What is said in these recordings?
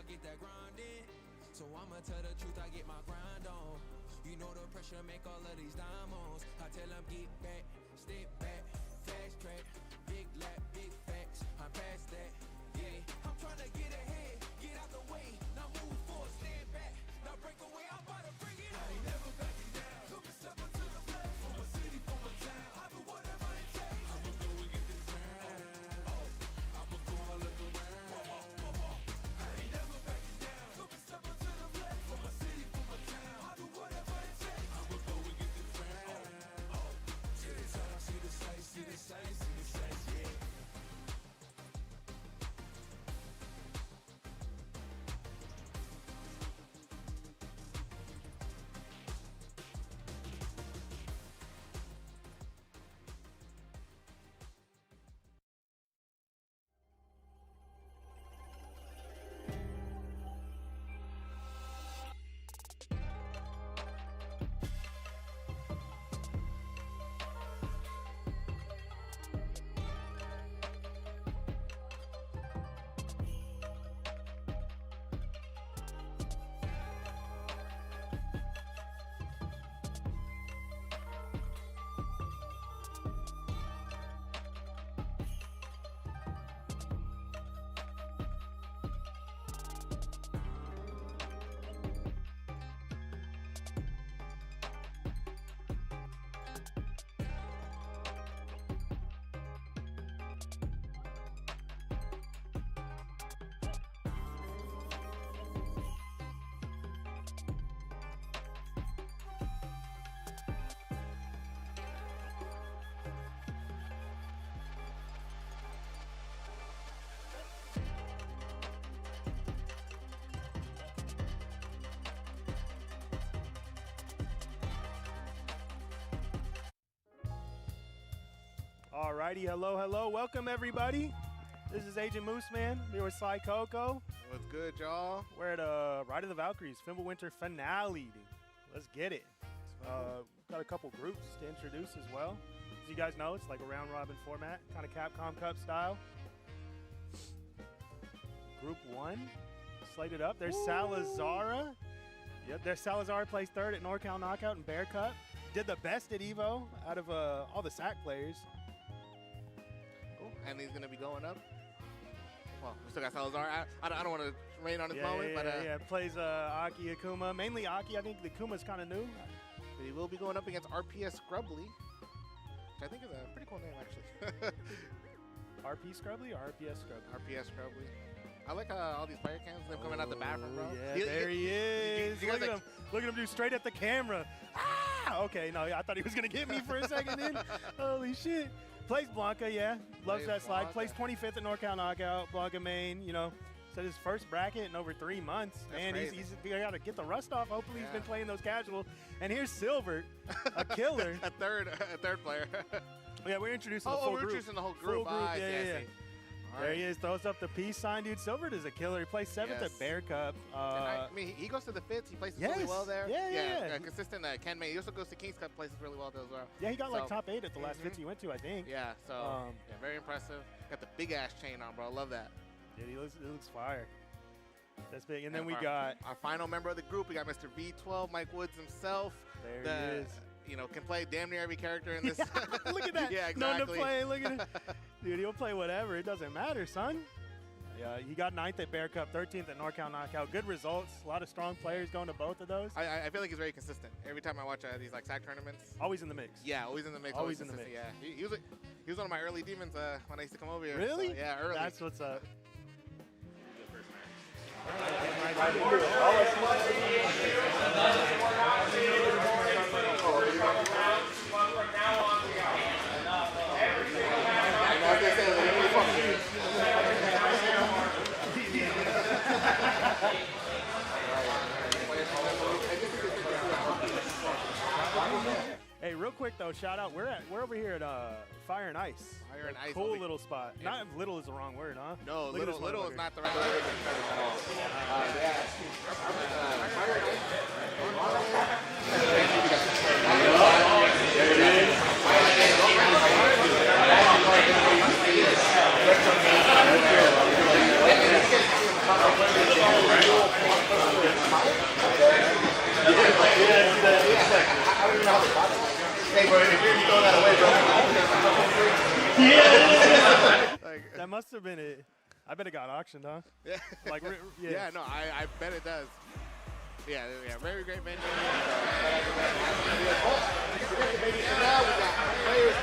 I get that grind in. So I'ma tell the truth, I get my grind on. You know the pressure make all of these diamonds. I tell them get back, step back, fast track, big lap, big facts. I'm past that, yeah. I'm trying to get ahead, get out the way. Now move forward, stand back, now break away. I'm about to bring it. I ain't never backing down. Took a step into the flag, for my city, for my town. I do whatever it takes. I'ma go and get this crown. I'ma go all of the round. I ain't never backing down. Took a step into the flag, for my city, for my town. I do whatever it takes. I'ma go and get this crown. See the sights, see the sights, see the sights, see the sights, yeah. Alrighty, hello, welcome everybody. This is Agent Mooseman here with Sly Coco. What's good, y'all? We're at Ride of the Valkyries Fimbulvetr finale. Let's get it. Got a couple groups to introduce as well. As you guys know, it's like a round robin format, kind of Capcom Cup style. Group 1 slated up. There's Salazar. Yep, there's Salazar plays third at NorCal Knockout and Bear Cup. Did the best at Evo out of all the SAC players. And he's going to be going up. Well, we still got Salazar. I don't want to rain on his moment, but plays Aki Akuma. Mainly Aki. I think the Akuma's kind of new. But he will be going up against RPS Scrubbly, which I think is a pretty cool name, actually. RP Scrubbly or RPS Scrubbly? RPS Scrubbly. I like all these player cams, them coming out the bathroom, bro. Yeah, there he is. Look at him. Look at him do straight at the camera. Ah! Okay, no, I thought he was going to get me for a second then. Holy shit. Plays Blanca, yeah. Loves that slide. Plays 25th at NorCal Knockout. Blanca main, you know. Said his first bracket in over 3 months. Man, he's got to get the rust off. Hopefully he's been playing those casual. And here's Silver, a killer. a third player. Yeah, we're introducing the full group. Introducing the whole group. Full group, yeah. There he is, throws up the peace sign, dude. Silvert is a killer. He plays 7th at Bear Cup. I mean, he goes to the fifth. He plays really well there. Yeah. Consistent Ken May. He also goes to Kings Cup, plays really well there as well. Yeah, he got like top 8 at the last fifth he went to, I think. Yeah, so very impressive. Got the big ass chain on, bro. I love that. Yeah, he looks fire. That's big. And then we got our final member of the group. We got Mr. V12, Mike Woods himself. There he is. You know, can play damn near every character in this. Look at that. Yeah, exactly. Known to play. Look at it. Dude, he'll play whatever. It doesn't matter, son. Yeah, he got 9th at Bear Cup, 13th at NorCal Knockout. Good results. A lot of strong players going to both of those. I feel like he's very consistent. Every time I watch these like SAC tournaments. Always in the mix. Yeah, always in the mix. Always in the mix. Yeah, he was one of my early demons when I used to come over here. Really? So, yeah, early. That's what's up. Hey, real quick though, shout out. We're over here at Fire and Ice. Fire and Ice. Cool little spot. Yeah. Not little is the wrong word, huh? No, little is not the right word. Hey, bro, if you throw that away, bro. That must have been it. I bet it got auctioned, huh? Yeah. Like, yeah. Yeah, no, I bet it does. Yeah, very great venue. Now we got players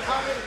coming.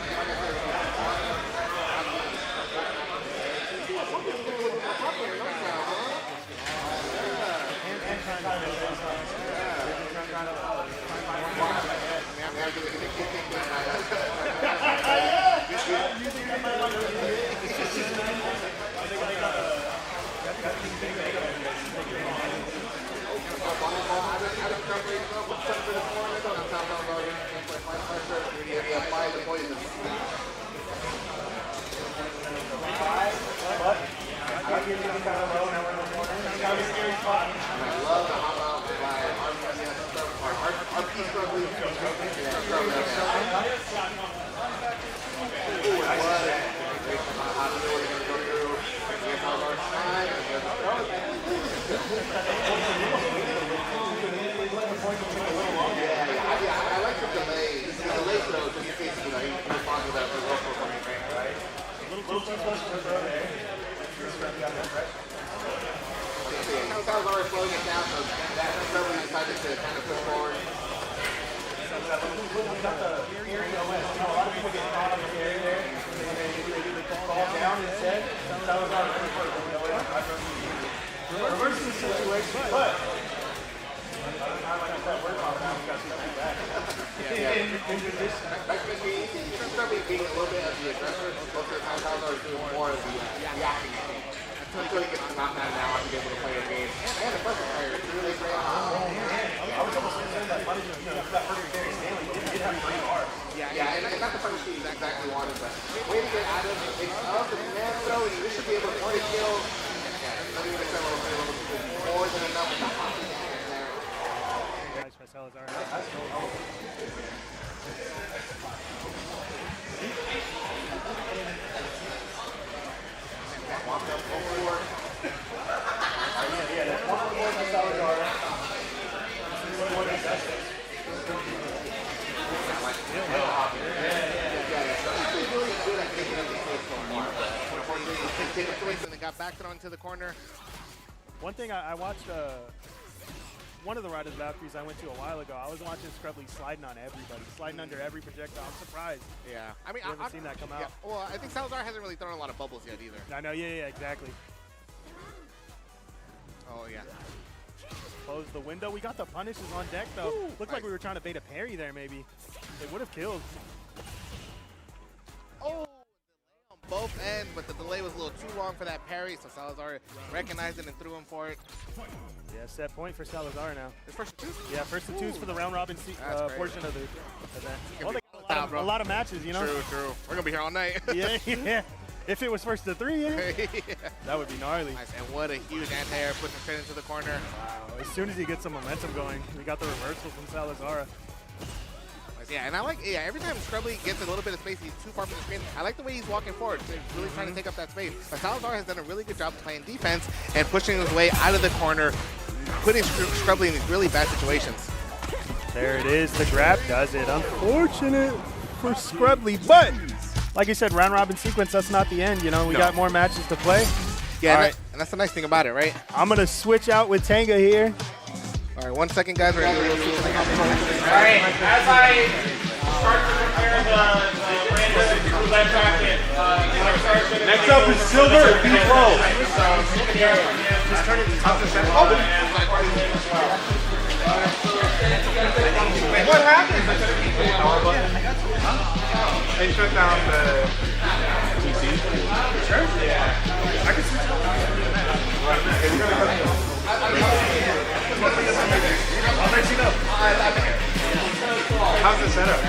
To the corner. One thing I watched, one of the Riders Valkyries I went to a while ago. I was watching Scrubbly sliding on everybody, sliding under every projectile. I'm surprised. Yeah, I mean, I've seen that come out. Well, I think Salazar hasn't really thrown a lot of bubbles yet either. I know. Yeah, exactly. Oh yeah. Close the window. We got the punishes on deck though. Looked like we were trying to bait a parry there. Maybe it would have killed. Oh. Both ends, but the delay was a little too long for that parry, so Salazar recognized it and threw him for it. Yeah, set point for Salazar now. It's first and twos? Yeah, first and twos for the round robin portion of the event. Oh, they got a lot of matches, you know? True. We're going to be here all night. Yeah. If it was first to three, yeah. That would be gnarly. Nice, and what a huge anti-air, puts him straight into the corner. Wow, as soon as he gets some momentum going, we got the reversal from Salazar. Yeah, and I like, every time Scrubbly gets a little bit of space, he's too far from the screen. I like the way he's walking forward. So he's really trying to take up that space. But Salazar has done a really good job playing defense and pushing his way out of the corner, putting Scrubbly in these really bad situations. There it is. The grab does it. Unfortunate for Scrubbly, but like you said, round robin sequence, that's not the end. You know, we got more matches to play. Yeah, and that's the nice thing about it, right? I'm going to switch out with Tenga here. All right, 1 second, guys. We're going to do a little switch. All right, as I start to prepare the random roulette bracket, next up is Silver B-Pro. Just turn it up to center. What happened? They shut down the PC. Sure? Yeah. I can switch it up. Okay, we're going to go. I'll let you know. How's the setup?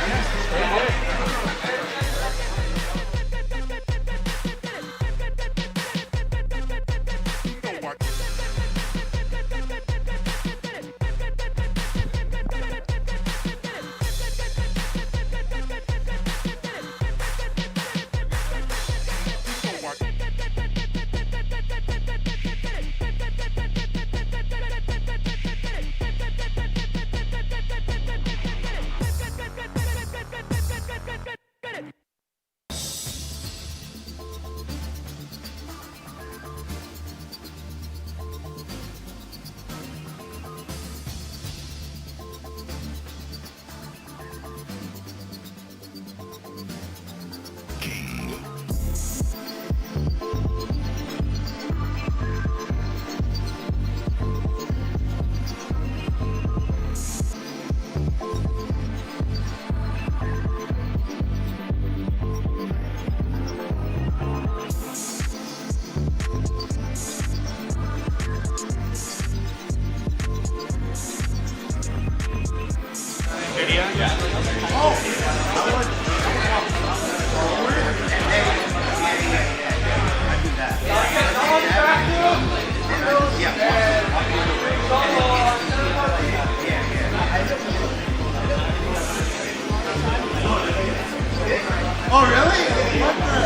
Oh, really? What the?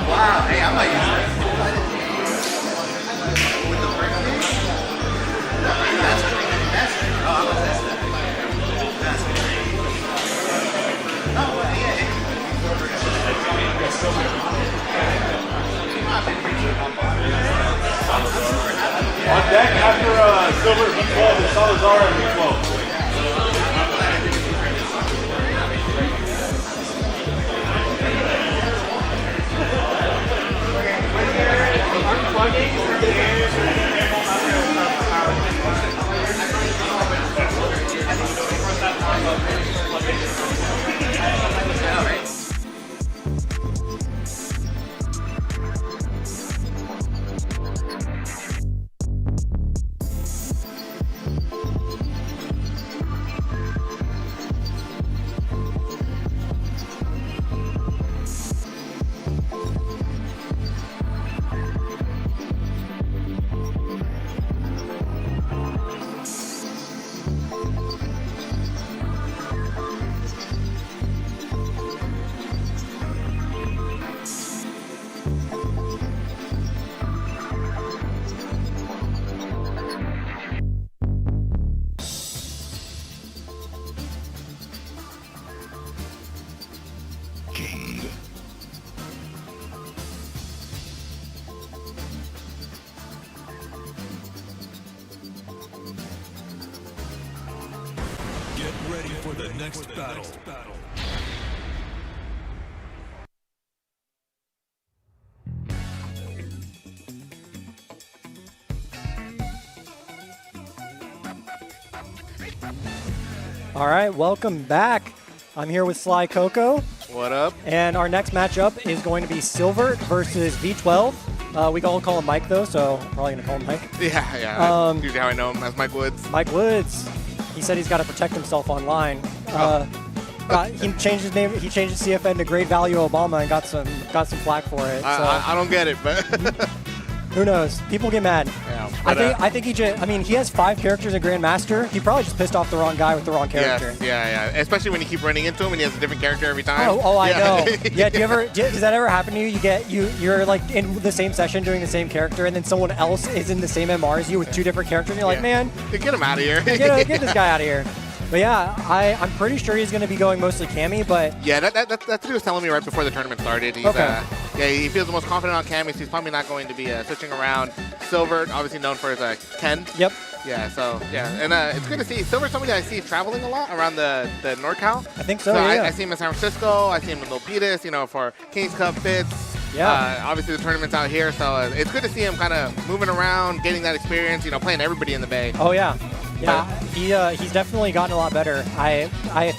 Wow, hey, I'm like, with the brick thing? That's great. That's great. Oh, I'm a test that. That's great. Oh, well, yeah. On deck after Silver V12 and Salazar and V12. Get ready for the next battle. All right, welcome back. I'm here with Sly Coco, What up? and our next matchup is going to be Silver versus V12. We all call him Mike, though, so I'm probably going to call him Mike. Yeah. Usually how I know him as Mike Woods. Mike Woods. He said he's got to protect himself online. He changed his name. He changed his CFN to Great Value Obama and got some flack for it. So I don't get it, but who knows? People get mad. yeah. But, I think he just. I mean, he has 5 characters in Grandmaster. He probably just pissed off the wrong guy with the wrong character. yeah. Especially when you keep running into him and he has a different character every time. I know. Yeah, does that ever happen to you? You're like in the same session doing the same character, and then someone else is in the same MR as you with 2 different characters, and you're like, man, Get him out of here. get this guy out of here. But yeah, I'm pretty sure he's going to be going mostly Cammy, but Yeah, that's what he was telling me right before the tournament started. He's, Okay. he feels the most confident on Cammy, so he's probably not going to be switching around. Silver, obviously known for his Ken. yep. Yeah, so, yeah. And it's good to see. Silver's somebody I see traveling a lot around the NorCal. I think so, I yeah. see him in San Francisco. I see him in Milpitas, for Kings Cup fits. Yeah. Obviously, the tournament's out here, so it's good to see him kind of moving around, getting that experience, playing everybody in the Bay. Oh yeah. Yeah, he's definitely gotten a lot better. I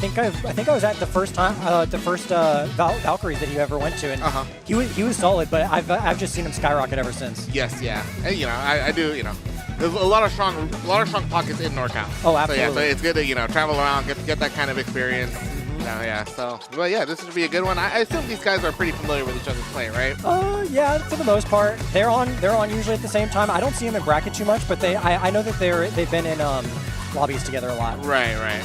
think I was at the first Valkyries that he ever went to, and he was solid. But I've just seen him skyrocket ever since. Yes, yeah. And, I do, there's a lot of strong pockets in NorCal. Oh, absolutely. So it's good to, travel around, get that kind of experience. Yeah. So, but yeah, this should be a good one. I assume these guys are pretty familiar with each other's play, right? Yeah, for the most part. They're on usually at the same time. I don't see them in bracket too much, but I know that they've been in lobbies together a lot. Right.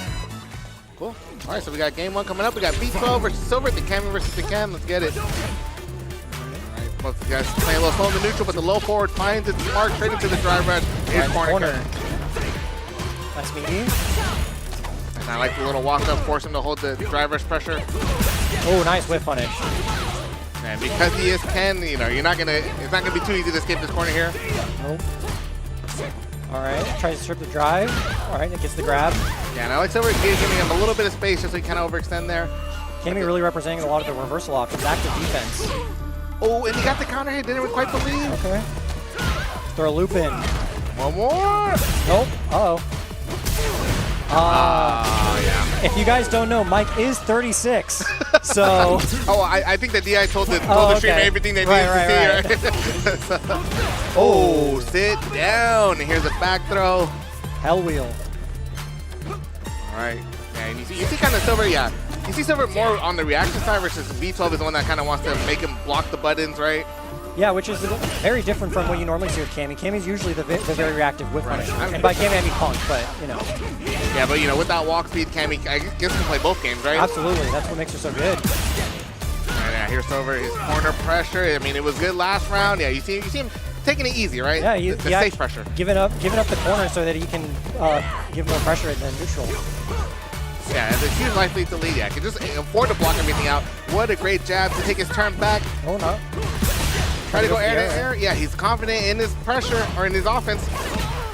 Cool. All right, so we got game 1 coming up. We got V12 versus Silver, the Cammy versus the Ken. Let's get it. All right, both the guys playing a little slow in the neutral, but the low forward finds its mark straight into the drive rush. Here's corner. Nice meeting. And I like the little walk up, force him to hold the drive rush pressure. Oh, nice whip punish. And because he is Ken, it's not gonna be too easy to escape this corner here. Nope. All right, tries to strip the drive. All right, it gets the grab. Yeah, and I like Silver giving him a little bit of space just so he kind of overextend there. Cammy really representing a lot of the reversal options, active defense. Oh, and he got the counter hit, didn't quite believe. Okay. Throw a loop in. One more. Nope. Uh-oh. Yeah. If you guys don't know, Mike is 36. So. I think the DI told the streamer everything they needed to see. Right. Sit down. Here's a back throw. Hell wheel. All All right. And you see kind of Silver, yeah. You see Silver more on the reaction side versus V12 is the one that kind of wants to make him block the buttons, right? Yeah, which is very different from what you normally see with Cammy. Cammy's usually the very reactive with Punisher. And by Cammy, I mean Punk, but, you know. Yeah, but, you know, with that walk speed, Cammy, I guess can play both games, right? Absolutely. That's what makes her so good. And yeah, here's Silver, his corner pressure. I mean, it was good last round. Yeah, you see him taking it easy, right? Yeah, the safe pressure. Giving up the corner so that he can give more pressure than neutral. Yeah, it's a huge life lead to lead. Yeah, can just afford to block everything out. What a great jab to take his turn back. Oh, no. Try to go air to air. Yeah, he's confident in his pressure or in his offense.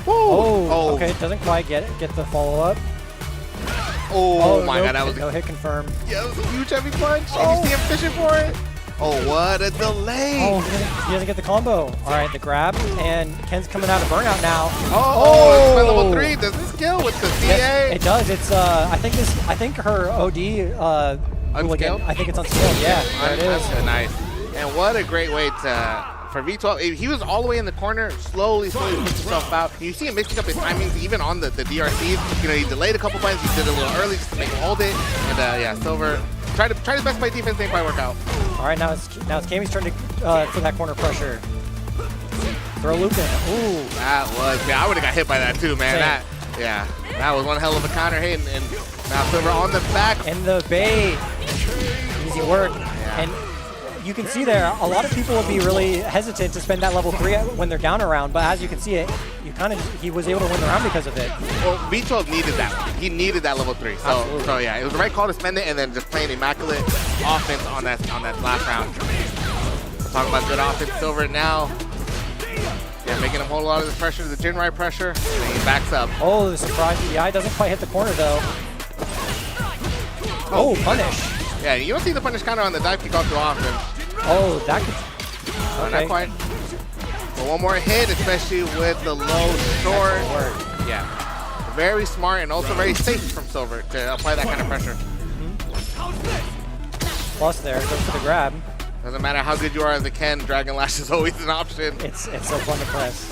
Woo! Oh, okay. Doesn't quite get the follow up. Oh my God, that was no hit confirmed. Yeah, that was a huge heavy punch. And you see him fishing for it. Oh, what a delay. Oh, he doesn't get the combo. All right, the grab, and Ken's coming out of burnout now. Oh, it's level 3. Does this kill with the CA? Yes, it does. It's I think her OD Unscaled? I think it's unscaled. Yeah, there it is. Nice. And what a great way for V12. He was all the way in the corner, slowly pushing himself out. You see him mixing up his timings even on the DRCs. You know, he delayed a couple points. He did it a little early just to make him hold it. And yeah, Silver tried his best play defense, didn't quite work out. All right, now it's Cammy's turn to for that corner pressure. Throw loop in. Ooh. That was, man, I would have got hit by that too, man. That was one hell of a counter hit. And now Silver on the back. And the bait. Easy work. Yeah. And you can see there, a lot of people would be really hesitant to spend that level 3 when they're down around, but as you can see it, he was able to win the round because of it. Well, V12 needed that one. He needed that level 3. So yeah, it was the right call to spend it and then just play an immaculate offense on that last round. Talking about good offense, Silver now. Yeah, making him hold a lot of this pressure, the Jinrai pressure, and then he backs up. Oh, the surprise. Yeah, he doesn't quite hit the corner though. Oh, punish. Yeah, you don't see the punish counter on the dive kick all too often. Oh, that could... Okay. Not quite. But one more hit, especially with the low short. Yeah. Very smart and also very safe from Silver to apply that kind of pressure. Plus there, goes for the grab. Doesn't matter how good you are as a Ken, Dragon Lash is always an option. It's so fun to press.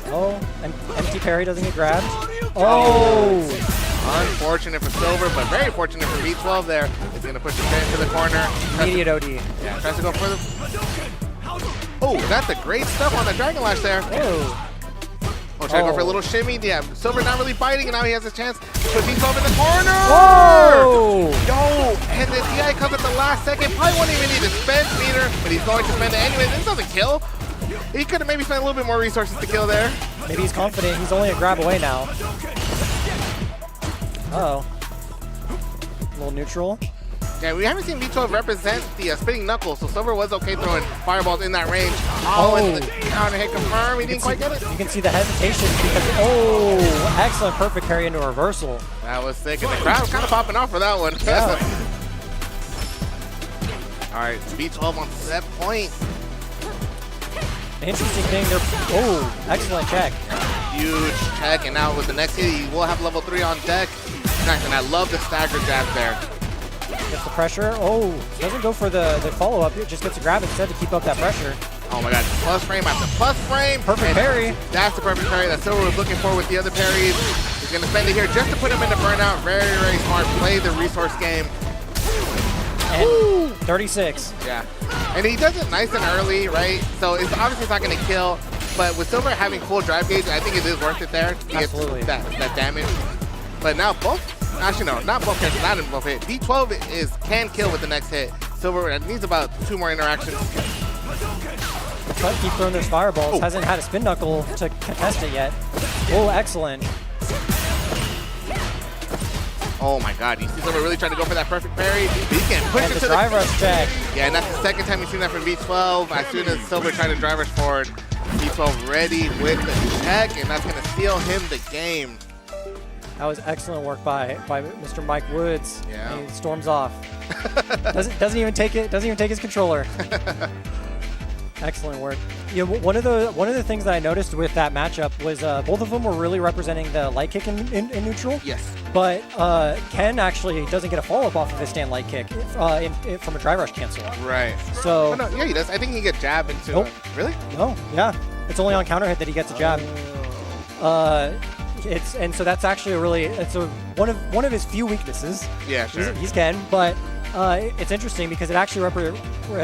Oh, and empty parry doesn't get grabbed. Oh! Unfortunate for Silver, but very fortunate for V12 there. It's going to push it into the corner. Immediate OD. Yeah, tries to go further. Oh, that's a great stuff on the Dragon Lash there. Oh. Oh, trying to go for a little shimmy. Yeah, Silver not really biting, and now he has a chance to put V12 in the corner. Whoa! Yo, and the DI comes at the last second. Probably won't even need to spend meter, but he's going to spend it anyway. This doesn't kill. He could have maybe spent a little bit more resources to kill there. Maybe he's confident. He's only a grab away now. Uh-oh. A little neutral. Yeah, we haven't seen V12 represent the spinning knuckles, so Silver was okay throwing fireballs in that range. Oh, and the counter hit confirmed. He didn't quite get it. You can see the hesitation because, oh, excellent perfect parry into a reversal. That was sick, and the crowd was kind of popping off for that one. Yeah. All right, V12 on set point. Interesting thing, oh, excellent check. Huge check, and now with the next hit, he will have level 3 on deck. Nice, and I love the stagger jab there. Gets the pressure. Oh, doesn't go for the follow-up. It just gets a grab instead to keep up that pressure. Oh my God, plus frame after plus frame. Perfect parry. That's the perfect parry that Silver was looking for with the other parries. He's going to spend it here just to put him into burnout. Very, very smart. Play the resource game. And 36. Yeah. And he does it nice and early, right? So it's obviously it's not going to kill. But with Silver having full drive gauge, I think it is worth it there to Absolutely. get that damage. But now both, actually no, not both hits, not in both hits. V12 can kill with the next hit. Silver needs about 2 more interactions. But keep throwing those fireballs. Oh. Hasn't had a spin knuckle to contest it yet. Oh, excellent. Oh my God, you see Silver really trying to go for that perfect parry. He can push and it the to drive rush check. Yeah, and that's the second time you've seen that from V12. As soon as Silver tried to drive rush forward, V12 ready with the check, and that's going to steal him the game. That was excellent work by Mr. Mike Woods. Yeah. And he storms off. doesn't even take it. Doesn't even take his controller. Excellent work. Yeah, one of the things that I noticed with that matchup was both of them were really representing the light kick in neutral. Yes. But Ken actually doesn't get a follow-up off of his stand light kick from a drive rush cancel. Right. So. Oh, no, yeah, he does. I think he gets jab into. Nope. Really? No. Yeah. It's only on counter hit that he gets a jab. and so that's actually one of his few weaknesses. Yeah, sure. He's Ken, but it's interesting because it actually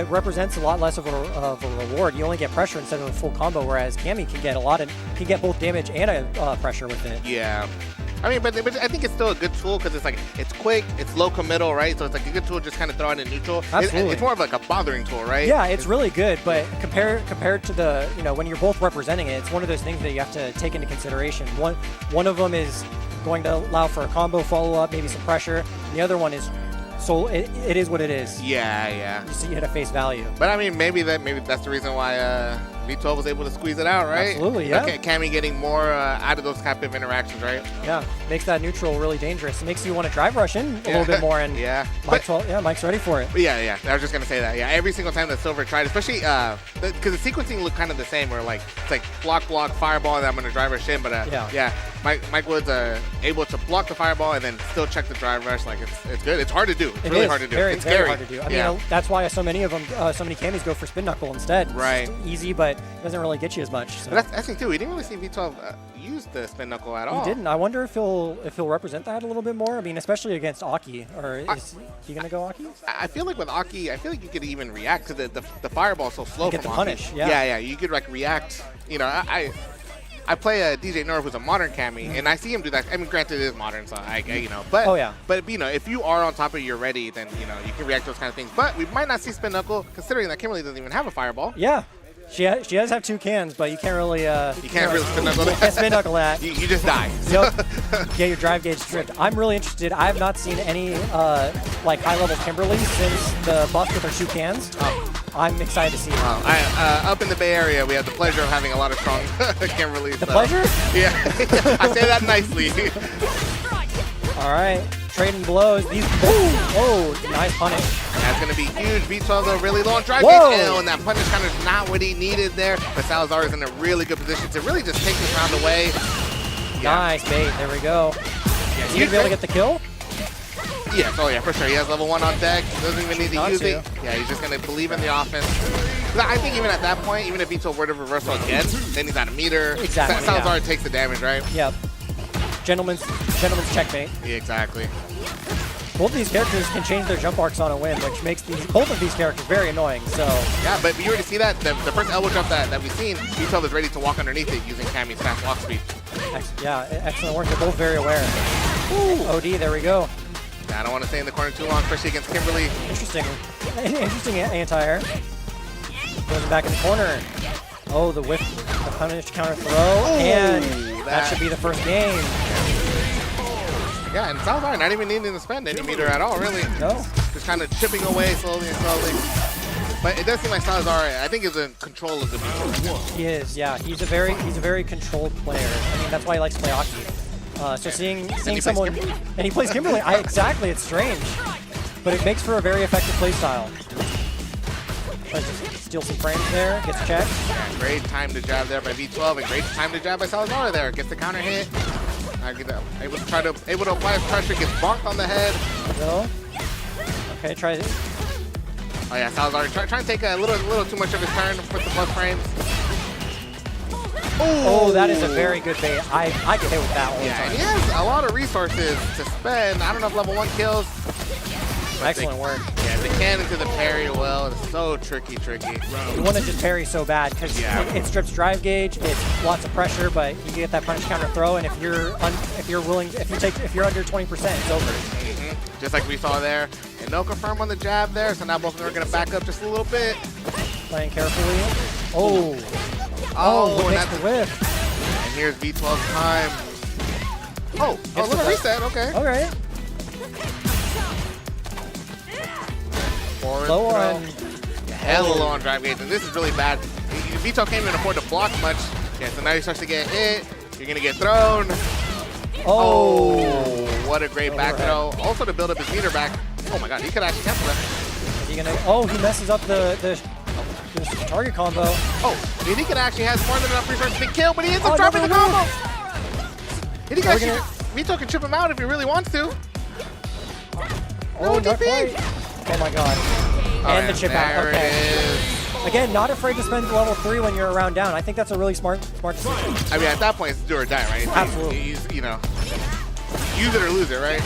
represents a lot less of a reward. You only get pressure instead of a full combo, whereas Cammy can get both damage and pressure with it. Yeah. I mean, but I think it's still a good tool because it's quick, it's low committal, right? So it's like a good tool to just kind of throw it in neutral. Absolutely. It's more of like a bothering tool, right? Yeah, it's really good, but compared to the, when you're both representing it, it's one of those things that you have to take into consideration. One of them is going to allow for a combo follow-up, maybe some pressure. And the other one is it is what it is. Yeah. You see it at face value. But I mean, maybe that's the reason why V12 was able to squeeze it out, right? Absolutely, yeah. Cammy getting more out of those type of interactions, right? Yeah, makes that neutral really dangerous. It makes you want to drive rush in a little bit more, and yeah. Mike's ready for it. Yeah. I was just gonna say that. Yeah, every single time that Silver tried, especially because the sequencing looked kind of the same, where it's like block, fireball, and I'm gonna drive rush in. But yeah, Mike Wood's able to block the fireball and then still check the drive rush. Like it's good. It's hard to do. It's really hard to do. It's very scary. hard to do. I mean, that's why so many of them, so many Cammies go for spin knuckle instead. Right. It's easy, but it doesn't really get you as much. So. But that's the thing too. We didn't really see V12 use the spin knuckle at all. He didn't. I wonder if he'll represent that a little bit more. I mean, especially against Aki. Or is he gonna go Aki? I feel like with Aki, you could even react to the fireball so slow you get from the Aki. punish. Yeah. You could react. I play a DJ Nora who's a modern Cammy, and I see him do that. I mean, granted, it is modern, so but oh yeah. But if you are on top of your ready, then you can react to those kind of things. But we might not see spin knuckle, considering that Kimberly doesn't even have a fireball. Yeah. She does have 2 cans, but you can't really really spin knuckle that. Can't spin knuckle that. You just die. Yep. Get your drive gauge stripped. I'm really interested. I have not seen any high level Kimberly since the buff with her 2 cans. I'm excited to see it. Up in the Bay Area, we have the pleasure of having a lot of strong Kimberly. The pleasure? Yeah, I say that nicely. All right, trading blows. Nice punish. That's going to be huge. V12 though really low on drive gauge, and that punish kind of not what he needed there. But Salazar is in a really good position to really just take this round away. Yeah. Nice bait. There we go. Yeah, Is he going to be able to get the kill? Yes, for sure. He has level 1 on deck. Doesn't even need to use it. Yeah, he's just going to believe in the offense. I think even at that point, even if V12 were to reversal again, then he's at a meter. Exactly. Salazar takes the damage, right? Yep. Gentleman's checkmate. Yeah, exactly. Both of these characters can change their jump arcs on a win, which makes both of these characters very annoying. So yeah, but you already see that the first elbow jump that we've seen, V12 is ready to walk underneath it using Cammy's fast walk speed. Excellent work. They're both very aware. Ooh. OD, there we go. Yeah, I don't want to stay in the corner too long, especially against Kimberly. Interesting anti-air. Goes back in the corner. Oh, the whiff, the punish counter throw, and that should be the first game. Yeah, and Salazar not even needing to spend any meter at all, really. No. Just kind of chipping away slowly. But it does seem like Salazar, I think, is in control of the meter. He is, yeah. He's a very controlled player. I mean, that's why he likes to play Aki. So seeing someone, and he plays Kimberly. Exactly, it's strange, but it makes for a very effective play style. Tries to steal some frames there, gets checked. Yeah, great time to jab there by V12, and great time to jab by Salazar there. Gets the counter hit. Able to apply his pressure, gets bonked on the head. No. Okay, tries it. Oh yeah, Salazar trying to take a little too much of his turn with the plus frames. Oh, that is a very good bait. I get hit with that one. Yeah, and he has a lot of resources to spend. I don't know if level 1 kills. Excellent work. Yeah, the cannon to the parry well. It's so tricky. You want to just parry so bad because it strips drive gauge. It's lots of pressure, but you get that punish counter throw, and if you're under 20%, it's over. Just like we saw there. And no confirm on the jab there, so now both of them are going to back up just a little bit. Playing carefully. Oh, and that's the whiff. And here's V12's time. Oh, a little reset. Okay. All right. Forward low throw. on. Hella low on drive gauge, and this is really bad. V12 can't even afford to block much. Yeah, so now he starts to get hit. You're going to get thrown. Oh, what a great back throw. Also to build up his meter back. Oh my god, he could actually cancel that. Is he gonna? Oh, he messes up the target combo. Oh, and he could actually has more than enough resources to kill, but he ends up dropping the combo. And he can actually, V12 can chip him out if he really wants to. Oh, no DP. Oh my god. And the chip out. Okay. Again, not afraid to spend level 3 when you're around down. I think that's a really smart decision. I mean, at that point, it's do or die, right? Absolutely. You know, use it or lose it, right?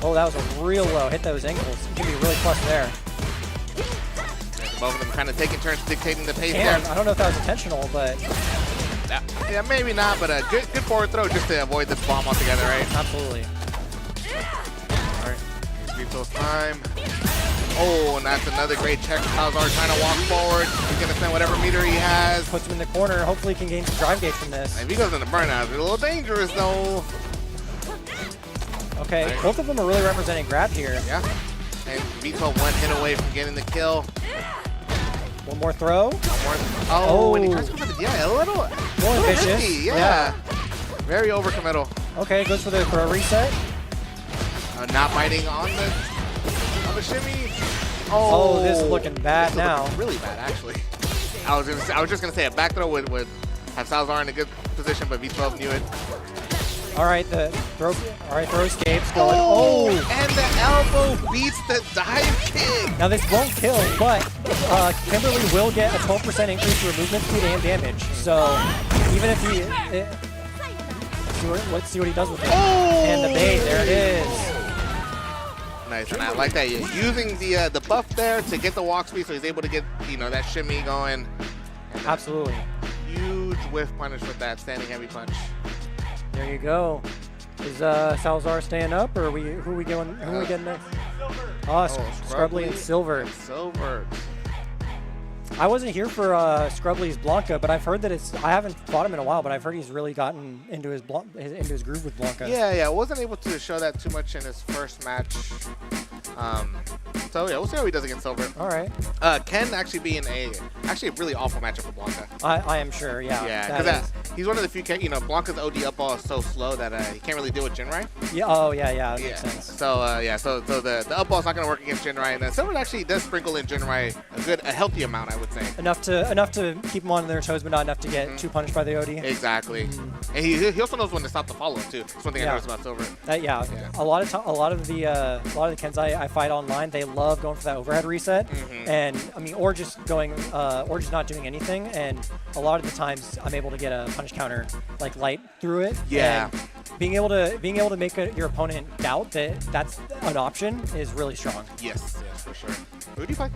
Oh, that was a real low. Hit those ankles. It can be really clutch there. Both of them kind of taking turns dictating the pace And there. I don't know if that was intentional, but Yeah, maybe not, but a good forward throw just to avoid this bomb altogether, right? absolutely. All right, Vito's time. Oh, and that's another great check. Salazar trying to walk forward. He's going to spend whatever meter he has. Puts him in the corner. Hopefully he can gain some drive gauge from this. If he goes into burnout, it's a little dangerous, though. Okay, Right. both of them are really representing grab here. Yeah. And Vito one hit away from getting the kill. One more throw. Oh, and he tries to go for the, yeah, a little More ambitious. risky, yeah. Very overcommittal. Okay, goes for the throw reset. Not biting on the shimmy. Oh, this is looking bad This is now. looking really bad, actually. I was just gonna say a back throw would have Salazar in a good position, but V12 knew it. All right, throw escapes going. Oh! And the elbow beats the dive kick. Now this won't kill, but Kimberly will get a 12% increase to her movement speed and damage. So even if he, let's see what he does with it. And the bait, there it is. Nice, and I like that. You're using the buff there to get the walk speed, so he's able to get that shimmy going. And Absolutely. huge whiff punish with that standing heavy punch. There you go. Is Salazar staying up, or who are we getting next? Oh, Scrubbly and Silver. Silver. I wasn't here for Scrubbly's Blanca, but I've heard that I haven't fought him in a while, but I've heard he's really gotten into his groove with Blanca. Yeah, I wasn't able to show that too much in his first match. So yeah, we'll see how he does against Silver. All right. Ken actually being a really awful matchup for Blanca. I am sure, yeah. Yeah, because he's one of the few, Blanca's OD up ball is so slow that he can't really deal with Jinrai. Yeah. Oh yeah, that makes sense. So so the up ball is not going to work against Jinrai, and then Silver actually does sprinkle in Jinrai a healthy amount, I would say. Enough to keep them on their toes, but not enough to get too punished by the OD. Exactly. And he also knows when to stop the follow too. That's one thing I noticed about Silver. A lot of the Kens I fight online, they love going for that overhead reset, and I mean, or just not doing anything. And a lot of the times, I'm able to get a punish counter like light through it. Yeah. And being able to make your opponent doubt that that's an option is really strong. Yes, for sure. Who do you play?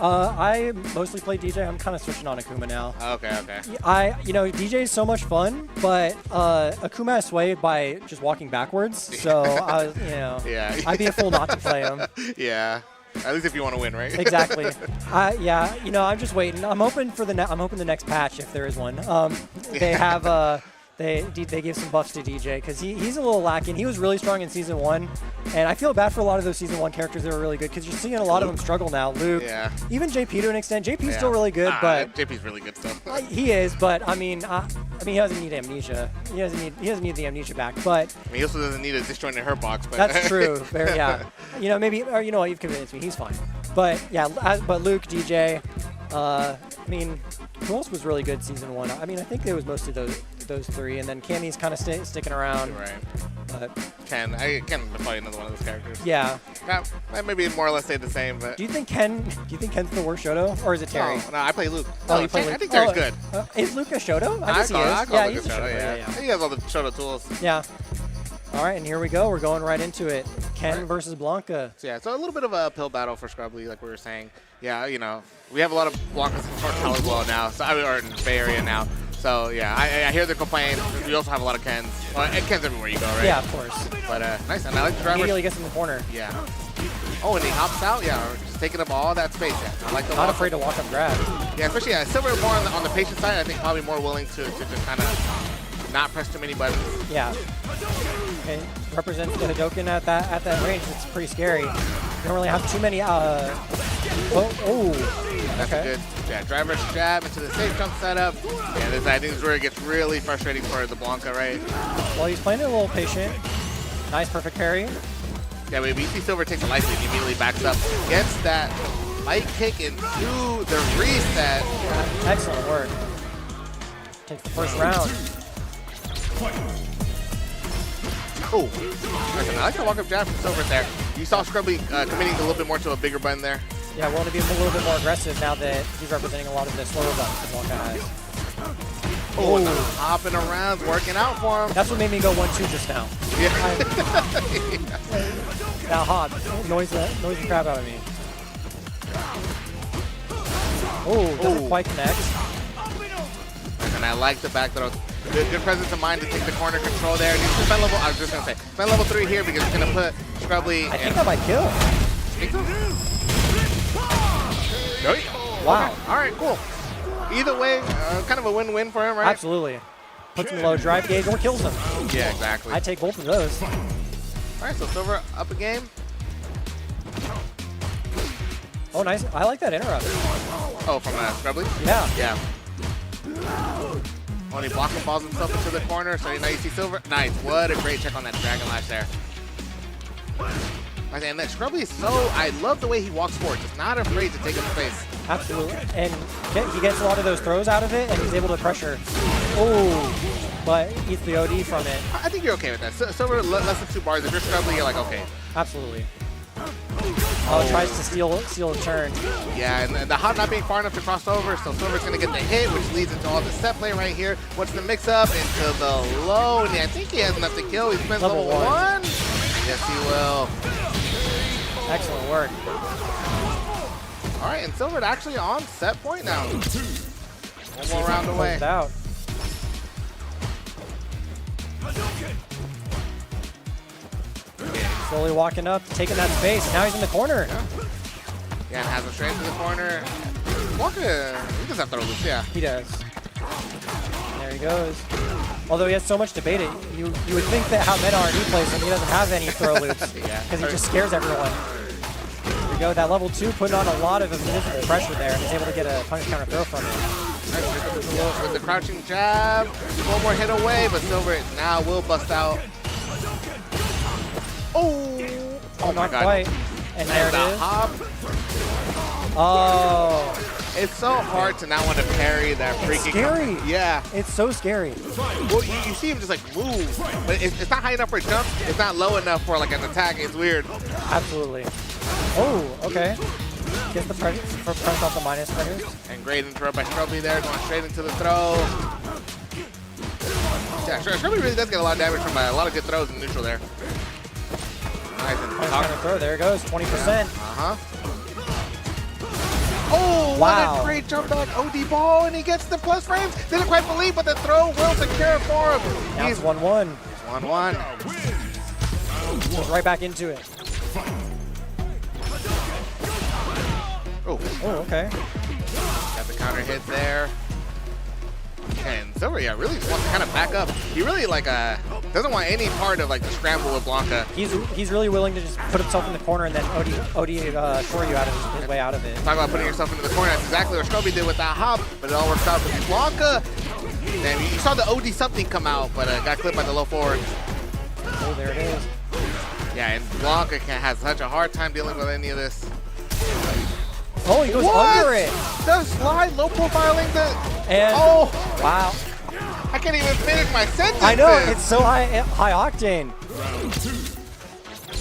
I mostly play DJ. I'm kind of switching on Akuma now. Okay. DJ is so much fun, but Akuma is swayed by just walking backwards. So I'd be a fool not to play him. Yeah. At least if you want to win, right? Exactly. I'm just waiting. I'm hoping the next patch, if there is one. They have they gave some buffs to DJ because he's a little lacking. He was really strong in Season 1, and I feel bad for a lot of those Season 1 characters that were really good because you're seeing a lot of them struggle now. Luke, even JP to an extent. JP's still really good, but JP's really good still. he is, but I mean, he doesn't need amnesia. He doesn't need the amnesia back, but he also doesn't need a disjointed hurt box. But that's true. Maybe, or you've convinced me. He's fine. But yeah, but Luke, DJ. I mean, who else was really good Season 1? I mean, I think it was mostly those three, and then Cammy's kind of sticking around. Right. But Ken probably another one of those characters. Yeah. Maybe more or less stay the same, but. Do you think Ken's the worst Shoto, or is it Terry? No, I play Luke. Oh, you play Luke? I think Terry's good. Is Luke a Shoto? I guess he is. I call Luke he's a Shoto. Yeah. He has all the Shoto tools. Yeah. All right, and here we go. We're going right into it. Ken versus Blanca. So a little bit of a uphill battle for Scrubbly, like we were saying. Yeah, we have a lot of Blancas in Torcal as well now, or in the Bay Area now. So yeah, I hear the complaints. We also have a lot of Kens. Well, Kens everywhere you go, right? Yeah, of course. But nice, and I like the driver. Immediately gets in the corner. Yeah. Oh, and he hops out. Yeah, just taking up all that space. Yeah, I like the. Not afraid to walk up grab. Yeah, especially Silver more on the patient side. I think probably more willing to just kind of not press too many buttons. Yeah. Okay, represents the Hadoken at that range. It's pretty scary. You don't really have too many. That's a good driver jab into the safe jump setup. Yeah, I think this is where it gets really frustrating for the Blanca, right? Well, he's playing it a little patient. Nice perfect parry. Yeah, but you see Silver takes a life lead, he immediately backs up, gets that light kick into the reset. Excellent work. Takes the first round. Oh, I like the walk-up jab from Silver there. You saw Scrubbly committing a little bit more to a bigger button there. Yeah, willing to be a little bit more aggressive now that he's representing a lot of the slower buttons that Blanca has. Oh, hopping around, working out for him. That's what made me go 1-2 just now. Yeah. Now hop, noise the crap out of me. Oh, doesn't quite connect. And I like the back throw. Good presence of mind to take the corner control there. Needs to spend level. I was just gonna say spend level 3 here because it's gonna put Scrubbly. I think that might kill. Think so? No, Wow. Okay. All right, cool. Either way, kind of a win-win for him, right? Absolutely. Puts him in low drive gauge or kills him. Yeah, exactly. I take both of those. All right, so Silver up a game. Oh, nice. I like that interrupt. Oh, from Scrubbly? Yeah. Yeah. When he blocks and falls himself into the corner, so now you see Silver. Nice. What a great check on that Dragon Lash there. And that Scrubbly is so, I love the way he walks forward. Just not afraid to take up space. Absolutely. And he gets a lot of those throws out of it, and he's able to pressure. Oh, but eats the OD from it. I think you're okay with that. Silver, less than 2 bars. If you're Scrubbly, you're like, okay. Absolutely. Oh, tries to steal a turn. Yeah, and the hop not being far enough to cross over, so Silver's going to get the hit, which leads into all the set play right here. What's the mix-up? Into the low, and I think he has enough to kill. He spends level 1. Yes, he will. Excellent work. All right, and Silver actually on set point now. One more round away. It out. Slowly walking up, taking that space. Now he's in the corner. Yeah, and has him straight into the corner. Walker, he does have throw loops, yeah. He does. There he goes. Although he has so much debate, you would think that how meta R&D plays him, he doesn't have any throw loops. Yeah. Because he just scares everyone. There we go. That level 2 putting on a lot of invisible pressure there, and he's able to get a punish counter throw from it. With the crouching jab, one more hit away, but Silver now will bust out. Oh my not God. quite. And there it the is. hop. Oh. It's so hard to not want to parry that freaking. Scary. Yeah. It's so scary. Well, you see him just like move, but it's not high enough for a jump. It's not low enough for like an attack. It's weird. Absolutely. Oh, okay. Gets the press off the minus pressures. And great interrupt by Scrubbly there, going straight into the throw. Yeah, Scrubbly really does get a lot of damage from a lot of good throws in neutral there. Nice. Punish counter throw. There it goes. 20%. Oh, wow. What a great jump back OD ball, and he gets the plus frames. Didn't quite believe, but the throw will secure for him. Now it's 1-1. 1-1. Goes right back into it. Oh, okay. Got the counter hit there. And Silver, yeah, really just wants to kind of back up. He really like doesn't want any part of like the scramble with Blanca. He's really willing to just put himself in the corner and then OD shore you out of his way out of it. Talk about putting yourself into the corner. That's exactly what Scrubbly did with that hop, but it all works out with Blanca. And you saw the OD something come out, but got clipped by the low forward. Oh, there it is. Yeah, and Blanca has such a hard time dealing with any of this. Oh, he goes under it. The slide, low profiling the. And oh, wow. I can't even finish my sentence. I know, it's so high octane.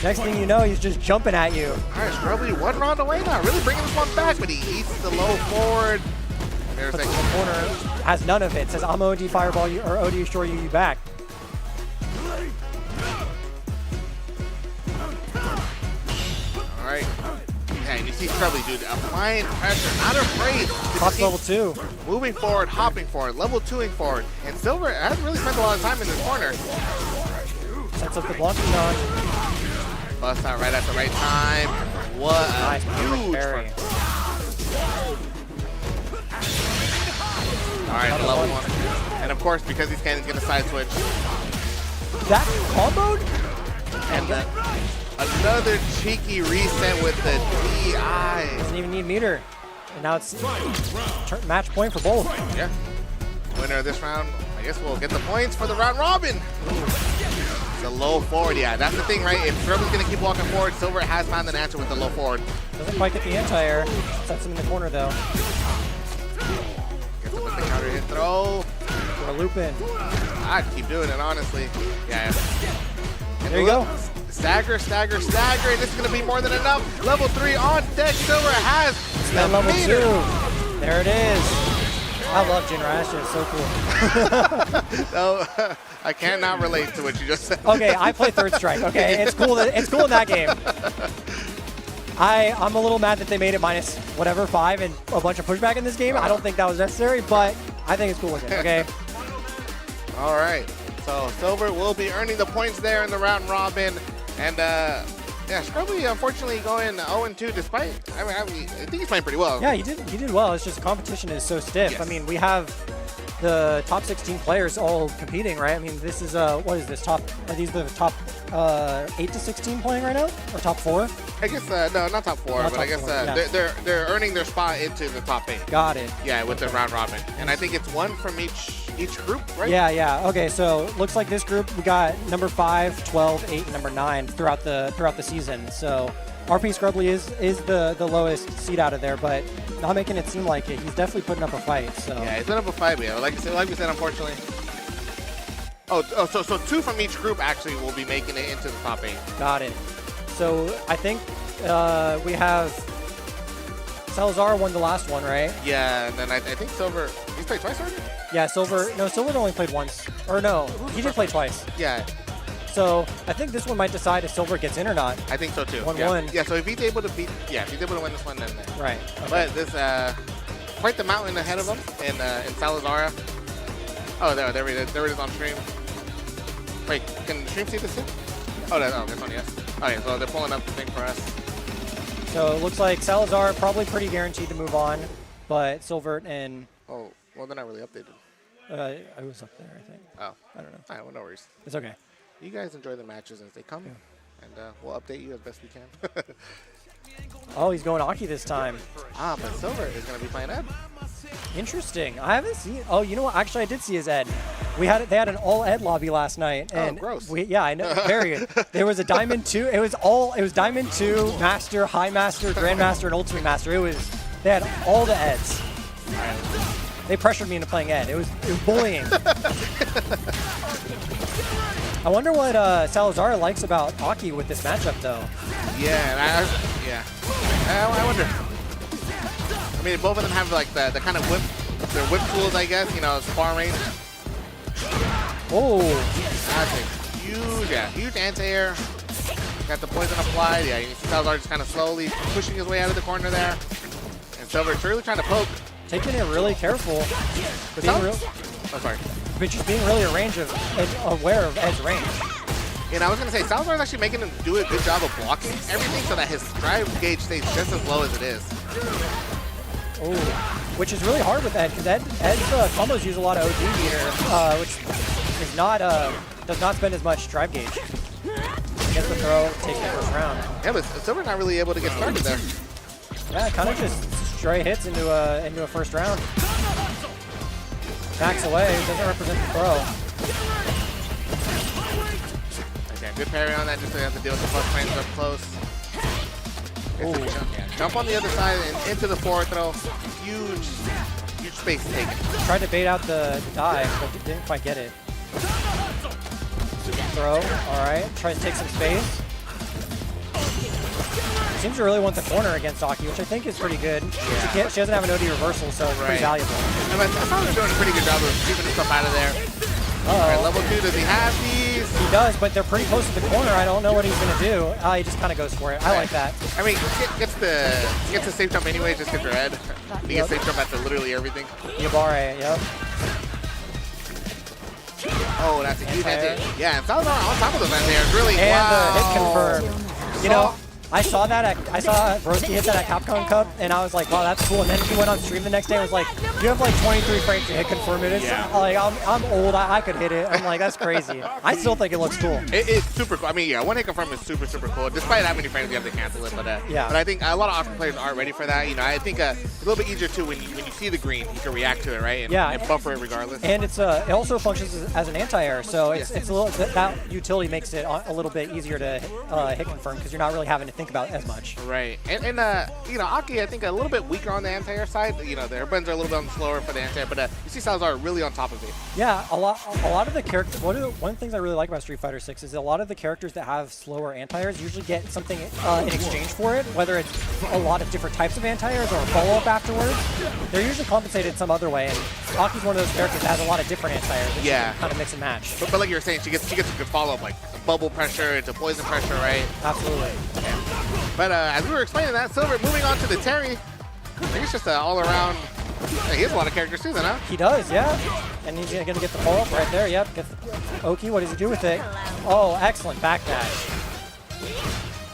Next thing you know, he's just jumping at you. All right, Scrubbly 1 round away now. Really bringing this one back, but he eats the low forward. There's Puts it in the corner, has none of it. Says, I'm OD fireball you, or OD shore you back. All right. Yeah, and you see Scrubbly, dude, applying pressure, not afraid. Pops level 2. Moving forward, hopping forward, level 2ing forward. And Silver hasn't really spent a lot of time in this corner. Sets up the blocking dodge. Bust out right at the right time. What a Nice huge parry. All right, the level 1. And of course, because he's Cannon's gonna side switch. That comboed? And another cheeky reset with the DI. Doesn't even need meter. And now it's match point for both. Yeah. Winner of this round, I guess we'll get the points for the round robin. The low forward, yeah, that's the thing, right? If Scrubbly's gonna keep walking forward, Silver has found an answer with the low forward. Doesn't quite get the anti-air. Sets him in the corner though. Gets him with the counter hit throw. We're looping. I'd keep doing it, honestly. Yeah. There you go. Stagger, stagger, stagger, and this is going to be more than enough. Level 3 on deck. Silver has the level meter. 2. There it is. I love Jinrash. It's so cool. No, I cannot relate to what you just said. Okay, I play Third Strike. Okay, it's cool. It's cool in that game. I'm a little mad that they made it minus whatever 5 and a bunch of pushback in this game. I don't think that was necessary, but I think it's cool with it. Okay. All right. So Silver will be earning the points there in the round robin, and yeah, Scrubby unfortunately going 0-2 despite. I think he's playing pretty well. Yeah, he did well. It's just the competition is so stiff. Yes. I mean, we have the top 16 players all competing, right? I mean, this is what is this top? Are these the top 8 to 16 playing right now, or top 4? I guess no, not top 4, Not but top I guess 4, yeah. they're earning their spot into the top 8. Got it. Yeah, with the round robin, and I think it's one from each group, right? Yeah. Okay, so looks like this group we got number 5, 12, 8, and number 9 throughout the season. So RP Scrubbly is the lowest seed out of there, but not making it seem like it. He's definitely putting up a fight. So yeah, he's putting up a fight. Yeah, like we said, unfortunately. So 2 from each group actually will be making it into the top 8. Got it. So I think we have Salazar won the last one, right? Yeah, and then I think Silver, he's played twice already? Yeah, Silver only played once. Or no, he did play twice. Yeah. So I think this one might decide if Silver gets in or not. I think so too. 1-1. Yeah, so if he's able to win this one, then. Right. Okay. But this, quite the mountain ahead of him in Salazar. Oh, there it is on stream. Wait, can the stream see this too? Oh, this one, yes. Okay, so they're pulling up the thing for us. So it looks like Salazar probably pretty guaranteed to move on, but Silvert and... Oh, well, they're not really updated. I was up there, I think. Oh. I don't know. All right, well, no worries. It's okay. You guys enjoy the matches as they come, and we'll update you as best we can. Oh, he's going Aki this time. But Silver is going to be playing Ed. Interesting. I haven't seen... Oh, you know what? Actually, I did see his Ed. They had an all Ed lobby last night. And gross. Yeah, I know. Very good. There was a Diamond 2. It was Diamond 2, Master, High Master, Grandmaster, and Ultimate Master. They had all the Eds. They pressured me into playing Ed. It was bullying. I wonder what Salazar likes about Aki with this matchup, though. Yeah, I wonder. I mean, both of them have like the kind of their whip tools, I guess. You know, it's far range. Oh, that's a huge anti-air. Got the poison applied. Yeah, you see Salazar just kind of slowly pushing his way out of the corner there, and Silver's really trying to poke. Taking it really careful. But just being really aware of Ed's range. And I was going to say, Salazar is actually making him do a good job of blocking everything so that his drive gauge stays just as low as it is. Oh, which is really hard with Ed, because Ed's combos use a lot of OG meter, which is does not spend as much drive gauge. Gets the throw, takes the first round. Yeah, but Silver's not really able to get started there. Yeah, kind of just stray hits into a first round. Backs away, doesn't represent the throw. Okay, good parry on that, just so you have to deal with the plus frames up close. Jump on the other side and into the forward throw. Huge space taken. Tried to bait out the dive, but didn't quite get it. Throw, all right. Tries to take some space. Seems to really want the corner against Aki, which I think is pretty good. Yeah. She doesn't have an OD reversal, so it's pretty valuable. I thought he was doing a pretty good job of keeping himself out of there. All right, level 2, does he have these? He does, but they're pretty close to the corner. I don't know what he's going to do. He just kind of goes for it. I like that. I mean, gets the safe jump anyway, just because you're Ed. He gets safe jump after literally everything. Yabare, yep. Oh, that's a huge anti. Yeah, and Salazar on top of the vent there is really, and wow. The hit confirmed. You know, I saw Broski hit that at Capcom Cup, and I was like, wow, that's cool. And then he went on stream the next day and was like, you have like 23 frames to hit confirm it. I'm old, I could hit it. I'm like, that's crazy. I still think it looks cool. It's super cool. I mean, yeah, one hit confirm is super, super cool. Despite how many frames you have to cancel it, but but I think a lot of Oscar players aren't ready for that. You know, I think it's a little bit easier too when you see the green, you can react to it, right? And buffer it regardless. And it also functions as an anti-air, so it's a little that utility makes it a little bit easier to hit confirm because you're not really having to think about as much. Right. And you know, Aki, I think a little bit weaker on the anti-air side. You know, their buttons are a little bit on the slower for the anti-air, but you see Salazar really on top of it. Yeah, a lot of the characters. One of the things I really like about Street Fighter 6 is a lot of the characters that have slower anti-airs usually get something in exchange for it, whether it's a lot of different types of anti-airs or a follow-up afterwards. They're usually compensated some other way, and Aki's one of those characters that has a lot of different anti-airs that you can kind of mix and match. But like you were saying, she gets a good follow-up, like bubble pressure into poison pressure, right? Absolutely. Yeah. But as we were explaining that, Silver moving on to the Terry, I think it's just an all-around. He has a lot of characters too, then, huh? He does, yeah. And he's going to get the follow-up right there. Yep. Gets Oki, what does he do with it? Oh, excellent backdash.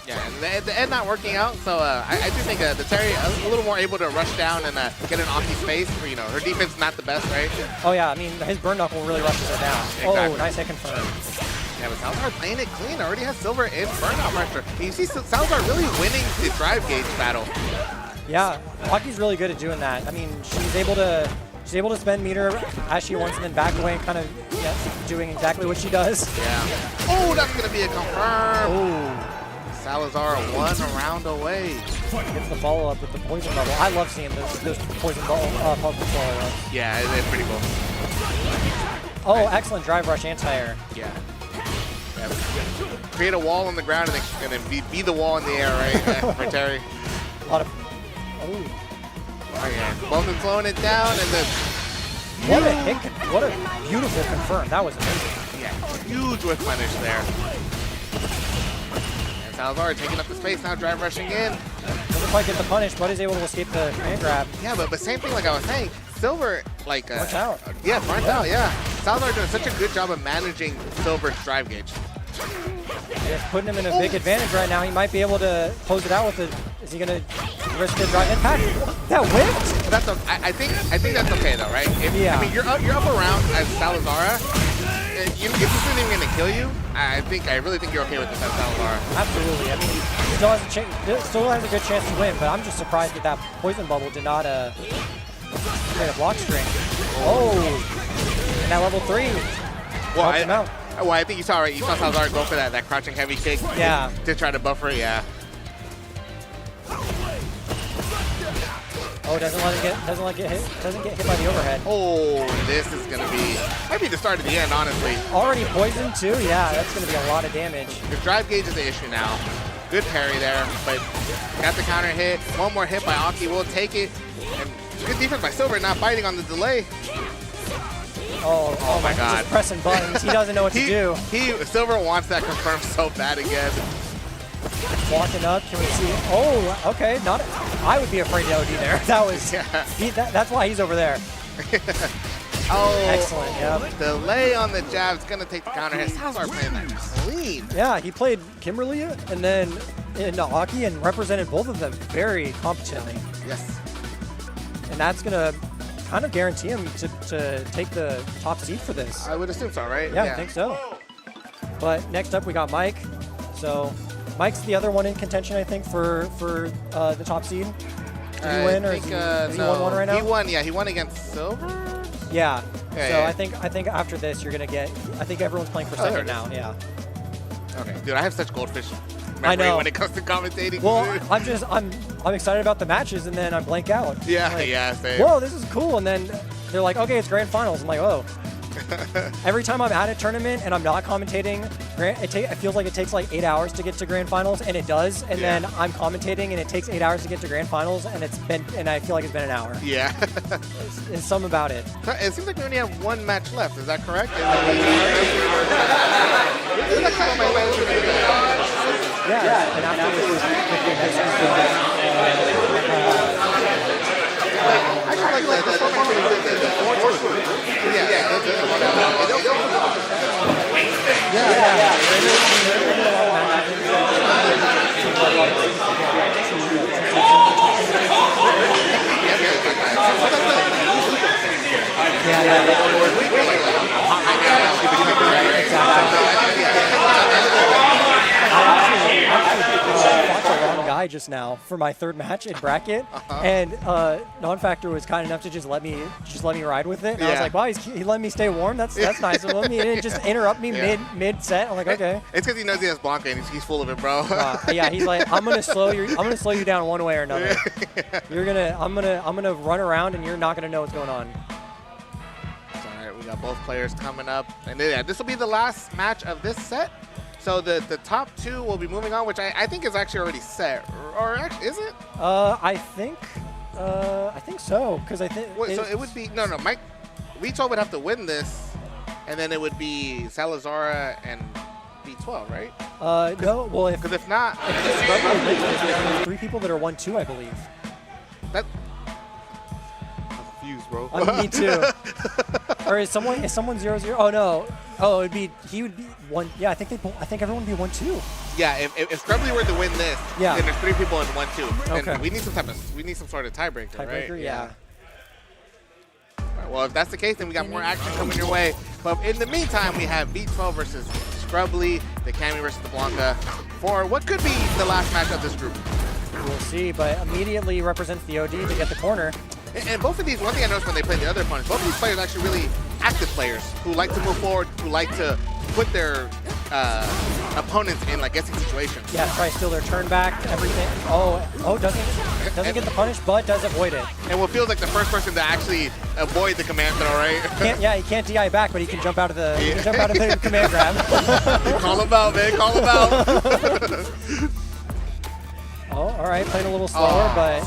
Yeah, and the end not working out, so I do think the Terry a little more able to rush down and get in Aki's face. For, you know, her defense is not the best, right? Oh yeah, I mean his burn knuckle really rushes her down. Exactly. Oh, nice hit confirmed. Yeah, but Salazar playing it clean. Already has Silver in burnout pressure. And you see Salazar really winning the drive gauge battle. Yeah, Aki's really good at doing that. I mean, she's able to spend meter as she wants and then back away and kind of doing exactly what she does. Yeah. Oh, that's gonna be a confirm. Oh. Salazar 1 round away. Gets the follow-up with the poison bubble. I love seeing those poison bubble follow-ups. Yeah, it's pretty cool. Oh, excellent drive rush anti-air. Yeah. Create a wall on the ground and then be the wall in the air, right? For Terry. A lot of. Oh. Oh yeah. Bolton slowing it down and then. What a hit! What a beautiful confirm. That was amazing. Yeah, huge whiff punish there. Salazar taking up the space now, drive rushing in. Doesn't quite get the punish, but is able to escape the hand grab. Yeah, but same thing like I was saying. Silver, like... burnt out. Yeah, burnt out, yeah. Salazar doing such a good job of managing Silver's drive gauge. It's putting him in a big advantage right now. He might be able to close it out with it. Is he going to risk the drive impact? That whipped? That's I think that's okay though, right? Yeah. I mean, you're up around as Salazar. If this isn't even going to kill you, I really think you're okay with this as Salazar. Absolutely. I mean, he still has a good chance to win, but I'm just surprised that poison bubble did not create a block string. Oh, and that level 3. Well, I think you saw right. You saw Salazar go for that crouching heavy kick. Yeah. To try to buffer it. Yeah. Oh, doesn't get hit by the overhead. Oh, this is gonna might be the start of the end, honestly. Already poisoned too. Yeah, that's gonna be a lot of damage. The drive gauge is the issue now. Good parry there, but got the counter hit. One more hit by Aki will take it. And good defense by Silver, not biting on the delay. Oh my God! Just pressing buttons. He doesn't know what to do. Silver wants that confirmed so bad again. Walking up, can we see? Oh, okay. I would be afraid to OD there. That was. That's why he's over there. Oh, excellent. Yeah. Delay on the jab. It's gonna take the counter hit. Salazar playing that clean. Yeah, he played Kimberly and then into Aki and represented both of them very competently. Yes. And that's gonna kind of guarantee him to take the top seed for this. I would assume so, right? Yeah, I think so. But next up we got Mike. So Mike's the other one in contention, I think, for the top seed. Did he win, or is he won one right now? He won. Yeah, he won against Silver. Yeah. I think after this you're gonna get. I think everyone's playing for second now. Yeah. Okay, dude, I have such goldfish memory I know. when it comes to commentating. Well, I'm excited about the matches, and then I blank out. Yeah, like, yeah, same. Whoa, this is cool, and then they're like, okay, it's grand finals. I'm like, oh. Every time I'm at a tournament and I'm not commentating, it feels like it takes like 8 hours to get to grand finals, and it does. And then I'm commentating, and it takes 8 hours to get to grand finals, and I feel like it's been an hour. Yeah. It's something about it. It seems like we only have one match left. Is that correct? Yeah. And after this, I just like the bye just now for my third match in bracket, and Non-Factor was kind enough to just let me ride with it. And I was like, wow, he let me stay warm. That's nice of him. He didn't just interrupt me mid set. I'm like, okay. It's because he knows he has Blanca and he's full of it, bro. Yeah, he's like, I'm gonna slow you down one way or another. I'm gonna run around and you're not gonna know what's going on. We got both players coming up, and this will be the last match of this set. So the top two will be moving on, which I think is actually already set, or actually is it? I think so, because I think. Wait, so it would be no. Mike Vito would have to win this, and then it would be Salazar and B12, right? No. Well, if not, there's 3 people that are 1-2, I believe. That. Confused, bro. Me too. Or is someone 0-0? Oh no. Oh, he would be 1. Yeah, I think everyone would be 1-2. Yeah, if Scrubbly were to win this, then there's 3 people in 1-2. Okay. And we need some sort of tiebreaker, right? Yeah. Right, well, if that's the case, then we got more action coming your way. But in the meantime, we have B12 versus Scrubbly, the Cammy versus the Blanca, for what could be the last match of this group. We'll see, but immediately represents the OD to get the corner. And both of these, one thing I noticed when they play the other opponents, both of these players are actually really active players who like to move forward, who like to put their opponents in like guessing situations. Yeah, try to steal their turn back, everything. Doesn't get the punish, but does avoid it. And what feels like the first person to actually avoid the command throw, right? He can't DI back, but he can jump out of the command grab. Call him out, man. Call him out. Oh, all right, playing a little slower, but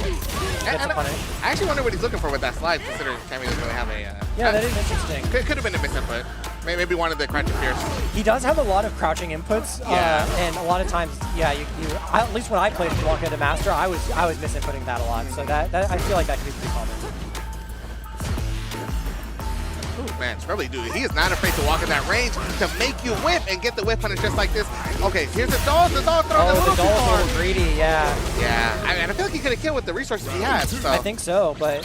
gets a punish. I actually wonder what he's looking for with that slide, considering Cammy doesn't really have a... yeah, that is interesting. Could have been a misinput. Maybe wanted the crouch and pierce. He does have a lot of crouching inputs, and a lot of times, at least when I played Blanca to Master, I was misinputting that a lot. So that I feel like that could be pretty common. Ooh, man, Scrubbly, dude, he is not afraid to walk in that range to make you whip and get the whip punish just like this. Okay, here's the dog throwing a little too hard. A little greedy, yeah. Yeah, I feel like he could have killed with the resources he had. So. I think so, but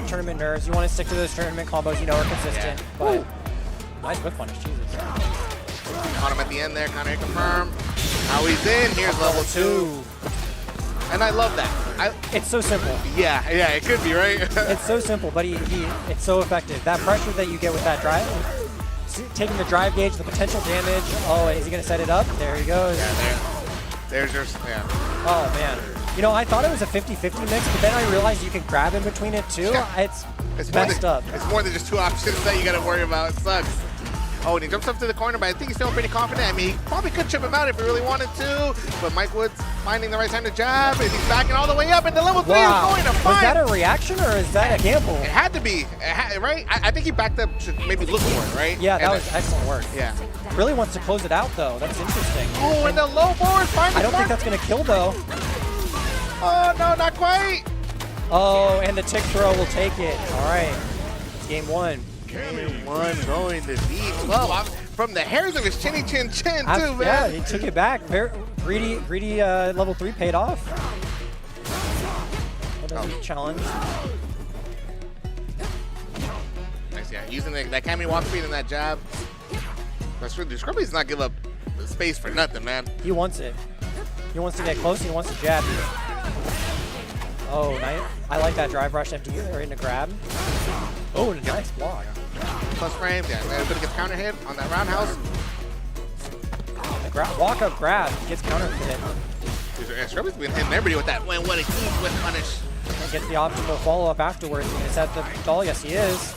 tournament nerves, you want to stick to those tournament combos are consistent. Yeah. But nice whip punish, Jesus. Caught him at the end there, counter hit confirm. Now he's in, here's level 2. And I love that. It's so simple. Yeah, it could be, right? It's so simple, but it's so effective. That pressure that you get with that drive, taking the drive gauge, the potential damage. Oh, is he going to set it up? There he goes. Yeah, there's your, Oh, man. I thought it was a 50-50 mix, but then I realized you can grab in between it, too. Yeah. It's messed up. It's more than just 2 options that you got to worry about. It sucks. Oh, and he jumps up to the corner, but I think he's feeling pretty confident. I mean, he probably could chip him out if he really wanted to, but Mike Woods finding the right time to jab, and he's backing all the way up, and the level 3 is going to fight. Was that a reaction, or is that a gamble? It had to be, right? I think he backed up to maybe look for it, right? Yeah, that was excellent work. Yeah. Really wants to close it out, though. That's interesting. Oh, and the low forward finally. I don't think that's going to kill, though. Oh, no, not quite. Oh, and the tick throw will take it. All right. It's game 1. Game 1 going to B12. From the hairs of his chinny chin too, man. Yeah, he took it back. Very greedy level 3 paid off. What is the challenge? Nice, yeah. Using that Cammy walk speed and that jab. That's really, Scrubbly's not give up space for nothing, man. He wants it. He wants to get close. He wants to jab. Oh, nice. I like that drive rush into grab. Oh, nice block. Plus frame, yeah. Everybody gets counter hit on that roundhouse. The walk up grab gets counter hit. Scrubbly's been hitting everybody with that what a huge whip punish. And gets the optimal follow up afterwards. Is that the doll? Yes, he is.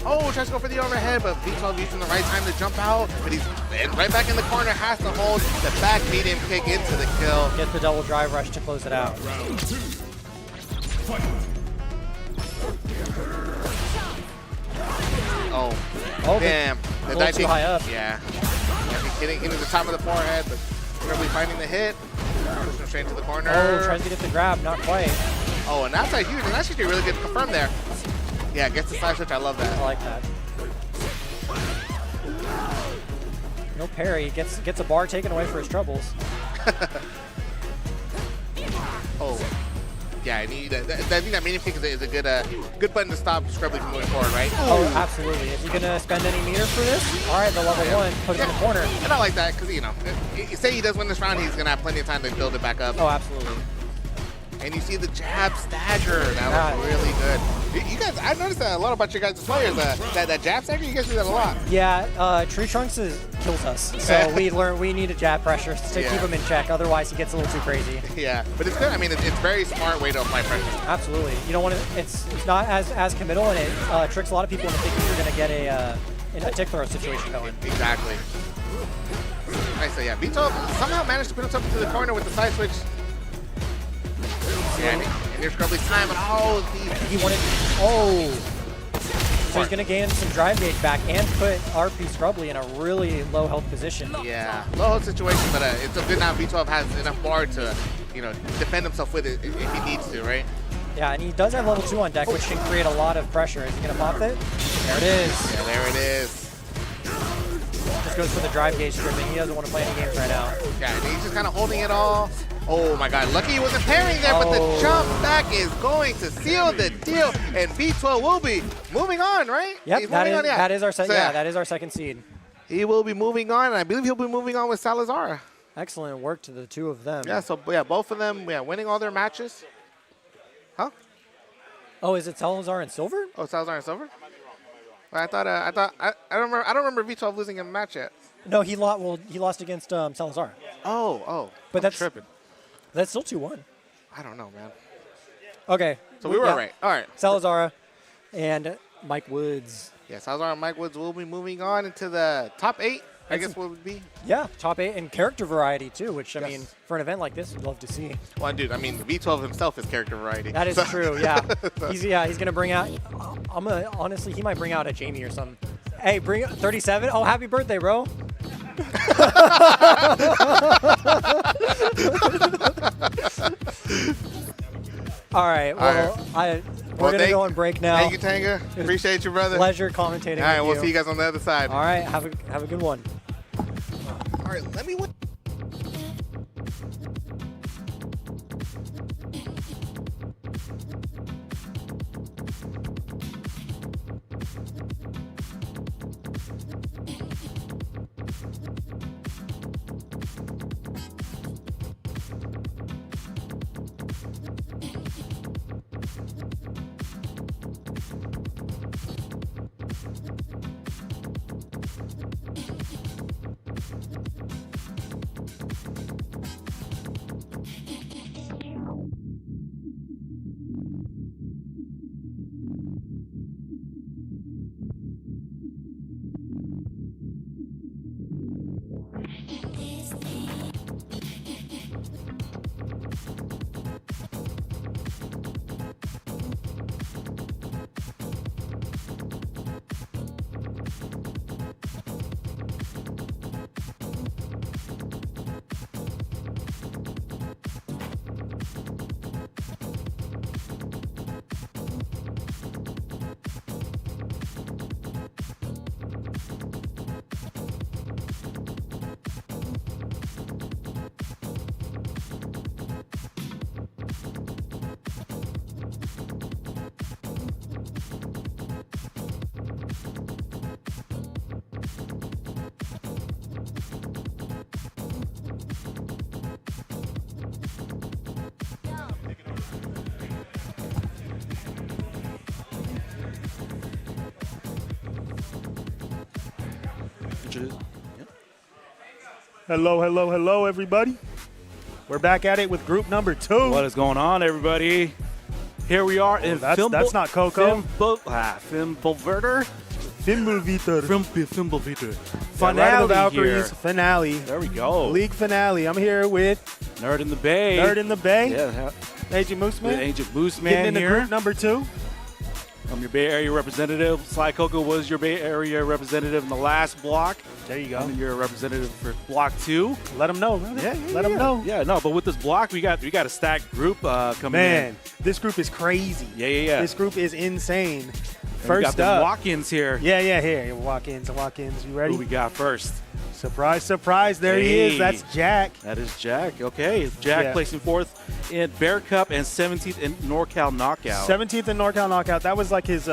Oh, tries to go for the overhead, but B12 using the right time to jump out. But he's right back in the corner, has to hold the back medium kick into the kill. Gets the double drive rush to close it out. Round 2. Fight. Oh, damn. A little too high up. Yeah. Hitting the top of the forehead, but Scrubbly finding the hit. Pushing him straight into the corner. Oh, tries to get the grab, not quite. Oh, and that's huge, and that's actually really good to confirm there. Yeah, gets the side switch. I love that. I like that. No parry. Gets a bar taken away for his troubles. Oh. Yeah, and I think that medium kick is a good button to stop Scrubbly from moving forward, right? Oh, absolutely. Is he going to spend any meter for this? All right, the level 1, put it in the corner. And I like that because, you know, say he does win this round, he's going to have plenty of time to build it back up. Oh, absolutely. And you see the jab stagger. That was really good. You guys, I noticed that a lot about your guys' players. That jab stagger, you guys do that a lot. Yeah, Tree Trunks kills us. So we need a jab pressure to keep him in check. Otherwise, he gets a little too crazy. Yeah, but it's good. I mean, it's a very smart way to apply pressure. Absolutely. You don't want to. It's not as committal, and it tricks a lot of people into thinking you're going to get a tick throw situation going. Exactly. Nice. So yeah, B12 somehow managed to put himself into the corner with the side switch. And here's Scrubbly's time, and he wanted. So he's going to gain some drive gauge back and put RP Scrubbly in a really low health position. Yeah, low health situation, but it's a good now. B12 has enough bar to, you know, defend himself with it if he needs to, right? Yeah, and he does have level 2 on deck, which can create a lot of pressure. Is he going to pop it? There it is. Yeah, there it is. Just goes for the drive gauge stripping. He doesn't want to play any games right now. Yeah, and he's just kind of holding it all. Oh my God, lucky he wasn't parrying there, but the jump back is going to seal the deal, and B12 will be moving on, right? Yep, that is our that is our second seed. He will be moving on, and I believe he'll be moving on with Salazar. Excellent work to the two of them. Yeah, so yeah, both of them, winning all their matches. Huh? Oh, is it Salazar and Silver? Oh, Salazar and Silver? I don't remember V12 losing a match yet. No, he lost against Salazar. Oh, but that's tripping. That's still 2-1. I don't know, man. Okay. So we were right. All right. Salazar and Mike Woods. Yeah, Salazar and Mike Woods will be moving on into the top 8, I guess what would be. Yeah, top 8 and character variety too, which, I mean, for an event like this, we'd love to see. Well, dude, I mean, V12 himself is character variety. That is true, yeah. He's going to bring out, honestly, he might bring out a Jamie or something. Hey, bring 37? Oh, happy birthday, bro. All right. Well, we're going to go on break now. Thank you, Tanga. Appreciate you, brother. Pleasure commentating with you. All right, we'll see you guys on the other side. All right. Have a good one. All right, let me win. Hello, everybody. We're back at it with group number 2. What is going on, everybody? Here we are in that's not Coco. Fimbulvetr. Fimbulvetr. Finale Valkyries here. finale. There we go. League finale. I'm here with Nerd in the Bay. Yeah. Agent Moose Man. Agent Moose Getting Man into here. group number 2. I'm your Bay Area representative. Sly Coco was your Bay Area representative in the last block. There you go. I'm your representative for block 2. Let them know, brother. Let them know. Yeah, no, but with this block, we got a stacked group coming in. Man, this group is crazy. Yeah. This group is insane. And First we got up. the walk-ins here. Yeah, here. Walk-ins. You ready? Who we got first? Surprise, surprise. There he is. That's Jack. That is Jack. Okay. Jack placing 4th in Bear Cup and 17th in NorCal Knockout. 17th in NorCal Knockout. That was like his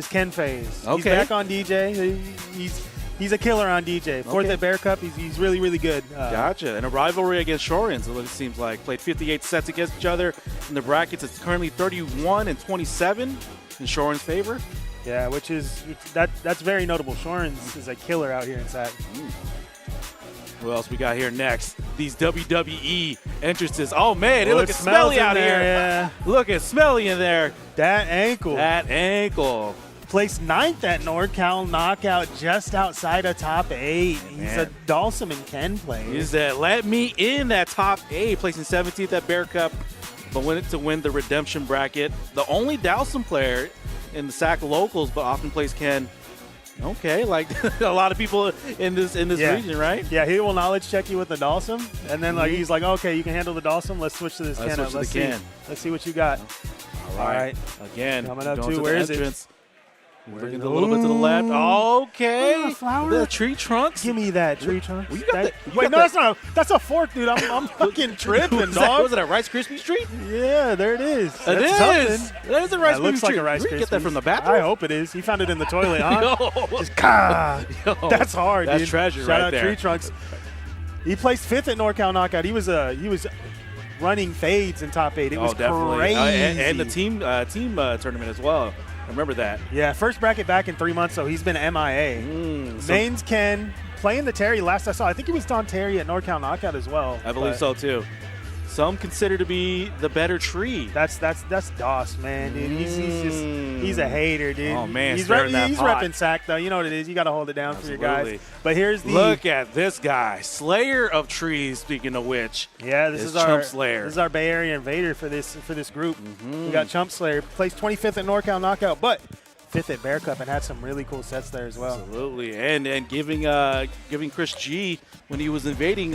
Ken phase. Okay. He's back on DJ. He's a killer on DJ. 4th at Bear Cup. He's really, really good. Gotcha. And a rivalry against Shorians, it seems like. Played 58 sets against each other in the brackets. It's currently 31 and 27 in Shorian's favor. Yeah, which is that's very notable. Shorens is a killer out here in SAC. Who else we got here next? These WWE entrances. Oh, man, look at Smelly out here. Yeah. Look at Smelly in there. That ankle. That ankle. Placed 9th at NorCal Knockout, just outside of top 8. He's a Dalsum and Ken player. He's that let me in that top 8, placing 17th at Bear Cup, but to win the redemption bracket. The only Dalsum player in the SAC locals, but often plays Ken. Okay, like a lot of people in this region, right? Yeah, he will knowledge check you with the Dalsum, and then like he's like, okay, you can handle the Dalsum. Let's switch to this Ken. Let's see what you got. All right. Again, coming up to where is it? Looking a little bit to the left. Okay. Flower. The tree trunks. Give me that tree trunk. Wait, that's a fork, dude. I'm fucking tripping, dog. Was it a Rice Krispie treat? Yeah, there it is. It is. That is a Rice Krispie treat. Looks like a Rice Krispie. Did you get that from the bathroom? I hope it is. He found it in the toilet, huh? Just, that's hard, that's dude. treasure Shout right out there. Tree Trunks. He placed 5th at NorCal Knockout. He was running fades in top 8. It was crazy. And the team tournament as well. I remember that. Yeah, first bracket back in 3 months, so he's been MIA. Mains Ken playing the Terry last I saw. I think he was Don Terry at NorCal Knockout as well. I believe so too. Some consider to be the better tree. That's Doss, man, dude. He's a hater, dude. Oh man, he's pot. repping SAC though. You know what it is. You got to hold it down for your guys. But here's the look at this guy, Slayer of Trees. Speaking of which, this is our Chump Slayer. This is our Bay Area invader for this group. We got Chump Slayer, placed 25th at NorCal Knockout, but 5th at Bear Cup, and had some really cool sets there as well. Absolutely, and giving Chris G when he was invading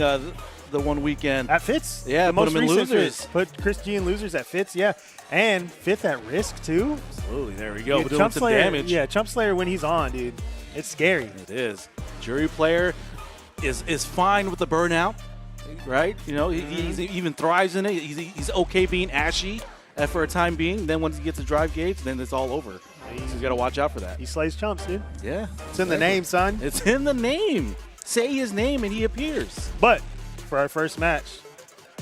the one weekend at Fitz. Yeah, the put most him in recent losers. Fitz. Put Chris G in losers at Fitz. Yeah, and 5th at Risk too. Absolutely, there we go. Dude, Doing some damage. Yeah, Chump Slayer when he's on, dude, it's scary. It is. Jury player is fine with the burnout, right? You know, he even thrives in it. He's okay being ashy for a time being. Then once he gets to drive gates, then it's all over. So you got to watch out for that. He slays chumps, dude. Yeah. It's in the name, son. It's in the name. Say his name and he appears. But for our first match,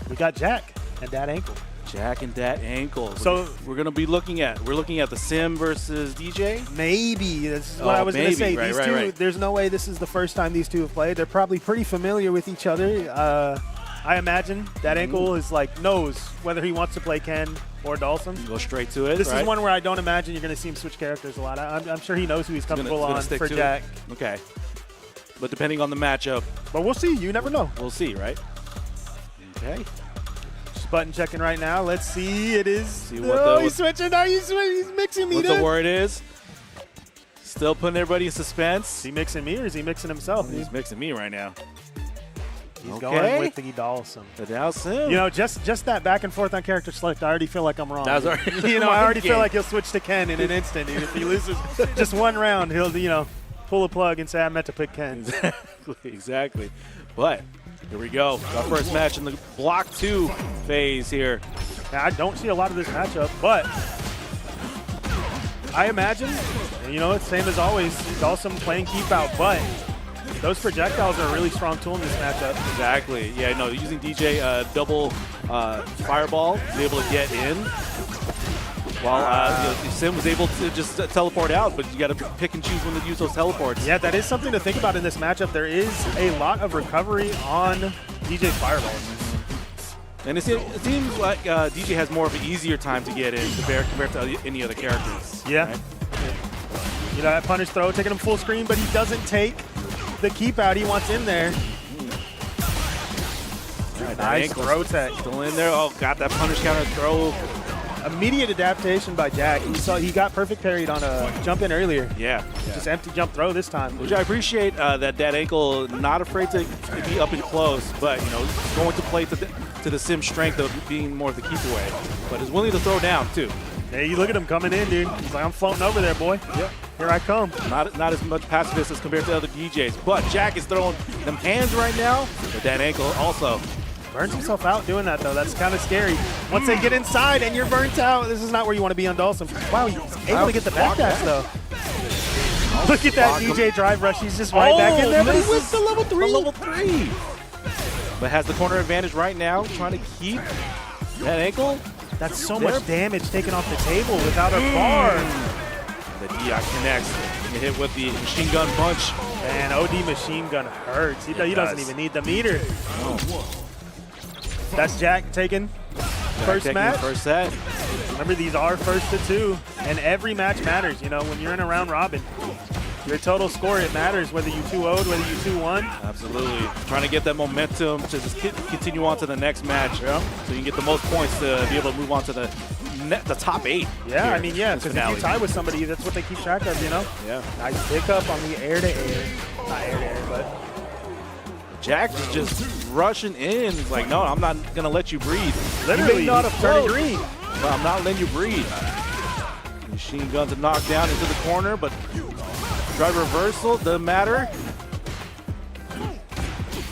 we got Jack and that ankle. Jack and that ankle. So we're going to be looking at the Sim versus DJ. Maybe this is what I was going to say. Right, these two, there's no way this is the first time these two have played. They're probably pretty familiar with each other. I imagine that ankle is knows whether he wants to play Ken or Dalsum. Go straight to it. This is one where I don't imagine you're going to see him switch characters a lot. I'm sure he knows who he's comfortable on for Jack. Okay. But depending on the matchup. But we'll see. You never know. We'll see, right? Okay. Just button checking right now. Let's see. It is. He's switching. He's mixing me. What the word is. Still putting everybody in suspense. Is he mixing me or is he mixing himself? He's mixing me right now. He's going with the Dalsum. The Dalsum. You know, just that back and forth on character select, I already feel like I'm wrong. That's I already feel like he'll switch to Ken in an instant. Dude. If he loses just one round, he'll, pull a plug and say, I meant to pick Ken. Exactly. But here we go. Our first match in the Block 2 phase here. Now, I don't see a lot of this matchup, but I imagine, it's same as always, Dalsum playing keep out, but those projectiles are a really strong tool in this matchup. Exactly. Yeah, no, using DJ double fireball to be able to get in. While Sim was able to just teleport out, but you got to pick and choose when to use those teleports. Yeah, that is something to think about in this matchup. There is a lot of recovery on DJ's fireballs. And it seems like DJ has more of an easier time to get in compared to any other characters. Yeah. Right? That punish throw, taking him full screen, but he doesn't take the keep out. He wants in there. Right, nice throw tech. Still in there. Oh, got that punish counter throw. Immediate adaptation by Jack. He got perfect parried on a jump in earlier. Yeah. Just empty jump throw this time. Which I appreciate that ankle, not afraid to be up and close, but going to play to the Sim strength of being more of the keep away. But is willing to throw down too. Hey, you look at him coming in, dude. He's like, I'm floating over there, boy. Yep. Here I come. Not as much pacifist as compared to other DJs, but Jack is throwing them hands right now with that ankle also. Burns himself out doing that, though. That's kind of scary. Once they get inside and you're burnt out, this is not where you want to be on Dawson. Wow, he's able to get the backdash, though. Look at that DJ drive rush. He's just right back in there, but he wins the level 3. Level 3. But has the corner advantage right now, trying to keep that ankle. That's so much damage taken off the table without a bar. The DI connects. You hit with the machine gun punch. Man, OD machine gun hurts. He doesn't even need the meter. That's Jack taking first match. First set. Remember, these are first to 2, and every match matters. You know, when you're in a round robin, your total score, it matters whether you 2-0'd, whether you 2-1. Absolutely. Trying to get that momentum to just continue on to the next match. Yeah. So you can get the most points to be able to move on to the top 8. Yeah, I mean, yeah, because if you tie with somebody, that's what they keep track of, you know? Yeah. Nice pickup on the air-to-air. Not air-to-air, but... Jack is just rushing in. He's like, no, I'm not going to let you breathe. Literally, not turning green. But I'm not letting you breathe. Machine gun to knock down into the corner, but drive reversal doesn't matter.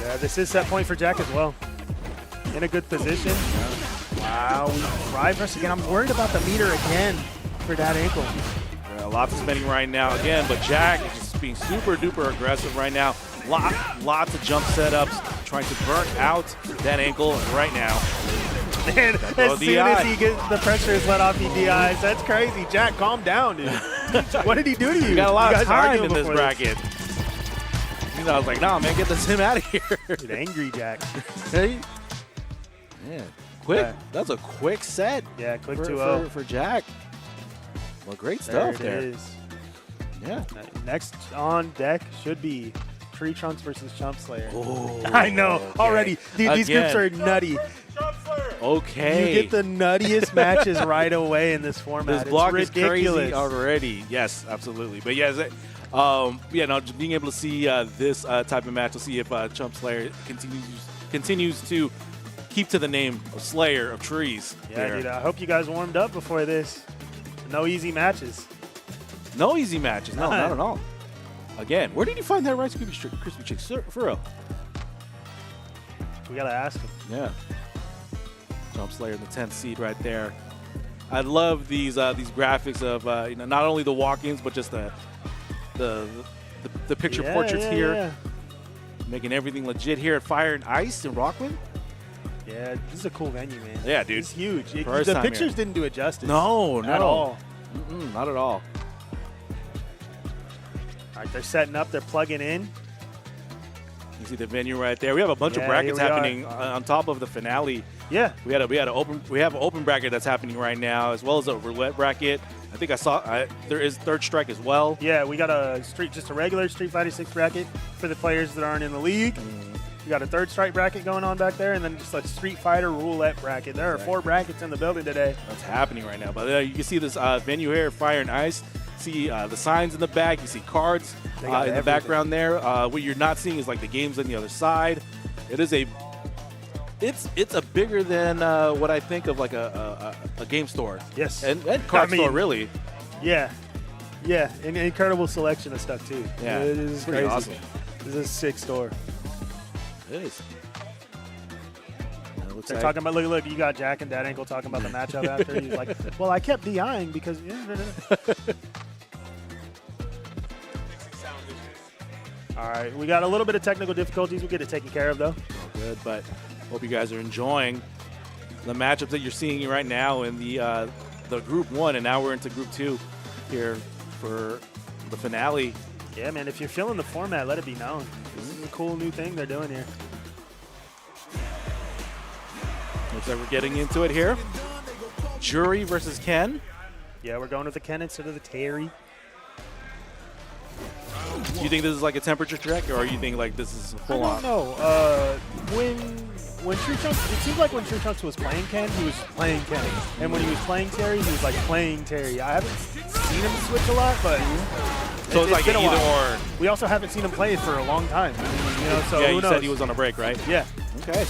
Yeah, this is set point for Jack as well. In a good position. Wow, we drive rush again. I'm worried about the meter again for that ankle. Yeah, lots of spinning right now again, but Jack is just being super duper aggressive right now. Lots of jump setups, trying to burn out that ankle right now. Man, as soon as he gets the pressure is let off, he DIs. That's crazy. Jack, calm down, dude. What did he do to you? You got a lot of time in this before bracket. You know, I was like, nah, man, get this him out of here. Dude, angry Jack. Hey. Yeah, quick. That's a quick set. Yeah, quick 2-0 for Jack. Well, great stuff there. It is. Yeah. Next on deck should be Tree Trunks versus Chump Slayer. Oh, I know already. Dude, these groups are nutty. Okay. You get the nuttiest matches right away in this format. This block it's is ridiculous. crazy already. Yes, absolutely. But yeah, just being able to see this type of match, we'll see if Chump Slayer continues to keep to the name of Slayer of Trees. Yeah, dude, I hope you guys warmed up before this. No easy matches. No easy matches. No, not at all. Again, where did you find that Rice Krispie Chick? For real. We got to ask him. Yeah. Chump Slayer in the 10th seed right there. I love these graphics of not only the walk-ins but just the picture portraits here. Yeah. Making everything legit here at Fire and Ice in Rockland. Yeah, this is a cool venue, man. Yeah, dude. It's huge. The pictures didn't do it justice. No, at all. Not at all. All right, they're setting up. They're plugging in. You see the venue right there. We have a bunch of brackets happening on top of the finale. Yeah, we have an open bracket that's happening right now, as well as a roulette bracket. I think I saw there is Third Strike as well. Yeah, we got just a regular Street Fighter 6 bracket for the players that aren't in the league. We got a Third Strike bracket going on back there, and then just a Street Fighter roulette bracket. There are 4 brackets in the building today. That's happening right now. But you can see this venue here, Fire and Ice. See the signs in the back. You see cards in the background there. What you're not seeing is like the games on the other side. It is it's a bigger than what I think of like a game store. Yes, and card store really. Yeah, an incredible selection of stuff too. Yeah, it is pretty crazy. awesome. This is a sick store. It is. They're talking about look. You got Jack and Dad Ankle talking about the matchup after. He's like, well, I kept DIing because. All right, we got a little bit of technical difficulties. We'll get it taken care of, though. All good, but hope you guys are enjoying the matchups that you're seeing right now in the Group 1, and now we're into Group 2 here for the finale. Yeah, man, if you're feeling the format, let it be known. This is a cool new thing they're doing here. Looks like we're getting into it here. Jury versus Ken. Yeah, we're going with the Ken instead of the Terry. Do you think this is like a temperature check, or you think like this is full on? I don't know. When Tree Trunks, it seems like when Tree Trunks was playing Ken, he was playing Ken, and when he was playing Terry, he was like playing Terry. I haven't seen him switch a lot, but so it's like been either or. We also haven't seen him play it for a long time. So yeah, you said he was on a break, right? Yeah. Okay.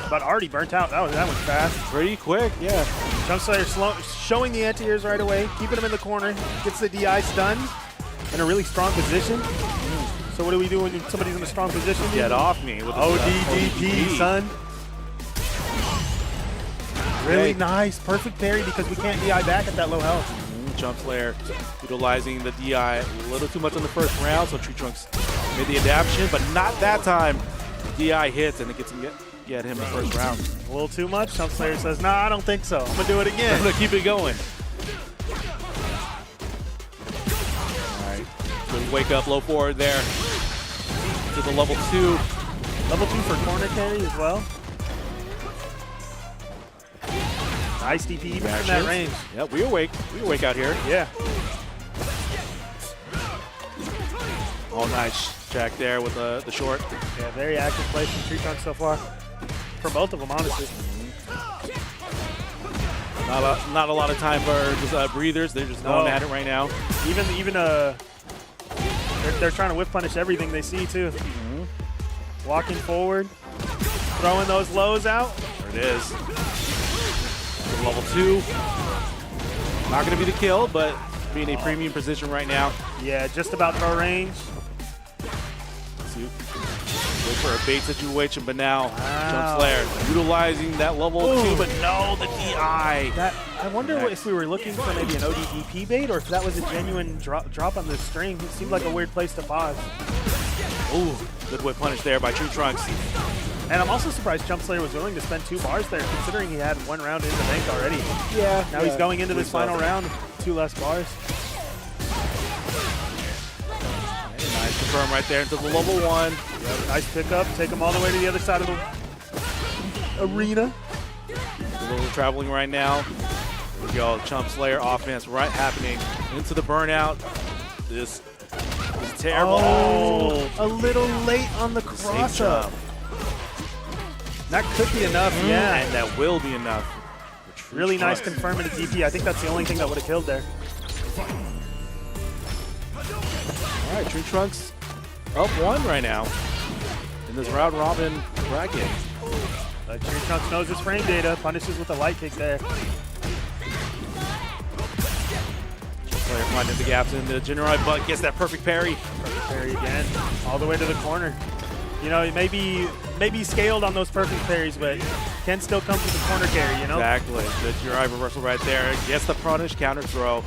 but already burnt out. That was fast. Pretty quick, yeah. Jump Slayer showing the anti-airs right away, keeping him in the corner, gets the DI stunned in a really strong position. So what do we do when somebody's in a strong position? Get off me. With ODDP, son. Really nice, perfect parry because we can't DI back at that low health. Jump Slayer utilizing the DI a little too much on the first round, so Tree Trunks made the adaptation, but not that time. DI hits and it gets him get him the first round. A little too much. Jump Slayer says, nah, I don't think so. I'm gonna do it again. I'm gonna keep it going. All right, good wake up, low forward there to the level 2. Level 2 for corner carry as well. Nice DP even from that range. Yeah, we awake out here. Yeah. Oh, nice check there with the short. Yeah, very active play from Tree Trunks so far. For both of them, honestly. Not a lot of time for just breathers. They're just going at it right now. Even they're trying to whip punish everything they see too. Walking forward, throwing those lows out. There it is. Level 2. Not going to be the kill, but being a premium position right now. Yeah, just about throw range. Go for a bait situation, but now Jump Slayer utilizing that level 2, but no, the DI. I wonder if we were looking for maybe an ODDP bait or if that was a genuine drop on the string. It seemed like a weird place to pause. Ooh, good whip punish there by Tree Trunks. And I'm also surprised Jump Slayer was willing to spend 2 bars there, considering he had 1 round in the bank already. Yeah. Now he's going into this final round, 2 less bars. Nice confirm right there into the level 1. Yeah, nice pickup. Take him all the way to the other side of the arena. A little traveling right now. There we go. Jump Slayer offense right happening into the burnout. This is terrible. Oh, a little late on the cross up. That could be enough, yeah. And that will be enough. Really nice confirming the DP. I think that's the only thing that would have killed there. All right, Tree Trunks up 1 right now in this round robin bracket. But Tree Trunks knows his frame data, punishes with a light kick there. Player finding the gaps in the General, but gets that perfect parry. Perfect parry again, all the way to the corner. You know, maybe scaled on those perfect parries, but can still come to the corner carry, you know? Exactly. Good Jirai reversal right there. Gets the punish, counter throw.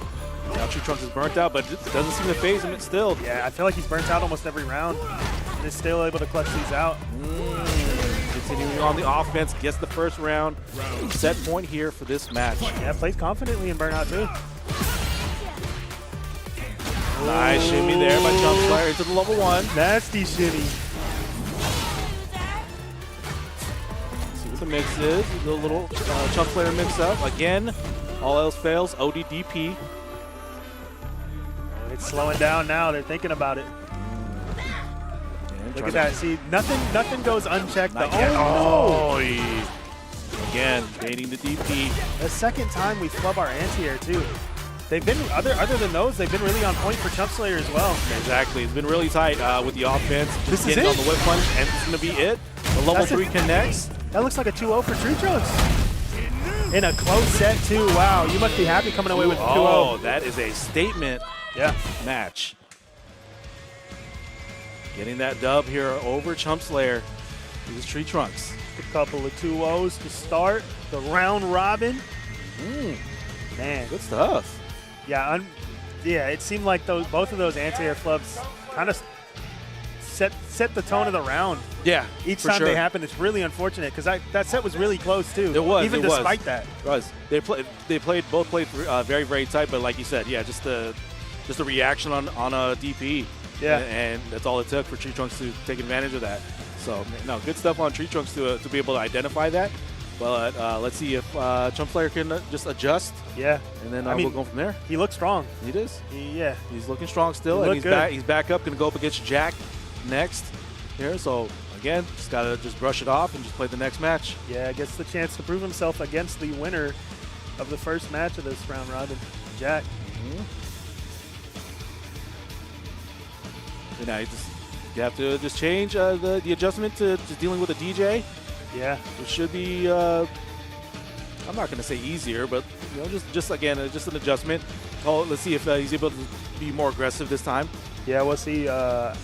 Now Tree Trunks is burnt out, but it doesn't seem to phase him still. Yeah, I feel like he's burnt out almost every round. And is still able to clutch these out. Continuing on the offense, gets the first round. Set point here for this match. Yeah, plays confidently in burnout too. Nice shimmy there by Jump Slayer into the level 1. Nasty shimmy. See what the mix is. The little Jump Slayer mix up. Again, all else fails. ODDP. It's slowing down now. They're thinking about it. Look at that. See, nothing goes unchecked. Again, baiting the DP. The second time we flub our anti-air too. They've been other than those, they've been really on point for Jump Slayer as well. Exactly. It's been really tight with the offense. This is getting it. on the whip punch, and it's going to be it. The level 3 connects. That looks like a 2-0 for Tree Trunks. In a close set too. Wow, you must be happy coming away with 2-0. Oh, that is a statement match. Getting that dub here over Jump Slayer. This is Tree Trunks. A couple of 2-0s to start the round robin. Man, good stuff. Yeah, it seemed like both of those anti-air flubs kind of set the tone of the round. Yeah, each time they happen, it's really unfortunate because that set was really close too. It was, even despite that. It was. They both played very, very tight, but like you said, yeah, just the reaction on a DP. Yeah, and that's all it took for Tree Trunks to take advantage of that. So no, good stuff on Tree Trunks to be able to identify that. But let's see if Jump Slayer can just adjust. Yeah, and then we'll go from there. He looks strong. He does. Yeah, he's looking strong still, and he's back up. Going to go up against Jack next here. So again, just gotta brush it off and just play the next match. Yeah, gets the chance to prove himself against the winner of the first match of this round robin, Jack. And now you have to just change the adjustment to dealing with a DJ. Yeah. It should be, I'm not going to say easier, but you know, just again, just an adjustment. Oh, let's see if he's able to be more aggressive this time. Yeah, we'll see. I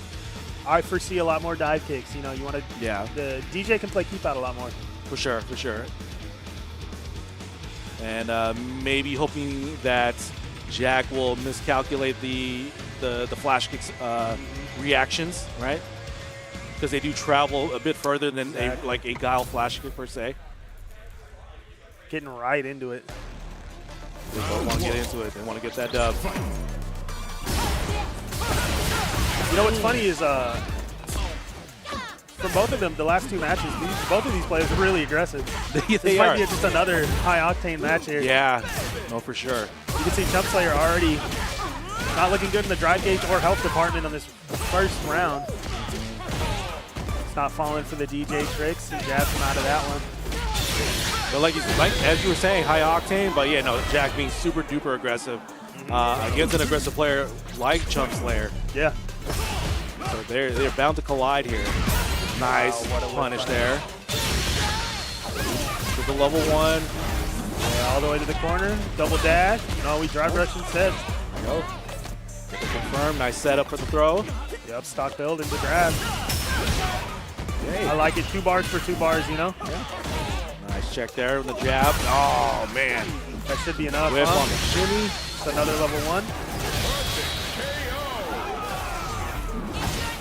foresee a lot more dive kicks. You know, you want to. Yeah. The DJ can play keep out a lot more. For sure, for sure. And maybe hoping that Jack will miscalculate the flash kicks reactions, right? Because they do travel a bit further than like a Guile flash kick per se. Getting right into it. They both want to get into it. They want to get that dub. You know what's funny is for both of them, the last two matches, both of these players are really aggressive. They might are. be just another high-octane match here. Yeah, no, for sure. You can see Chump Slayer already not looking good in the drive gauge or health department on this first round. It's not falling for the DJ tricks. He jabs him out of that one. But like as you were saying, high octane. But yeah, no, Jack being super duper aggressive against an aggressive player like Chump Slayer. Yeah. So they're bound to collide here. Nice punish there. To the level 1. Yeah, all the way to the corner. Double dash. No, we drive rush instead. Go. Confirm. Nice setup for the throw. Yep, stock build into grab. Yay. I like it. 2 bars for 2 bars, you know? Yeah. Nice check there with the jab. Oh, man. That should be enough, Whip huh? on the shimmy. Just another level 1.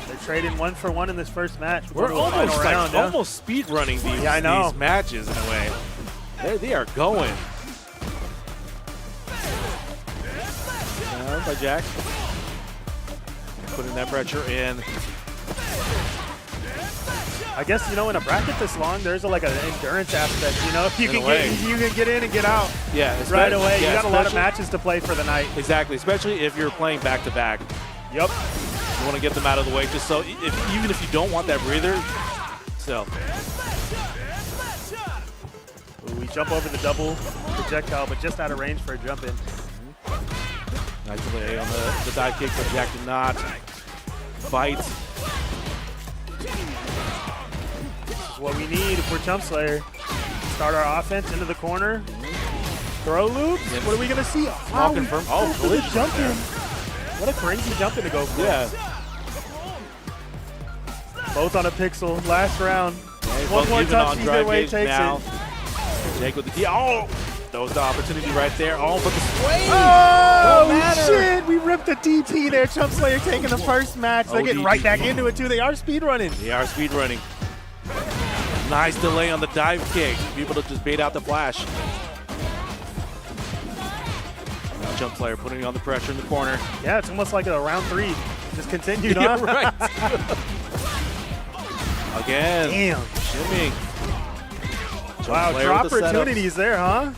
They're trading 1 for 1 in this first match. We're almost speed running these matches in a way. They are going. By Jack. Putting that pressure in. I guess, you know, in a bracket this long, there's like an endurance aspect. You know, you can get in and get out. Yeah, right away. Yeah, you got a lot of matches to play for the night. Exactly, especially if you're playing back to back. Yep. You want to get them out of the way, just so even if you don't want that breather, still. Ooh, we jump over the double projectile, but just out of range for a jump in. Nice delay on the dive kick, but Jack did not fight. This is what we need if we're Chump Slayer. Start our offense into the corner. Throw loops. Yep. What are we going to see? All confirmed. Oh, collision. Jump in. What a crazy jump in to go for. Yeah. Both on a pixel. Last round. Yeah, one more touch either way takes now. it. Jake with the key. Oh! That was the opportunity right there. Oh, but the sway! Oh, shit! We ripped the DP there. Chump Slayer taking the first match. They're getting right back into it, too. They are speedrunning. They are speedrunning. Nice delay on the dive kick. People to just bait out the flash. Now Chump Slayer putting on the pressure in the corner. Yeah, it's almost like a round 3. Just continued on. Yeah, right. Again. Damn. Shimming. Wow, drop opportunities there, huh?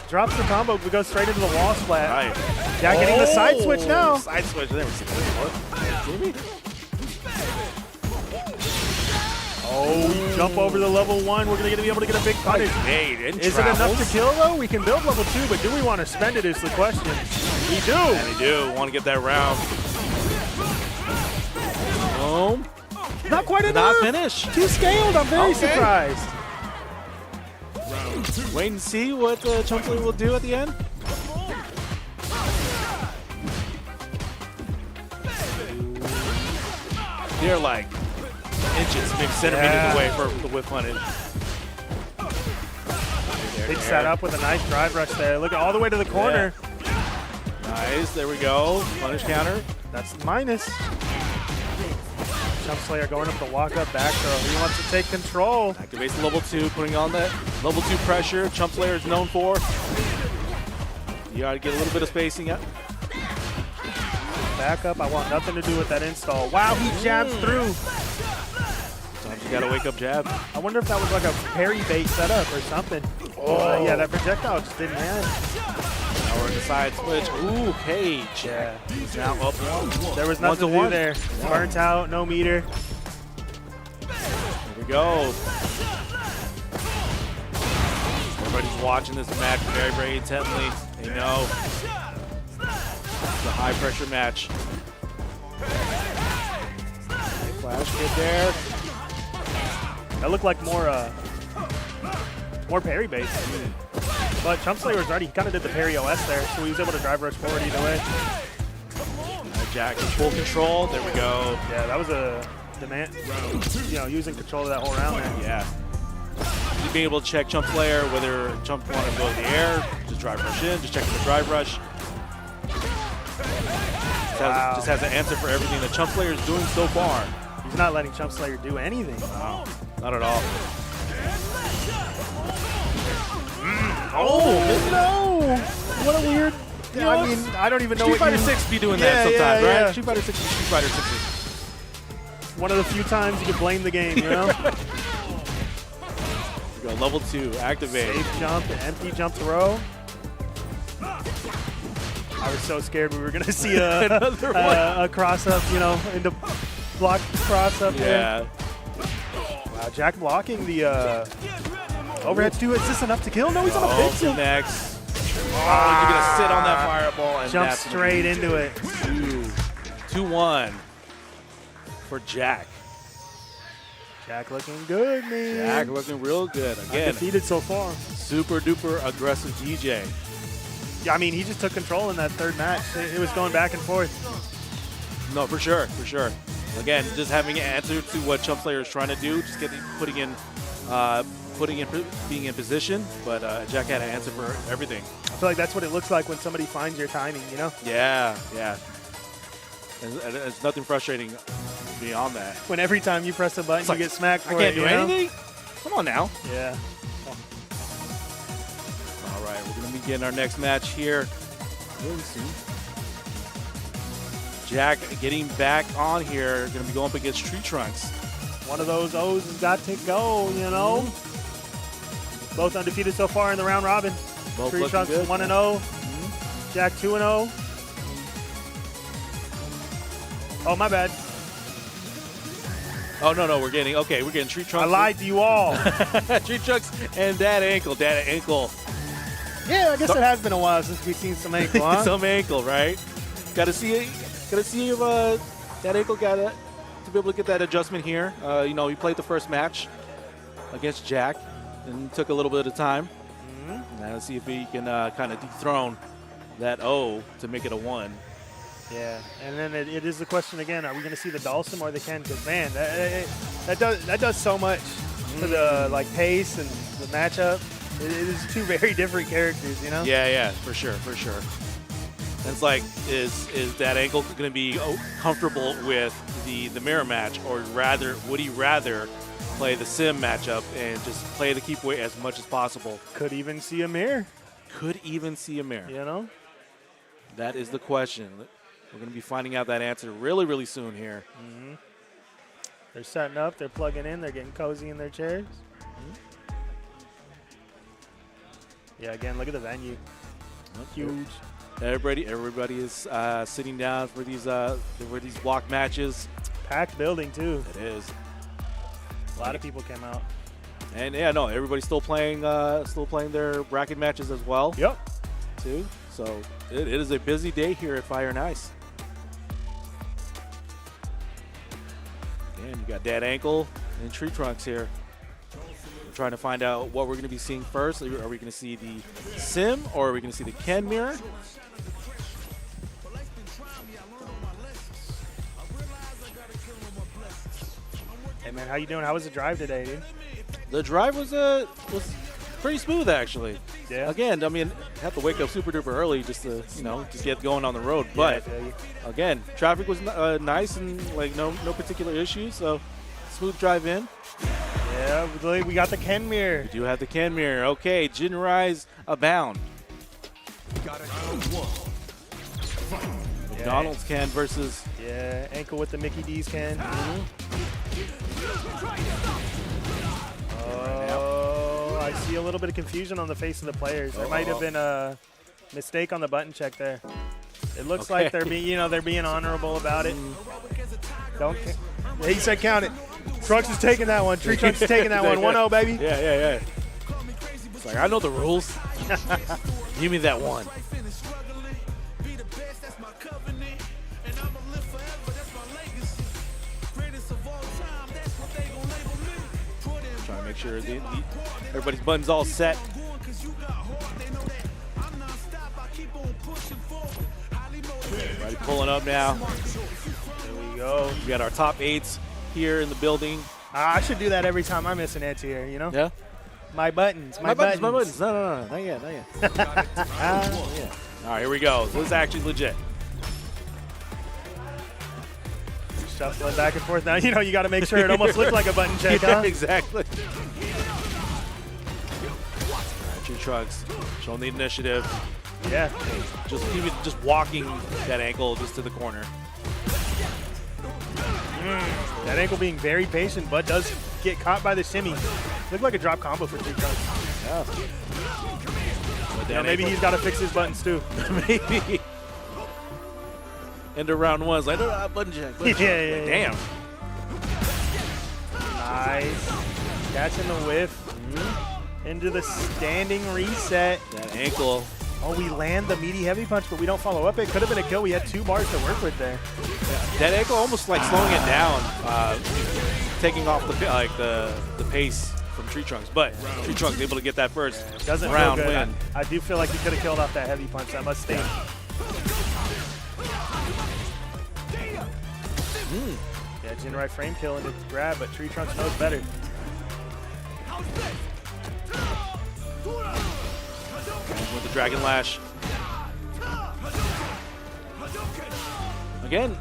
Drops the combo, we go straight into the wall splat. Right. Yeah, getting the side switch now. Side switch. There we see that before. Oh, we jump over the level 1. We're going to be able to get a big punish. Is it enough to kill, though? We can build level 2, but do we want to spend it is the question. We do. And they do. Want to get that round. Boom. Not quite enough. Not finish. 2 scaled. I'm very surprised. Wait and see what Chump Slayer will do at the end. They're like inches, maybe centimeters away from the whip punish. Big setup with a nice drive rush there. Look all the way to the corner. Yeah. Nice, there we go. Punish counter. That's minus. Chump Slayer going up the walk-up back throw. He wants to take control. Activates the level 2, putting on that level 2 pressure. Chump Slayer is known for. You gotta get a little bit of spacing up. Back up. I want nothing to do with that install. Wow, he jabs through. Sometimes you gotta wake up jab. I wonder if that was like a parry bait setup or something. Oh, yeah, that projectile just didn't land. Now we're in the side switch. Ooh, cage. Yeah. He's now up 1. There was nothing to do there. Burnt out, no meter. Here we go. Everybody's watching this match very, very intently. They know it's a high pressure match. Flash hit there. That looked like more more parry based. But Chump Slayer was already, he kind of did the parry OS there, so he was able to drive rush forward either way. Jack in full control. There we go. Yeah, that was a demand, using control of that whole round there. Yeah. Just being able to check Chump Slayer, whether Chump wanted to go in the air, just drive rush in, just checking the drive rush. Just has an answer for everything that Chump Slayer is doing so far. He's not letting Chump Slayer do anything. Wow, not at all. Oh, no! What a weird... I mean, I don't even know Street what Fighter 6 be doing that sometimes, right? Street Fighter 6 is Street Fighter 6. One of the few times you can blame the game, you know? We go level 2, activate. Safe jump, and empty jump throw. I was so scared we were going to see a cross-up, into block cross-up there. Wow, Jack blocking the overhead 2. Is this enough to kill? No, he's on a pitch. Next. Oh, you're going to sit on that fireball. And jump straight into it. 2-1 for Jack. Jack looking good, man. Jack looking real good. Again, undefeated so far. Super duper aggressive DJ. Yeah, I mean, he just took control in that third match. It was going back and forth. No, for sure. Again, just having an answer to what Chump Slayer is trying to do, just being in position. But Jack had an answer for everything. I feel like that's what it looks like when somebody finds your timing, you know? Yeah. And it's nothing frustrating beyond that. When every time you press a button, you get smacked for it. I can't do anything? Come on now. Yeah. All right, we're going to begin our next match here really soon. Jack getting back on here, going to be going up against Tree Trunks. One of those O's has got to go, you know? Both undefeated so far in the round robin. Both Tree Trunks 1-0. Jack 2-0. Oh, my bad. Oh, no, we're getting Tree Trunks. I lied to you all. Tree Trunks and Dad Ankle. Yeah, I guess it has been a while since we've seen some ankle, huh? Some ankle, right? Got to see if Dad Ankle got to be able to get that adjustment here. He played the first match against Jack and took a little bit of time. Now let's see if he can kind of dethrone that O to make it a 1. Yeah, and then it is the question again: are we going to see the Dhalsim or the Ken? Because man, that does so much to the pace and the matchup. It is two very different characters, you know. Yeah, for sure. And it's like, is that Ankle going to be comfortable with the mirror match, or would he rather play the sim matchup and just play the keep weight as much as possible? Could even see a mirror. You know, that is the question. We're going to be finding out that answer really, really soon here. They're setting up. They're plugging in. They're getting cozy in their chairs. Yeah, again, look at the venue. Huge. Everybody is sitting down for these block matches. Packed building too. It is. A lot of people came out. And everybody's still playing their bracket matches as well. Yep. Too. So it is a busy day here at Fire and Ice. And you got Dad Ankle and Tree Trunks here. We're trying to find out what we're going to be seeing first. Are we going to see the sim, or are we going to see the Ken mirror? Hey man, how you doing? How was the drive today, dude? The drive was pretty smooth, actually. Yeah. Again, I mean, have to wake up super duper early just to just get going on the road. But again, traffic was nice and no particular issues. So smooth drive in. Yeah, we got the Ken mirror. We do have the Ken mirror. Okay, Jin Rise abound. McDonald's Ken versus Ankle with the Mickey D's Ken. Oh, I see a little bit of confusion on the face of the players. There might have been a mistake on the button check there. It looks like they're being honorable about it. He said count it. Trunks is taking that one. Tree Trunks is taking that one. 1-0, baby. Yeah. It's like, I know the rules. Give me that one. Make sure everybody's buttons all set. Everybody pulling up now. There we go. We got our top 8s here in the building. I should do that every time I miss an anti-air, you know? Yeah. My buttons. My buttons. No, not yet. Yeah. All right, here we go. This is actually legit. Shuffling back and forth. Now, you know, you got to make sure it almost looked like a button check, huh? Exactly. All right, Tree Trunks showing the initiative. Yeah. Just walking that ankle just to the corner. That ankle being very patient, but does get caught by the shimmy. Looked like a drop combo for Tree Trunks. Yeah. Maybe he's got to fix his buttons too. Maybe. End of round 1. It's like, button check. Yeah. Damn. Nice. Catching the whiff. Into the standing reset. That ankle. Oh, we land the meaty heavy punch, but we don't follow up. It could have been a kill. We had 2 bars to work with there. Yeah. That ankle almost like slowing it down, taking off the pace from Tree Trunks. But Tree Trunks able to get that first Doesn't round feel good. win. I do feel like he could have killed off that heavy punch. That must sting. Yeah, Jin right frame kill into grab, but Tree Trunks knows better. With the Dragon Lash. Again,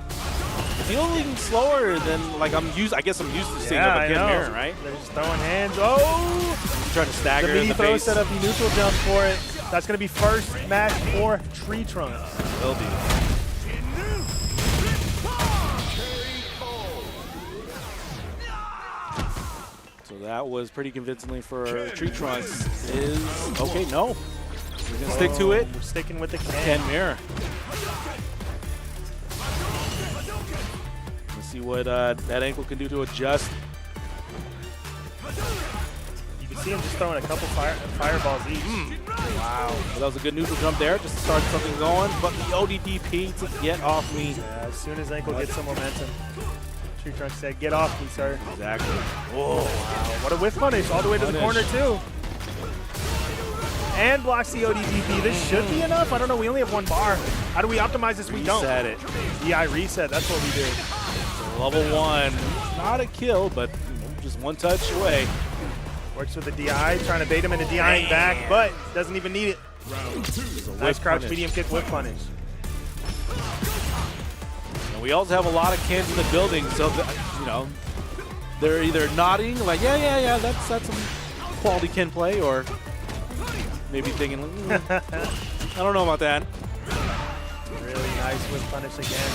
feeling slower than like I guess I'm used to seeing up a Ken Mirror, right? They're just throwing hands. Oh! Trying to stagger the meaty in the throw base. set up, he neutral jump for it. That's going to be first match for Tree Trunks. Will be. So that was pretty convincingly for Tree Trunks. Okay, no. We're going to stick to it. We're sticking with the Ken. Ken Mirror. Let's see what that ankle can do to adjust. You can see him just throwing a couple fireballs each. Wow. Well, that was a good neutral jump there just to start something going. But the ODDP to get off me. Yeah, as soon as ankle gets some momentum. Tree Trunks said, get off me, sir. Exactly. Whoa, wow. What a whiff punish all the way to the corner, too. And blocks the ODDP. This should be enough. I don't know. We only have 1 bar. How do we optimize this? We don't. Reset it. DI reset. That's what we did. So level 1. Not a kill, but just 1 touch away. Works with the DI, trying to bait him into DIing back, but doesn't even need it. Nice crouch, punish. medium kick, whip punish. And we also have a lot of Kens in the building, so they're either nodding like, yeah, that's some quality Ken play, or maybe thinking, I don't know about that. Really nice whip punish again.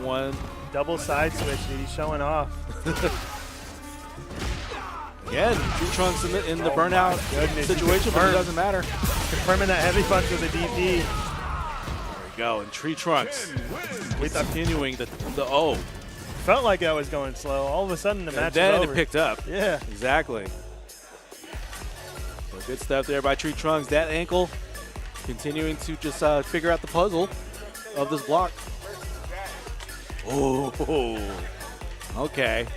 One. Double side switch, dude. He's showing off. Again, Tree Trunks in the burnout situation, but it doesn't matter. Confirming that heavy punch with a DP. There we go, and Tree Trunks continuing the O. Felt like I was going slow. All of a sudden, the match is then over. it picked up. Yeah. Exactly. So good stuff there by Tree Trunks. That ankle continuing to just figure out the puzzle of this block. Oh, okay.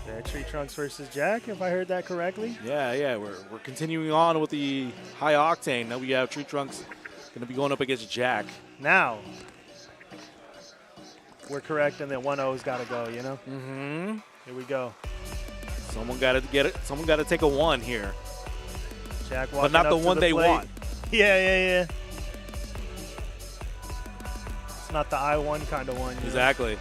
Yeah, Tree Trunks versus Jack, if I heard that correctly. Yeah. We're continuing on with the high octane. Now we have Tree Trunks going to be going up against Jack. Now, we're correct, and then 1-0's got to go, you know? Mm-hmm. Here we go. Someone got to get it. Someone got to take a 1 here. Jack But not the one they want. Yeah. It's not the I won kind of one. Exactly.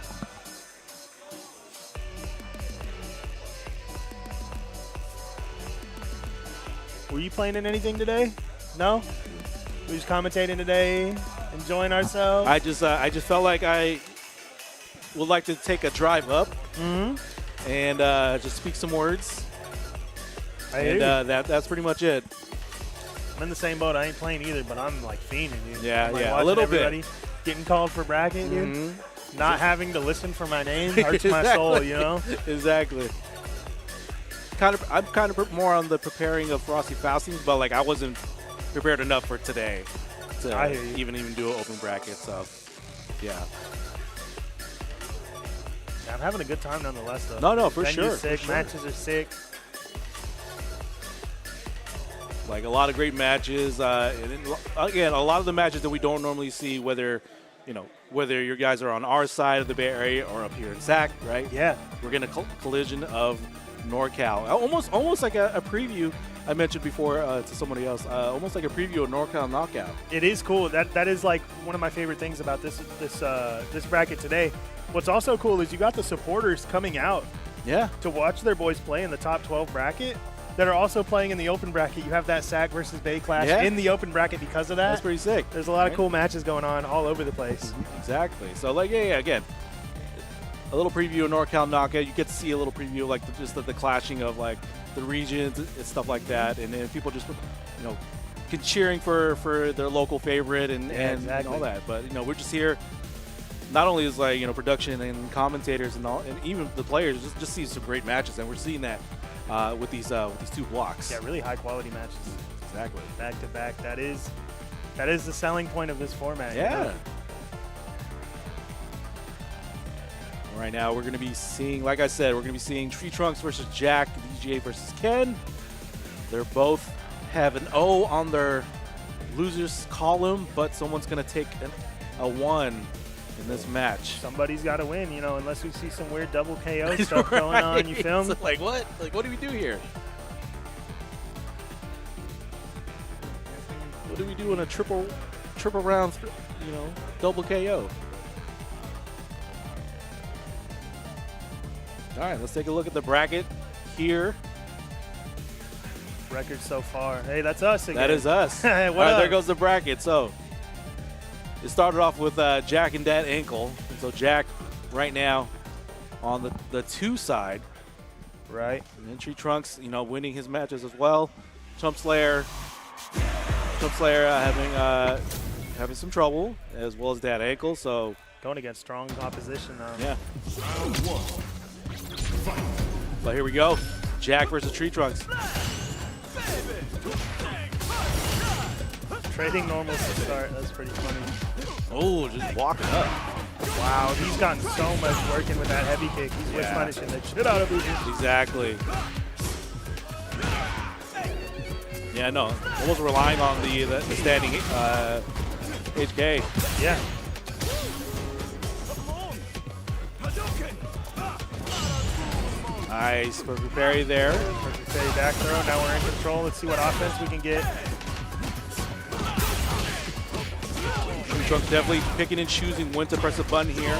Were you playing in anything today? No? We just commentating today, enjoying ourselves? I just felt like I would like to take a drive up and just speak some words. That's pretty much it. I'm in the same boat. I ain't playing either, but I'm like fiending, dude. Yeah, I'm, like, a watching little everybody bit. Getting called for bracket, dude. Not having to listen for my name hurts my Exactly. soul, you know? Exactly. I'm kind of more on the preparing of Frosty Faustings, but like I wasn't prepared enough for today to I hear you. even do an open bracket. So, yeah. I'm having a good time nonetheless, though. No, for Venue's sure. sick. For sure. Matches are sick. Like a lot of great matches. And then, again, a lot of the matches that we don't normally see, whether your guys are on our side of the Bay Area or up here in SAC, right? Yeah. We're getting a collision of NorCal. Almost like a preview I mentioned before to somebody else. Almost like a preview of NorCal Knockout. It is cool. That is like one of my favorite things about this bracket today. What's also cool is you got the supporters coming out to watch their boys play in the top 12 bracket that are also playing in the open bracket. You have that SAC versus Bay clash in the open bracket because of that. That's pretty sick. There's a lot of cool matches going on all over the place. Mm-hmm. Exactly. So, like, again, a little preview of NorCal Knockout. You get to see a little preview of, like, just the clashing of, like, the regions and stuff like that. And then people just, cheering for their local favorite and all that. But, we're just here. Not only is, like, production and commentators and all, and even the players just see some great matches. And we're seeing that with these two blocks. Yeah, really high quality matches. Exactly. Back to back. That is the selling point of this format. Yeah. Right now, we're going to be seeing, like I said, we're going to be seeing Tree Trunks versus Jack, DGA versus Ken. They're both have an O on their losers column, but someone's going to take a 1 in this match. Somebody's got to win, unless we see some weird double KO stuff going on. You feel me? Like what? Like what do we do here? What do we do in a triple round, double KO? All right, let's take a look at the bracket here. Record so far. Hey, that's us again. That is us. Hey, all right, there goes the bracket. So it started off with Jack and Dad Ankle. And so Jack right now on the 2 side. Right. And then Tree Trunks, winning his matches as well. Chump Slayer having some trouble, as well as Dad Ankle. So going against strong opposition now. Yeah. But here we go. Jack versus Tree Trunks. Trading normals to start. That's pretty funny. Oh, just walking up. Wow, he's gotten so much working with that heavy kick. He's witch punishing the shit out of it. Exactly. Yeah, no. Almost relying on the standing HK. Yeah. Nice. Perfect parry there. Perfect parry back throw. Now we're in control. Let's see what offense we can get. Tree Trunks definitely picking and choosing when to press a button here.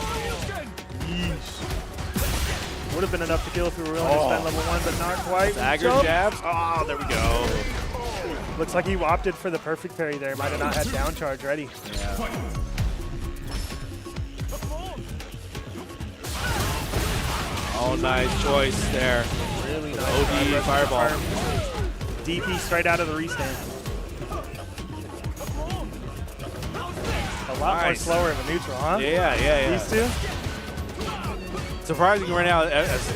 Would have been enough to kill if we were willing to spend level 1, but not quite. Dagger jabs. Oh, there we go. Looks like he opted for the perfect parry there. Might have not had down charge ready. Yeah. Oh, nice choice there. Really nice. OD fireball. DP straight out of the restand. A lot more slower in the neutral, huh? Yeah. These two? Surprising right now, as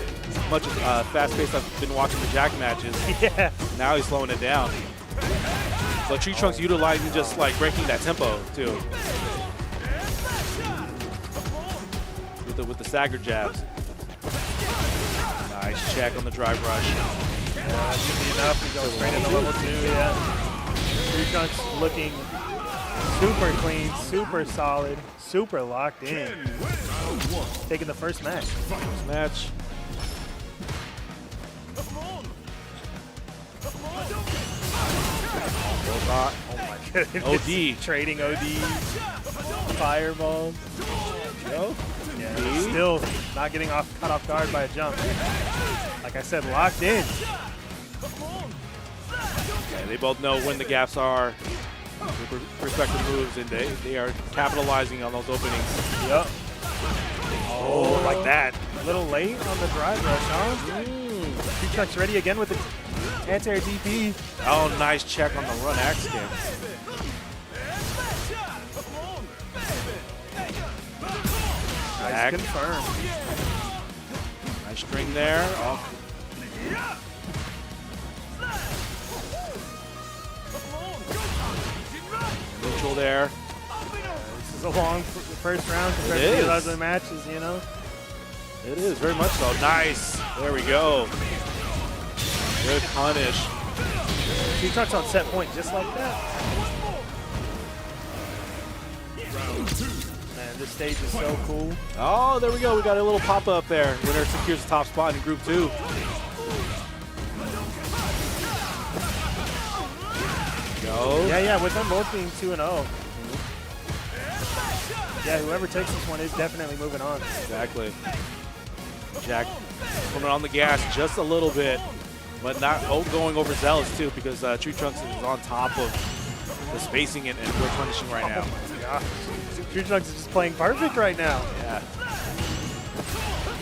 much as fast-paced I've been watching the Jack matches. Yeah. Now he's slowing it down. So Tree Trunks utilizing just like breaking that tempo too. With the stagger jabs. Nice check on the drive rush. Yeah, that should be enough. We go straight into level 2, yeah. Tree Trunks looking super clean, super solid, super locked in. Taking the first match. First match. Oh my goodness. OD. Trading ODs. Fireballs. Go. Yeah, still not getting caught off guard by a jump. Like I said, locked in. Yeah, they both know when the gaps are, with respective moves, and they are capitalizing on those openings. Yep. Oh, like that. A little late on the drive rush, huh? Tree Trunks ready again with the anti-air DP. Oh, nice check on the run axe kick. Nice confirm. Nice string there. Oh. Neutral there. This is a long first round compared to the other matches, It is, very much so. Nice. There we go. Good punish. He touched on set point just like that. Man, this stage is so cool. Oh, there we go. We got a little pop-up there. Winner secures the top spot in Group 2. Go. Yeah, with them both being 2-0. Yeah, whoever takes this one is definitely moving on. Exactly. Jack coming on the gas just a little bit, but not going overzealous too, because Tree Trunks is on top of the spacing and we're punishing right now. Yeah. Tree Trunks is just playing perfect right now. Yeah.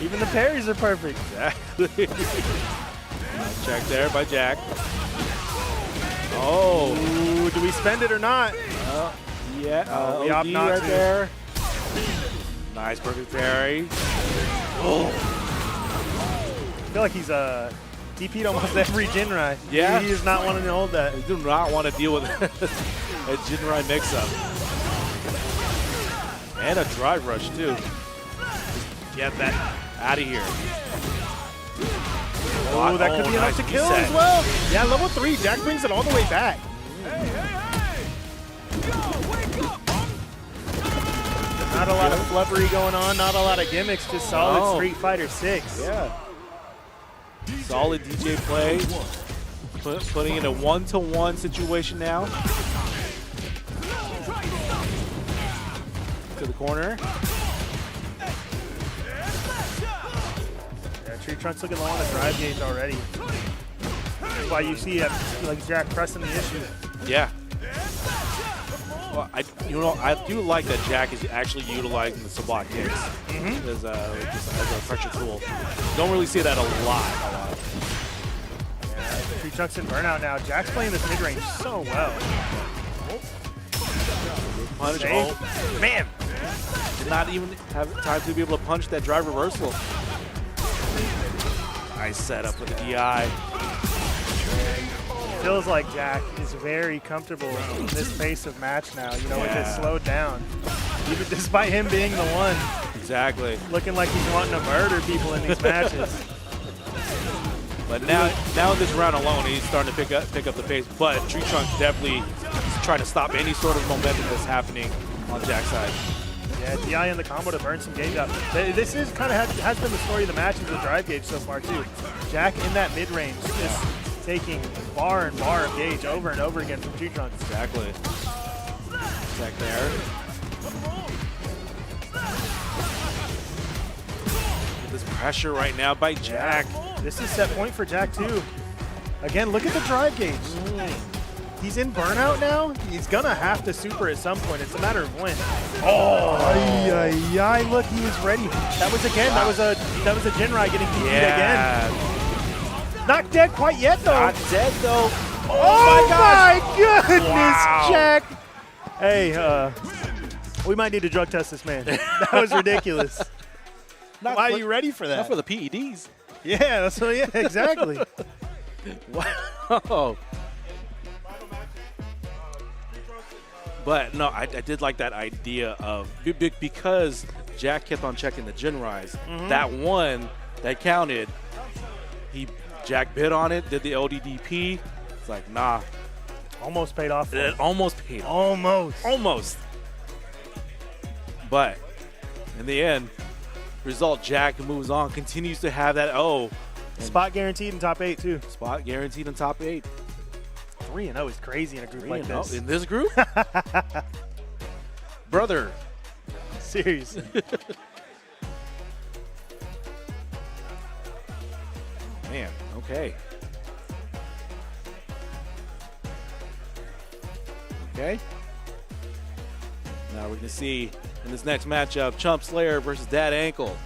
Even the parries are perfect. Exactly. Check there by Jack. Oh. Ooh, do we spend it or not? Yeah. We opt OD not right to. there. Nice, perfect parry. Oh. I feel like he's DP'd almost every Jinrai. Yeah. He is not wanting to hold that. I do not want to deal with a Jinrai mix-up. And a drive rush, too. Just get that out of here. Oh, that could be enough to kill as well. Yeah, level 3. Jack brings it all the way back. Not a lot of flubbery going on, not a lot of gimmicks, just solid Street Fighter 6. Yeah. Solid DJ play. Putting in a 1-to-1 situation now. To the corner. Yeah, Tree Trunks looking low on the drive gauge already. That's why you see like Jack pressing the issue. Yeah. Well, I do like that Jack is actually utilizing the Sabot kicks as a pressure tool. Don't really see that a lot. Yeah, Tree Trunks in burnout now. Jack's playing this mid range so well. Punish. Save. Oh, man. Did not even have time to be able to punch that drive reversal. Nice setup for the DI. Feels like Jack is very comfortable in this pace of match now, with it slowed down. Even despite him being the one. Exactly. Looking like he's wanting to murder people in these matches. But now in this round alone, he's starting to pick up the pace. But Tree Trunks definitely is trying to stop any sort of momentum that's happening on Jack's side. Yeah, DI in the combo to burn some gauge up. This is kind of has been the story of the matches with drive gauge so far too. Jack in that mid range just taking bar and bar of gauge over and over again from Tree Trunks. Exactly. Jack there. This pressure right now by Jack. This is set point for Jack too. Again, look at the drive gauge. He's in burnout now. He's gonna have to super at some point. It's a matter of when. Oh, look, he was ready. That was again. Wow. That was a Jinrai getting DP'd again. Not dead quite yet though. Not dead though. Oh my goodness, wow. Jack. Hey, we might need to drug test this man. That was ridiculous. Why are you ready for that? Not for the PEDs. Yeah, that's what. Yeah, exactly. Wow. But no, I did like that idea of because Jack kept on checking the Jinrais. That one that counted, Jack bid on it, did the LDDP. It's like, nah. Almost paid off. It almost paid off. Almost. But in the end, result, Jack moves on, continues to have that spot guaranteed in top 8 too. Spot guaranteed in top 8. 3-0 is crazy in a group like this. In this group? Brother. Seriously. Man, okay. Okay. Now we're going to see in this next matchup, Chump Slayer versus Dad Ankle.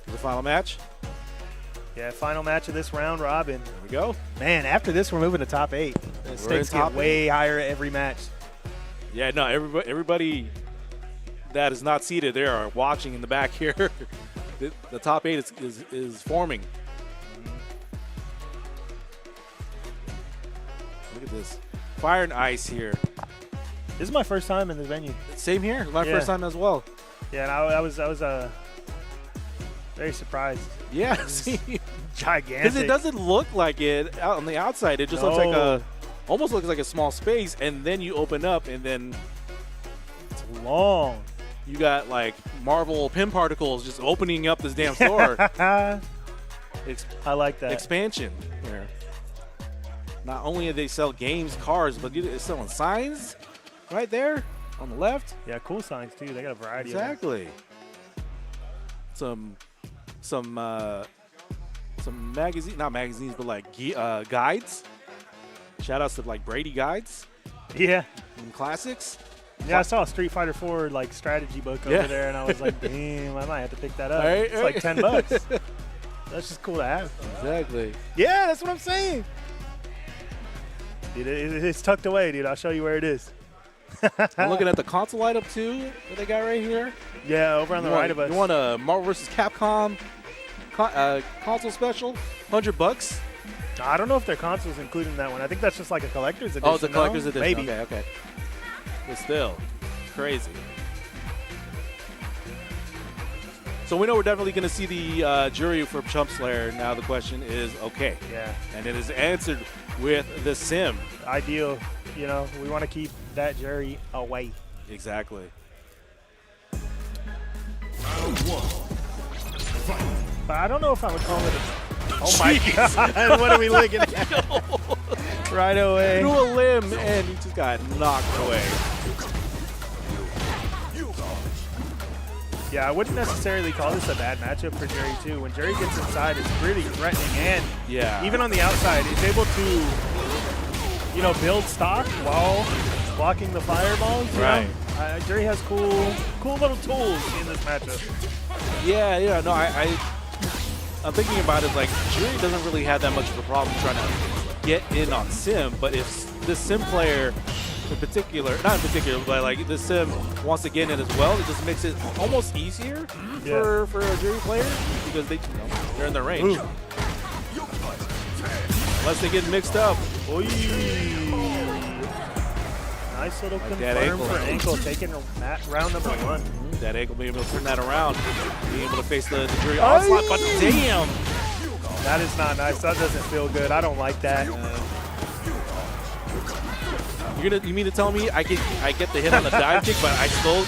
The final match. Yeah, final match of this round robin. There we go. Man, after this, we're moving to top 8. The stakes get way higher at every match. Yeah, no, everybody that is not seated, they are watching in the back here. The top 8 is forming. Look at this. Fire and ice here. This is my first time in the venue. Same here. My first time as well. Yeah, and I was very surprised. Yeah, see, Gigantic. because it doesn't look like it out on the outside. It just looks like almost looks like a small space, and then you open up, and then It's long. you got like Marvel pin particles just opening up this damn store. I like that. Expansion. Here. Not only do they sell games, cars, but they're selling signs right there on the left. Yeah, cool signs too. They got a variety. Exactly. Some magazine, not magazines, but like guides. Shout outs to like Brady guides Of them. Yeah. and classics. Yeah, I saw a Street Fighter 4 like strategy book over there, and I was like, damn, I might have to pick that up. Right, it's like $10. That's just cool to have. Exactly. Yeah, that's what I'm saying. Dude, it's tucked away, dude. I'll show you where it is. I'm looking at the console lineup too that they got right here. Yeah, over on the right of us. You want a Marvel vs. Capcom console special? $100. I don't know if their console's included in that one. I think that's just like a collector's edition. Oh, it's a collector's edition. Maybe. Okay. But still, it's crazy. So we know we're definitely going to see the jury for Chump Slayer. Now the question is, okay. Yeah. And it is answered with the sim. Ideal. You know, we want to keep that jury away. Exactly. Round one. Fight. But I don't know if I would call it a... Oh, my God. What are we looking at? Right away. Threw a limb, and he just got knocked away. Yeah, I wouldn't necessarily call this a bad matchup for Jerry, too. When Jerry gets inside, it's really threatening, and even on the outside, he's able to, you know, build stock while blocking the fireballs. Right. Jerry has cool little tools in this matchup. Yeah, no, I'm thinking about it like Jerry doesn't really have that much of a problem trying to get in on sim, but if this sim player in particular, not in particular, but like the sim wants to get in as well, it just makes it almost easier for a Jerry player because they're in their range. Ooh. Unless they get mixed up. Oy. Nice little confirm ankle. for ankle, taking round number 1. That ankle being able to turn that around, being able to face the Jerry onslaught, but damn! That is not nice. That doesn't feel good. I don't like that. You mean to tell me I get the hit on the dive kick, but I still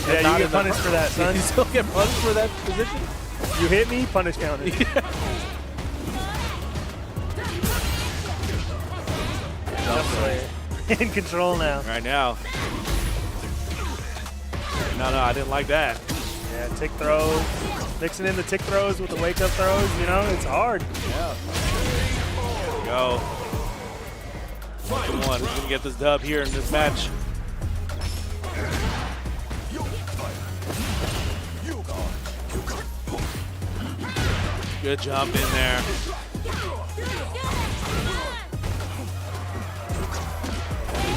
Yeah, you get punished for that, son. You still get punished for that position? You hit me, punish counter. In control now. Right now. No, I didn't like that. Yeah, tick throws. Mixing in the tick throws with the wake up throws, you know, it's hard. Yeah. There we go. 1-1. He's going to get this dub here in this match. Good jump in there.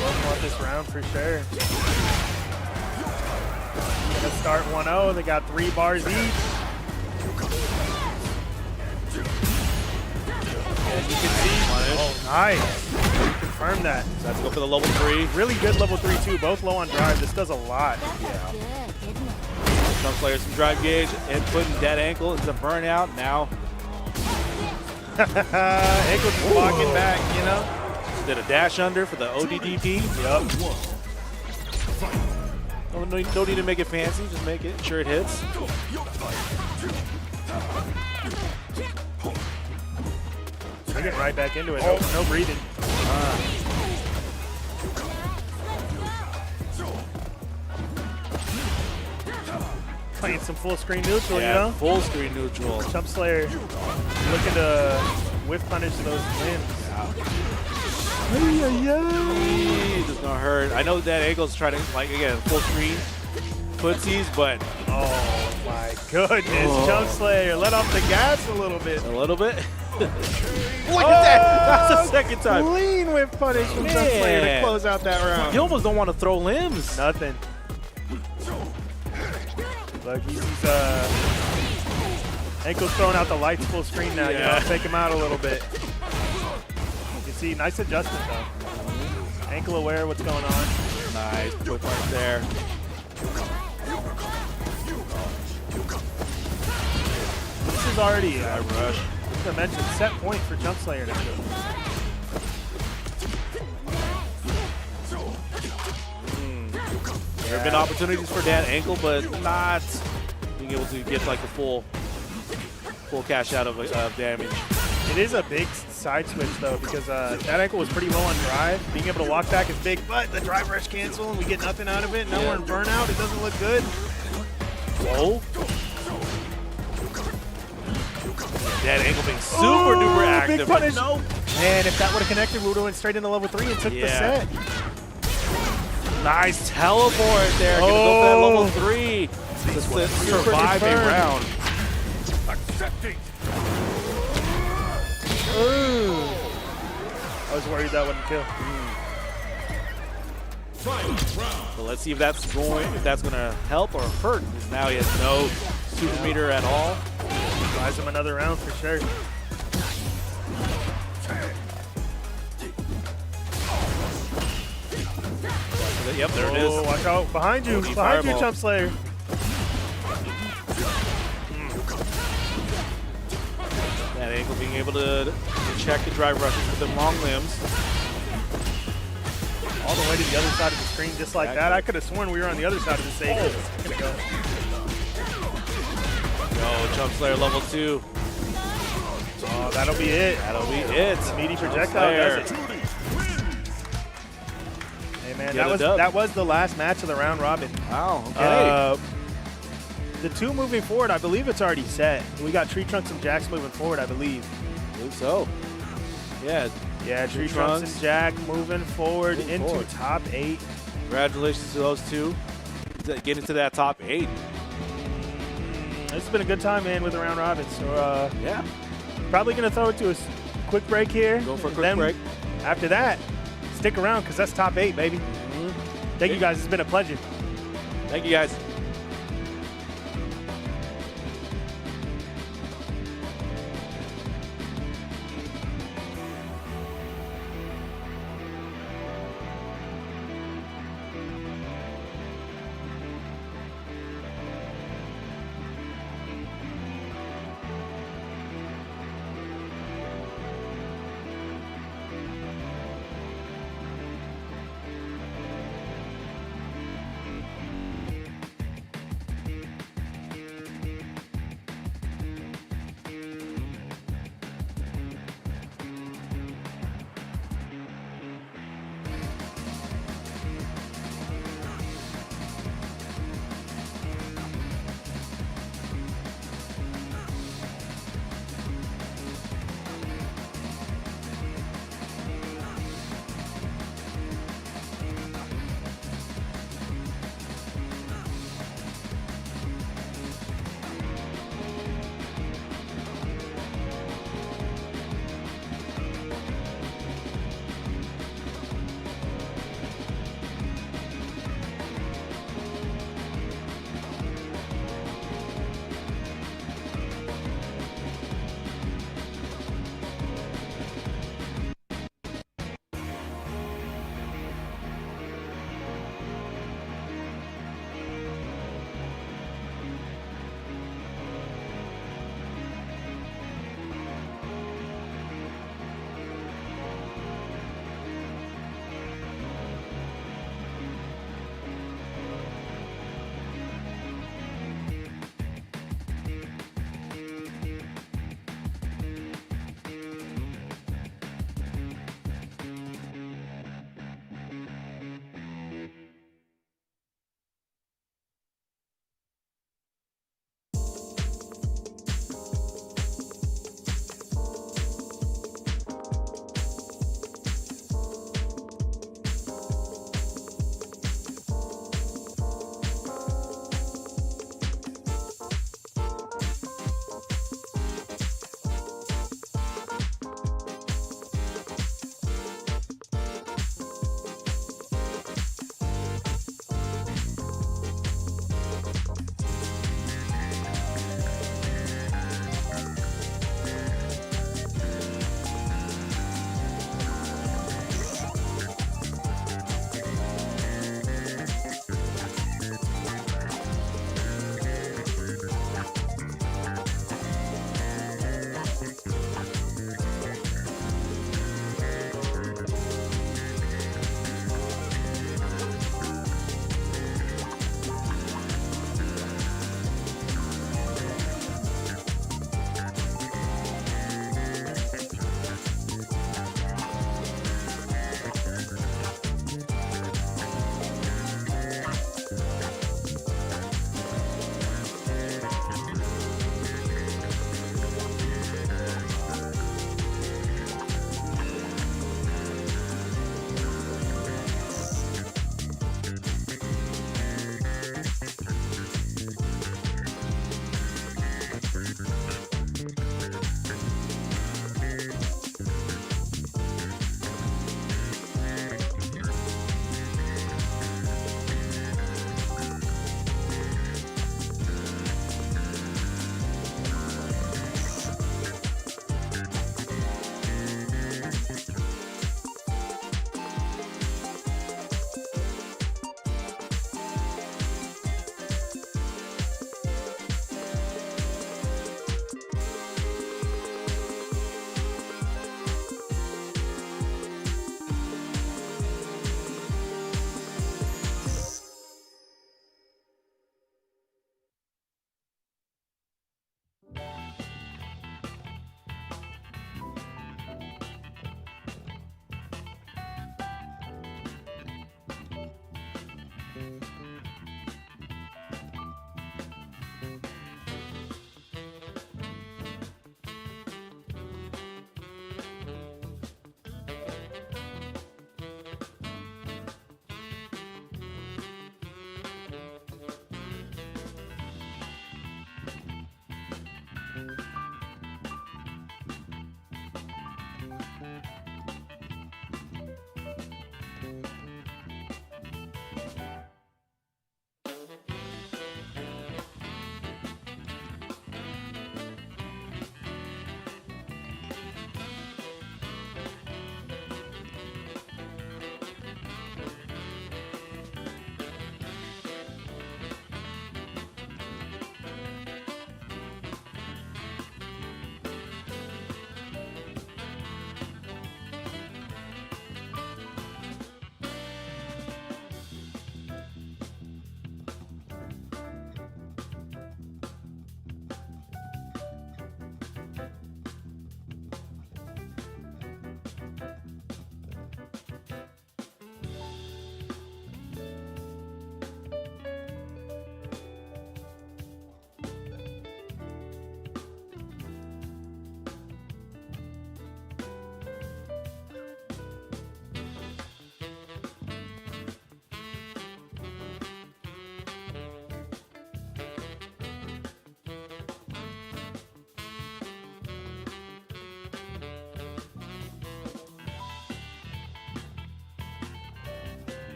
Both want this round for sure. Gonna start 1-0. They got 3 bars each. And you can see. Oh, nice. Confirm that. So let's go for the level 3. Really good level 3 too. Both low on drive. This does a lot. Yeah. Some players some drive gauge and putting dead ankle into burnout. Now Ankle just blocking back, you know. did a dash under for the ODDP. Yup. No need to make it fancy. Just make it sure it hits. They're getting right back into it. No breathing. Playing some full screen neutral, you know? Full screen neutral. Chump Slayer looking to whiff punish those limbs. Does not hurt. I know that ankle's trying to, like, again, full screen footsies, but Oh my goodness, Chump Slayer, let off the gas a little bit. a little bit. Look at that! That's the second time. Clean whiff punish from Chump Slayer to close out that round. You almost don't want to throw limbs. Nothing. Look, he's ankle's throwing out the lights full screen now. You know, take him out a little bit. You can see, nice adjustment though. Ankle aware of what's going on. Nice. Quick right there. This is already I rush. I mentioned set point for Jump Slayer now. There have been opportunities for that ankle, but not being able to get like the full cash out of damage. It is a big side switch though, because that ankle was pretty low on drive. Being able to walk back is big, but the drive rush cancel and we get nothing out of it. Now we're in burnout. It doesn't look good. Whoa. That ankle being super duper active. Big punish. No. And if that would have connected, we would have went straight into level 3 and took the set. Nice teleport there. Gonna go for that level 3 to survive a round. Accepting. I was worried that wouldn't kill. So let's see if that's gonna help or hurt. Because now he has no super meter at all. Buys him another round for sure. Yep, there it is. Watch out. Behind you. Behind fireball. you, Jump Slayer. That ankle being able to check the drive rushes with them long limbs. All the way to the other side of the screen just like that. I could have sworn we were on the other side of the stage. Gonna go. Yo, Jump Slayer level 2. Oh, that'll be it. That'll be it. The meaty projectile does it. Hey man, that was the last match of the round robin. Wow, okay. The 2 moving forward, I believe it's already set. We got Tree Trunks and Jax moving forward, I believe. I believe so. Yeah. Yeah, Tree Trunks and Jack moving forward into top 8. Congratulations to those two. Get into that top 8. It's been a good time, man, with the round robin. So, yeah. Probably going to throw it to a quick break here. Go for a quick break. After that, stick around because that's top 8, baby. Thank you guys. It's been a pleasure. Thank you, guys.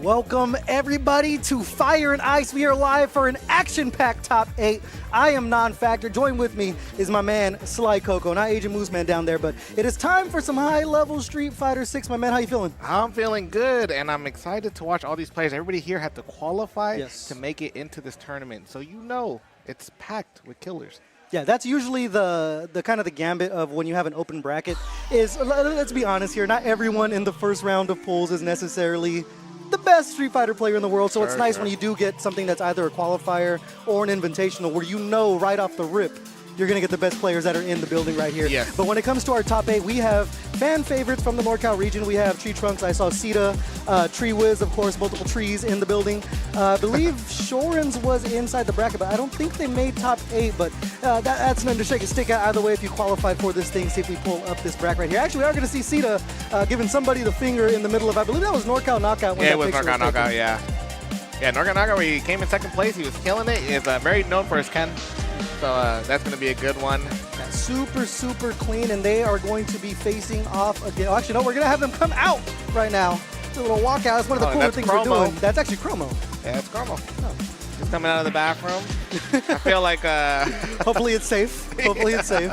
Welcome, everybody, to Fire and Ice. We are live for an action-packed top 8. I am Non-Factor. Join with me is my man, Sly Coco. Not Agent Moose Man down there, but it is time for some high-level Street Fighter 6. My man, how you feeling? I'm feeling good, and I'm excited to watch all these players. Everybody here had to qualify to make it into this tournament, so you know it's packed with killers. Yeah, that's usually the kind of the gambit of when you have an open bracket. Is let's be honest here, not everyone in the first round of pools is necessarily the best Street Fighter player in the world, so it's nice when you do get something that's either a qualifier or an invitational where you know right off the rip you're going to get the best players that are in the building right here. Yes. But when it comes to our top 8, we have fan favorites from the NorCal region. We have Tree Trunks. I saw Sita, Tree Wiz, of course, multiple trees in the building. I believe Shorin's was inside the bracket, but I don't think they made top 8. But that's nothing to shake a stick at either way if you qualified for this thing. See if we pull up this bracket right here. Actually, we are going to see Sita giving somebody the finger in the middle of, I believe that was NorCal Knockout. When yeah, it was NorCal Knockout, yeah. Yeah, NorCal Knockout, where he came in second place. He was killing it. He's very known for his Ken. So that's going to be a good one. That's super, super clean, and they are going to be facing off again. Oh, actually, no, we're going to have them come out right now. It's a little walkout. It's one of the cooler things we're doing. That's actually Chromo. Yeah, it's Chromo. Oh. He's coming out of the bathroom. I feel like... Hopefully it's safe. Hopefully it's safe.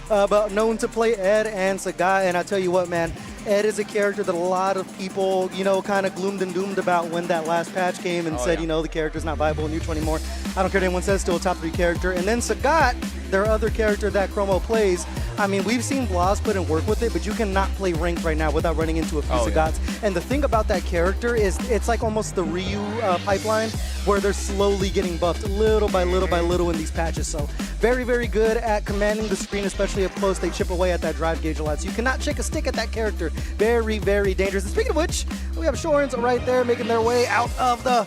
But known to play Ed and Sagat, and I tell you what, man, Ed is a character that a lot of people, you know, kind of gloomed and doomed about when that last patch came and said, you know, the character's not viable in neutral anymore. I don't care what anyone says, still a top 3 character. And then Sagat, their other character that Chromo plays, I mean, we've seen Blaz put in work with it, but you cannot play ranked right now without running into a few Sagats. And the thing about that character is it's like almost the Ryu pipeline, where they're slowly getting buffed little by little by little in these patches. So very, very good at commanding the screen, especially up close. They chip away at that drive gauge a lot. So you cannot shake a stick at that character. Very, very dangerous. And speaking of which, we have Shorin's right there making their way out of the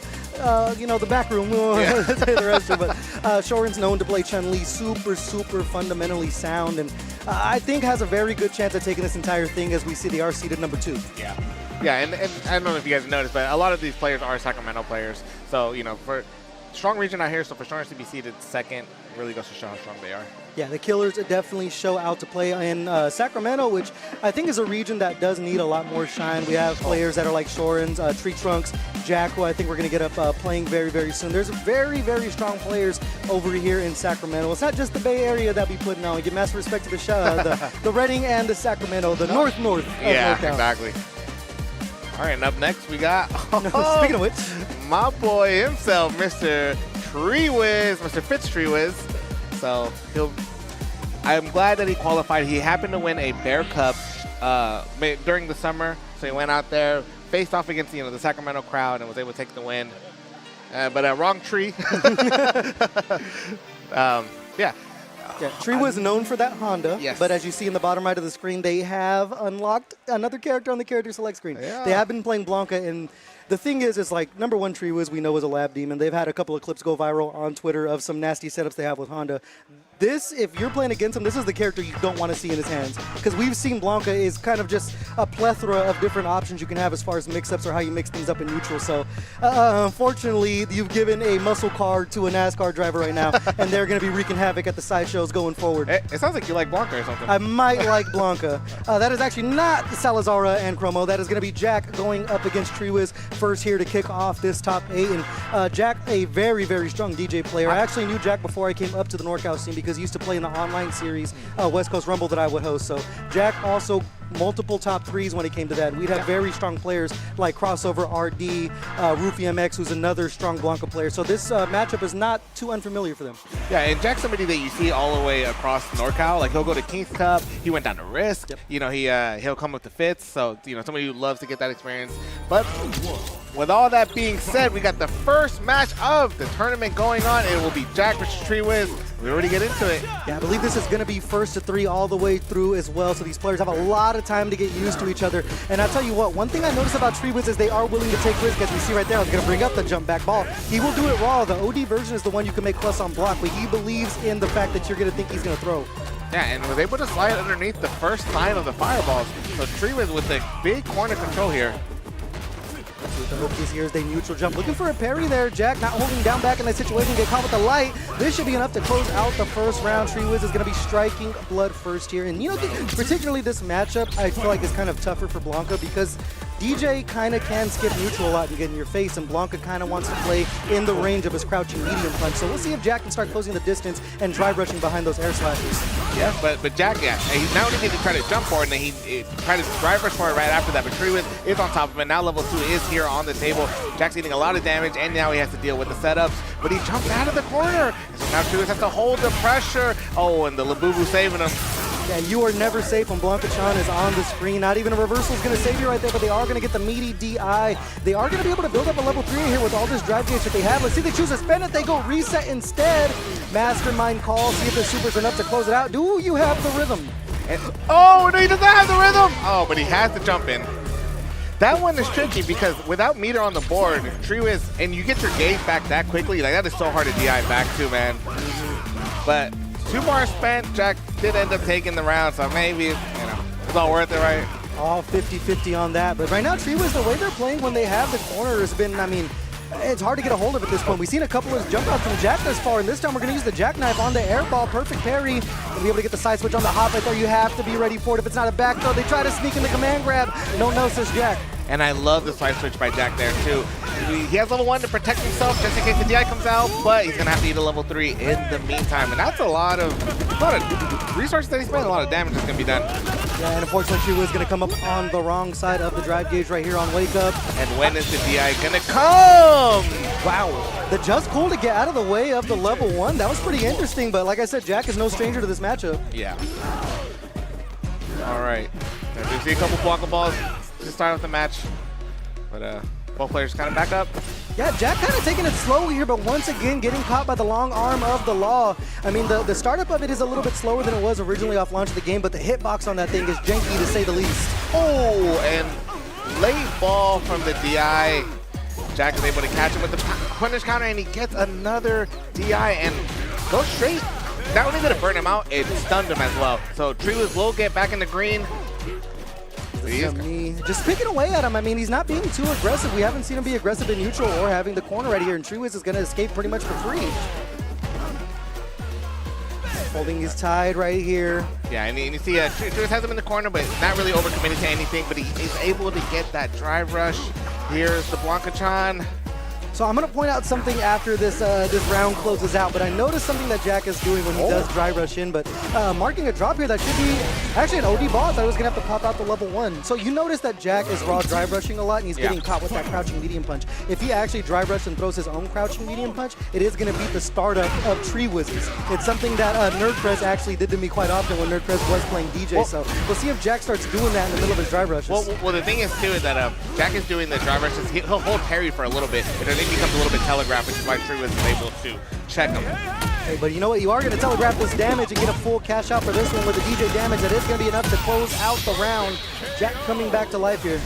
you know, the back room. We won't say the restroom, but Shorin's known to play Chun-Li, super, super fundamentally sound, and I think has a very good chance of taking this entire thing as we see the R seeded number 2. Yeah. Yeah, and I don't know if you guys noticed, but a lot of these players are Sacramento players. So, you know, for strong region out here, so for Shorin to be seeded second really goes to show how strong they are. Yeah, the killers definitely show out to play in Sacramento, which I think is a region that does need a lot more shine. We have players that are like Shorin's, Tree Trunks, Jack, who I think we're going to get up playing very, very soon. There's very, very strong players over here in Sacramento. It's not just the Bay Area that we putting on. We give massive respect to the Redding and the Sacramento, the north of yeah, NorCal. Exactly. All right, and up next we got, speaking of which, my boy himself, Mr. Tree Wiz, Mr. Fitz Tree Wiz. So I'm glad that he qualified. He happened to win a Bear Cup during the summer, so he went out there, faced off against the Sacramento crowd, and was able to take the win. But wrong tree. Yeah. Yeah, Tree was known for that Honda, yes. But as you see in the bottom right of the screen, they have unlocked another character on the character select screen. Yeah. They have been playing Blanca, and the thing is like, number 1 Tree Wiz we know is a lab demon. They've had a couple of clips go viral on Twitter of some nasty setups they have with Honda. This, if you're playing against him, this is the character you don't want to see in his hands. Because we've seen Blanca is kind of just a plethora of different options you can have as far as mix-ups or how you mix things up in neutral. So, unfortunately, you've given a muscle car to a NASCAR driver right now, and they're going to be wreaking havoc at the sideshows going forward. It sounds like you like Blanca or something. I might like Blanca. That is actually not Salazara and Chromo. That is going to be Jack going up against Tree Wiz first here to kick off this top 8. And Jack, a very, very strong DJ player. I actually knew Jack before I came up to the NorCal scene because he used to play in the online series, West Coast Rumble, that I would host. So Jack also multiple top 3s when it came to that. We'd have very strong players like Crossover RD, Roofy MX, who's another strong Blanca player. So this matchup is not too unfamiliar for them. Yeah, and Jack's somebody that you see all the way across NorCal. Like, he'll go to King's Cup. He went down to Risk. Yep. You know, he'll come with the Fits. So, you know, somebody who loves to get that experience. But with all that being said, we got the first match of the tournament going on. It will be Jack versus Tree Wiz. We already get into it. Yeah, I believe this is going to be first to 3 all the way through as well. So these players have a lot of time to get used to each other. And I'll tell you what, one thing I noticed about Tree Wiz is they are willing to take risks. As we see right there, I was going to bring up the jump back ball. He will do it raw. The OD version is the one you can make plus on block, but he believes in the fact that you're going to think he's going to throw. Yeah, and was able to slide underneath the first line of the fireballs. So Tree Wiz with a big corner control here. The hope this here is they neutral jump. Looking for a parry there. Jack not holding down back in that situation. Get caught with the light. This should be enough to close out the first round. Tree Wiz is going to be striking blood first here. And, you know, particularly this matchup, I feel like is kind of tougher for Blanca because DJ kind of can skip neutral a lot and get in your face, and Blanka kind of wants to play in the range of his crouching medium punch. So we'll see if Jack can start closing the distance and drive rushing behind those air slashes. Yeah, but Jack, he not only did he try to jump for it, and then he tried to drive rush for it right after that, but Treewiz is on top of it. Now level 2 is here on the table. Jack's eating a lot of damage, and now he has to deal with the setups, but he jumps out of the corner. And so now Treewiz has to hold the pressure. Oh, and the Labubu saving him. Yeah, you are never safe when Blanka-chan is on the screen. Not even a reversal is going to save you right there, but they are going to get the meaty DI. They are going to be able to build up a level 3 here with all this drive gauge that they have. Let's see if they choose to spend it. They go reset instead. Mastermind call. See if the supers are enough to close it out. Do you have the rhythm? And, oh, no, he doesn't have the rhythm. Oh, but he has to jump in. That one is tricky because without meter on the board, Treewiz, and you get your gauge back that quickly, like that is so hard to DI back to, man. But 2 more spent, Jack did end up taking the round, so maybe, it's all worth it, right? All 50-50 on that. But right now, Treewiz, the way they're playing when they have the corner has been, I mean, it's hard to get a hold of at this point. We've seen a couple of jump outs from Jack thus far, and this time we're going to use the jackknife on the air ball. Perfect parry. We'll be able to get the side switch on the hop right there. You have to be ready for it. If it's not a back throw, they try to sneak in the command grab. No, says Jack. And I love the side switch by Jack there, too. He has level 1 to protect himself just in case the DI comes out, but he's going to have to eat a level 3 in the meantime. And that's a lot of resources that he spent, a lot of damage that's going to be done. Yeah, and unfortunately, Treewiz going to come up on the wrong side of the drive gauge right here on Wake Up. And when is the DI going to come? Wow. The just cool to get out of the way of the level 1. That was pretty interesting, but like I said, Jack is no stranger to this matchup. Yeah. All right. We see a couple Blanka balls to start off the match, but both players kind of back up. Yeah, Jack kind of taking it slow here, but once again getting caught by the long arm of the law. I mean, the startup of it is a little bit slower than it was originally off launch of the game, but the hitbox on that thing is janky to say the least. Oh, and late ball from the DI. Jack is able to catch him with the punish counter, and he gets another DI and goes straight. Not only did it burn him out, it stunned him as well. So Treewiz will get back in the green. Just picking away at him. I mean, he's not being too aggressive. We haven't seen him be aggressive in neutral or having the corner right here, and Treewiz is going to escape pretty much for free. Holding his tide right here. Yeah, and you see Treewiz has him in the corner, but not really overcommitted to anything, but he is able to get that drive rush. Here's the Blanka-chan. So I'm going to point out something after this this round closes out, but I noticed something that Jack is doing when he does dry rush in, but marking a drop here that should be actually an OD ball. I thought it was going to have to pop out the level 1. So you notice that Jack is raw drive rushing a lot, and he's getting caught with that crouching medium punch. If he actually drive rushes and throws his own crouching medium punch, it is going to beat the startup of Treewiz's. It's something that NerdPress actually did to me quite often when NerdPress was playing DJ, so we'll see if Jack starts doing that in the middle of his drive rushes. Well, the thing is, too, is that Jack is doing the drive rushes. He'll hold parry for a little bit, but then he becomes a little bit telegraphed, which is why Treewiz is able to check him. Hey, but you know what? You are going to telegraph this damage and get a full cash out for this one with the DJ damage. That is going to be enough to close out the round. Jack coming back to life here.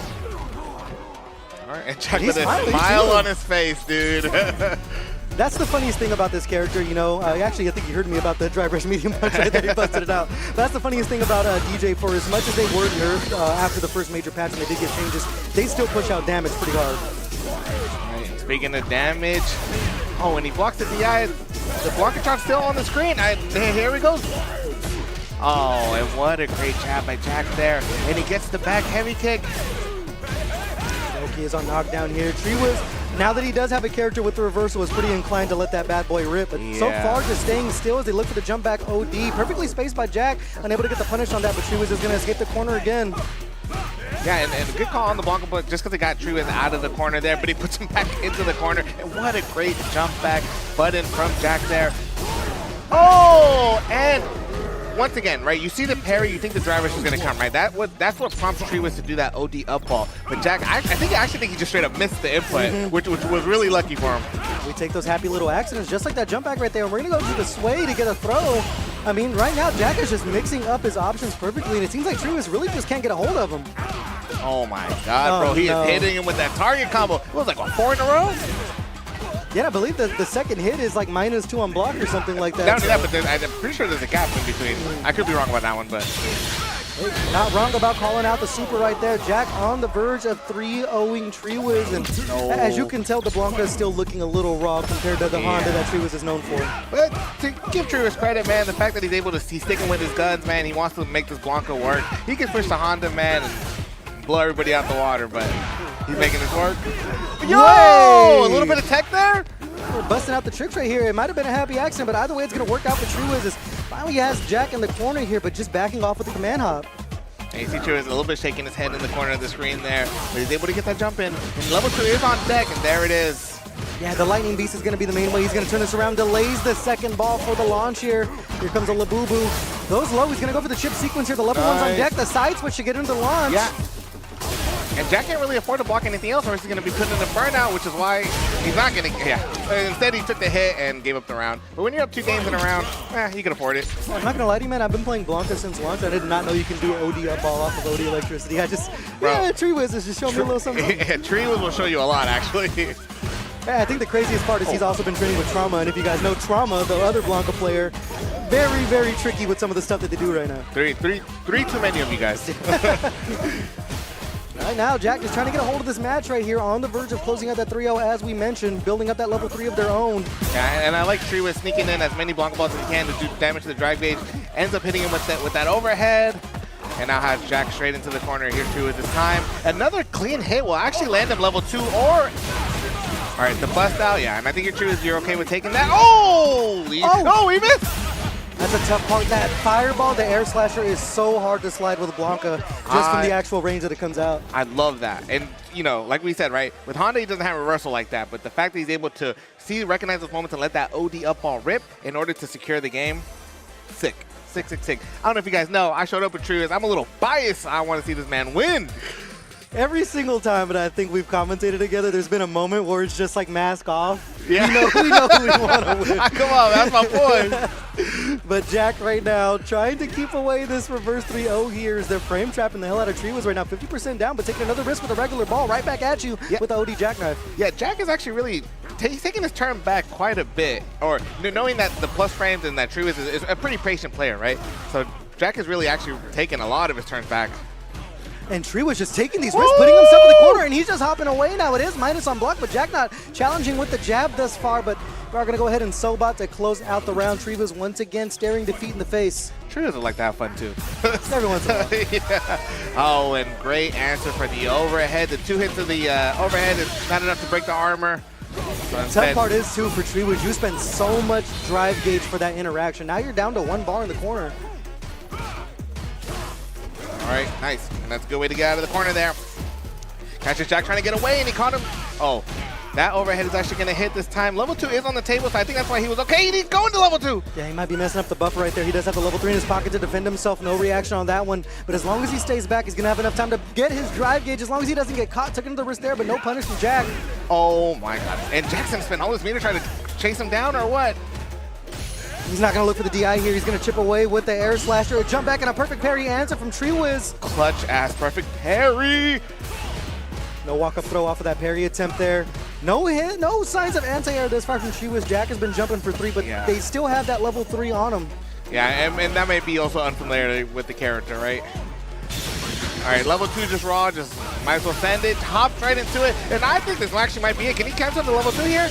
All right, and Jack with a smile on his face, dude. That's the funniest thing about this character, you know. Actually, I think you heard me about the drive rush medium punch right there. He busted it out. But that's the funniest thing about DJ. For as much as they were nerfed after the first major patch and they did get changes, they still push out damage pretty hard. Right, speaking of damage, oh, and he blocks the DI. The Blanka-chan's still on the screen. Here he goes. Oh, and what a great jab by Jack there. And he gets the back heavy kick. Loki is on knockdown here. Treewiz, now that he does have a character with the reversal, is pretty inclined to let that bad boy rip. But so far, just staying still as they look for the jump back OD. Perfectly spaced by Jack. Unable to get the punish on that, but Treewiz is going to escape the corner again. Yeah, and a good call on the Blanka, but just because he got Treewiz out of the corner there, but he puts him back into the corner. And what a great jump back button from Jack there. Oh, and once again, right, you see the parry, you think the drive rush is going to come, right? That's what prompts Treewiz to do that OD up ball. But Jack, I actually think he just straight up missed the input, which was really lucky for him. We take those happy little accidents, just like that jump back right there. And we're going to go to the sway to get a throw. I mean, right now, Jack is just mixing up his options perfectly, and it seems like Treewiz really just can't get a hold of him. Oh my God, bro, he is hitting him with that target combo. It was like, what, 4 in a row? Yeah, I believe the second hit is like -2 on block or something like that. Not only that, but I'm pretty sure there's a gap in between. I could be wrong about that one, but... Hey, not wrong about calling out the super right there. Jack on the verge of 3-0ing Treewiz, and as you can tell, the Blanka is still looking a little raw compared to the Honda that Treewiz is known for. But to give Treewiz credit, man, the fact that he's sticking with his guns, man, he wants to make this Blanka work. He can push the Honda, man, and blow everybody out the water, but he's making this work. Yo! A little bit of tech there. We're busting out the tricks right here. It might have been a happy accident, but either way, it's going to work out for TreeWiz. Finally has Jack in the corner here, but just backing off with the command hop. And you see TreeWiz a little bit shaking his head in the corner of the screen there, but he's able to get that jump in. And level 2 is on deck, and there it is. Yeah, the Lightning Beast is going to be the main way. He's going to turn this around, delays the second ball for the launch here. Here comes a Labubu. Goes low. He's going to go for the chip sequence here. The level 1's on deck. The side switch to get into the launch. Yeah. And Jack can't really afford to block anything else, or he's going to be put in the burnout, which is why he's not going to. Yeah. Instead, he took the hit and gave up the round. But when you're up 2 games in a round, you can afford it. I'm not going to lie to you, man. I've been playing Blanca since launch. I did not know you can do OD up ball off of OD electricity. TreeWiz is just showing me a little something. TreeWiz will show you a lot, actually. Yeah, I think the craziest part is he's also been training with Trauma, and if you guys know Trauma, the other Blanca player, very, very tricky with some of the stuff that they do right now. Three too many of you guys. Right now, Jack is trying to get a hold of this match right here, on the verge of closing out that 3-0, as we mentioned, building up that level 3 of their own. Yeah, and I like TreeWiz sneaking in as many Blanca balls as he can to do damage to the drive gauge. Ends up hitting him with that overhead. And now has Jack straight into the corner here, TreeWiz this time. Another clean hit will actually land him level 2 or... All right, the bust out, yeah, and I think you're okay with taking that. Oh, he missed. That's a tough part. That fireball, the air slasher, is so hard to slide with Blanca just from the actual range that it comes out. I love that. And, you know, like we said, right, with Honda, he doesn't have a reversal like that, but the fact that he's able to recognize those moments and let that OD up ball rip in order to secure the game, sick. Sick. I don't know if you guys know, I showed up with TreeWiz. I'm a little biased. I want to see this man win. Every single time that I think we've commentated together, there's been a moment where it's just like mask off. Yeah. We know who we want to win. Come on, that's my boy. But Jack right now trying to keep away this reverse 3-0 here as they're frame trapping the hell out of TreeWiz right now. 50% down, but taking another risk with a regular ball right back at you with the OD jackknife. Yeah, Jack is actually really he's taking his turn back quite a bit. Or knowing that the plus frames and that TreeWiz is a pretty patient player, right? So Jack is really actually taking a lot of his turns back. And TreeWiz just taking these risks, putting himself in the corner, and he's just hopping away now. It is minus on block, but Jack not challenging with the jab thus far, but we're going to go ahead and Sobot to close out the round. TreeWiz once again staring defeat in the face. TreeWiz would like to have fun, too. Every once in a while. Yeah. Oh, and great answer for the overhead. The 2 hits of the overhead is not enough to break the armor. The tough part is, too, for TreeWiz, you spend so much drive gauge for that interaction. Now you're down to 1 bar in the corner. All right, nice. And that's a good way to get out of the corner there. Catches Jack trying to get away, and he caught him. Oh, that overhead is actually going to hit this time. Level 2 is on the table, so I think that's why he was okay. He's going to level 2. Yeah, he might be messing up the buffer right there. He does have the level 3 in his pocket to defend himself. No reaction on that one. But as long as he stays back, he's going to have enough time to get his drive gauge. As long as he doesn't get caught, took another risk there, but no punish from Jack. Oh, my God. And Jackson spent all his meter trying to chase him down, or what? He's not going to look for the DI here. He's going to chip away with the air slasher. A jump back and a perfect parry answer from TreeWiz. Clutch ass perfect parry. No walk-up throw off of that parry attempt there. No hit, no signs of anti-air this far from TreeWiz. Jack has been jumping for 3, but they still have that level 3 on him. Yeah, and that may be also unfamiliar with the character, right? All right, level 2 just raw, just might as well send it, hops right into it, and I think this actually might be it. Can he cancel the level 2 here?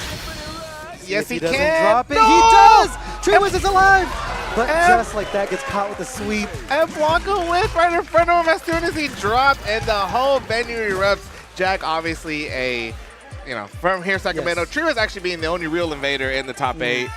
Yes, he doesn't can. Drop it. No! He does. TreeWiz is alive. But just like that, gets caught with a sweep. And Blanca wins right in front of him as soon as he dropped, and the whole venue erupts. Jack, obviously from here, Sacramento. Yes. TreeWiz actually being the only real invader in the top 8.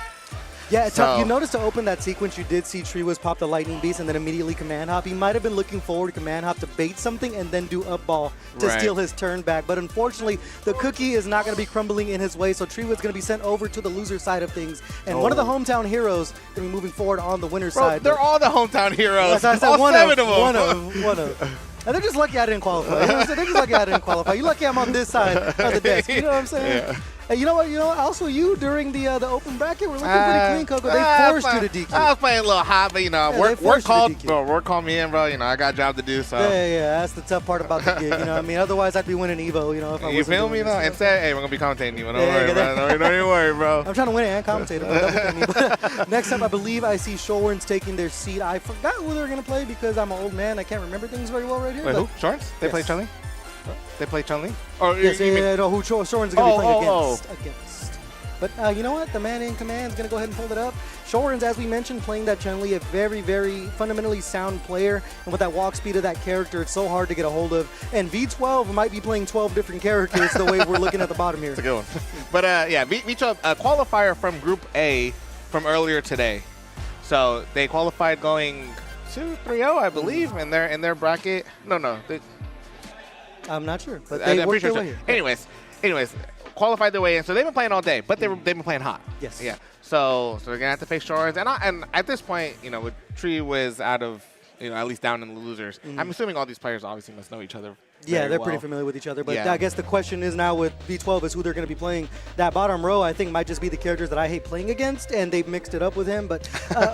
Yeah, you noticed to open that sequence, you did see TreeWiz pop the Lightning Beast and then immediately command hop. He might have been looking forward to command hop to bait something and then do up ball to steal his turn back. But unfortunately, the cookie is not going to be crumbling in his way, so TreeWiz is going to be sent over to the loser side of things. And one of the hometown heroes going to be moving forward on the winner's side. They're all the hometown heroes. I said, all one 7 of them. One of. And they're just lucky I didn't qualify. They're just lucky I didn't qualify. You're lucky I'm on this side of the desk. You know what I'm saying? Yeah. And you know what? Also, you during the open bracket were looking pretty clean, Coco. They forced you to DQ. I was playing a little hot, but work called me in, bro. I got a job to do. So yeah, that's the tough part about the gig. Otherwise I'd be winning Evo. If I you feel me though? Instead, hey, we're gonna be commentating you. Don't worry, bro. Don't even worry, bro. I'm trying to win it and commentate it. Next up, I believe I see Shorns taking their seat. I forgot who they were gonna play because I'm an old man. I can't remember things very well right here. Wait, who? Shorns? They play Chun-Li? They play Chun-Li? Or who Shorns is going to be playing against. But you know what? The man in command is going to go ahead and hold it up. Shorin's, as we mentioned, playing that Chun-Li, a very, very fundamentally sound player. And with that walk speed of that character, it's so hard to get a hold of. And V12 might be playing 12 different characters the way we're looking at the bottom here. That's a good one. But yeah, V12, a qualifier from Group A from earlier today. So they qualified going 2-3-0, I believe, in their bracket. No. I'm not sure, but they worked their way here. Anyways, qualified their way in. So they've been playing all day, but they've been playing hot. Yes. Yeah. So they're gonna have to face Shorin's, and at this point, with Tree was out of, at least down in the losers. I'm assuming all these players obviously must know each other. Yeah, they're well. pretty familiar with each other. But Yeah. I guess the question is now with V12 is who they're going to be playing. That bottom row, I think, might just be the characters that I hate playing against, and they've mixed it up with him. But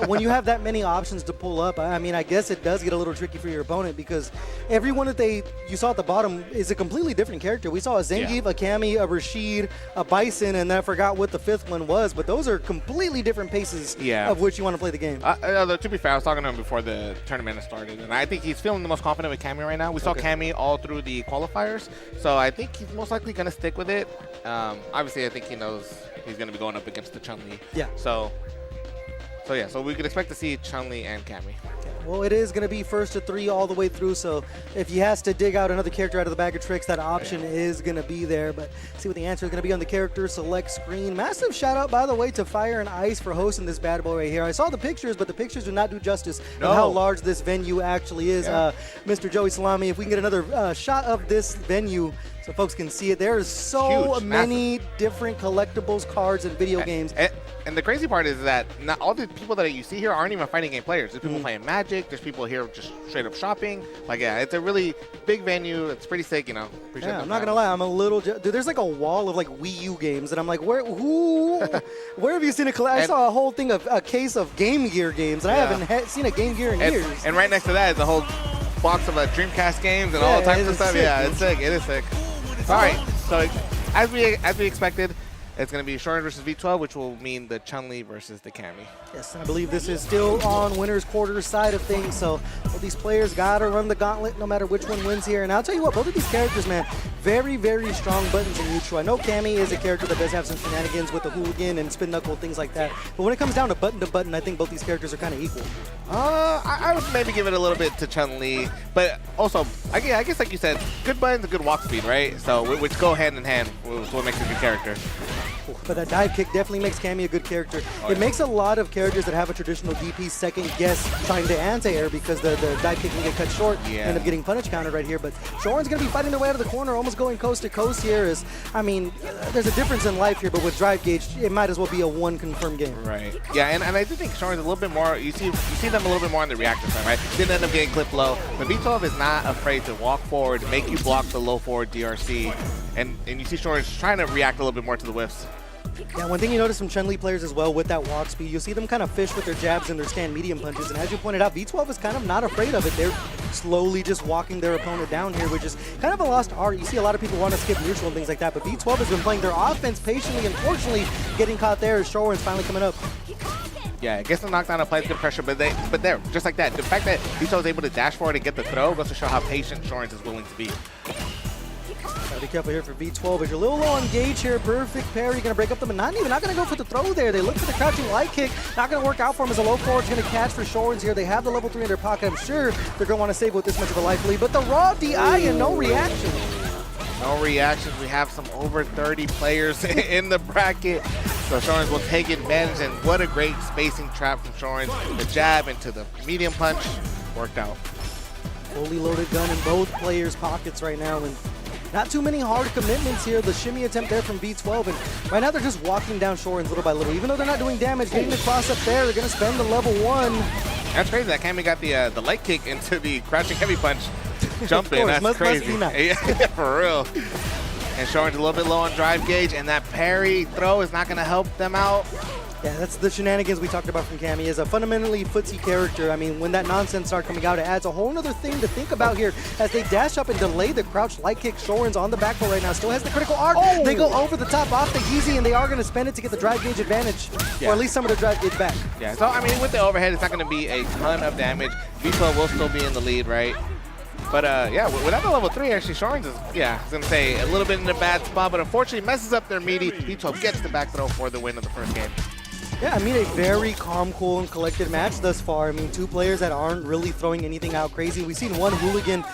when you have that many options to pull up, I mean, I guess it does get a little tricky for your opponent because everyone that you saw at the bottom is a completely different character. We saw a Zangief, a Cammy, a Rashid, a Bison, and then I forgot what the fifth one was. But those are completely different paces of which you want to play the game. To be fair, I was talking to him before the tournament started, and I think he's feeling the most confident with Cammy right now. We saw Cammy all through the qualifiers. So I think he's most likely going to stick with it. Obviously, I think he knows he's going to be going up against the Chun-Li. Yeah. So we could expect to see Chun-Li and Cammy. Well, it is going to be first to 3 all the way through, so if he has to dig out another character out of the bag of tricks, that option is going to be there. But see what the answer is going to be on the character select screen. Massive shout out, by the way, to Fire and Ice for hosting this bad boy right here. I saw the pictures, but the pictures do not do justice of how large this venue actually is. Yeah. Mr. Joey Salami, if we can get another shot of this venue so folks can see it. There's so Huge, many different collectibles, cards, and video games. And the crazy part is that not all the people that you see here aren't even fighting game players. There's people playing Magic. There's people here just straight up shopping. Like, yeah, it's a really big venue. It's pretty sick, Yeah, I'm not gonna lie. I'm a little. Dude, there's like a wall of like Wii U games, and I'm like, where have you seen I saw a whole thing of a case of Game Gear games, and I haven't seen a Game Gear in years. And right next to that is a whole box of Dreamcast games and all types of stuff. Sick, Yeah, it's sick. It is sick. All right, so as we expected, it's going to be Shorin versus V12, which will mean the Chun-Li versus the Cammy. Yes, and I believe this is still on winner's quarter side of things, so both these players got to run the gauntlet no matter which one wins here. And I'll tell you what, both of these characters, man, very, very strong buttons in neutral. I know Cammy is a character that does have some shenanigans with the hooligan and spin knuckle, things like that. But when it comes down to button, I think both these characters are kind of equal. I would maybe give it a little bit to Chun-Li, but also, I guess like you said, good buttons and good walk speed, right? So, which go hand in hand with what makes a good character. But that dive kick definitely makes Cammy a good character. It makes a lot of characters that have a traditional DP second guess trying to anti-air because the dive kick can get cut short, end up getting punish countered right here. But Shorin's going to be fighting their way out of the corner, almost going coast to coast here. I mean, there's a difference in life here, but with drive gauge, it might as well be a one confirmed game. Right. Yeah, and I do think Shorin's a little bit more, you see them a little bit more on the reactor side, right? Didn't end up getting clipped low. But V12 is not afraid to walk forward, make you block the low forward DRC, and you see Shorin's trying to react a little bit more to the whiffs. Yeah, one thing you notice from Chun-Li players as well with that walk speed, you'll see them kind of fish with their jabs and their stand medium punches. And as you pointed out, V12 is kind of not afraid of it. They're slowly just walking their opponent down here, which is kind of a lost art. You see a lot of people want to skip neutral and things like that, but V12 has been playing their offense patiently. Unfortunately, getting caught there as Shorin's finally coming up. Yeah, it gets the knockdown, applies good pressure, but there, just like that, the fact that V12 is able to dash forward and get the throw goes to show how patient Shorin is willing to be. Gotta be careful here for V12, but you're a little low on gauge here. Perfect parry, gonna break up the Manani, not gonna go for the throw there. They look for the crouching light kick, not gonna work out for him as a low forward's gonna catch for Shorin's here. They have the level 3 in their pocket. I'm sure they're gonna want to save with this much of a life lead, but the raw DI and no reaction. No reactions. We have some over 30 players in the bracket. So Shorin's will take advantage, and what a great spacing trap from Shorin's. The jab into the medium punch worked out. Fully loaded gun in both players' pockets right now, and not too many hard commitments here. The shimmy attempt there from V12, and right now they're just walking down Shorin's little by little. Even though they're not doing damage, getting the cross up there, they're going to spend the level 1. That's crazy. That Cammy got the light kick into the crouching heavy punch. Jumping, that's crazy. Must be nice. Yeah, for real. And Shorin's a little bit low on drive gauge, and that parry throw is not going to help them out. Yeah, that's the shenanigans we talked about from Cammy. Is a fundamentally footsie character. I mean, when that nonsense starts coming out, it adds a whole other thing to think about here as they dash up and delay the crouch light kick. Shorin's on the back foot right now. Still has the critical arc. Oh. They go over the top off the easy, and they are going to spend it to get the drive gauge advantage, or at least some of the drive gauge back. Yeah, so I mean, with the overhead, it's not going to be a ton of damage. V12 will still be in the lead, right? But yeah, without the level 3, actually, Shorin's is, I was going to say, a little bit in a bad spot, but unfortunately messes up their meaty. V12 gets the back throw for the win of the first game. Yeah, I mean, a very calm, cool, and collected match thus far. I mean, two players that aren't really throwing anything out crazy. We've seen one hooligan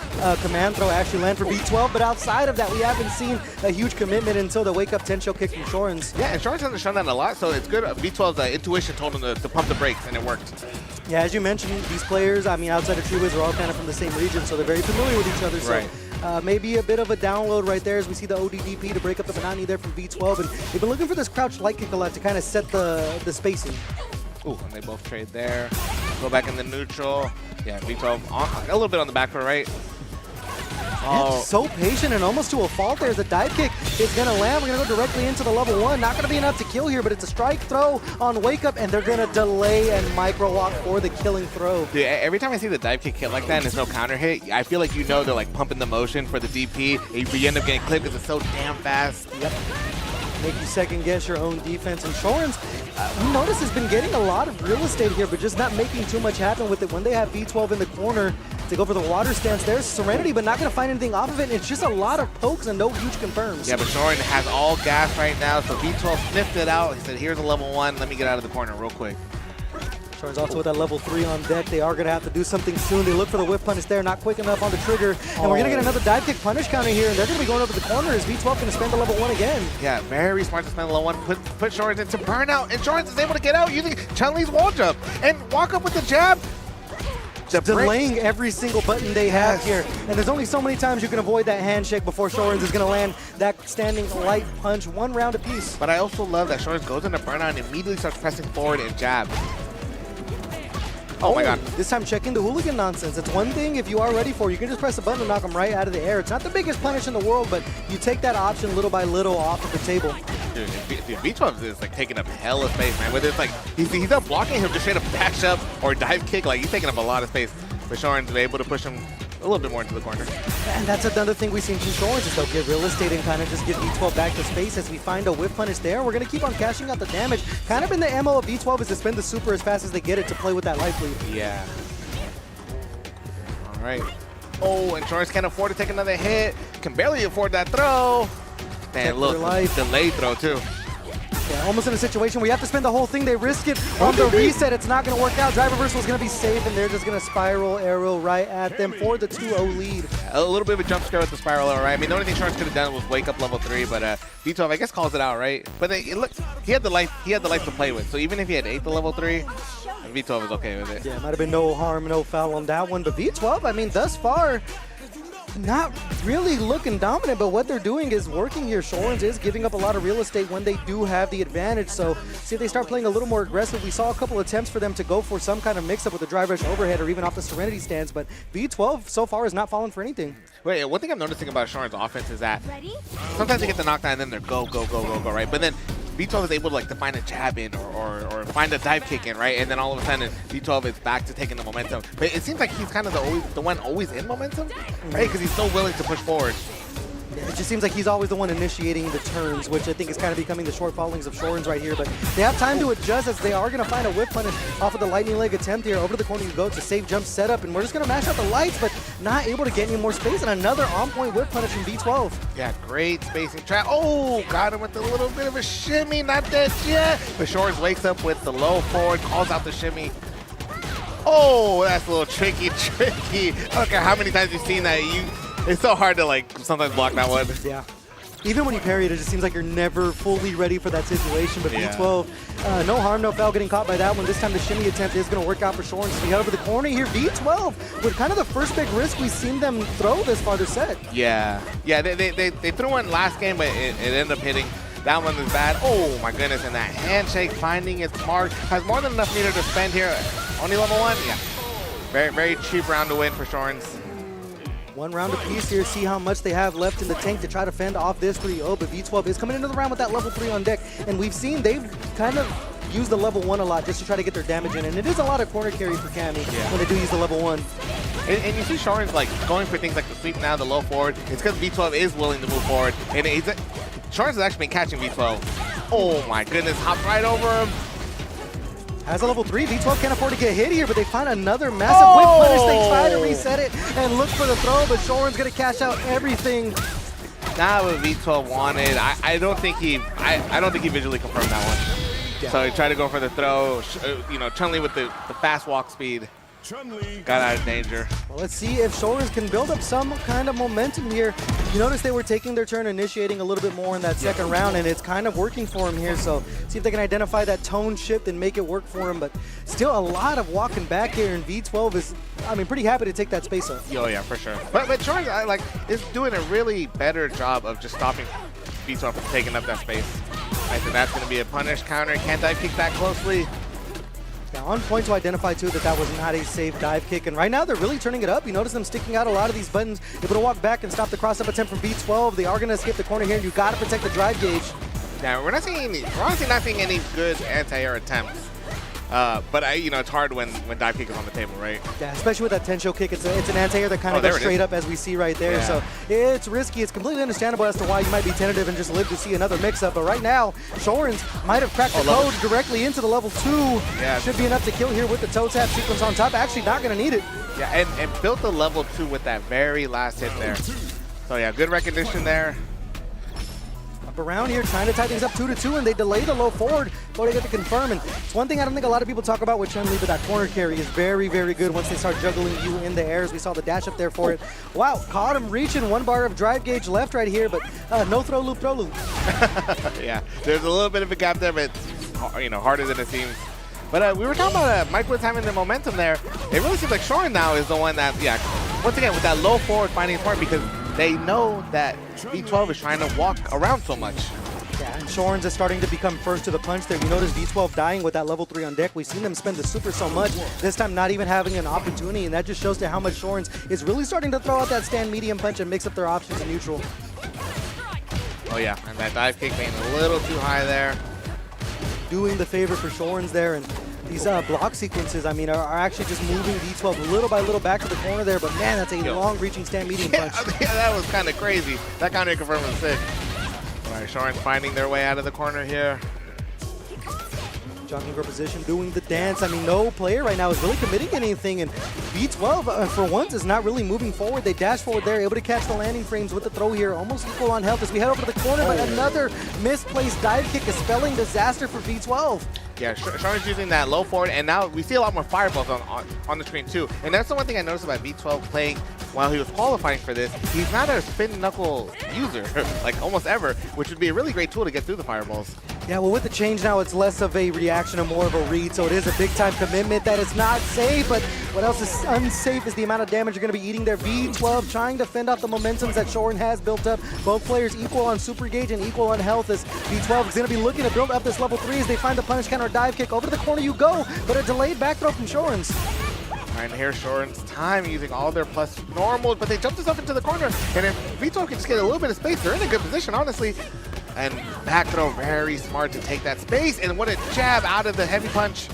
command throw actually land for V12, but outside of that, we haven't seen a huge commitment until the wake-up 10-shell kick from Shorens. Yeah, and Shorens hasn't shown that a lot, so it's good. V12's intuition told him to pump the brakes, and it worked. Yeah, as you mentioned, these players, I mean, outside of Treewiz, are all kind of from the same region, so they're very familiar with each other. Right. So maybe a bit of a download right there as we see the ODDP to break up the Banani there from V12. And they've been looking for this crouch light kick a lot to kind of set the spacing. Ooh, and they both trade there. Go back in the neutral. Yeah, V12 a little bit on the back foot, right? Oh. So patient and almost to a fault there. The dive kick is going to land. We're going to go directly into the level 1. Not going to be enough to kill here, but it's a strike throw on wake up, and they're going to delay and micro walk for the killing throw. Dude, every time I see the dive kick hit like that and there's no counter hit, I feel like they're like pumping the motion for the DP. You end up getting clipped because it's so damn fast. Yep. Make you second guess your own defense. And Shorens, we notice, has been getting a lot of real estate here, but just not making too much happen with it. When they have V12 in the corner, they go for the water stance. There's Serenity, but not going to find anything off of it. It's just a lot of pokes and no huge confirms. Yeah, but Shorin has all gas right now, so V12 sniffed it out. He said, here's a level 1. Let me get out of the corner real quick. Shorin's also with that level 3 on deck. They are going to have to do something soon. They look for the whip punish there, not quick enough on the trigger. And we're going to get another dive kick punish counter here, and they're going to be going over the corner. Is V12 going to spend the level 1 again? Yeah, very smart to spend the level 1. Put Shorins into burnout, and Shorins is able to get out using Chun-Li's wall jump and walk up with the jab. Delaying every single button they have here. And there's only so many times you can avoid that handshake before Shorins is going to land that standing light punch, 1 round apiece. But I also love that Shorins goes into burnout and immediately starts pressing forward and jab. Oh my god. This time checking the hooligan nonsense. It's one thing if you are ready for it, you can just press a button and knock them right out of the air. It's not the biggest punish in the world, but you take that option little by little off of the table. Dude, V12 is like taking up hella space, man. Whether it's like he's not blocking, he'll just straight up dash up or dive kick. Like he's taking up a lot of space. But Shorin's been able to push him a little bit more into the corner. And that's another thing we've seen from Shorins is they'll get real estate and kind of just get V12 back to space as we find a whip punish there. We're going to keep on cashing out the damage. Kind of in the MO of V12 is to spend the super as fast as they get it to play with that life lead. Yeah. All right. Oh, and Shorins can't afford to take another hit. Can barely afford that throw. Man, look, delayed throw too. Yeah, almost in a situation where you have to spend the whole thing. They risk it on the reset. It's not going to work out. Drive reversal is going to be safe, and they're just going to spiral arrow right at them for the 2-0 lead. A little bit of a jump scare with the spiral arrow, right? I mean, the only thing Shorins could have done was wake up level 3, but V12, I guess, calls it out, right? But he had the life to play with. So even if he had 8 to level 3, V12 was okay with it. Yeah, might have been no harm, no foul on that one. But V12, I mean, thus far, not really looking dominant, but what they're doing is working here. Shorins is giving up a lot of real estate when they do have the advantage. So see if they start playing a little more aggressive. We saw a couple attempts for them to go for some kind of mix-up with the drive rush overhead or even off the Serenity stance, but V12 so far has not fallen for anything. Wait, one thing I'm noticing about Shorin's offense is that sometimes they get the knockdown and then they're go, right? But then V12 is able to to find a jab in or find a dive kick in, right? And then all of a sudden V12 is back to taking the momentum. But it seems like he's kind of the one always in momentum, right? Because he's so willing to push forward. Yeah, it just seems like he's always the one initiating the turns, which I think is kind of becoming the short fallings of Shorins right here. But they have time to adjust as they are going to find a whip punish off of the lightning leg attempt here. Over to the corner you go. It's a safe jump setup, and we're just going to mash out the lights, but not able to get any more space. And another on-point whip punish from V12. Yeah, great spacing trap. Oh, got him with a little bit of a shimmy. Not dead yet. But Shorins wakes up with the low forward, calls out the shimmy. Oh, that's a little tricky. I don't care how many times you've seen that. It's so hard to sometimes block that one. Yeah. Even when you parry it, it just seems like you're never fully ready for that situation. But yeah. V12, no harm, no foul getting caught by that one. This time the shimmy attempt is going to work out for Shorins. We head over the corner here. V12 with kind of the first big risk we've seen them throw this far this set. Yeah. Yeah, they threw one last game, but it ended up hitting. That one is bad. Oh my goodness, and that handshake finding its mark. Has more than enough meter to spend here. Only level 1? Yeah. Very, very cheap round to win for Shorins. 1 round apiece here, see how much they have left in the tank to try to fend off this 3-0, but V12 is coming into the round with that level 3 on deck, and we've seen they've kind of used the level 1 a lot just to try to get their damage in, and it is a lot of corner carry for Cammy when they do use the level 1. And you see Shorins going for things like the sweep now, the low forward. It's because V12 is willing to move forward, and Shorins has actually been catching V12. Oh my goodness, hopped right over him. Has a level 3, V12 can't afford to get hit here, but they find another massive whip punish. They try to reset it and look for the throw, but Shorin's going to cash out everything. Not what V12 wanted. I don't think he visually confirmed that one. So he tried to go for the throw. You know, Chun-Li with the fast walk speed got out of danger. Well, let's see if Shorens can build up some kind of momentum here. You notice they were taking their turn, initiating a little bit more in that second round, and it's kind of working for him here. So see if they can identify that tone shift and make it work for him. But still a lot of walking back here, and V12 is, I mean, pretty happy to take that space up. Oh, yeah, for sure. But Shorens, is doing a really better job of just stopping V12 from taking up that space. I think that's going to be a punish counter. Can't dive kick that closely. Now on point to identify too that was not a safe dive kick, and right now they're really turning it up. You notice them sticking out a lot of these buttons, able to walk back and stop the cross-up attempt from V12. They are going to escape the corner here, and you got to protect the drive gauge. Now we're honestly not seeing any good anti-air attempts. But it's hard when dive kick is on the table, right? Yeah, especially with that Tensho kick. It's an anti-air that kind of goes straight up as we see right there. Yeah. So it's risky. It's completely understandable as to why you might be tentative and just live to see another mix-up. But right now, Shorens might have cracked the code directly into the level 2. Yeah. Should be enough to kill here with the toe tap sequence on top. Actually not going to need it. Yeah, and built the level 2 with that very last hit there. So yeah, good recognition there. Around here trying to tie things up 2-2, and they delay the low forward before they get to confirm. And it's one thing I don't think a lot of people talk about with Chun-Li, but that corner carry is very, very good once they start juggling you in the air, as we saw the dash up there for it. Wow, caught him reaching. 1 bar of drive gauge left right here, but no throw loop, throw loop. Yeah, there's a little bit of a gap there, but harder than it seems. But we were talking about Mike Woods having the momentum there. It really seems like Shorin now is the one that, once again, with that low forward finding smart, because they know that V12 is trying to walk around so much. Yeah, and Shorens is starting to become first to the punch there. You notice V12 dying with that level 3 on deck. We've seen them spend the super so much, this time not even having an opportunity, and that just shows to how much Shorens is really starting to throw out that stand medium punch and mix up their options in neutral. Oh yeah, and that dive kick being a little too high there. Doing the favor for Shorens there, and these block sequences, I mean, are actually just moving V12 little by little back to the corner there, but man, that's a long-reaching stand medium punch. Yeah, that was kind of crazy. That counter confirmed was sick. All right, Shorens finding their way out of the corner here. Jogging for position, doing the dance. I mean, no player right now is really committing anything, and V12, for once, is not really moving forward. They dash forward there, able to catch the landing frames with the throw here, almost equal on health as we head over to the corner, but another misplaced dive kick is spelling disaster for V12. Yeah, Shorens using that low forward, and now we see a lot more fireballs on the screen too. And that's the one thing I noticed about V12 playing while he was qualifying for this. He's not a spin knuckle user, like almost ever, which would be a really great tool to get through the fireballs. Yeah, well, with the change now, it's less of a reaction and more of a read, so it is a big-time commitment that is not safe, but what else is unsafe is the amount of damage you're going to be eating there. V12 trying to fend off the momentums that Shorin has built up. Both players equal on super gauge and equal on health, as V12 is going to be looking to build up this level 3 as they find the punish counter dive kick. Over to the corner you go, but a delayed back throw from Shorens. And here's Shorin's time using all their plus normals, but they jumped this up into the corner, and if V12 can just get a little bit of space, they're in a good position, honestly. And back throw, very smart to take that space, and what a jab out of the heavy punch.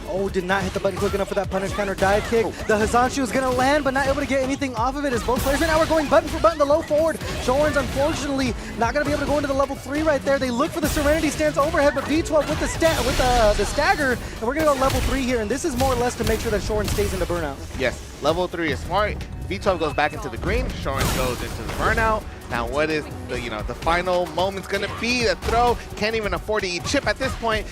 Oh, did not hit the button quick enough for that punish counter dive kick. The Hazanshu is going to land, but not able to get anything off of it as both players right now are going button for button to low forward. Shorin's unfortunately not going to be able to go into the level 3 right there. They look for the Serenity stance overhead, but V12 with the stagger, and we're going to go level 3 here, and this is more or less to make sure that Shorin stays into burnout. Yes, level 3 is smart. V12 goes back into the green, Shorin goes into the burnout. Now what is the final moment's going to be? The throw, can't even afford to eat chip at this point.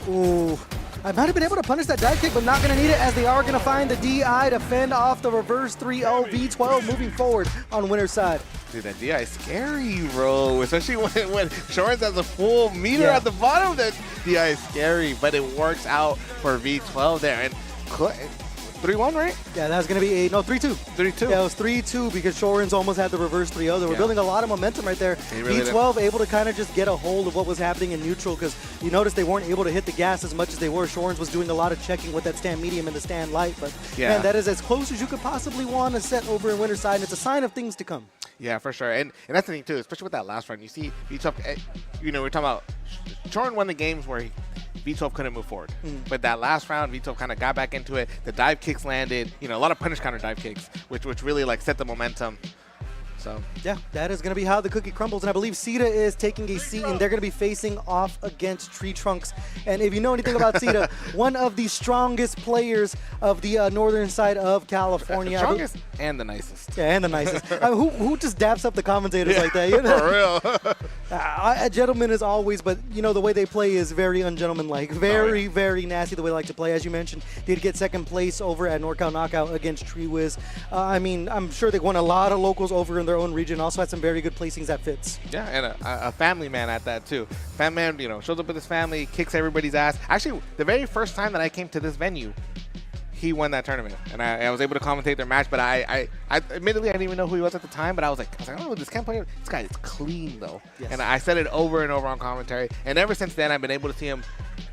Ooh. I might have been able to punish that dive kick, but not going to need it as they are going to find the DI to fend off the reverse 3-0 V12 moving forward on winner's side. Dude, that DI is scary, bro. Especially when Shorens has a full meter at the bottom. That DI is scary, but it works out for V12 there. And 3-1, right? Yeah, that was going to be 3-2. 3-2. Yeah, it was 3-2 because Shorens almost had the reverse 3-0. They were building a lot of momentum right there. Really V12 able to kind of just get a hold of what was happening in neutral, because you notice they weren't able to hit the gas as much as they were. Shorens was doing a lot of checking with that stand medium and the stand light, but man, that is as close as you could possibly want to set over in winner's side, and it's a sign of things to come. Yeah, for sure. And that's the thing too, especially with that last run. You see V12, we're talking about Shorin won the games where V12 couldn't move forward. But that last round, V12 kind of got back into it. The dive kicks landed, a lot of punish counter dive kicks, which really set the momentum. So yeah, that is going to be how the cookie crumbles. And I believe Sita is taking a seat, and they're going to be facing off against Tree Trunks. And if you know anything about Sita, one of the strongest players of the northern side of California. The strongest and the nicest. Yeah, and the nicest. I mean, who just daps up the commentators like that? For real. A gentleman is always, but you know the way they play is very ungentlemanlike, very, very nasty the way they like to play. As you mentioned, did get second place over at NorCal Knockout against Tree Wiz. I mean, I'm sure they won a lot of locals over in their own region. Also had some very good placings at Fitz. Yeah, and a family man at that too. Family man, you know, shows up with his family, kicks everybody's ass. Actually, the very first time that I came to this venue, he won that tournament, and I was able to commentate their match. But I admittedly I didn't even know who he was at the time. But I was like, oh, this guy is clean though. Yes. And I said it over and over on commentary. And ever since then, I've been able to see him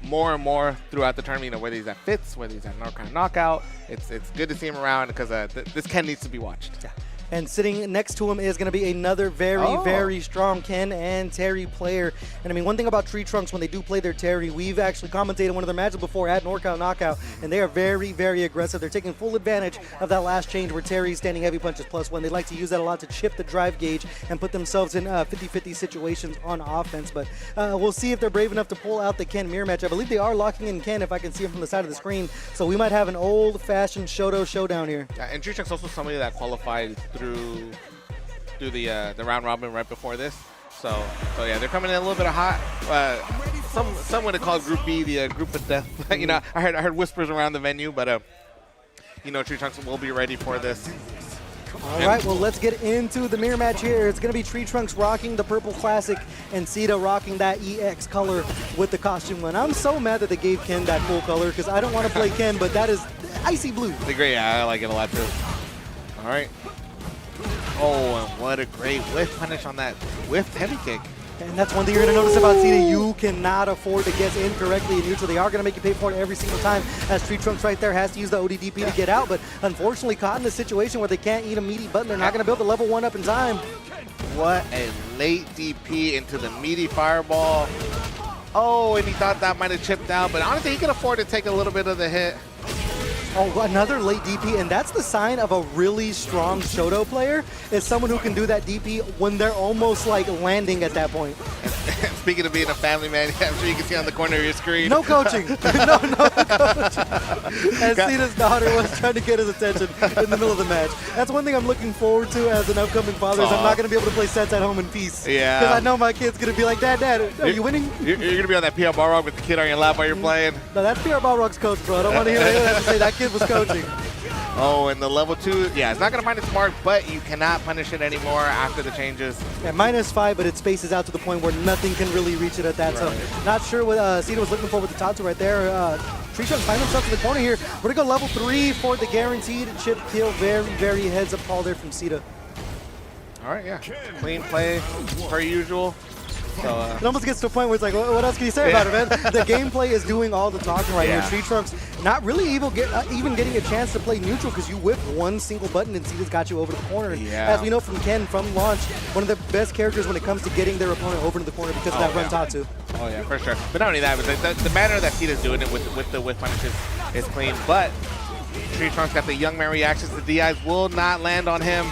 more and more throughout the tournament. You know, whether he's at Fitz, whether he's at NorCal Knockout, it's good to see him around because this Ken needs to be watched. Yeah. And sitting next to him is going to be another very, very strong Ken and Terry player. And I mean, one thing about Tree Trunks, when they do play their Terry, we've actually commentated one of their matches before at NorCal Knockout, and they are very, very aggressive. They're taking full advantage of that last change where Terry's standing heavy punches +1. They like to use that a lot to chip the drive gauge and put themselves in 50-50 situations on offense. But we'll see if they're brave enough to pull out the Ken mirror match. I believe they are locking in Ken if I can see him from the side of the screen. So we might have an old-fashioned Shoto showdown here. Yeah, and Tree Trunks also somebody that qualified through the round robin right before this. So yeah, they're coming in a little bit of hot. Some would have called Group B the group of death. You know, I heard whispers around the venue, but you know, Tree Trunks will be ready for this. All right, well, let's get into the mirror match here. It's going to be Tree Trunks rocking the purple classic and Sita rocking that EX color with the costume one. I'm so mad that they gave Ken that full color because I don't want to play Ken, but that is icy blue. The great, yeah, I like it a lot too. All right. Oh, and what a great whiff punish on that whiffed heavy kick. And that's one thing you're going to notice about Sita. You cannot afford to guess incorrectly in neutral. They are going to make you pay for it every single time, as Tree Trunks right there has to use the ODDP to get out. But unfortunately, caught in a situation where they can't eat a meaty button. They're not going to build the level 1 up in time. What a late DP into the meaty fireball. Oh, and he thought that might have chipped out. But honestly, he can afford to take a little bit of the hit. Oh, another late DP, and that's the sign of a really strong Shoto player, is someone who can do that DP when they're almost like landing at that point. Speaking of being a family man, I'm sure you can see on the corner of your screen. No coaching. no coaching. And Sita's daughter was trying to get his attention in the middle of the match. That's one thing I'm looking forward to as an upcoming father, is I'm not going to be able to play sets at home in peace. Yeah. Because I know my kid's going to be like, Dad, are you winning? You're going to be on that PR Balrog with the kid on your lap while you're playing. No, that's PR Balrog's coach, bro. I don't want to hear anyone have to say that kid was coaching. Oh, and the level 2, yeah, it's not going to find its mark, but you cannot punish it anymore after the changes. Yeah, -5, but it spaces out to the point where nothing can really reach it at that. Right. So not sure what Sita was looking for with the Tatsu right there. Tree Trunks find themselves in the corner here. We're going to go level 3 for the guaranteed chip kill. Very, very heads up call there from Sita. All right, yeah. Clean play, per usual. So, it almost gets to a point where it's like, what else can you say about it, man? The gameplay is doing all the talking right here. Tree Trunks not really even getting a chance to play neutral because you whip one single button and Sita's got you over to the corner. Yeah. As we know from Ken, from launch, one of the best characters when it comes to getting their opponent over to the corner because of that run Tatsu. Oh, yeah, for sure. But not only that, but the manner that Sita's doing it with the whip punishes is clean. But Tree Trunks got the young man reactions. The DIs will not land on him.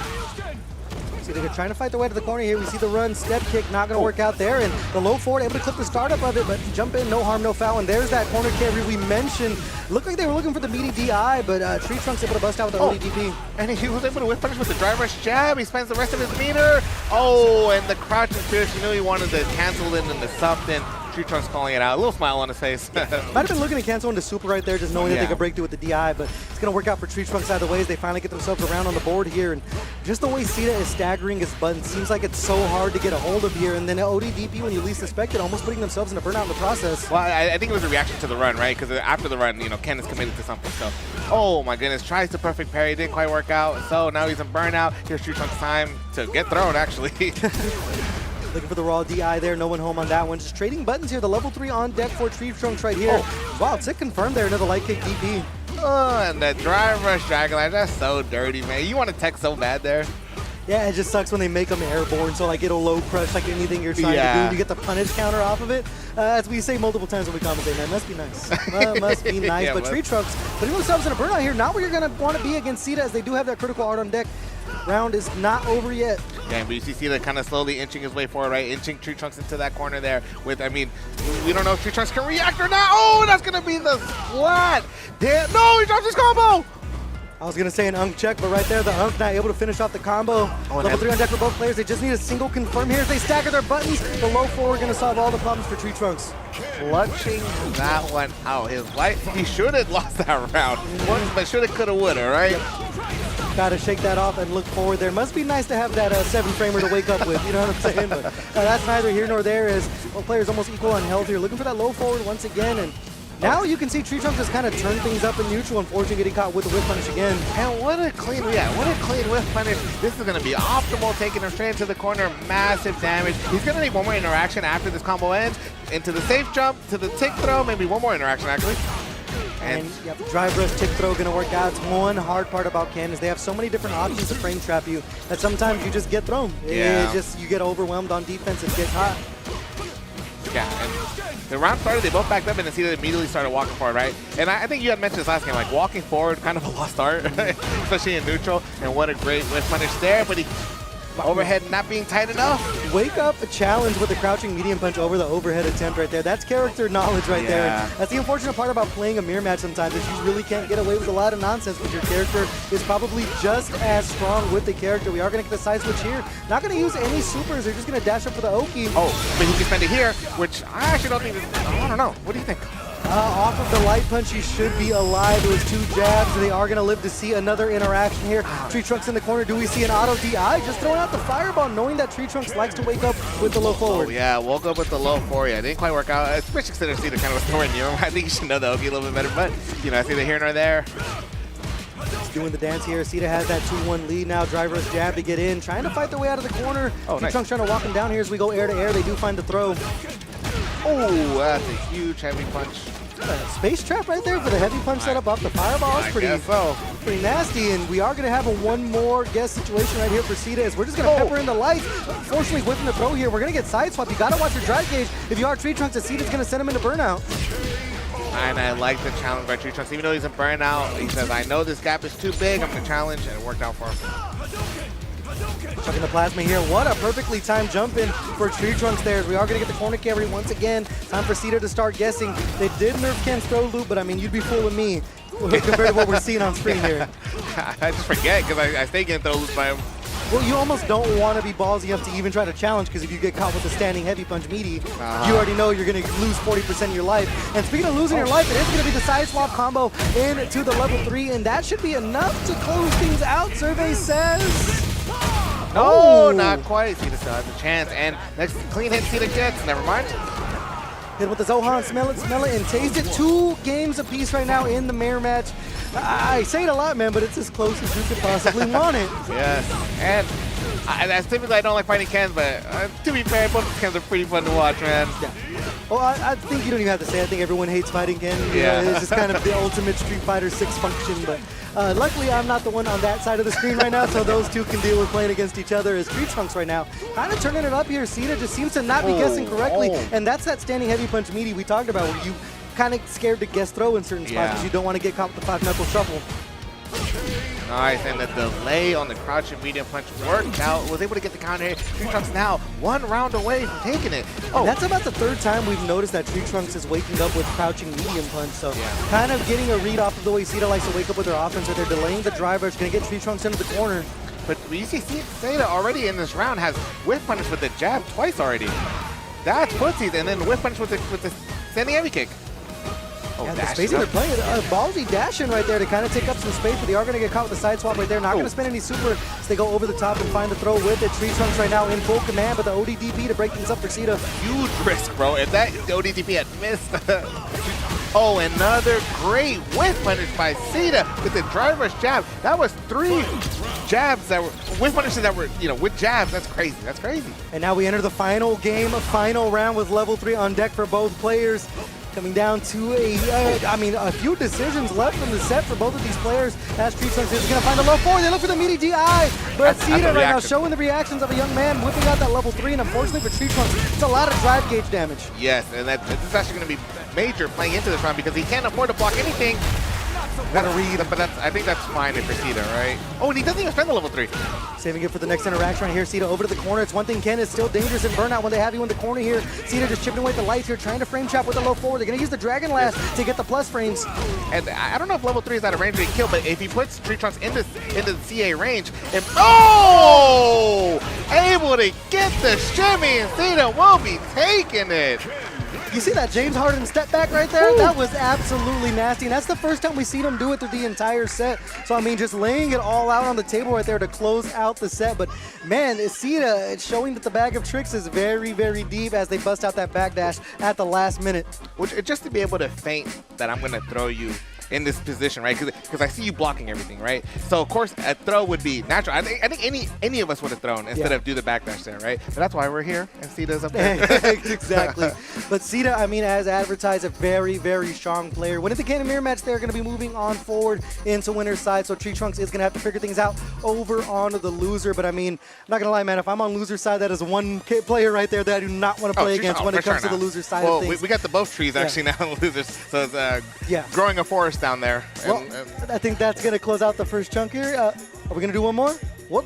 See, they're trying to fight their way to the corner here. We see the run, step kick, not going to work out there. And the low forward, able to clip the startup of it, but jump in, no harm, no foul. And there's that corner carry we mentioned. Looked like they were looking for the meaty DI, but Tree Trunks able to bust out with the ODDP. And he was able to whip punish with the drive rush jab. He spends the rest of his meter. Oh, and the crouch and fierce. You know he wanted to cancel it into something. Tree Trunks calling it out. A little smile on his face. Might have been looking to cancel into super right there, just knowing that they could break through with the DI, but it's going to work out for Tree Trunks either way as they finally get themselves around on the board here. And just the way Sita is staggering his buttons, seems like it's so hard to get a hold of here. And then ODDP, when you least expect it, almost putting themselves in a burnout in the process. Well, I think it was a reaction to the run, right? Because after the run, you know, Ken is committed to something. So, oh my goodness, tries the perfect parry, didn't quite work out. So now he's in burnout. Here's Tree Trunks' time to get thrown, actually. Looking for the raw DI there, no one home on that one. Just trading buttons here. The level 3 on deck for Tree Trunks right here. Oh. Wow, it's confirmed there, another light kick DP. Oh, and that drive rush Dragon Line, that's so dirty, man. You want to tech so bad there. Yeah, it just sucks when they make them airborne, so like it'll low crush like anything you're trying to do. You get the punish counter off of it. As we say multiple times when we commentate, man, must be nice. Must be nice. But Tree Trunks putting themselves in a burnout here. Not where you're going to want to be against Sita, as they do have that critical art on deck. Round is not over yet. Yeah, but you see Sita kind of slowly inching his way forward, right? Inching Tree Trunks into that corner there with, I mean, we don't know if Tree Trunks can react or not. Oh, that's going to be the splat. Damn, no, he drops his combo. I was going to say an Unk check, but right there, the Unk not able to finish off the combo. Level 3 on deck for both players. They just need a single confirm here as they stagger their buttons. The low 4 going to solve all the problems for Tree Trunks. Clutching that one out. His life, he should have lost that round. But should have, could have, would have, right? Yep. Got to shake that off and look forward there. Must be nice to have that 7-framer to wake up with, you know what I'm saying? But that's neither here nor there, as both players almost equal on health here. Looking for that low forward once again, and now you can see Tree Trunks just kind of turn things up in neutral, unfortunately getting caught with the whiff punish again. And what a clean whiff punish. This is going to be optimal, taking him straight into the corner, massive damage. He's going to need one more interaction after this combo ends. Into the safe jump, to the tick throw, maybe one more interaction actually. And yep, drive rush, tick throw going to work out. It's one hard part about Ken is they have so many different options to frame trap you that sometimes you just get thrown. Yeah. You get overwhelmed on defense and get caught. Yeah, and the round started, they both backed up, and Acida immediately started walking forward, right? And I think you had mentioned this last game, like walking forward, kind of a lost art, especially in neutral. And what a great whiff punish there, but he overhead not being tight enough. Wake up a challenge with the crouching medium punch over the overhead attempt right there. That's character knowledge right there. And that's the unfortunate part about playing a mirror match sometimes, is you really can't get away with a lot of nonsense, but your character is probably just as strong with the character. We are going to get the side switch here. Not going to use any supers. They're just going to dash up for the Oki. Oh, but he can spend it here, which I actually don't think is, I don't know. What do you think? Off of the light punch, he should be alive. It was 2 jabs. They are going to live to see another interaction here. Tree Trunks in the corner. Do we see an auto DI? Just throwing out the fireball, knowing that Tree Trunks likes to wake up with the low forward. Oh, yeah, woke up with the low forward. Yeah, didn't quite work out. Especially considering Cedar kind of was throwing you. I think you should know the Oki a little bit better, but, you know, I see the here nor there. He's doing the dance here. Cedar has that 2-1 lead now. Driver's jab to get in. Trying to fight their way out of the corner. Tree Trunks trying to walk him down here as we go air to air. They do find the throw. Oh, that's a huge heavy punch. Space trap right there for the heavy punch setup off the fireball. It's pretty nasty, and we are going to have a one more guess situation right here for Cedar, as we're just going to pepper in the lights. Unfortunately, whipping the throw here. We're going to get side swap. You got to watch your drive gauge. If you are Tree Trunks, Cedar's going to send him into burnout. And I like the challenge by Tree Trunks. Even though he's in burnout, he says, I know this gap is too big. I'm going to challenge, and it worked out for him. Chucking the plasma here. What a perfectly timed jump in for Tree Trunks there. We are going to get the corner carry once again. Time for Cedar to start guessing. They did nerf Ken's throw loop, but I mean, you'd be fooling me compared to what we're seeing on screen here. I just forget because I stay getting throw loops by him. Well, you almost don't want to be ballsy enough to even try to challenge, because if you get caught with a standing heavy punch meaty, you already know you're going to lose 40% of your life. And speaking of losing your life, it is going to be the side swap combo into the level 3, and that should be enough to close things out, Survey says. No, not quite. Cedar still has a chance, and next clean hit Cedar gets. Never mind. Hit with the Zohan, smell it, and taste it. 2 games apiece right now in the mirror match. I say it a lot, man, but it's as close as you could possibly want it. Yes, and that's typically I don't like fighting Kens, but to be fair, both Kens are pretty fun to watch, man. Yeah. Well, I think you don't even have to say. I think everyone hates fighting Ken. Yeah. It's just kind of the ultimate Street Fighter 6 function, but luckily I'm not the one on that side of the screen right now, so those two can deal with playing against each other. As Tree Trunks right now kind of turning it up here. Cedar just seems to not be guessing correctly, and that's that standing heavy punch meaty we talked about, where you kind of scared to guess throw in certain spots because you don't want to get caught with the 5-knuckle shuffle. Nice, and the delay on the crouching medium punch worked out. Was able to get the counter here. Tree Trunks now 1 round away from taking it. And that's about the 3rd time we've noticed that Tree Trunks is waking up with crouching medium punch. So kind of getting a read off of the way Cedar likes to wake up with their offense, where they're delaying the driver. It's going to get Tree Trunks into the corner. But you see Cedar already in this round has whiff punish with the jab twice already. That's footsies, and then whiff punish with the standing heavy kick. Yeah, the spacing they're playing, ballsy dashing right there to kind of take up some space, but they are going to get caught with the side swap right there. Not going to spend any super as they go over the top and find the throw with it. Tree Trunks right now in full command, but the ODDP to break things up for Cedar. Huge risk, bro. If that ODDP had missed. Oh, another great whiff punish by Cedar with the driver's jab. That was 3 jabs that were whiff punishes that were, with jabs. That's crazy. That's crazy. And now we enter the final game, a final round with level 3 on deck for both players. Coming down to a few decisions left in the set for both of these players. As Tree Trunks is going to find the low 4. They look for the meaty DI. But Cedar right now showing the reactions of a young man, whipping out that level 3. And unfortunately for Tree Trunks, it's a lot of drive gauge damage. Yes, and this is actually going to be major playing into this round, because he can't afford to block anything. Gotta read. But I think that's fine if you're Sita, right? Oh, and he doesn't even spend the level 3. Saving it for the next interaction right here. Sita over to the corner. It's one thing, Ken is still dangerous in burnout when they have you in the corner here. Sita just chipping away at the lights here, trying to frame trap with the low forward. They're going to use the Dragon Last to get the plus frames. And I don't know if level 3 is out of range to kill, but if he puts Tree Trunks into the CA range, and oh! Able to get the shimmy, and Sita will be taking it. You see that James Harden step back right there? Ooh. That was absolutely nasty, and that's the first time we see him do it through the entire set. So, I mean, just laying it all out on the table right there to close out the set. But, man, Sita showing that the bag of tricks is very, very deep as they bust out that backdash at the last minute. Which, just to be able to feint that I'm going to throw you in this position, right? Because I see you blocking everything, right? So of course a throw would be natural. I think any of us would have thrown instead of do the backdash there, right? But that's why we're here and Sita's up there. Exactly. But Sita, I mean, as advertised, a very, very strong player. When it's a Cannon Mirror match, they're going to be moving on forward into winner's side. So Tree Trunks is going to have to figure things out over onto the loser. But I mean, I'm not going to lie, man. If I'm on loser's side, that is one player right there that I do not want to play against when it comes to the loser side of things. We got the both trees actually now in losers. So it's growing a forest down there. Well, I think that's going to close out the first chunk here. Are we going to do one more? What?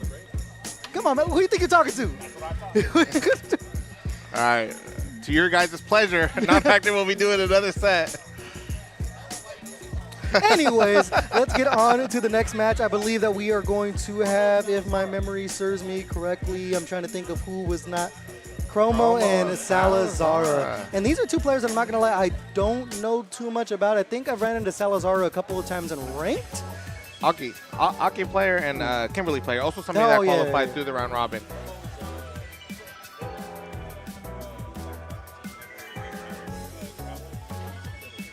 Come on, man. Who do you think you're talking to? All right. To your guys' pleasure, Non-Factor will be doing another set. Anyways, let's get on to the next match. I believe that we are going to have, if my memory serves me correctly, I'm trying to think of who was not... Chromo and Salazar. And these are two players that I'm not going to lie, I don't know too much about. I think I've ran into Salazar a couple of times in ranked. Aki player and Kimberly player. Also somebody that qualified through the round robin.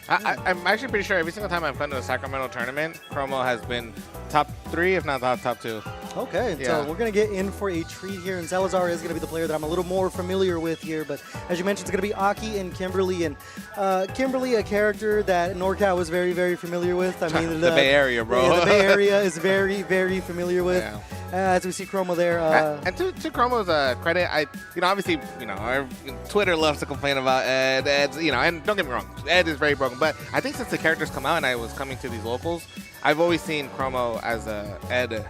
I'm actually pretty sure every single time I've come to a Sacramento tournament, Chromo has been top 3, if not top 2. Okay, so we're going to get in for a treat here, and Salazar is going to be the player that I'm a little more familiar with here, but as you mentioned, it's going to be Aki and Kimberly, and Kimberly, a character that NorCal was very, very familiar with. I mean, the Bay Area, bro. Yeah, the Bay Area is very, very familiar with. Yeah. As we see Chromo there. And to Chromo's credit, obviously, Twitter loves to complain about Ed. Ed's, and don't get me wrong, Ed is very broken, but I think since the characters come out and I was coming to these locals, I've always seen Chromo as Ed.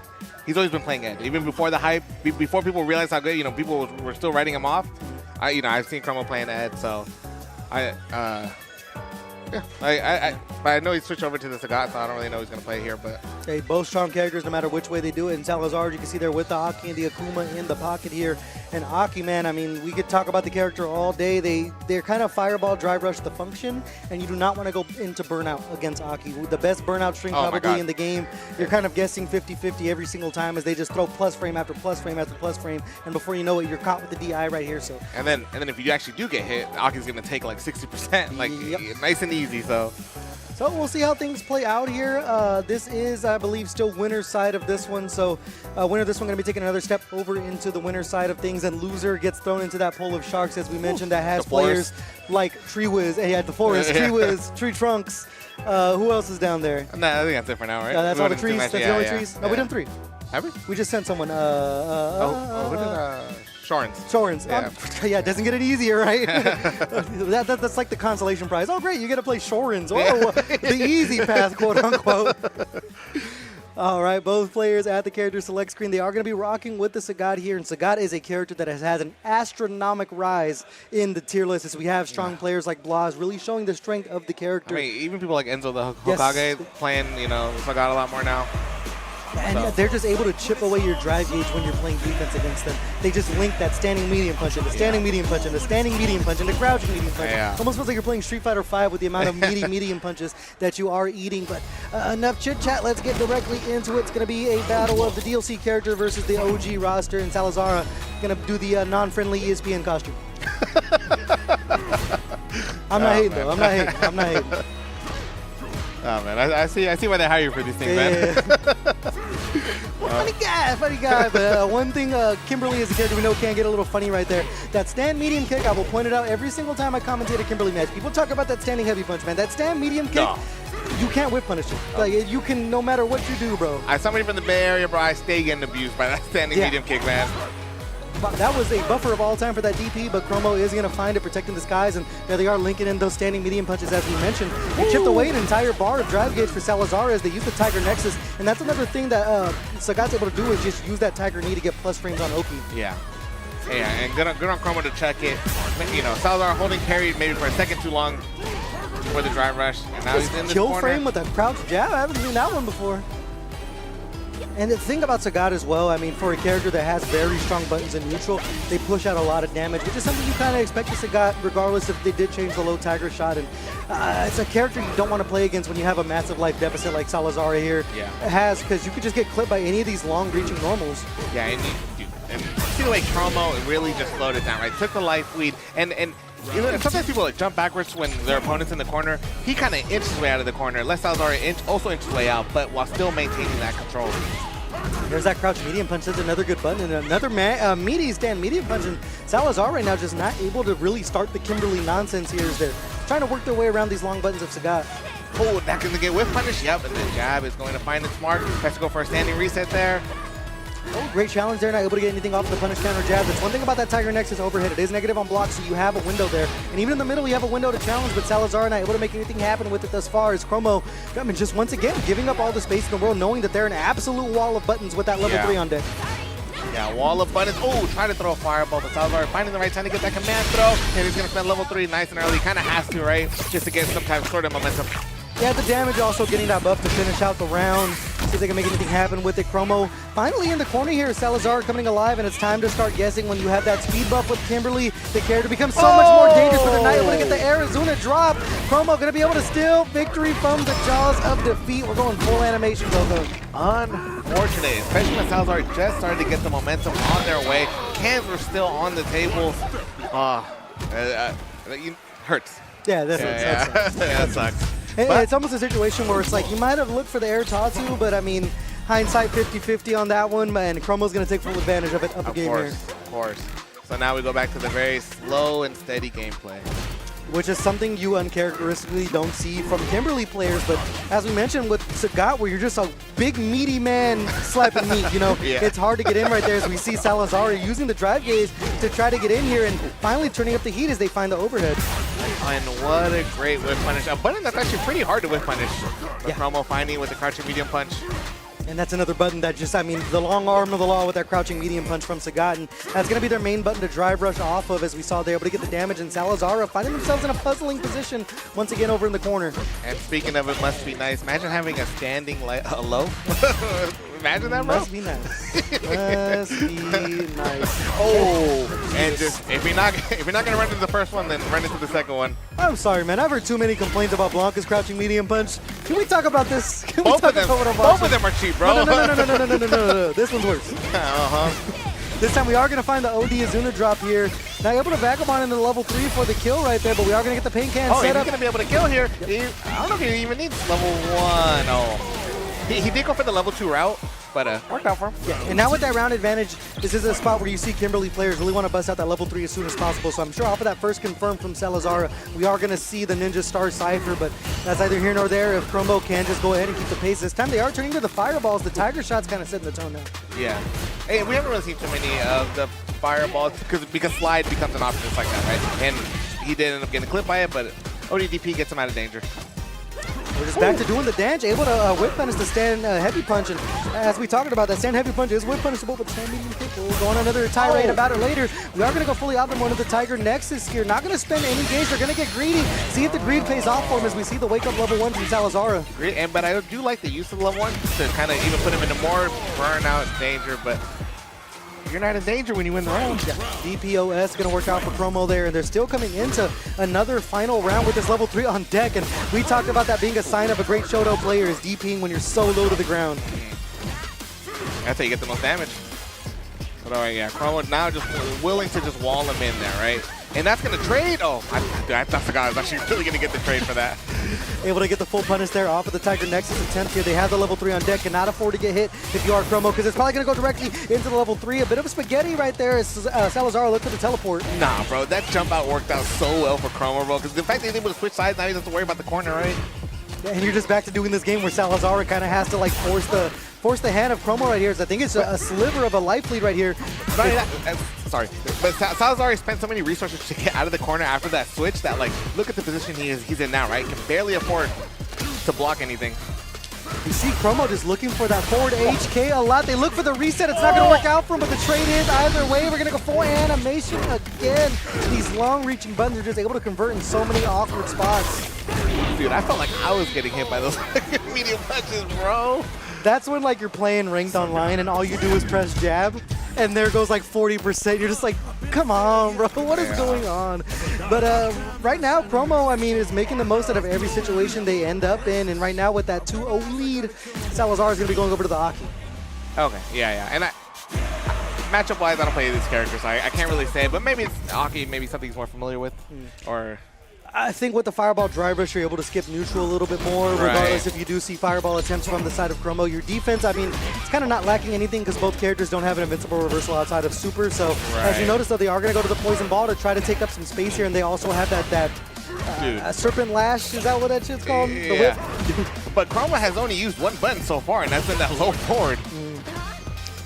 He's always been playing Ed. Even before the hype, before people realized how good, people were still writing him off. I've seen Chromo playing Ed, so but I know he switched over to the Sagat, so I don't really know he's going to play here. But hey, both strong characters, no matter which way they do it. And Salazar, you can see there with the Aki and the Akuma in the pocket here. And Aki, man, I mean, we could talk about the character all day. They're kind of fireball drive rush the function, and you do not want to go into burnout against Aki. The best burnout string probably in the game. You're kind of guessing 50-50 every single time as they just throw plus frame after plus frame after plus frame, and before you know it, you're caught with the DI right here. So and then if you actually do get hit, Aki's going to take like 60%, like nice and easy. So we'll see how things play out here. This is, I believe, still winner's side of this one. So winner of this one going to be taking another step over into the winner's side of things, and loser gets thrown into that pool of sharks, as we mentioned, that has players like Tree Wiz. Hey, at the forest, Tree Wiz, Tree Trunks. Who else is down there? No, I think that's it for now, right? That's all the trees. That's the only trees. No, we done 3. Have we? We just sent someone. Who did Shorens. Yeah, it doesn't get it easier, right? That's like the consolation prize. Oh, great, you get to play Shorens. Oh, the easy path, quote unquote. All right, both players at the character select screen. They are going to be rocking with the Sagat here, and Sagat is a character that has had an astronomical rise in the tier list as we have strong players like Blas really showing the strength of the character. I mean, even people like Enzo the Hokage playing, Sagat a lot more now. And they're just able to chip away your drive gauge when you're playing defense against them. They just link that standing medium punch into standing medium punch into standing medium punch into crouching medium punch. Almost feels like you're playing Street Fighter V with the amount of medium punches that you are eating. But enough chit chat. Let's get directly into it. It's going to be a battle of the DLC character versus the OG roster, and Salazar going to do the non-friendly ESPN costume. I'm not hating though. I'm not hating. Oh man, I see why they hire you for these things, man. Funny guy. But one thing, Kimberly is a character we know can get a little funny right there. That stand medium kick, I will point it out every single time I commentate a Kimberly match. People talk about that standing heavy punch, man. That stand medium kick, you can't whip punish it. Like you can, no matter what you do, bro. As somebody from the Bay Area, bro, I stay getting abused by that standing medium kick, man. that was a buffer of all time for that DP, but Chromo is going to find it, protecting the skies, and there they are linking in those standing medium punches as we mentioned. They chipped away an entire bar of drive gauge for Salazar as they use the Tiger Nexus, and that's another thing that Sagat's able to do is just use that Tiger knee to get plus frames on Oki. Yeah. Yeah, and good on Chromo to check it. You know, Salazar holding carry maybe for a second too long for the drive rush, and now he's in this kill corner. frame with a crouch jab. I haven't seen that one before. And the thing about Sagat as well, I mean, for a character that has very strong buttons in neutral, they push out a lot of damage, which is something you kind of expect to Sagat, regardless if they did change the low Tiger shot. And it's a character you don't want to play against when you have a massive life deficit like Salazar here has, because you could just get clipped by any of these long-reaching normals. Yeah, and see the way Chromo really just slowed it down, right? Took the life lead, and even sometimes people like jump backwards when their opponent's in the corner. He kind of inched his way out of the corner. Let Salazar also inch his way out, but while still maintaining that control. There's that crouch medium punch. That's another good button. And another meaty stand medium punch. And Salazar right now just not able to really start the Kimberly nonsense here as they're trying to work their way around these long buttons of Sagat. Oh, that going to get whiff punish. Yep, and then jab is going to find its mark. Has to go for a standing reset there. Oh, great challenge there, not able to get anything off the punish counter jab. That's one thing about that Tiger Nexus overhead. It is negative on blocks, so you have a window there. And even in the middle, you have a window to challenge, but Salazar not able to make anything happen with it thus far as Chromo, I mean, just once again, giving up all the space in the world, knowing that they're an absolute wall of buttons with that level 3 on deck. Yeah, wall of buttons. Oh, trying to throw a fireball, but Salazar finding the right time to get that command throw, and he's going to spend level 3 nice and early. Kind of has to, right? Just to get some type of sort of momentum. Yeah, the damage also getting that buff to finish out the round. See if they can make anything happen with it. Chromo finally in the corner here. Salazar coming alive, and it's time to start guessing when you have that speed buff with Kimberly. The character becomes so much more dangerous, but they're not able to get the Arizona drop. Chromo going to be able to steal victory from the jaws of defeat. We're going full animation, Goku. Unfortunate, especially when Salazar just started to get the momentum on their way. Cans were still on the table. Hurts. Yeah, that sucks. It's almost a situation where it's like you might have looked for the air Tatsu, but I mean, hindsight 50-50 on that one, and Chromo's going to take full advantage of it up a game here. Of course. So now we go back to the very slow and steady gameplay. Which is something you uncharacteristically don't see from Kimberly players, but as we mentioned with Sagat, where you're just a big meaty man slapping meat, you know, it's hard to get in right there as we see Salazar using the drive gauge to try to get in here and finally turning up the heat as they find the overhead. And what a great whip punish. A button that's actually pretty hard to whip punish. Chromo finding with the crouching medium punch. And that's another button that just, I mean, the long arm of the law with that crouching medium punch from Sagat. And that's going to be their main button to drive rush off of, as we saw they're able to get the damage. And Salazar finding themselves in a puzzling position once again over in the corner. And speaking of it must be nice, imagine having a standing low. Imagine that, bro. Must be nice. Must be nice. Oh, and just if you're not gonna run into the first one, then run into the second one. I'm sorry, man. I've heard too many complaints about Blanca's crouching medium punch. Can we talk about this? Can both of them are cheap, bro. No. This one's worse. This time we are going to find the OD Azuna drop here. Now able to Vagabond into the level 3 for the kill right there, but we are going to get the paint can set up. He's going to be able to kill here. I don't know if he even needs level 1. Oh. He did go for the level 2 route, but worked out for him. Yeah, and now with that round advantage, this is a spot where you see Kimberly players really want to bust out that level 3 as soon as possible. So I'm sure off of that first confirm from Salazar, we are going to see the Ninja Star Cypher, but that's either here nor there if Chromo can just go ahead and keep the pace. This time they are turning to the fireballs. The Tiger Shot's kind of setting the tone now. Yeah. Hey, we haven't really seen too many of the fireballs because slide becomes an option just like that, right? And he did end up getting clipped by it, but ODDP gets him out of danger. We're just back to doing the dance, able to whip punish the stand heavy punch. And as we talked about, that stand heavy punch is whip punishable, but stand medium kick. We'll go on another tirade about it later. We are going to go fully optimal into the Tiger Nexus here. Not going to spend any gauge. They're going to get greedy. See if the greed pays off for him as we see the wake up level 1 from Salazar. But I do like the use of level 1 to kind of even put him into more burnout danger, but you're not in danger when you win the round. Yeah. DPOS going to work out for Chromo there, and they're still coming into another final round with this level 3 on deck, and we talked about that being a sign of a great Shoto player is DPing when you're so low to the ground. That's how you get the most damage. But all right, yeah, Chromo now just willing to just wall him in there, right? And that's going to trade. Oh, I forgot I was actually really going to get the trade for that. Able to get the full punish there off of the Tiger Nexus attempt here. They have the level 3 on deck. Cannot afford to get hit if you are Chromo, because it's probably going to go directly into the level 3. A bit of a spaghetti right there as Salazar looked for the teleport. Nah, bro, that jump out worked out so well for Chromo, bro, because the fact that he's able to switch sides, now he doesn't have to worry about the corner, right? Yeah, and you're just back to doing this game where Salazar kind of has to like force force the hand of Chromo right here. I think it's a sliver of a life lead right here. Sorry, but Salazar spent so many resources to get out of the corner after that switch that, like, look at the position he's in now, right? He can barely afford to block anything. You see Chromo just looking for that forward HK a lot. They look for the reset. It's not going to work out for him, but the trade is either way. We're going to go full animation again. These long-reaching buttons are just able to convert in so many awkward spots. Dude, I felt like I was getting hit by those medium punches, bro. That's when, like, you're playing ranked online and all you do is press jab, and there goes like 40%. You're just like, come on, bro, what is going on? But right now, Chromo, I mean, is making the most out of every situation they end up in, and right now with that 2-0 lead, Salazar is going to be going over to the Aki. Okay, yeah. And matchup-wise, I don't play these characters, so I can't really say, but maybe it's Aki, maybe something he's more familiar with, or... I think with the Fireball Drive Rush, you're able to skip neutral a little bit more, regardless if you do see Fireball attempts from the side of Chromo. Your defense, I mean, it's kind of not lacking anything because both characters don't have an invincible reversal outside of Super. So as you notice, though, they are going to go to the Poison Ball to try to take up some space here, and they also have that Serpent Lash. Is that what that shit's called? Yeah. The whip? But Chromo has only used one button so far, and that's in that low forward.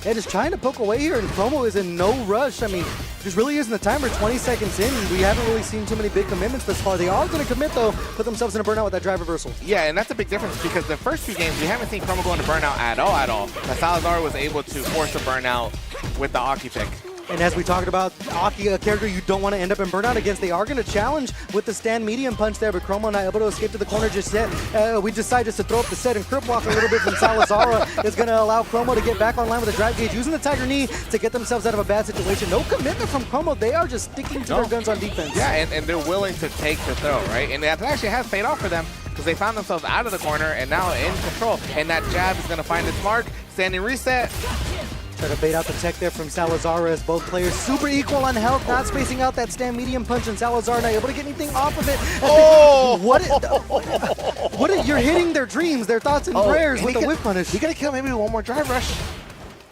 Yeah, just trying to poke away here, and Chromo is in no rush. I mean, just really using the timer, 20 seconds in. We haven't really seen too many big commitments this far. They are going to commit, though, put themselves in a burnout with that drive reversal. Yeah, and that's a big difference because the first few games, we haven't seen Chromo go into burnout at all. But Salazar was able to force a burnout with the Aki pick. And as we talked about, Aki, a character you don't want to end up in burnout against, they are going to challenge with the stand medium punch there, but Chromo not able to escape to the corner just yet. We decide just to throw up the set and crip walk a little bit from Salazar. It's going to allow Chromo to get back online with a drive gauge, using the Tiger Knee to get themselves out of a bad situation. No commitment from Chromo. They are just sticking to their guns on defense. Yeah, and they're willing to take the throw, right? And that actually has paid off for them because they found themselves out of the corner and now in control. And that jab is going to find its mark. Standing reset. Try to bait out the tech there from Salazar as both players super equal on health, not spacing out that stand medium punch, and Salazar not able to get anything off of it. You're hitting their dreams, their thoughts and prayers with the whip punish. You gotta kill maybe one more drive rush.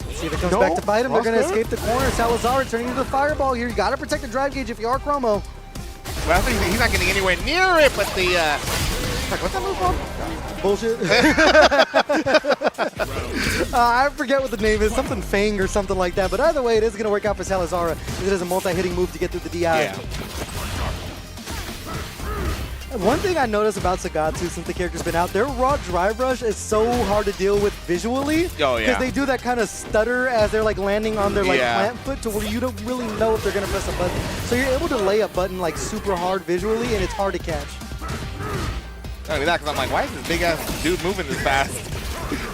Let's see if it comes back to bite him. They're gonna escape the corner. Salazar turning into the fireball here. You gotta protect the drive gauge if you are Chromo. Well, I think he's not getting anywhere near it, but the what's that move called? Bullshit. I forget what the name is, something Fang or something like that. But either way, it is going to work out for Salazar. It is a multi-hitting move to get through the DI. Yeah. One thing I noticed about Sagatsu since the character's been out, their raw drive rush is so hard to deal with visually. Oh, yeah. Because they do that kind of stutter as they're like landing on their like plant foot to where you don't really know if they're going to press a button. So you're able to lay a button like super hard visually, and it's hard to catch. Not only that, because I'm like, why is this big ass dude moving this fast?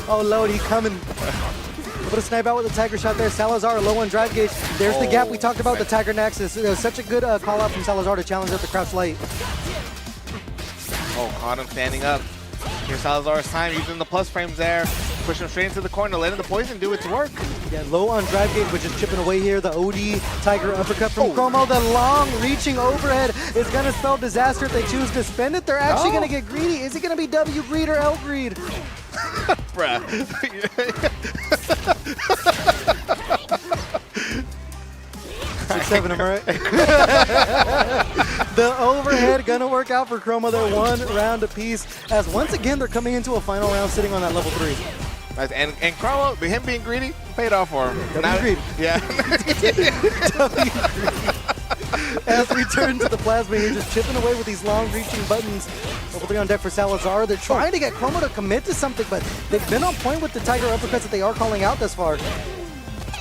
Oh, Lord, he's coming. Able to snipe out with the Tiger shot there. Salazar low on drive gauge. There's the gap we talked about, the Tiger Nexus. It was such a good call out from Salazar to challenge up the crouch light. Oh, caught him standing up. Here's Salazar's time, using the plus frames there. Push him straight into the corner, letting the poison do its work. Yeah, low on drive gauge, but just chipping away here. The OD Tiger uppercut from Chromo. The long reaching overhead is going to spell disaster if they choose to spend it. They're actually going to get greedy. Is it going to be W greed or L greed? Bruh. 6-7, am I right? The overhead gonna work out for Chromo. They're one round apiece. As once again they're coming into a final round sitting on that level 3. Nice. And Chromo, him being greedy, paid off for him. Greedy. Yeah. As we turn to the plasma here, just chipping away with these long-reaching buttons. Level 3 on deck for Salazar. They're trying to get Chromo to commit to something, but they've been on point with the Tiger uppercuts that they are calling out thus far.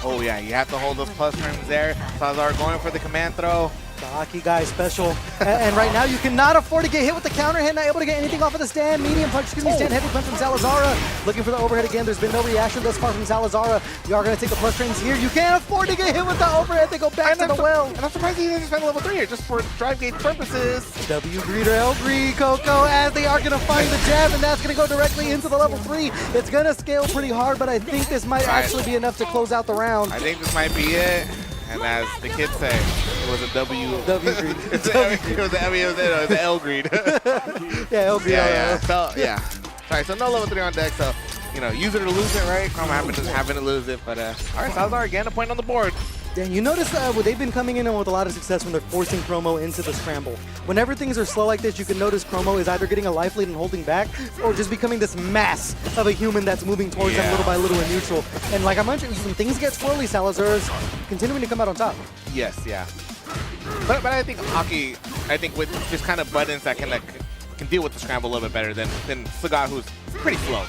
Oh yeah, you have to hold those plus frames there. Salazar going for the command throw. The Aki guy special. And right now you cannot afford to get hit with the counter hit, not able to get anything off of the stand. Medium punch, stand heavy punch from Salazar. Looking for the overhead again. There's been no reaction thus far from Salazar. We are going to take the plus frames here. You can't afford to get hit with the overhead. They go back to the well. And I'm surprised he didn't spend level 3 here, just for drive gauge purposes. W greed or L greed, Coco, as they are going to find the jab, and that's going to go directly into the level 3. It's going to scale pretty hard, but I think this might actually be enough to close out the round. I think this might be it. And as the kids say, it was a W greed. It was an L greed. Yeah, L greed. Yeah. All right, so no level 3 on deck, so, use it or lose it, right? Chromo doesn't happen to lose it, but, all right, Salazar again, a point on the board. Yeah, you notice they've been coming in with a lot of success when they're forcing Chromo into the scramble. Whenever things are slow like this, you can notice Chromo is either getting a life lead and holding back, or just becoming this mass of a human that's moving towards them little by little in neutral. And like I mentioned, when things get swirly, Salazar's continuing to come out on top. Yes, yeah. But I think Hockey, with just kind of buttons that can deal with the scramble a little bit better than Sagat, who's pretty slow.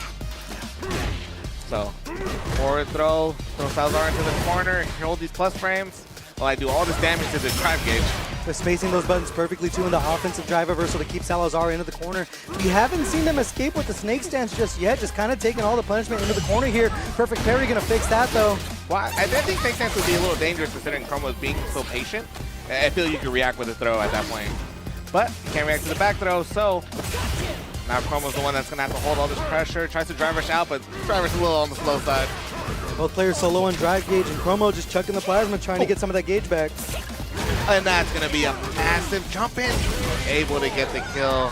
So, forward throw Salazar into the corner, hold these plus frames while I do all this damage to the drive gauge. They're spacing those buttons perfectly too in the offensive drive reversal to keep Salazar into the corner. We haven't seen them escape with the snake stance just yet, just kind of taking all the punishment into the corner here. Perfect parry gonna fix that though. Well, I think snake stance would be a little dangerous considering Chromo is being so patient. I feel you could react with a throw at that point. But you can't react to the back throw, so now Chromo's the one that's gonna have to hold all this pressure. Tries to drive rush out, but driver's a little on the slow side. Both players so low on drive gauge, and Chromo just chucking the plasma, trying to get some of that gauge back. And that's gonna be a massive jump in. Able to get the kill.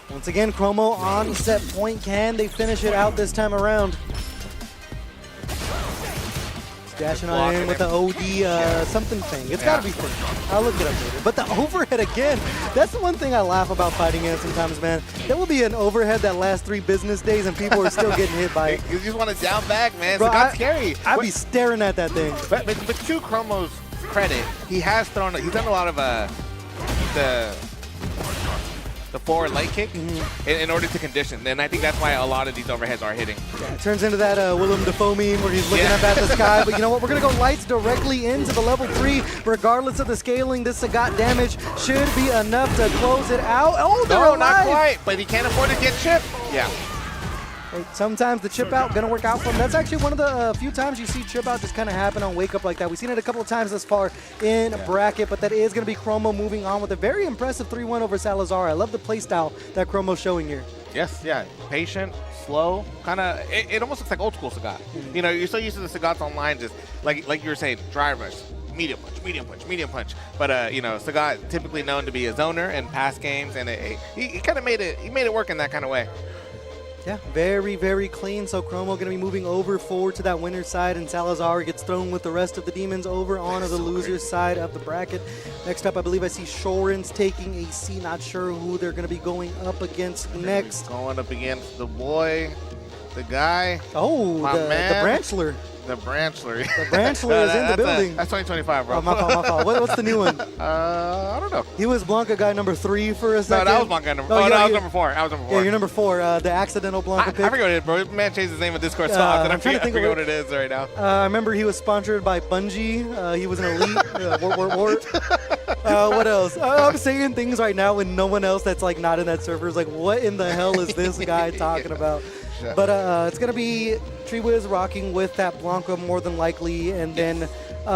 Once again, Chromo on set point. Can they finish it out this time around? Dashing on in with the OD something thing. It's got to be thing. I'll look it up later. But the overhead again, that's the one thing I laugh about fighting in sometimes, man. There will be an overhead that lasts 3 business days and people are still getting hit by it. You just want to down back, man. Bro, So that's scary. I'd be staring at that thing. But to Chromo's credit, he's done a lot of the forward light kick in order to condition. And I think that's why a lot of these overheads are hitting. Yeah, it turns into that Willem Dafoe meme where he's looking up at the sky. But you know what? We're going to go lights directly into the level 3. Regardless of the scaling, this Sagat damage should be enough to close it out. Oh, they're alive. Not quite. But he can't afford to get chipped. Yeah. Sometimes the chip out gonna work out for him. That's actually one of the few times you see chip out just kind of happen on wake up like that. We've seen it a couple of times thus far in bracket, but that is gonna be Chromo moving on with a very impressive 3-1 over Salazar. I love the play style that Chromo's showing here. Yes, yeah, patient, slow, kind of. It almost looks like old school Sagat. You know, you're so used to the Sagats online, just like you were saying, drive rush, medium punch, medium punch, medium punch. But you know, Sagat typically known to be a zoner in past games, and he kind of made it. He made it work in that kind of way. Yeah, very, very clean. So Chromo going to be moving over forward to that winner's side, and Salazar gets thrown with the rest of the demons over onto the loser's side of the bracket. Next up, I believe I see Shorin's taking a seat. Not sure who they're going to be going up against next. Going up against the boy, the guy. Oh, the Branchler. The Branchler. The Branchler is in the building. That's 2025, bro. Oh, my fault. What's the new one? I don't know. He was Blanca guy number 3 for a second. No, that was Blanca number 4. I was number 4. Yeah, you're number 4. The accidental Blanca pick. I forget what it is, bro. Man changed his name in Discord so often. I forget what it is right now. I remember he was sponsored by Bungie. He was an elite. What else? I'm saying things right now when no one else that's like not in that server is like, what in the hell is this guy talking about? But it's going to be Treewiz rocking with that Blanca more than likely, and then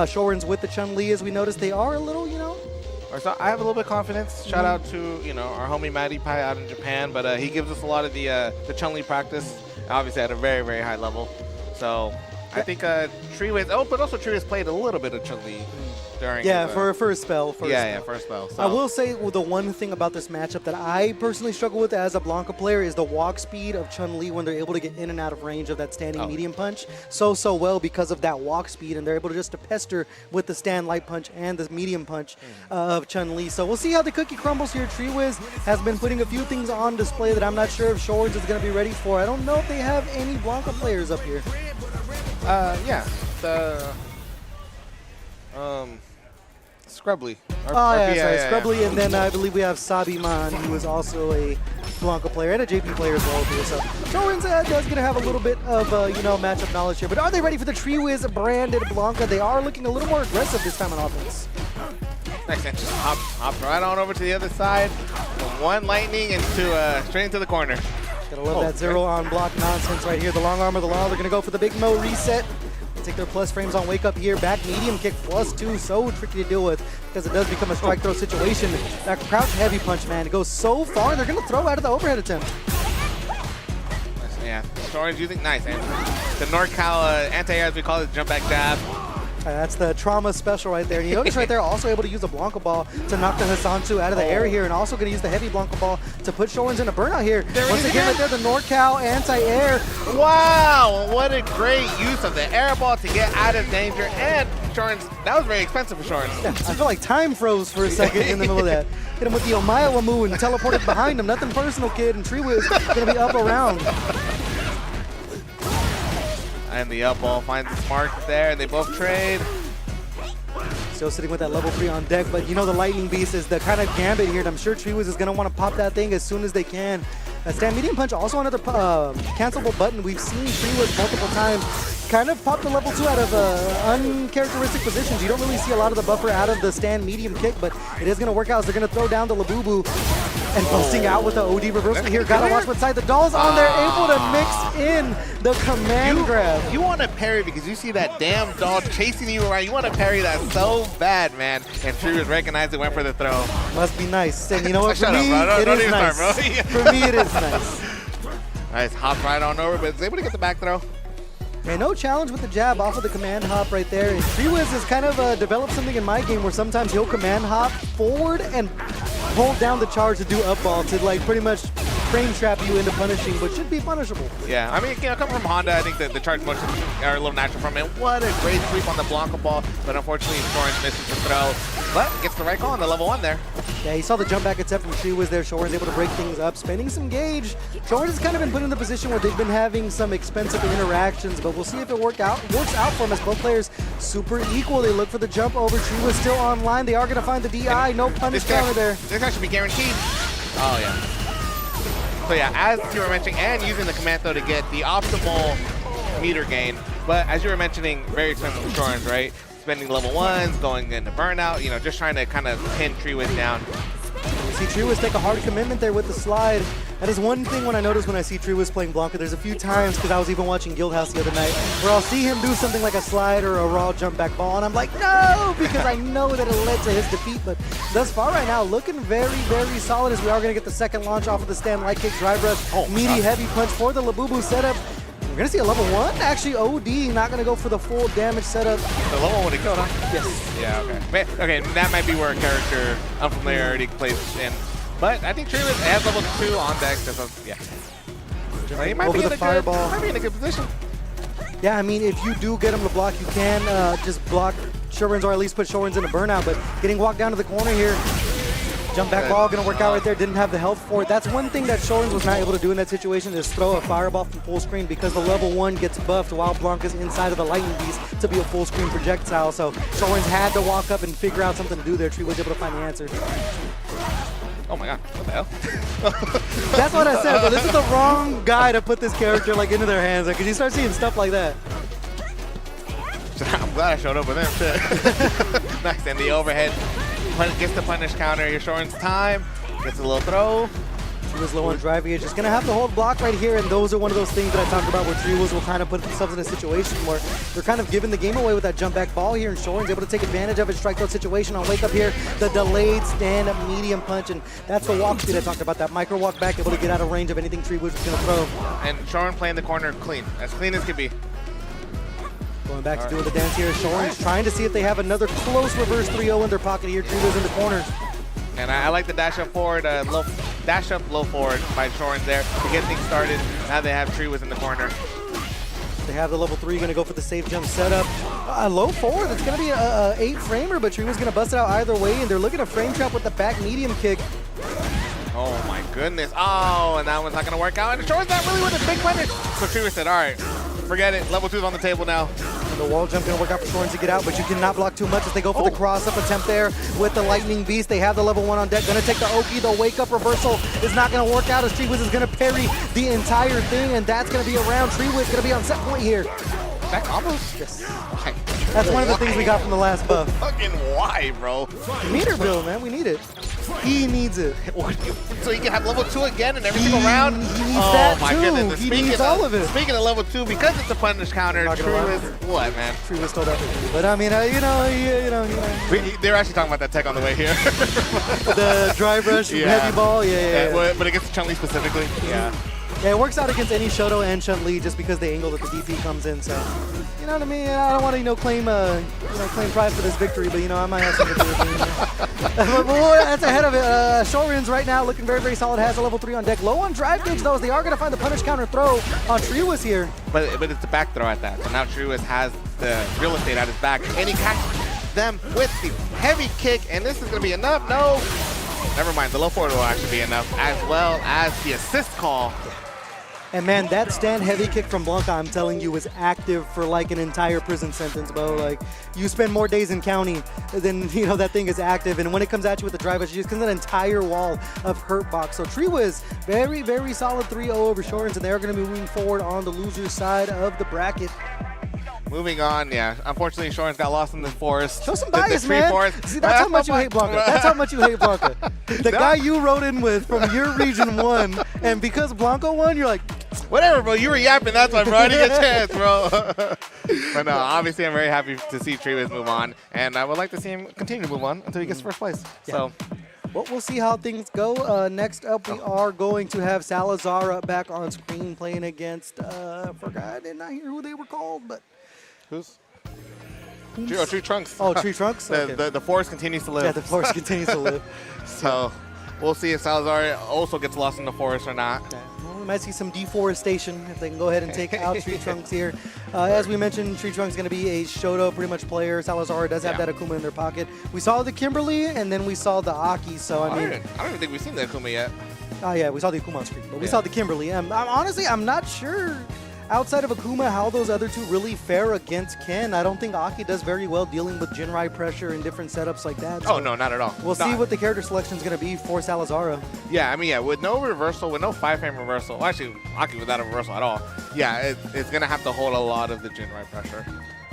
Shorin's with the Chun-Li. As we noticed, they are a little, you know. So I have a little bit of confidence. Shout out to, you know, our homie Matty Pie out in Japan, but he gives us a lot of the Chun-Li practice, obviously at a very, very high level. So I think Treewiz, but also Treewiz played a little bit of Chun-Li during. Yeah, for a spell. For a spell. So. I will say the one thing about this matchup that I personally struggle with as a Blanca player is the walk speed of Chun-Li when they're able to get in and out of range of that standing medium punch so well because of that walk speed, and they're able to just to pester with the stand light punch and the medium punch of Chun-Li. So we'll see how the cookie crumbles here. Treewiz has been putting a few things on display that I'm not sure if Shorin's is going to be ready for. I don't know if they have any Blanca players up here. Scrubbly. Scrubbly, and then I believe we have Sabiman, who is also a Blanca player and a JP player as well here. So Shorin's does going to have a little bit of matchup knowledge here. But are they ready for the Treewiz branded Blanca? They are looking a little more aggressive this time on offense. Nice, just hop right on over to the other side. One lightning and straight into the corner. Gotta love that zero on block nonsense right here. The long arm of the law. They're gonna go for the big Mo reset. Take their plus frames on wake up here. Back medium kick +2. So tricky to deal with because it does become a strike throw situation. That crouch heavy punch, man. It goes so far. They're gonna throw out of the overhead attempt. Yeah, Shorin's using nice. And the NorCal anti-air, as we call it, jump back jab. That's the trauma special right there. And you notice right there, also able to use a Blanca ball to knock the Hasantu out of the air here, and also going to use the heavy Blanca ball to put Shorin's in a burnout here. Once again, right there, the NorCal anti-air. Wow, what a great use of the air ball to get out of danger. And Shorin's, that was very expensive for Shorin. Yeah, I feel like time froze for a second in the middle of that. Hit him with the Omayawa move and teleported behind him. Nothing personal, kid. And Treewiz going to be up around. And the up ball finds the Smart there, and they both trade. Still sitting with that level 3 on deck, but you know the Lightning Beast is the kind of gambit here, and I'm sure Treewiz is going to want to pop that thing as soon as they can. Stand medium punch, also another cancelable button. We've seen Treewiz multiple times kind of pop the level 2 out of uncharacteristic positions. You don't really see a lot of the buffer out of the stand medium kick, but it is going to work out as they're going to throw down the Labubu. And busting out with the OD reversal here. Gotta watch what side the doll's on there, able to mix in the command grab. You want to parry because you see that damn doll chasing you around. You want to parry that so bad, man. And Treewiz recognized it, went for the throw. Must be nice. And you know what, for Shut me, up, bro. it Don't is even nice. start, bro. For me, it is nice. Nice, hop right on over, but is able to get the back throw. Yeah, no challenge with the jab off of the command hop right there. And Treewiz has kind of developed something in my game where sometimes he'll command hop forward and hold down the charge to do up ball to like pretty much frame trap you into punishing, but should be punishable. Yeah, I mean, you know, coming from Honda, I think that the charge motions are a little natural from it. What a great sweep on the Blanca ball, but unfortunately, Shorin misses the throw, but gets the right call on the level 1 there. Yeah, he saw the jump back attempt from Treewiz there. Shorin's able to break things up, spending some gauge. Shorin has kind of been put in the position where they've been having some expensive interactions, but we'll see if it works out for him as both players super equal. They look for the jump over. Treewiz still online. They are going to find the DI. No punish counter there. This guy should be guaranteed. Oh, yeah. So yeah, as you were mentioning, and using the command throw to get the optimal meter gain, but as you were mentioning, very expensive for Shorin, right? Spending level 1s, going into burnout, you know, just trying to kind of pin Treewiz down. You see Treewiz take a hard commitment there with the slide. That is one thing when I notice when I see Treewiz playing Blanca. There's a few times, because I was even watching Guildhouse the other night, where I'll see him do something like a slide or a raw jump back ball, and I'm like, no, because I know that it led to his defeat. But thus far right now, looking very, very solid as we are going to get the second launch off of the stand light kick, drive rush, meaty heavy punch for the Labubu setup. We're going to see a level 1. Actually, OD not going to go for the full damage setup. The level 1 would have killed, huh? Yes. Yeah, okay. Okay, that might be where a character unfamiliarity plays in. But I think Treewiz has level 2 on deck. So, yeah. Well, he might Over be the fireball. Might be in a good position. Yeah, I mean, if you do get him to block, you can just block Shorin's or at least put Shorin's in a burnout. But getting walked down to the corner here, jump back ball, going to work out right there. Didn't have the health for it. That's one thing that Shorin's was not able to do in that situation is throw a fireball from full screen because the level 1 gets buffed while Blanca's inside of the Lightning Beast to be a full screen projectile. So Shorin's had to walk up and figure out something to do there. Tree was able to find the answer. Oh my god, what the hell? That's what I said, but this is the wrong guy to put this character like into their hands because you start seeing stuff like that. I'm glad I showed up with him too. Nice, and the overhead gets the punish counter. You're Shorin's time, gets a little throw. Treewiz low on drive here, just gonna have to hold block right here, and those are one of those things that I talked about where Treewiz will kind of put themselves in a situation where they're kind of giving the game away with that jump back ball here, and Shorin's able to take advantage of it, strike throw situation on wake up here, the delayed stand up medium punch, and that's the walk speed I talked about, that micro walk back, able to get out of range of anything Treewiz was gonna throw. And Shorin playing the corner clean as can be. Going back to doing the dance here, Shorin's trying to see if they have another close reverse 3-0 in their pocket here, Treewiz in the corner. And I like the dash up forward, dash up low forward by Shorin there to get things started. Now they have Treewiz in the corner. They have the level 3, going to go for the safe jump setup. Low forward, it's going to be a 8-framer, but Treewiz going to bust it out either way, and they're looking to frame trap with the back medium kick. Oh my goodness. Oh, and that one's not going to work out. And Shorin's not really with a big punish. So Treewiz said, all right, forget it. Level 2's on the table now. The wall jump going to work out for Shorin to get out, but you cannot block too much as they go for the cross-up attempt there with the Lightning Beast. They have the level 1 on deck. Going to take the Oki. The wake-up reversal is not going to work out as Treewiz is going to parry the entire thing, and that's going to be around. Treewiz going to be on set point here. That combos? Yes. That's one of the things we got from the last buff. Fucking why, bro? Meter build, man. We need it. He needs it. So he can have level 2 again in every single round? He needs that my too. goodness. He needs all of it. Speaking of level 2, because it's a punish counter, Treewiz, what, man? Treewiz stole that. But I mean, They were actually talking about that tech on the way here. The drive rush, heavy ball, yeah. But against Chun-Li specifically, yeah. Yeah, it works out against any Shoto and Chun-Li just because the angle that the DP comes in. So, you know what I mean? I don't want to, claim pride for this victory, but I might have something to do with it. But that's ahead of it. Shorin's right now looking very, very solid. Has a level 3 on deck. Low on drive gauge, though, as they are going to find the punish counter throw on Triwis here. But it's a back throw at that. So now Triwis has the real estate at his back, and he catches them with the heavy kick, and this is going to be enough. No. Never mind. The low forward will actually be enough, as well as the assist call. And man, that stand heavy kick from Blanca, I'm telling you, was active for like an entire prison sentence, bro. Like, you spend more days in county than, you know, that thing is active. And when it comes at you with the drive, it's just that entire wall of hurt box. So Triwis, very, very solid 3-0 over Shorens, and they're going to be moving forward on the loser's side of the bracket. Moving on, yeah. Unfortunately, Shoren's got lost in the forest. Show some bias, man. See, that's how much you hate Blanca. That's how much you hate Blanca. The guy you rode in with from your region won, and because Blanca won, you're like, whatever, bro. You were yapping. That's why, bro. I didn't get a chance, bro. But no, obviously, I'm very happy to see Triwis move on, and I would like to see him continue to move on until he gets first place. Yeah. So. Well, we'll see how things go. Next up, we are going to have Salazar back on screen playing against, I did not hear who they were called, but. Who's? Tree Trunks. Oh, Tree Trunks? Okay. The forest continues to live. Yeah, the forest continues to live. So we'll see if Salazar also gets lost in the forest or not. Yeah. Well, we might see some deforestation if they can go ahead and take out Tree Trunks here. As we mentioned, Tree Trunks is going to be a Shoto pretty much player. Salazar does have that Akuma in their pocket. We saw the Kimberly, and then we saw the Aki. So I mean, I don't even think we've seen the Akuma yet. Oh yeah, we saw the Akuma on screen, but we saw the Kimberly. Honestly, I'm not sure. Outside of Akuma, how those other two really fare against Ken. I don't think Aki does very well dealing with Jinrai pressure and different setups like that. So no, not at all. We'll see what the character selection is going to be for Salazar. Yeah, I mean, with no reversal, with no 5-frame reversal, well, actually, Aki without a reversal at all, it's going to have to hold a lot of the Jinrai pressure.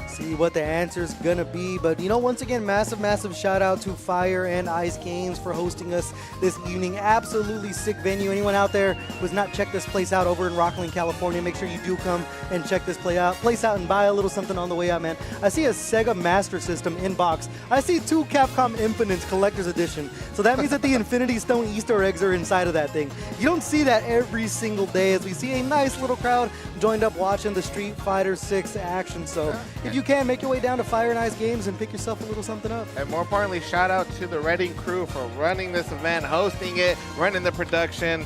See what the answer is going to be. But, you know, once again, massive shout out to Fire and Ice Games for hosting us this evening. Absolutely sick venue. Anyone out there who has not checked this place out over in Rockland, California, make sure you do come and check this place out and buy a little something on the way out, man. I see a Sega Master System in box. I see 2 Capcom Infinites Collector's Edition. So that means that the Infinity Stone Easter eggs are inside of that thing. You don't see that every single day, as we see a nice little crowd joined up watching the Street Fighter 6 action. So if you can, make your way down to Fire and Ice Games and pick yourself a little something up. And more importantly, shout out to the Reading crew for running this event, hosting it, running the production.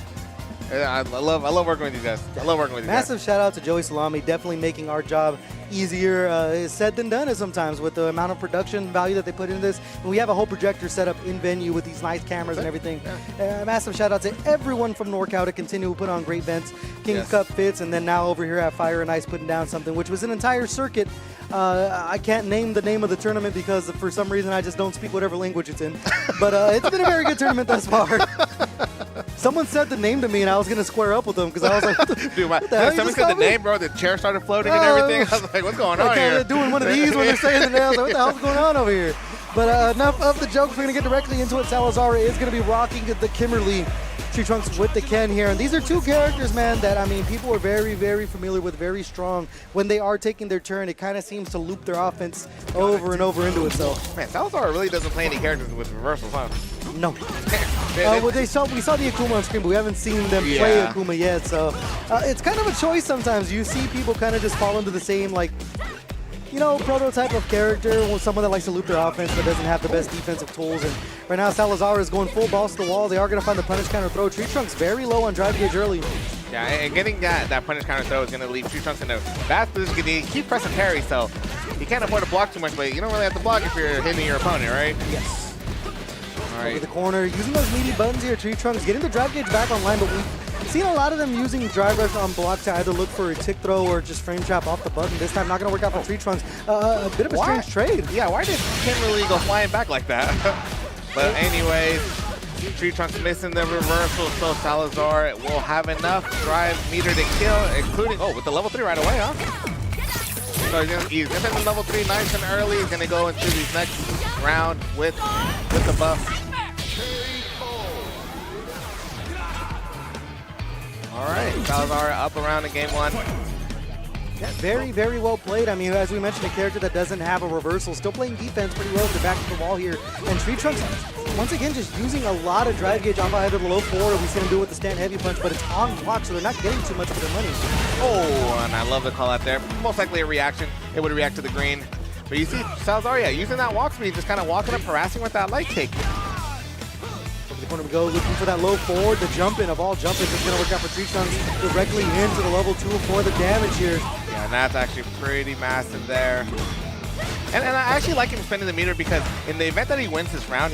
I love working with you guys. I love working with you guys. Massive shout out to Joey Salami, definitely making our job easier said than done sometimes with the amount of production value that they put into this. And we have a whole projector set up in venue with these nice cameras and everything. Massive shout out to everyone from NorCal to continue to put on great events. King's Cup fits, and then now over here at Fire and Ice putting down something, which was an entire circuit. I can't name the name of the tournament because for some reason I just don't speak whatever language it's in. But it's been a very good tournament thus far. Someone said the name to me and I was going to square up with them because I was like, dude, someone said the name, bro. The chair started floating and everything. I was like, what's going on here? Doing one of these when they're saying the name. I was like, what the hell's going on over here? But enough of the jokes. We're going to get directly into it. Salazar is going to be rocking the Kimberly. Tree Trunks with the Ken here. And these are 2 characters, man, that, I mean, people are very, very familiar with, very strong. When they are taking their turn, it kind of seems to loop their offense over and over into itself. Man, Salazar really doesn't play any characters with reversals, huh? No. Well, we saw the Akuma on screen, but we haven't seen them play Akuma yet. So it's kind of a choice sometimes. You see people kind of just fall into the same, like, you know, prototype of character, with someone that likes to loop their offense but doesn't have the best defensive tools. And right now, Salazar is going full balls to the wall. They are going to find the punish counter throw. Tree Trunks very low on drive gauge early. Yeah, and getting that punish counter throw is going to leave Tree Trunks in a bad position. He keeps pressing parry, so he can't afford to block too much, but you don't really have to block if you're hitting your opponent, right? Yes. All right. Over the corner, using those meaty buttons here. Tree Trunks getting the drive gauge back online, but we've seen a lot of them using drive rush on block to either look for a tick throw or just frame trap off the button. This time, not going to work out for Tree Trunks. A bit of a strange trade. Yeah, why did Kimberly go flying back like that? But anyways, Tree Trunks missing the reversal, so Salazar will have enough drive meter to kill, including, with the level 3 right away, huh? So he's going to hit the level 3 nice and early. He's going to go into his next round with the buff. All right, Salazar up around in game 1. Yeah, very, very well played. I mean, as we mentioned, a character that doesn't have a reversal, still playing defense pretty well at the back of the wall here. And Tree Trunks, once again, just using a lot of drive gauge on either the low forward, or we see him do it with the stand heavy punch, but it's on block, so they're not getting too much for their money. Oh, and I love the call out there. Most likely a reaction. It would react to the green. But you see Salazar, yeah, using that walk speed, just kind of walking up, harassing with that light kick. Over the corner we go, looking for that low forward. The jump in of all jumpers is going to work out for Tree Trunks directly into the level 2 for the damage here. Yeah, and that's actually pretty massive there. And I actually like him spending the meter because in the event that he wins this round,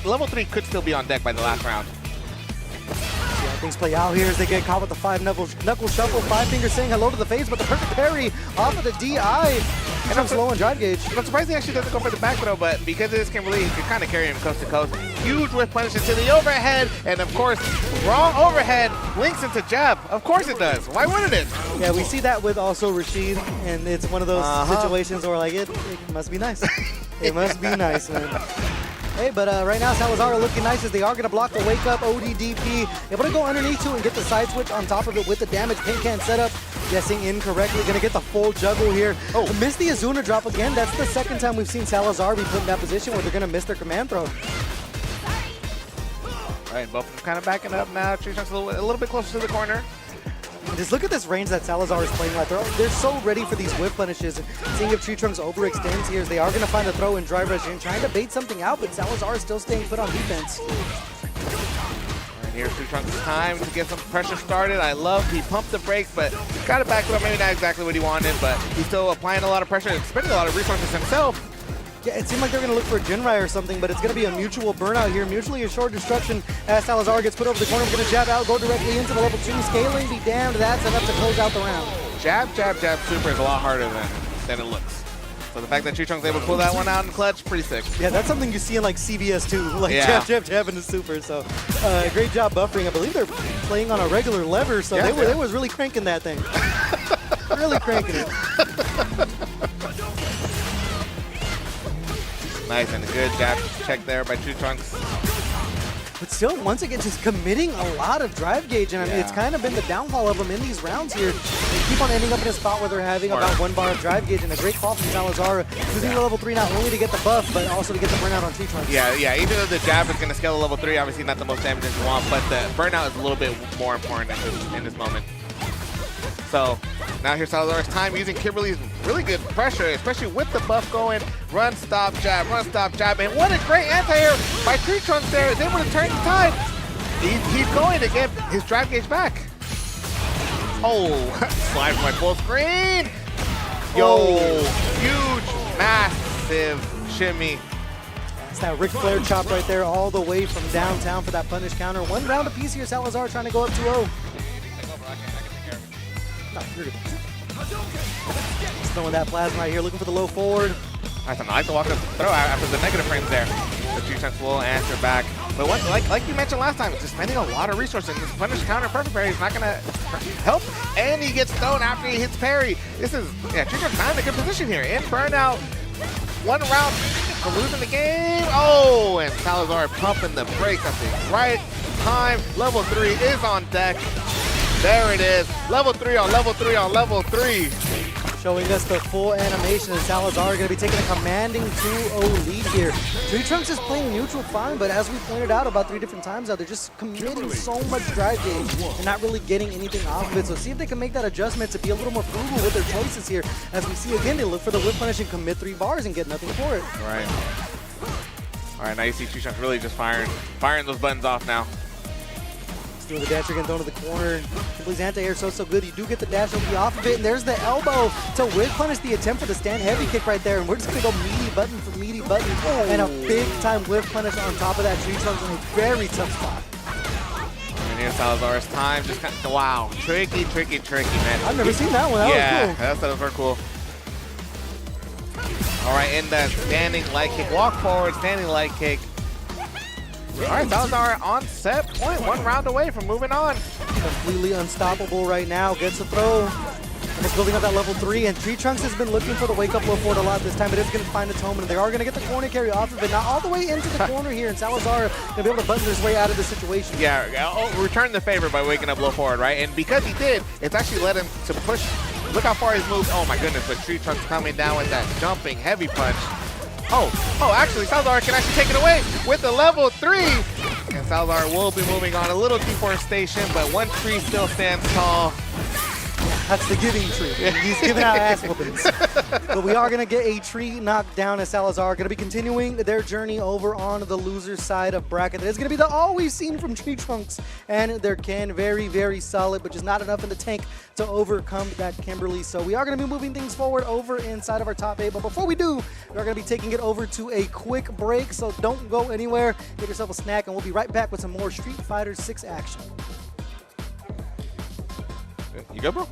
level 3 could still be on deck by the last round. See how things play out here as they get caught with the 5 knuckle shuffle. 5 fingers saying hello to the face, but the perfect parry off of the DI. And I'm slow on drive gauge. I'm surprised he actually doesn't go for the back throw, but because of this Kimberly, he can kind of carry him coast to coast. Huge whiff punish into the overhead, and of course, wrong overhead links into jab. Of course it does. Why wouldn't it? Yeah, we see that with also Rashid, and it's one of those situations where like it must be nice. It must be nice, man. Hey, but right now Salazar are looking nice as they are going to block the wake up ODDP. Able to go underneath to and get the side switch on top of it with the damage. Pin can setup. Guessing incorrectly. Going to get the full juggle here. Oh, missed the Azuna drop again. That's the second time we've seen Salazar be put in that position where they're going to miss their command throw. All right, both of them kind of backing up now. Tree Trunks a little bit closer to the corner. And just look at this range that Salazar is playing at. They're so ready for these whiff punishes. Seeing if Tree Trunks overextends here as they are going to find a throw and drive rush in, trying to bait something out, but Salazar is still staying put on defense. And here's Tree Trunks' time to get some pressure started. I love he pumped the brakes, but got to back it up. Maybe not exactly what he wanted, but he's still applying a lot of pressure and spending a lot of resources himself. Yeah, it seemed like they're going to look for a Jinrai or something, but it's going to be a mutual burnout here. Mutually assured destruction as Salazar gets put over the corner. We're going to jab out, go directly into the level 2. Scaling, be damned. That's enough to close out the round. Jab, jab, jab, super is a lot harder than it looks. So the fact that Tree Trunks able to pull that one out in clutch, pretty sick. Yeah, that's something you see in like CVS too, like jab, jab, jab in the super. So great job buffering. I believe they're playing on a regular lever, so they was really cranking that thing. Really cranking it. Nice and a good jab check there by Tree Trunks. But still, once again, just committing a lot of drive gauge, and I mean, it's kind of been the downfall of them in these rounds here. They keep on ending up in a spot where they're having about 1 bar of drive gauge, and a great call from Salazar, using the level 3 not only to get the buff, but also to get the burnout on Tree Trunks. Yeah, even though the jab is going to scale to level 3, obviously not the most damage that you want, but the burnout is a little bit more important in this moment. So now here's Salazar's time using Kimberly's really good pressure, especially with the buff going. Run, stop, jab, and what a great anti-air by Tree Trunks there. Is able to turn the tide. He's going to get his drive gauge back. Oh, slide from my full screen. Yo, huge, massive shimmy. It's that Ric Flair chop right there all the way from downtown for that punish counter. 1 round apiece here, Salazar trying to go up 2-0. No, you're good. Just throwing that plasma right here, looking for the low forward. I like to walk up throw after the negative frames there. The Tree Trunks will answer back. But like you mentioned last time, just spending a lot of resources. This punish counter perfect parry is not going to help. And he gets thrown after he hits parry. This is, Tree Trunks not in a good position here. In burnout, 1 round from losing the game. Oh, and Salazar pumping the brakes at the right time. Level 3 is on deck. There it is. Level 3 on level 3 on level 3. Showing us the full animation, and Salazar going to be taking a commanding 2-0 lead here. Tree Trunks is playing neutral fine, but as we pointed out about 3 different times now, they're just committing so much drive gauge and not really getting anything off of it. So see if they can make that adjustment to be a little more frugal with their choices here. As we see again, they look for the whip punish and commit 3 bars and get nothing for it. Right. All right, now you see Tree Trunks really just firing those buttons off now. Doing the dash again, thrown to the corner. Kimberly's anti-air so good. You do get the dash OP off of it, and there's the elbow to whip punish the attempt for the stand heavy kick right there. And we're just gonna go meaty button for meaty button, and a big time whip punish on top of that. Tree Trunks in a very tough spot. And here's Salazar's time. Just kind of, wow, tricky, man. I've never seen that one. That was cool. That was very cool. All right, in that standing light kick, walk forward, standing light kick. All right, Salazar on set point, 1 round away from moving on. Completely unstoppable right now, gets a throw. And it's building up that level 3, and Tree Trunks has been looking for the wake-up low forward a lot this time, but it's going to find its home, and they are going to get the corner carry off of it. Now all the way into the corner here, and Salazar going to be able to button his way out of the situation. Yeah, return the favor by waking up low forward, right? And because he did, it's actually led him to push. Look how far he's moved. Oh my goodness, but Tree Trunks coming down with that jumping heavy punch. Oh, actually, Salazar can actually take it away with the level 3. And Salazar will be moving on a little deforestation, but 1 tree still stands tall. That's the giving tree. He's giving out ass whoopings. But we are going to get a tree knocked down as Salazar are going to be continuing their journey over on the loser side of bracket. It's going to be the all we've seen from Tree Trunks and their Ken. Very, very solid, but just not enough in the tank to overcome that Kimberly. So we are going to be moving things forward over inside of our top 8. But before we do, we're going to be taking it over to a quick break. So don't go anywhere. Get yourself a snack, and we'll be right back with some more Street Fighter 6 action. You good, bro?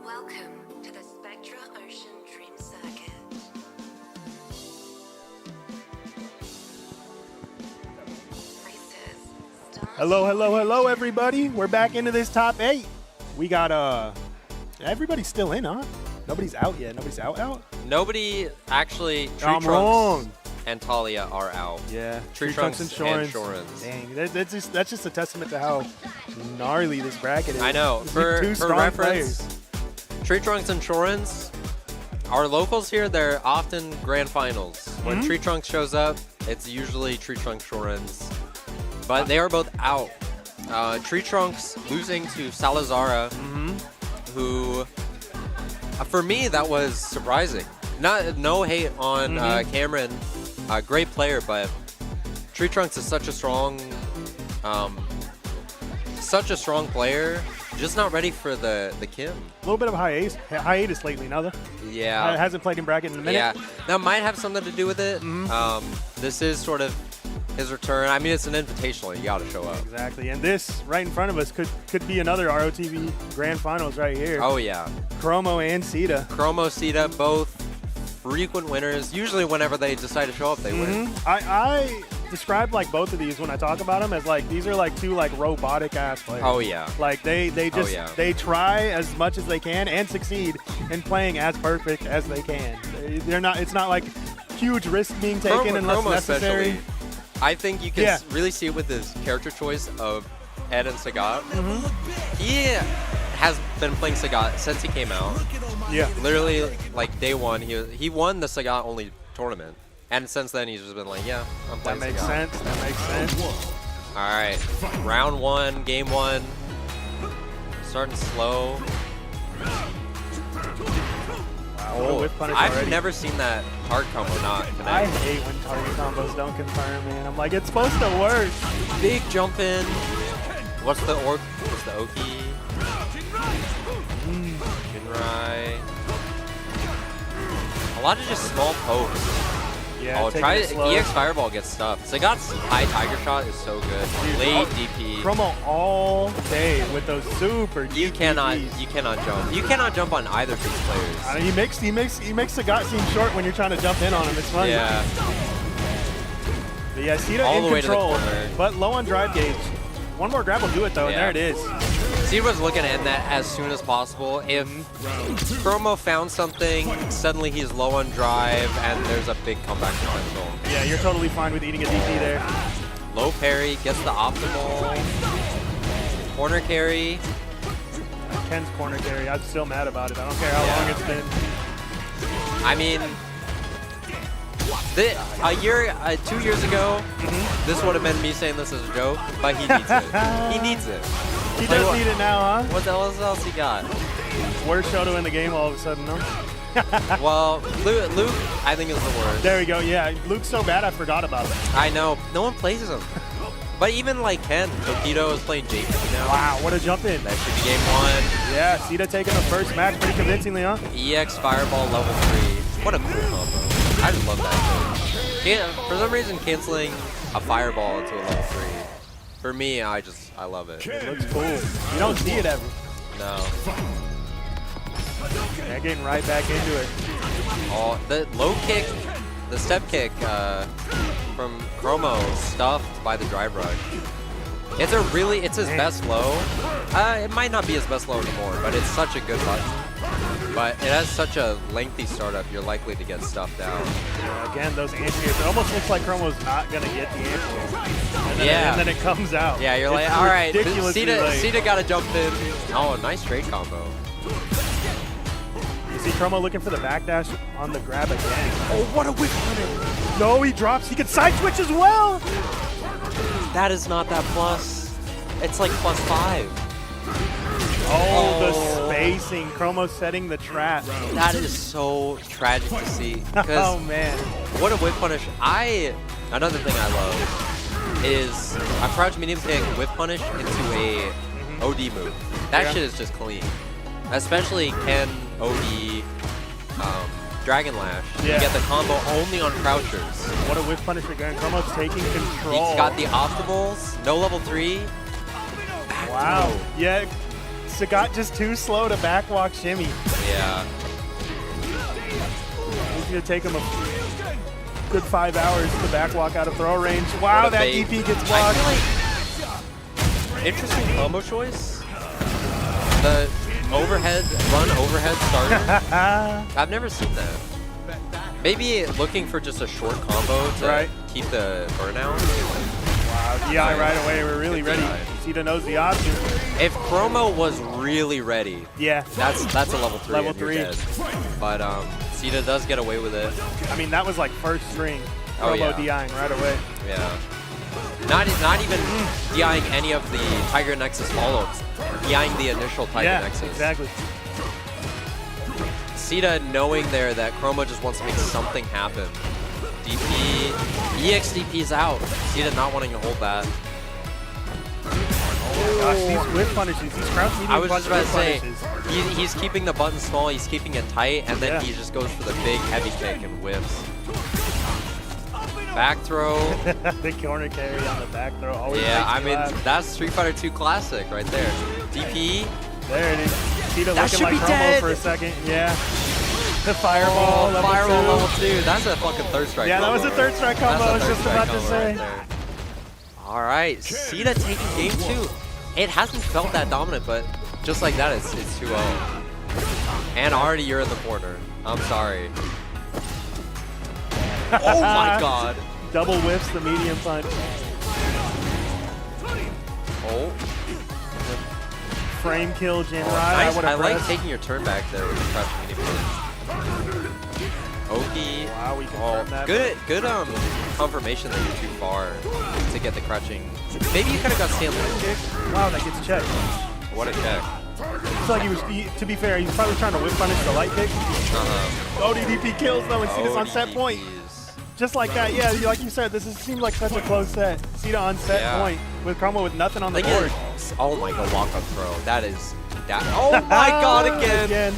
Welcome to the Spectra Ocean Dream Circuit. Hello, hello, hello, everybody. We're back into this top 8. We got, everybody's still in, huh? Nobody's out yet. Nobody's out? Nobody, actually, I'm wrong. and Talia are out. Yeah, Tree Trunks and Shorens. Shorens. Dang, that's just a testament to how gnarly this bracket is. I know. For reference, Tree Trunks and Shorens, our locals here, they're often grand finals. When Tree Trunks shows up, it's usually Tree Trunks Shorens. But they are both out. Tree Trunks losing to Salazara, who, for me, that was surprising. No hate on Cameron, great player, but Tree Trunks is such a strong player. Just not ready for the Kim. A little bit of hiatus lately, now. Yeah. Hasn't played in bracket in a minute. Yeah, that might have something to do with it. This is sort of his return. I mean, it's an invitational. You got to show up. Exactly. And this right in front of us could be another ROTV Grand Finals right here. Oh, yeah. Chromo and Sita. Chromo, Sita, both frequent winners. Usually whenever they decide to show up, they win. I describe like both of these when I talk about them as like these are like two like robotic ass players. Oh, yeah. Like they just they try as much as they can and succeed in playing as perfect as they can. They're not. It's not like huge risk being taken unless necessary. Especially, I think you can really see it with his character choice of Ed and Sagat. He has been playing Sagat since he came out. Yeah. Literally, like day one, he won the Sagat only tournament, and since then he's just been like, yeah, I'm playing That makes Sagat. sense. That makes sense. All right, round one, game one. Starting slow. Oh, whip punish I've already. never seen that hard combo not connect. I hate when target combos don't confirm, man. I'm like, it's supposed to work. Big jump in. What's the Oki? Shinrai. A lot of just small pokes. Yeah, Oh, taking try it slow. EX Fireball gets stuffed. Sagat's high Tiger Shot is so good. Late DP. Chromo all day with those super deep You cannot DPs. jump. You cannot jump on either of these players. I mean, he makes Sagat seem short when you're trying to jump in on him. It's funny. Yeah. But yeah, Sita All in the way to the control, corner. but low on drive gauge. One more grab will do it though, and Yeah. there it is. Seed was looking to end that as soon as possible. If Chromo found something, suddenly he's low on drive, and there's a big comeback potential. Yeah, you're totally fine with eating a DP there. Low parry, gets the optimal. Corner carry. Ken's corner carry. I'm still mad about it. I don't care how long it's been. I mean, 2 years ago, this would have been me saying this as a joke, but he needs it. He needs it. He does need it now, huh? What else he got? Worst Shoto in the game all of a sudden, no? Well, Luke, I think is the worst. There we go. Yeah, Luke's so bad I forgot about him. I know. No one plays him. But even like Ken, Tokido is playing JP now. Wow, what a jump in. That should be game one. Yeah, Sita taking the first match pretty convincingly, huh? EX Fireball level 3. What a cool combo. I just love that thing. For some reason, canceling a Fireball into a level 3. For me, I love it. It looks cool. You don't see it ever. No. Yeah, getting right back into it. Oh, the low kick, the step kick from Chromo stuffed by the drive rush. It's his best low. It might not be his best low anymore, but it's such a good button. But it has such a lengthy startup, you're likely to get stuffed out. Yeah, again, those anti-airs. It almost looks like Chromo's not going to get the anti-air. Yeah. And then it comes out. Yeah, you're It's like, all right, ridiculously late. Sita got to jump in. Oh, nice trade combo. You see Chromo looking for the backdash on the grab again. Oh, what a whip punish. No, he drops. He can side switch as well. That is not that plus. It's like +5. Oh, the spacing. Chromo setting the trap. That is so tragic to see. Oh, man. What a whip punish. Another thing I love is a crouch medium kick whip punish into a OD move. That shit is just clean. Especially Ken OD Dragon Lash. Yeah. You get the combo only on crouchers. What a whip punish again. Chromo's taking control. He's got the optimals, no level 3. Wow. Yeah. Sagat just too slow to backwalk shimmy. Yeah. It's going to take him a good 5 hours to backwalk out of throw range. Wow, that bait. DP gets blocked. Interesting combo choice. The run overhead starter. I've never seen that. Maybe looking for just a short combo to keep the burnout. Wow, DI right away. We're really ready. Sita knows the option. If Chromo was really ready, that's a level 3. Level and you're 3. dead. But Sita does get away with it. I mean, that was like first string. Oh, Chromo yeah. DIing right away. Yeah. Not even DIing any of the Tiger Nexus follow-ups. DIing the initial Tiger Nexus. Exactly. Sita knowing there that Chromo just wants to make something happen. DP, EX-DP is out. Sita not wanting to hold that. Oh gosh, these whip punishes, these crouch medium I was just about to say, punishes. he's keeping the button small, he's keeping it tight, and then he just goes for the big heavy kick and whips. Back throw. The corner carry on the back throw always Yeah, makes I me mean, laugh. that's Street Fighter 2 classic right there. DP. There it is. Cheetah That looking should like be Chromo dead. for a second. Yeah. The fireball. Oh, level fireball two. level 2. That's a fucking third strike Yeah, that combo. was a third strike combo. I was just about to say. All right, Sita taking game 2. It hasn't felt that dominant, but just like that, it's 2-0. And already you're in the corner. I'm sorry. Oh my god. Double whiffs the medium punch. Oh. Frame kill, Jin Oh, Rai. nice. I like pressed. taking your turn back there with the crouching medium punch. Oki. Wow, we confirmed that. Good confirmation that you're too far to get the crouching. Maybe you could have got Stanley kick. Wow, that gets checked. What a check. It's like he was, to be fair, he's probably trying to whip punish the light kick. ODDP kills though, and Cita's on set point. Just like that, yeah, like you said, seems like such a close set. Cita on set point with Chromo with nothing on the board. Oh my god, walk up throw. That is. Oh my god, again.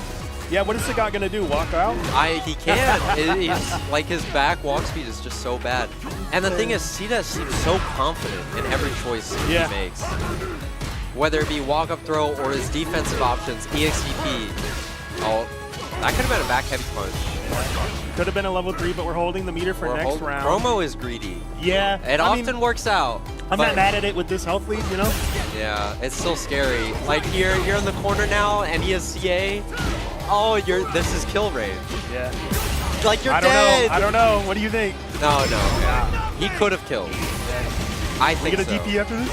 Yeah, what is Sagat gonna do? Walk out? He can't. It's like his back walk speed is just so bad. And the thing is, Cita seems so confident in every choice he makes. Whether it be walk up throw or his defensive options, EXCP. Oh, that could have been a back heavy punch. Could have been a level 3, but we're holding the meter for next round. Chromo is greedy. Yeah. It often works out. I'm not mad at it with this health lead, you know? Yeah, it's still scary. Like you're in the corner now and he has CA. Oh, this is kill range. Yeah. Like you're dead. I don't know. What do you think? No. He could have killed. I think we get a DP after this?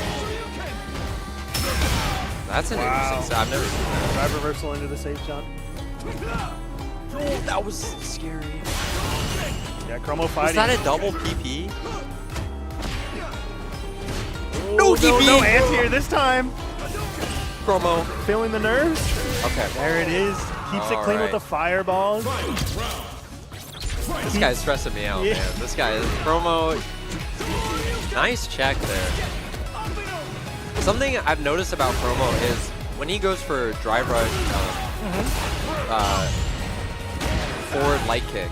That's an interesting set. I've never seen that. Drive reversal into the safe jump. Oh, that was scary. Yeah, Chromo fighting. Is that a double PP? Oh, no DP! No anti-air this time. Chromo. Feeling the nerves? Okay. There it is. Keeps it clean with the fireballs. This guy's stressing me out, man. This guy is Chromo. Nice check there. Something I've noticed about Chromo is when he goes for drive rush, forward light kick,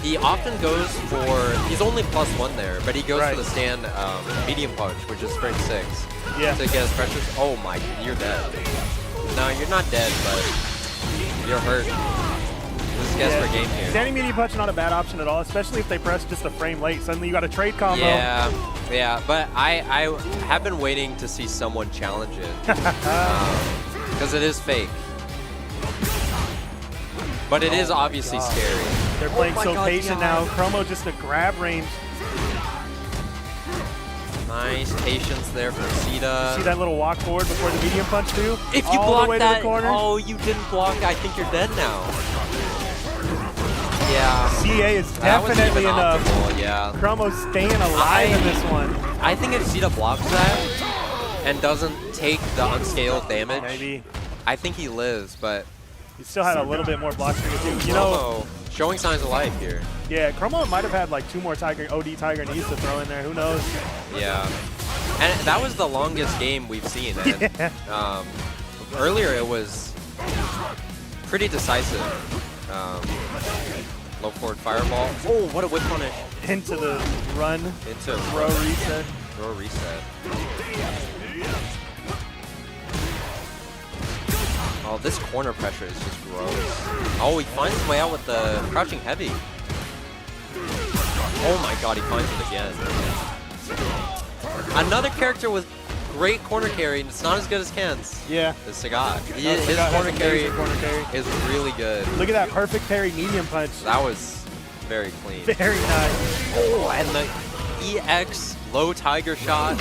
he often goes for, he's only +1 there, but he goes for the stand medium punch, which is spring 6. Yeah. To get his pressures. Oh my, you're dead. No, you're not dead, but you're hurt. This is guess for game here. Standing medium punch not a bad option at all, especially if they press just a frame late. Suddenly you got a trade combo. Yeah, but I have been waiting to see someone challenge it. Because it is fake. But it is obviously scary. They're playing so patient now. Chromo just a grab range. Nice patience there from Cita. See that little walk forward before the medium punch too? If you all block the way that, to the corner. oh, you didn't block. I think you're dead now. Yeah. CA is definitely enough. Optimal, yeah. Chromo's staying alive in this one. I think if Cita blocks that and doesn't take the unscaled damage, maybe. I think he lives, but he still had a little bit more block trigger too. You know, showing signs of life here. Yeah, Chromo might have had like 2 more OD Tiger knees to throw in there. Who knows? Yeah. And that was the longest game we've seen. And, earlier it was pretty decisive. Low forward fireball. Oh, what a whip punish. Into the run. Into throw reset. Throw reset. Oh, this corner pressure is just gross. Oh, he finds his way out with the crouching heavy. Oh my god, he finds it again. Another character with great corner carry, and it's not as good as Ken's. Yeah. It's Sagat. His corner carry is really good. Look at that perfect parry medium punch. That was very clean. Very nice. Oh, and the EX low tiger shot.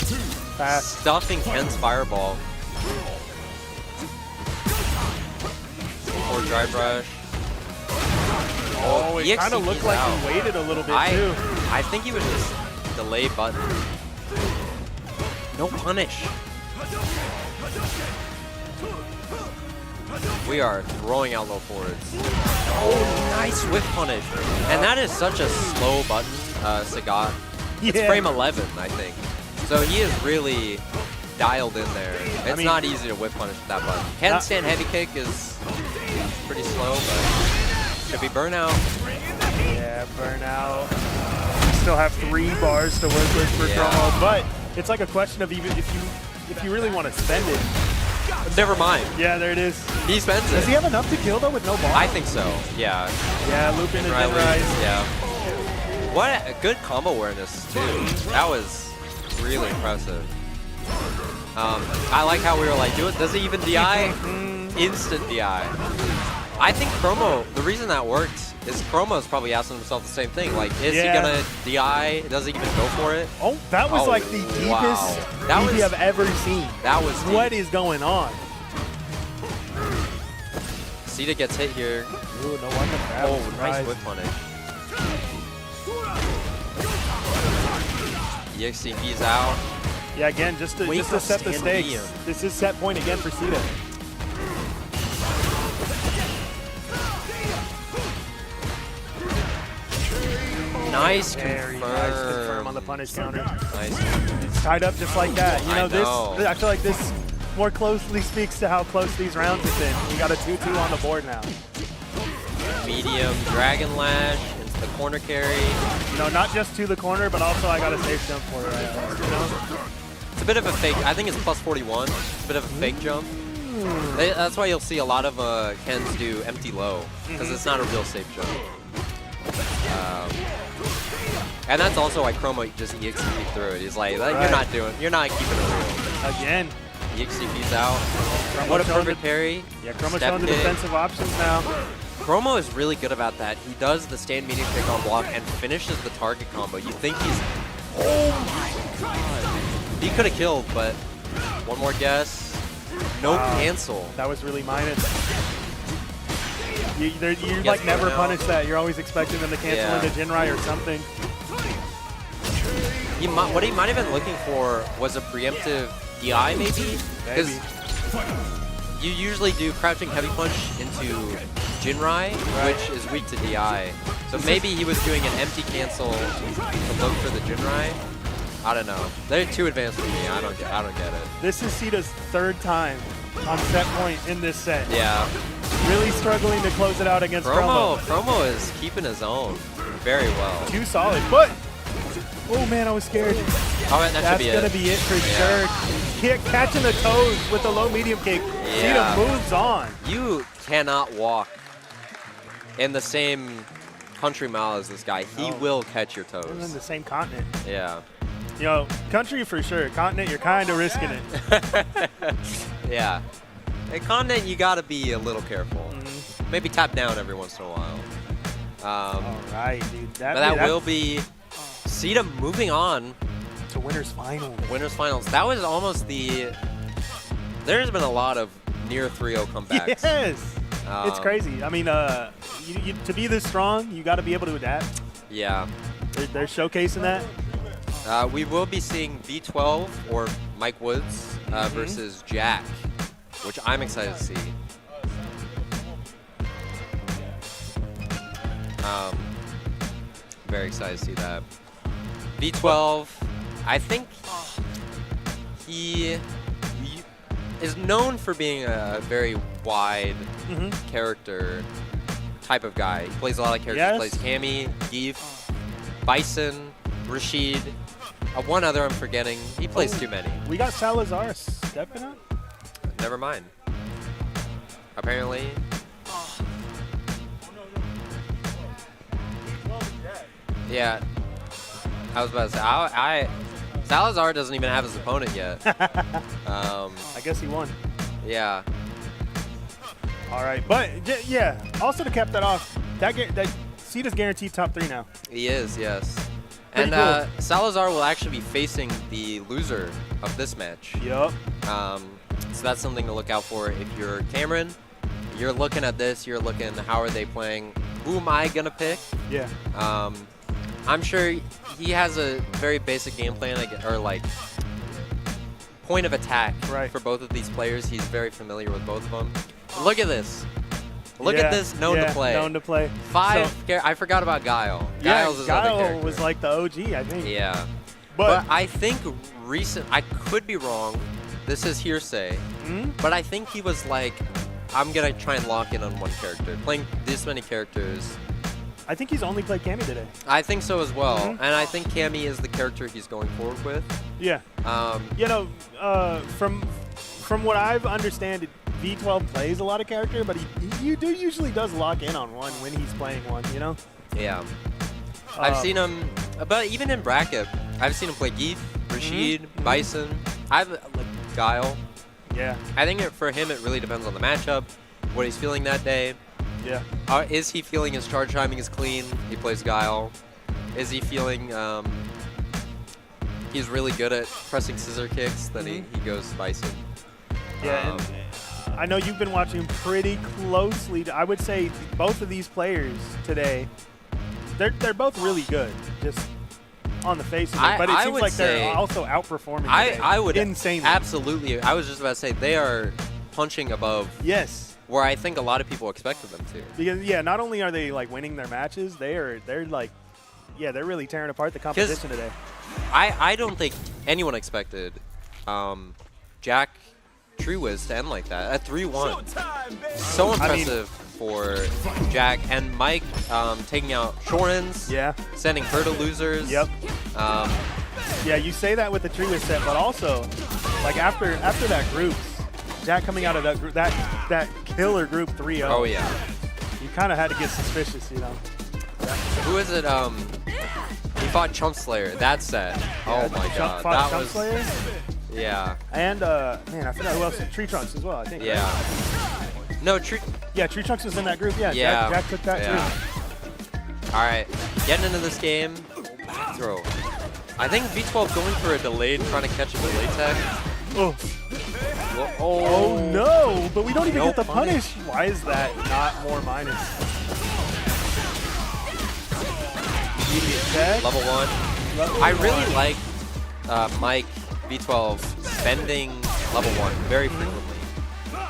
Fast. Stuffing Ken's fireball. Or drive rush. Oh, it kind of looked like he waited a little bit too. I think he was just delay button. No punish. We are throwing out low forwards. Oh, nice whiff punish. And that is such a slow button, Sagat. It's frame 11, I think. So he is really dialed in there. It's not easy to whip punish with that button. Handstand heavy kick is pretty slow, but should be burnout. Yeah, burnout. still have 3 bars to work with for Yeah. Chromo, but it's like a question of even if you really want to spend it. Never mind. Yeah, there it is. He spends Does it. he have enough to kill though with no bar? I think so. Yeah. Yeah, loop into Riley, Rise. yeah. What a good combo awareness too. That was really impressive. I like how we were like, does he even DI? Instant DI. I think Chromo, the reason that worked is Chromo's probably asking himself the same thing. Like, is he gonna DI? Does he even go for it? Oh, that was like the deepest wow. That DP was, I've ever seen. That was deep. What is going on? Sita gets hit here. Ooh, no wonder that Oh, was nice Rise. whip punish. EXCP's out. Yeah, again, just to set the stand stakes. medium. This is set point again for Sita. Nice Very confirm. nice confirm on the punish counter. Nice. It's tied up just like that. You know, know. I feel like this more closely speaks to how close these rounds have been. We got a 2-2 on the board now. Medium Dragon Lash into the corner carry. You know, not just to the corner, but also I got a safe jump for it. You know? It's a bit of a fake. I think it's plus 41. It's a bit of a fake jump. That's why you'll see a lot of Kens do empty low, because it's not a real safe jump. And that's also why Chromo just EXCP through it. He's like, you're not keeping it real. Again. EXCP's out. Chromo What a showing perfect parry. Yeah, Chromo Step showing the kick. defensive options now. Chromo is really good about that. He does the stand medium kick on block and finishes the target combo. You think he's... Oh my god. He could have killed, but one more guess. No cancel. That was really minus. You Yes, like never now. punish that. You're always expecting them to cancel into Jinrai or something. What he might have been looking for was a preemptive DI, maybe? Because you usually do crouching heavy punch into Jinrai, which is weak to DI. So maybe he was doing an empty cancel to look for the Jinrai. I don't know. They're too advanced for me. I don't get it. This is Sita's 3rd time on set point in this set. Yeah. Really struggling to close it out against Chromo. Promo is keeping his own very well. Too solid, but oh man, I was scared. All right, That's gonna be it for sure. Catching the toes with the low medium kick. Yeah. Sita moves on. You cannot walk in the same country mile as this guy. He will catch your We're in toes. the same continent. Yeah. You know, country for sure. Continent, you're kind of risking it. Yeah. At continent, you got to be a little careful. Maybe tap down every once in a while. All right, dude. But that will be Sita moving on to winners finals. Winners finals. That was almost the. There's been a lot of near 3-0 comebacks. Yes. It's crazy. I mean, to be this strong, you got to be able to adapt. Yeah. They're showcasing that. We will be seeing V12 or Mike Woods versus Jack, which I'm excited to see. Very excited to see that. V12, I think he is known for being a very wide character type of guy. He plays a lot of characters. He plays Cammy, Geef, Bison, Rashid. One other I'm forgetting. He plays too many. We got Salazar stepping up. Never mind. Apparently. Yeah. I was about to say, Salazar doesn't even have his opponent yet. I guess he won. Yeah. All right, but yeah. Also to cap that off, that Sita's guaranteed top 3 now. He is, yes. Pretty And Salazar will actually be facing the loser of this match. Yup. So that's something to look out for. If you're Cameron, you're looking at this, you're looking, how are they playing? Who am I going to pick? Yeah. I'm sure he has a very basic game plan, or like point of attack for both of these players. He's very familiar with both of them. Look at this. Look at this known to play. Known to play. 5. I forgot about Guile. Yeah, Guile's his other Guile character. was like the OG, I think. Yeah. But I think I could be wrong. This is hearsay. But I think he was like, I'm going to try and lock in on one character. Playing this many characters, I think he's only played Cammy today. I think so as well. And I think Cammy is the character he's going forward with. Yeah. You know, from what I've understand, V12 plays a lot of character, but he usually does lock in on one when he's playing one, you know? Yeah. I've seen him, but even in bracket, I've seen him play Geef, Rashid, Bison. I've like Guile. Yeah. I think for him, it really depends on the matchup, what he's feeling that day. Yeah. Is he feeling his charge timing is clean? He plays Guile. Is he feeling he's really good at pressing scissor kicks? Then he goes Bison. Yeah. And I know you've been watching pretty closely. I would say both of these players today, they're both really good. Just on the face of it, but it seems like they're also outperforming. I would insanely. Absolutely. I was just about to say they are punching above. Yes. Where I think a lot of people expected them to. Because yeah, not only are they like winning their matches, they're like, yeah, they're really tearing apart the competition today. I don't think anyone expected Jack Truewiz to end like that at 3-1. So impressive for Jack and Mike taking out Shorens. Yeah. Sending her to losers. Yep. Yeah, you say that with the Truewiz set, but also like after that group. Jack coming out of that killer group 3-0. Oh yeah. You kind of had to get suspicious, you know. Who is it? He fought Chump Slayer. That set. Oh my god. Fought that Chump was. Slayer? Yeah. And man, I forgot who else. Tree Trunks as well, I think. Yeah. Right? No, Tree. Yeah, Tree Trunks was in that group. Yeah. Yeah. Jack took that too. All right, getting into this game. Throw. I think V12 going for a delayed, trying to catch a delay tech. Oh. Oh no! But we don't even get the punish. Why is that not more minus? Level 1. I really like Mike V12 spending level 1 very frequently.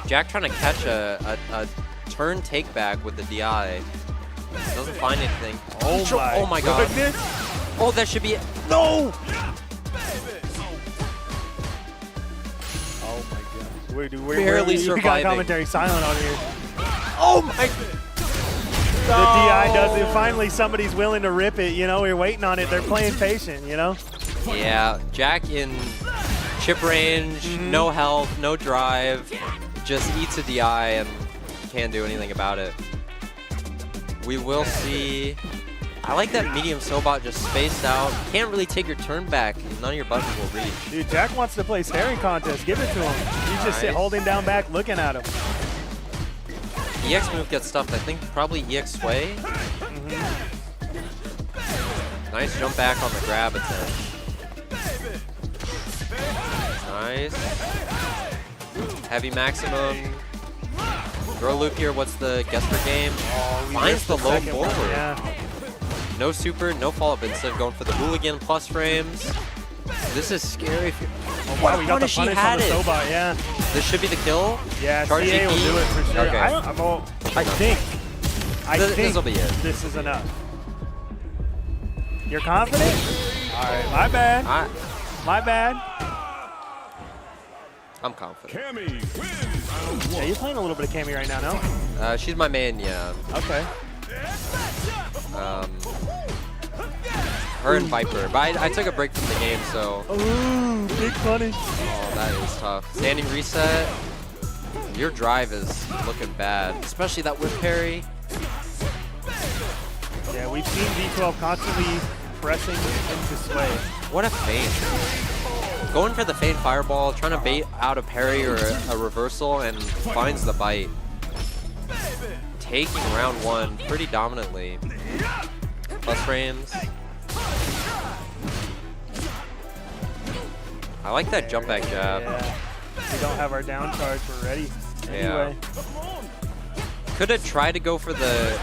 Jack trying to catch a turn take back with the DI. Doesn't find anything. Oh my god. Goodness. Oh, that should be it. No! Oh my god. Barely we got surviving. commentary silent on here. Oh my The DI does it. Finally, somebody's willing to rip it. You know, we're waiting on it. They're playing patient, you know? Yeah, Jack in chip range, no health, no drive, just eats a DI and can't do anything about it. We will see. I like that medium Sobot just spaced out. Can't really take your turn back. None of your buttons will reach. Dude, Jack wants to play staring contest. Give it to him. He's just holding down back, looking at him. EX move gets stuffed. I think probably EX sway. Nice jump back on the grab attempt. Nice. Heavy maximum. Throw loop here. What's the guess for game? Finds the low forward. Yeah. No super, no follow-up. Instead of going for the hooligan plus frames. This is scary. If you're, wow, we got the punish on the Sobot, yeah. This should be the kill. Yeah, Charge CA will do it for sure. Okay. I think this will be it. This is enough. You're confident? All right, my bad. My bad. I'm confident. Yeah, you're playing a little bit of Cammy right now, no? She's my main, yeah. Okay. Her and Viper. But I took a break from the game, so. Ooh, big punish. Oh, that is tough. Standing reset. Your drive is looking bad, especially that whip parry. Yeah, we've seen V12 constantly pressing into sway. What a feint. Going for the feint fireball, trying to bait out a parry or a reversal, and finds the bite. Taking round 1 pretty dominantly. Plus frames. I like that jump back jab. Yeah. We don't have our down charge. We're ready. Anyway. Could have tried to go for the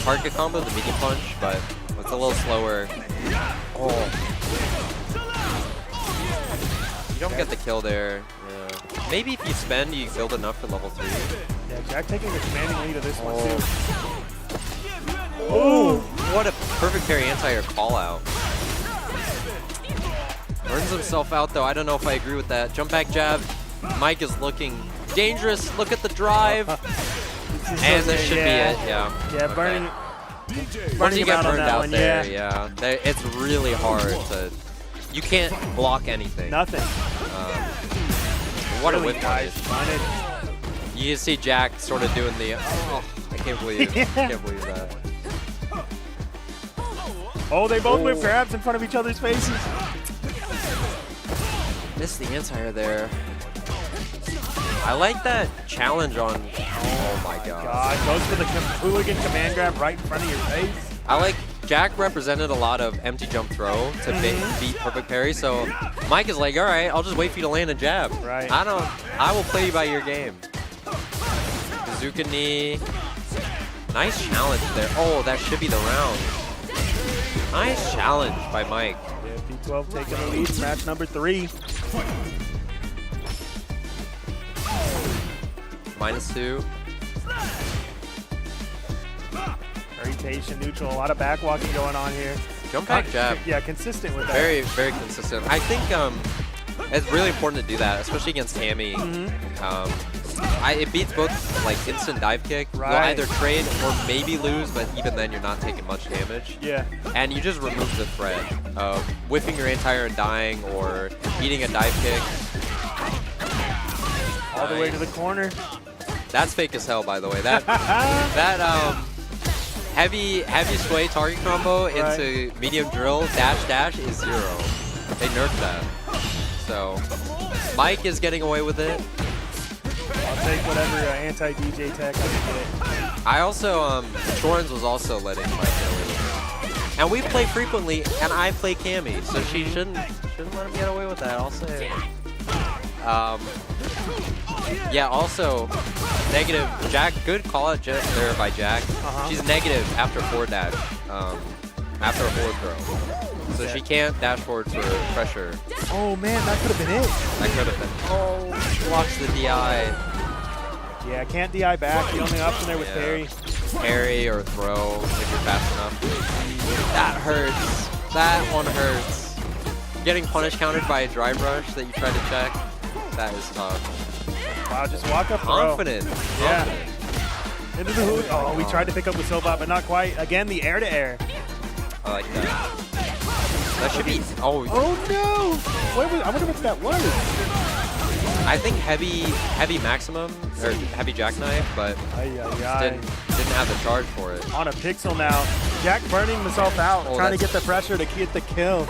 target combo, the medium punch, but it's a little slower. Oh. You don't get the kill there. Yeah. Maybe if you spend, you build enough for level 3. Yeah, Jack taking a commanding lead of this one too. Oh, what a perfect parry anti-air call out. Burns himself out though. I don't know if I agree with that. Jump back jab. Mike is looking dangerous. Look at the drive. And this should be it. Yeah. Yeah, burning. Once you him get out on burned that out one, there, it's really hard to. You can't block anything. Nothing. What Really, a whip guys, punish. You can see Jack sort of doing the. Oh, I can't believe. I can't believe that. Oh, they both whip grabs in front of each other's faces. Missed the anti-air there. I like that challenge on. Oh my god. God, goes for the hooligan command grab right in front of your face. I like Jack represented a lot of empty jump throw to beat perfect parry. So Mike is like, all right, I'll just wait for you to land a jab. Right. I will play by your game. Bazooka knee. Nice challenge there. Oh, that should be the round. Nice challenge by Mike. Yeah, P12 taking the lead, match number 3. -2. Very patient, neutral, a lot of back walking going on here. Jump back jab. Yeah, consistent with that. Very, very consistent. I think it's really important to do that, especially against Tammy. It beats both like instant dive kick. Right. You'll either trade or maybe lose, but even then you're not taking much damage. Yeah. And you just remove the threat of whiffing your anti-air and dying or eating a dive kick. All the way to the corner. That's fake as hell, by the way. That heavy sway target combo into medium drill dash is 0. They nerfed that. So Mike is getting away with it. I'll take whatever anti-DJ tech I can get. I also Torrens was also letting Mike get away with it. And we play frequently, and I play Cammy, so she shouldn't let him get away with that. I'll say. Yeah, also, negative. Jack, good call out there by Jack. She's negative after forward dash, after a forward throw. So she can't dash forward for pressure. Oh man, that could have been it. That could have been. Oh, blocks the DI. Yeah, can't DI back. The only option there was parry. Parry or throw if you're fast enough. That hurts. That one hurts. Getting punish countered by a drive rush that you try to check. That is tough. Wow, just walk up Confident. Throw. Yeah. Into the hood. Oh, we tried to pick up with Sobot, but not quite. Again, the air-to-air. I like that. That should be... Oh, no! I wonder what that was. I think heavy maximum, or heavy jackknife, but didn't have the charge for it. On a pixel now. Jack burning himself out, trying to get the pressure to get the kill.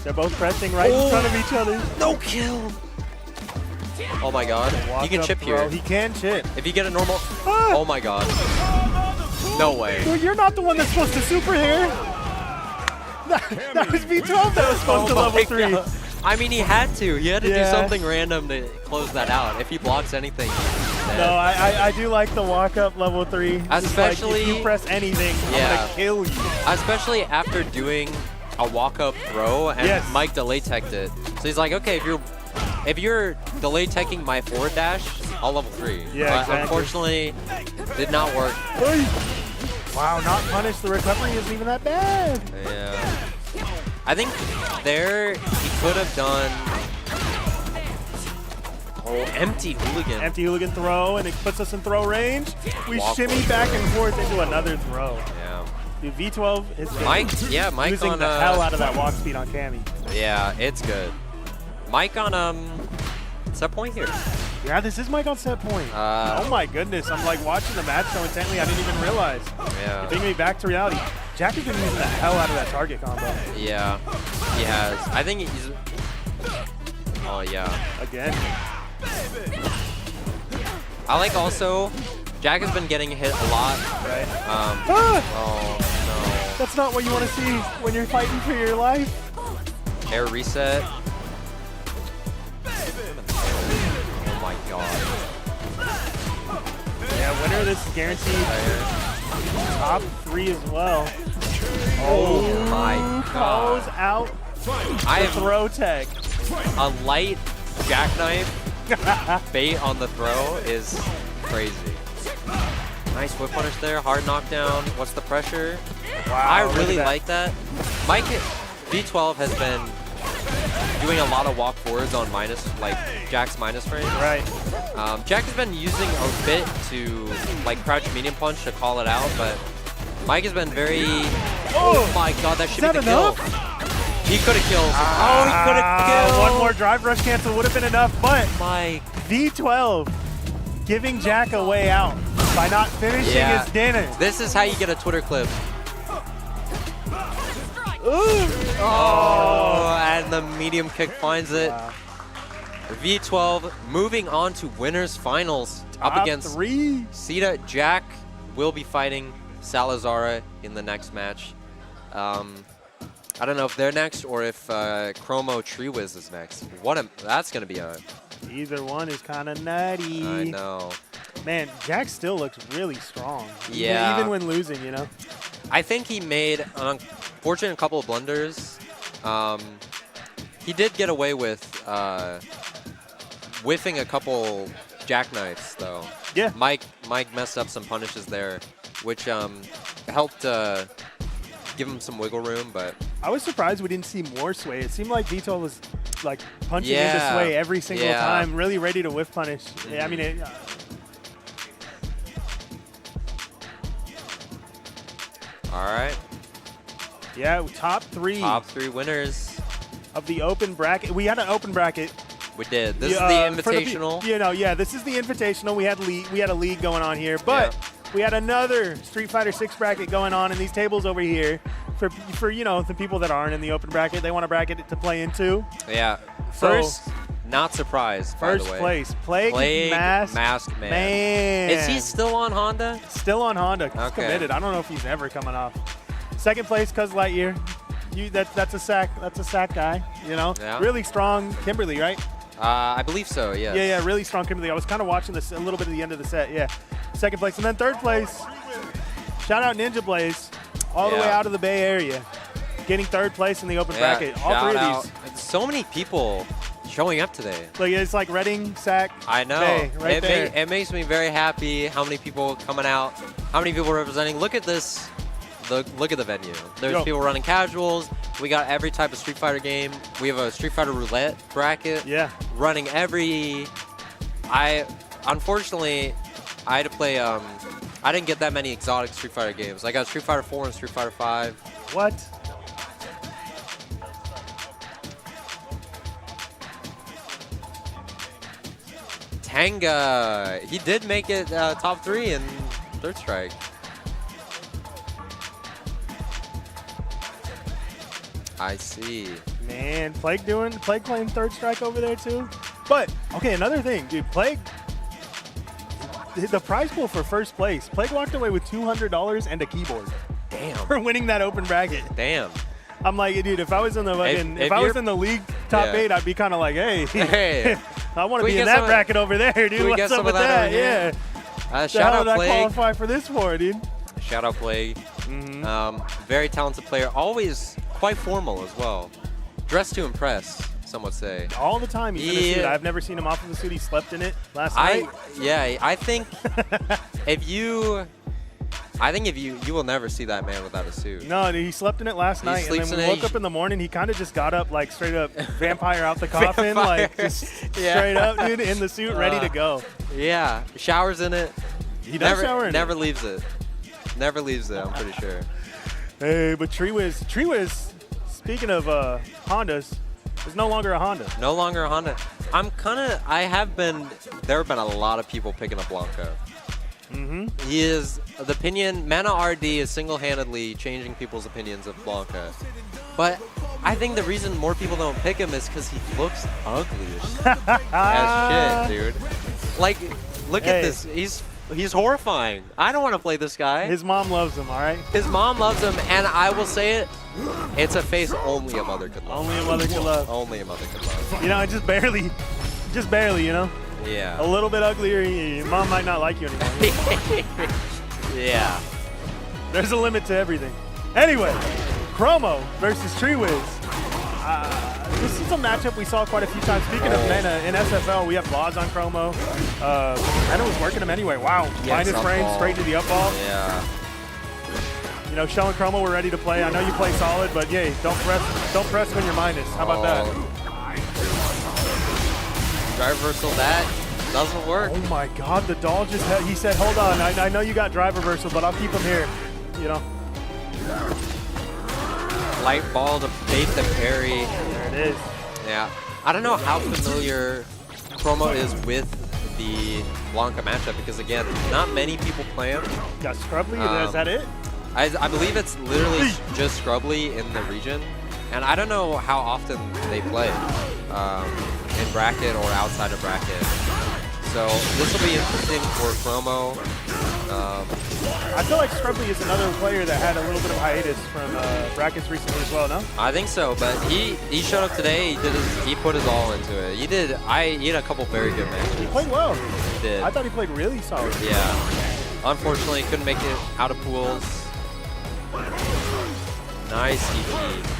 They're both pressing right in front of each other. No kill! Oh my god. He can chip here. He can chip. If you get a normal... Oh my god. No way. Dude, you're not the one that's supposed to super here. That was B12 that was supposed to level 3. God. I mean, he had to. He had to do something random to close that out. If he blocks anything, he's dead. No, I do like the walk-up level 3. Especially... Like, if you press anything, I'm going to kill you. Especially after doing a walk-up throw, and Mike delay teched it. So he's like, okay, if you're delay teching my forward dash, I'll level 3. Yeah, but exactly. Unfortunately, did not work. Wow, not punished. The recovery isn't even that bad. Yeah. I think there he could have done empty hooligan. Empty hooligan throw, and it puts us in throw range. We Walk shimmy back and forth into another throw. Yeah. Dude, V12 is Mike using on, the hell out of that walk speed on Cammy. Yeah, it's good. Mike on set point here. Yeah, this is Mike on set point. Oh my goodness, I'm like watching the match so intently I didn't even realize. Yeah. Bringing me back to reality. Jack has been using the hell out of that target combo. Yeah, he has. I think he's... Oh yeah. Again. I like also, Jack has been getting hit a lot. Right. Oh no. That's not what you want to see when you're fighting for your life. Air reset. Oh my god. Yeah, winner of this is guaranteed top 3 as well. Oh my Calls god. out I the throw tech. A light jackknife bait on the throw is crazy. Nice whip punish there, hard knockdown. What's the pressure? Wow, I really like that. Mike V12 has been doing a lot of walk forwards on Jack's minus frame. Right. Jack has been using a bit to crouch medium punch to call it out, but Mike has been very. Oh my God, that should be the kill. He could have killed. Oh, he could have killed. One more drive rush cancel would have been enough, but Mike. V12 giving Jack a way out by not finishing his dinner. This is how you get a Twitter clip. Oh, and the medium kick finds it. Wow. V12 moving on to winners finals up against 3. Sita. Jack will be fighting Salazar in the next match. I don't know if they're next or if Chromo Treewiz is next. That's going to be a... Either one is kind of nutty. I know. Man, Jack still looks really strong. Yeah. Even when losing, you know? I think he made an unfortunate couple of blunders. He did get away with whiffing a couple jackknives, though. Yeah. Mike messed up some punishes there, which helped give him some wiggle room, but... I was surprised we didn't see more sway. It seemed like Vito was punching into sway every single time, really ready to whiff punish. Yeah, I mean, all right. Yeah, top 3. Top 3 winners of the open bracket. We had an open bracket. We did. This is the invitational. This is the invitational. We had a league going on here, but we had another Street Fighter 6 bracket going on in these tables over here for the people that aren't in the open bracket. They want a bracket to play into. Yeah. First, not surprised, by the way. First place, Plague Mask Man. Is he still on Honda? Still on Honda. He's Okay. committed. I don't know if he's ever coming off. Second place, Cuz Lightyear. That's a sack guy. You know, really strong Kimberly, right? I believe so. Yes. Yeah, really strong Kimberly. I was kind of watching this a little bit at the end of the set. Yeah, second place, and then third place. Shout out Ninja Blaze, all the way out of the Bay Area, getting third place in the open bracket. All 3 of these. So many people showing up today. Like it's like Reading, Sac, I know. Bay, right there. It makes me very happy. How many people coming out? How many people representing? Look at this. Look at the venue. There's people running casuals. We got every type of Street Fighter game. We have a Street Fighter roulette bracket. Yeah. Running every... Unfortunately, I had to play... I didn't get that many exotic Street Fighter games. I got Street Fighter 4 and Street Fighter 5. What? Tanga. He did make it top 3 in Third Strike. I see. Man, Plague playing Third Strike over there too. But okay, another thing, dude. Plague, the prize pool for first place. Plague walked away with $200 and a keyboard. Damn. For winning that open bracket. Damn. I'm like, dude, if I was in the if I was in the league top 8, I'd be kind of like, hey, I want to be in that bracket over there, dude. What's up with that? Yeah. Shout out Plague. Plague. Qualify for this for, dude. Shout out Plague. Very talented player. Always quite formal as well. Dressed to impress, some would say. All the time he's in a suit. I've never seen him off of the suit. He slept in it last night. I think if you will never see that man without a suit. No, dude, he slept in it last night, and then when we woke up in the morning, he kind of just got up like straight up vampire out the coffin, like just straight up, dude, in the suit, ready to go. Yeah, showers in it. He does shower in it. Never leaves it. Never leaves it, I'm pretty sure. Hey, but Treewiz, speaking of Hondas, is no longer a Honda. No longer a Honda. There have been a lot of people picking up Blanca. He is, the opinion, Mana RD is single-handedly changing people's opinions of Blanca. But I think the reason more people don't pick him is because he looks ugly as shit, dude. Like, look at this. He's horrifying. I don't want to play this guy. His mom loves him, all right? His mom loves him, and I will say it, it's a face only a mother could love. Only a mother could love. Only a mother could love. You know, just barely, you know? Yeah. A little bit uglier, your mom might not like you anymore. Yeah. There's a limit to everything. Anyway, Chromo versus Treewiz. This is a matchup we saw quite a few times. Speaking of Mena, in SFL, we have laws on Chromo. Mena was working him anyway. Wow. Minus frame straight to the up ball. Yeah. You know, showing Chromo we're ready to play. I know you play solid, but yeah, don't press when you're minus. How about that? Drive reversal, that doesn't work. Oh my God, the doll just he said, hold on, I know you got drive reversal, but I'll keep him here, you know. Light ball to bait the parry. There it is. Yeah. I don't know how familiar Chromo is with the Blanca matchup because, again, not many people play him. Got Scrubbly, is that it? I believe it's literally just Scrubbly in the region. And I don't know how often they play in bracket or outside of bracket. So this will be interesting for Chromo. I feel like Scrubbly is another player that had a little bit of hiatus from brackets recently as well, no? I think so, but he showed up today. He put his all into it. He did. He had a couple very good matches. He played well. He did. I thought he played really solid. Yeah. Unfortunately, couldn't make it out of pools. Nice DP.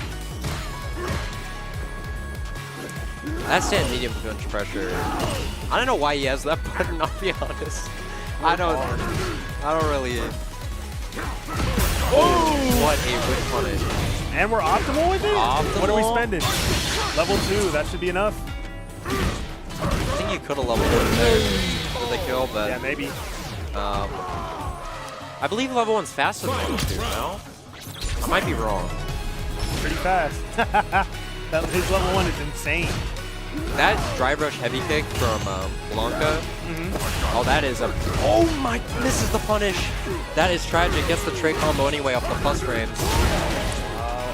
That stand medium punch pressure. I don't know why he has that button, I'll be honest. I don't really. Oh! What a whip punish. And we're optimal with it? Optimal. What are we spending? Level 2, that should be enough. I think you could have leveled it there with the kill, but. Yeah, maybe. I believe level 1's faster than level 2, no? I might be wrong. Pretty fast. His level 1 is insane. That drive rush heavy kick from Blanca. Oh, that is a. Oh my! This is the punish. That is tragic. Gets the trait combo anyway off the plus frames.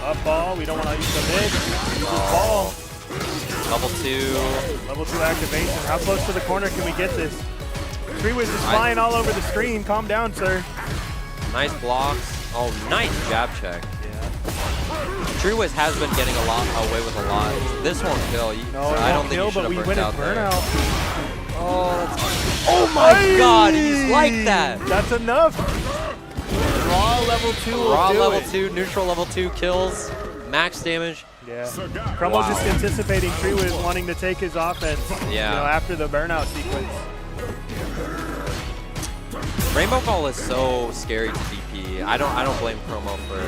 Up ball. We don't want to use the mid. Use ball. Level 2. Level 2 activation. How close to the corner can we get this? Treewiz is flying all over the screen. Calm down, sir. Nice blocks. Oh, nice jab check. Treewiz has been getting away with a lot. This won't kill. I don't think you should have burnt out there. Oh my God, he's like that. That's enough. Raw level 2 Raw level 2, neutral level 2 kills, max damage. Yeah. Chromo's just anticipating Treewiz wanting to take his offense. Yeah. You know, after the burnout sequence. Rainbow Ball is so scary to DP. I don't blame Chromo for.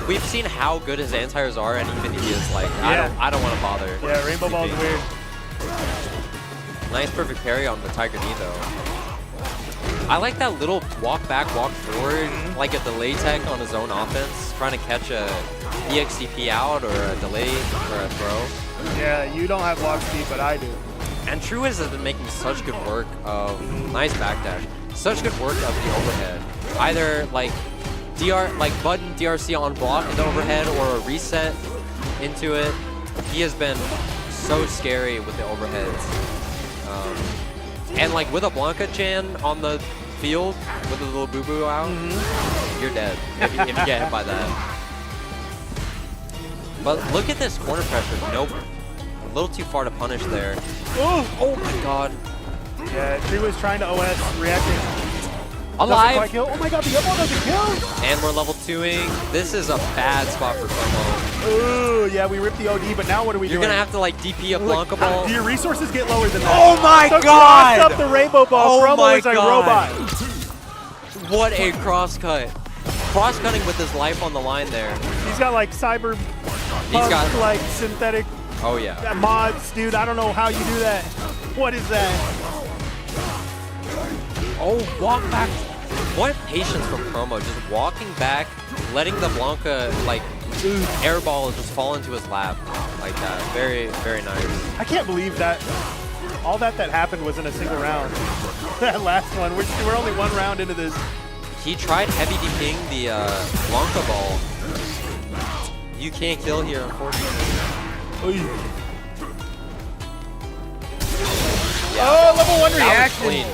We've seen how good his anti-airs are, and even he is like, I don't want to bother. Yeah, Rainbow Ball's weird. Nice perfect parry on the Tiger Knee though. I like that little walk back, walk forward, like a delay tech on his own offense, trying to catch a EXDP out or a delay or a throw. Yeah, you don't have walk speed, but I do. And Treewiz has been making such good work of nice backdash. Such good work of the overhead. Either like button DRC on block in the overhead or a reset into it. He has been so scary with the overheads. And like with a Blanca Chan on the field with a little boo-boo out, you're dead if you get hit by that. But look at this corner pressure. Nope. A little too far to punish there. Oh my God. Yeah, Treewiz trying to OS, reacting. Alive! Oh my God, the up doesn't kill! And we're level 2ing. This is a bad spot for Chromo. Ooh, yeah, we ripped the OD, but now what are we doing? You're gonna have to like DP a Blanca Ball. Do your resources get lower than that? Oh my so God! Cross up the Rainbow Ball. Chromo is a robot. What a cross cut. Cross cutting with his life on the line there. He's got like cyber like synthetic mods, dude. I don't know how you do that. What is that? Oh, walk back. What patience from Chromo. Just walking back, letting the Blanca, like, airball just fall into his lap like that. Very, very nice. I can't believe that all that happened was in a single round. That last one. We're only one round into this. He tried heavy DPing the Blanca ball. You can't kill here, unfortunately. Yeah. Oh, level 1 That reaction. was clean.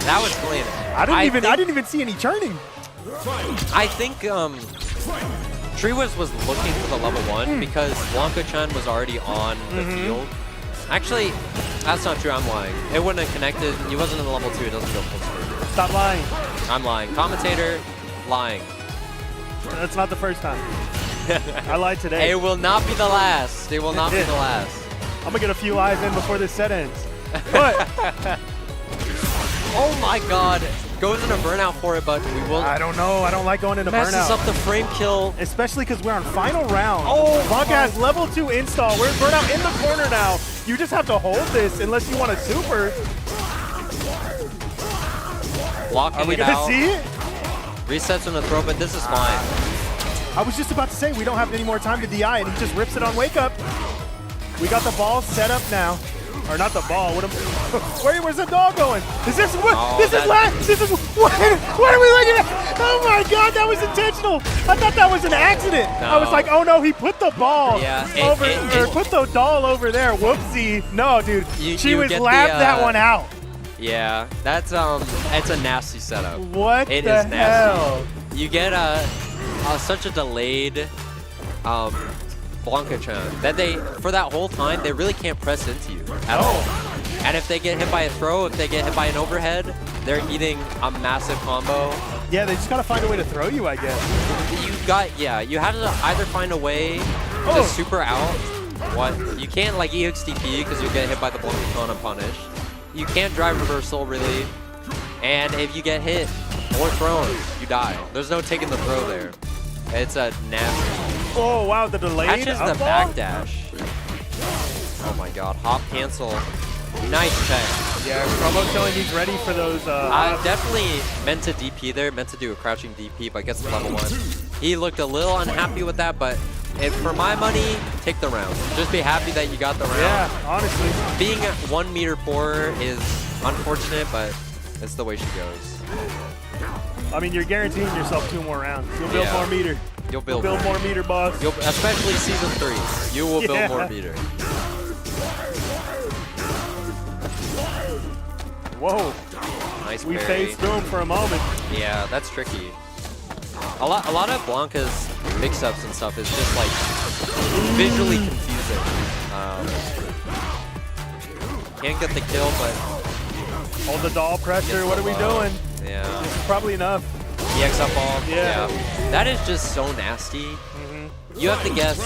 That was clean. I didn't even see any turning. I think Treewiz was looking for the level 1 because Blanca-chan was already on the field. Actually, that's not true. I'm lying. It wouldn't have connected. He wasn't in the level 2. It doesn't go full screen. Stop lying. I'm lying. Commentator, lying. That's not the first time. I lied today. It will not be the last. It will not be the last. I'm going to get a few lives in before this set ends. But... Oh my God. Goes in a burnout for it, but we will. I don't know. I don't like going into burnout. Messes up the frame kill. Especially because we're on final round. Oh, Blanca has level 2 install. We're in burnout in the corner now. You just have to hold this unless you want a super. Blocking Are we it gonna out. see it? Resets in the throw, but this is fine. I was just about to say we don't have any more time to DI, and he just rips it on wake up. We got the ball set up now. Or not the ball. What am, where's the dog going? Is this what? This is what are we looking at? Oh my God, that was intentional. I thought that was an accident. No. I was like, oh no, he put the ball over, or it- put the doll over there. Whoopsie. No, dude, she you was get lapped the, that one out. Yeah, that's it's a nasty setup. What It the is nasty. hell? You get such a delayed Blanca-chan that they, for that whole time, they really can't press into you at all. And if they get hit by a throw, if they get hit by an overhead, they're eating a massive combo. Yeah, they just gotta find a way to throw you, I guess. You have to either find a way to super out. You can't like EXDP because you get hit by the Blanca-chan and punish. You can't drive reversal really. And if you get hit or thrown, you die. There's no taking the throw there. It's a nasty. Oh wow, the delayed Catches the up ball? backdash. Oh my God, hop cancel. Nice check. Yeah, Promo showing he's ready for those. Definitely meant to DP there, meant to do a crouching DP, but gets level 1. He looked a little unhappy with that, but for my money, take the round. Just be happy that you got the round. Yeah, honestly. Being 1 meter poor is unfortunate, but it's the way she goes. I mean, you're guaranteeing yourself 2 more rounds. You'll build more meter. You'll build more meter, boss. Especially season 3. You will build more meter. Whoa. Nice We parry. phased through him for a moment. Yeah, that's tricky. A lot of Blanca's mix-ups and stuff is just like visually confusing. Can't get the kill, but hold the doll pressure. What are we doing? Yeah. This is probably enough. EX up ball. Yeah. That is just so nasty. You have to guess.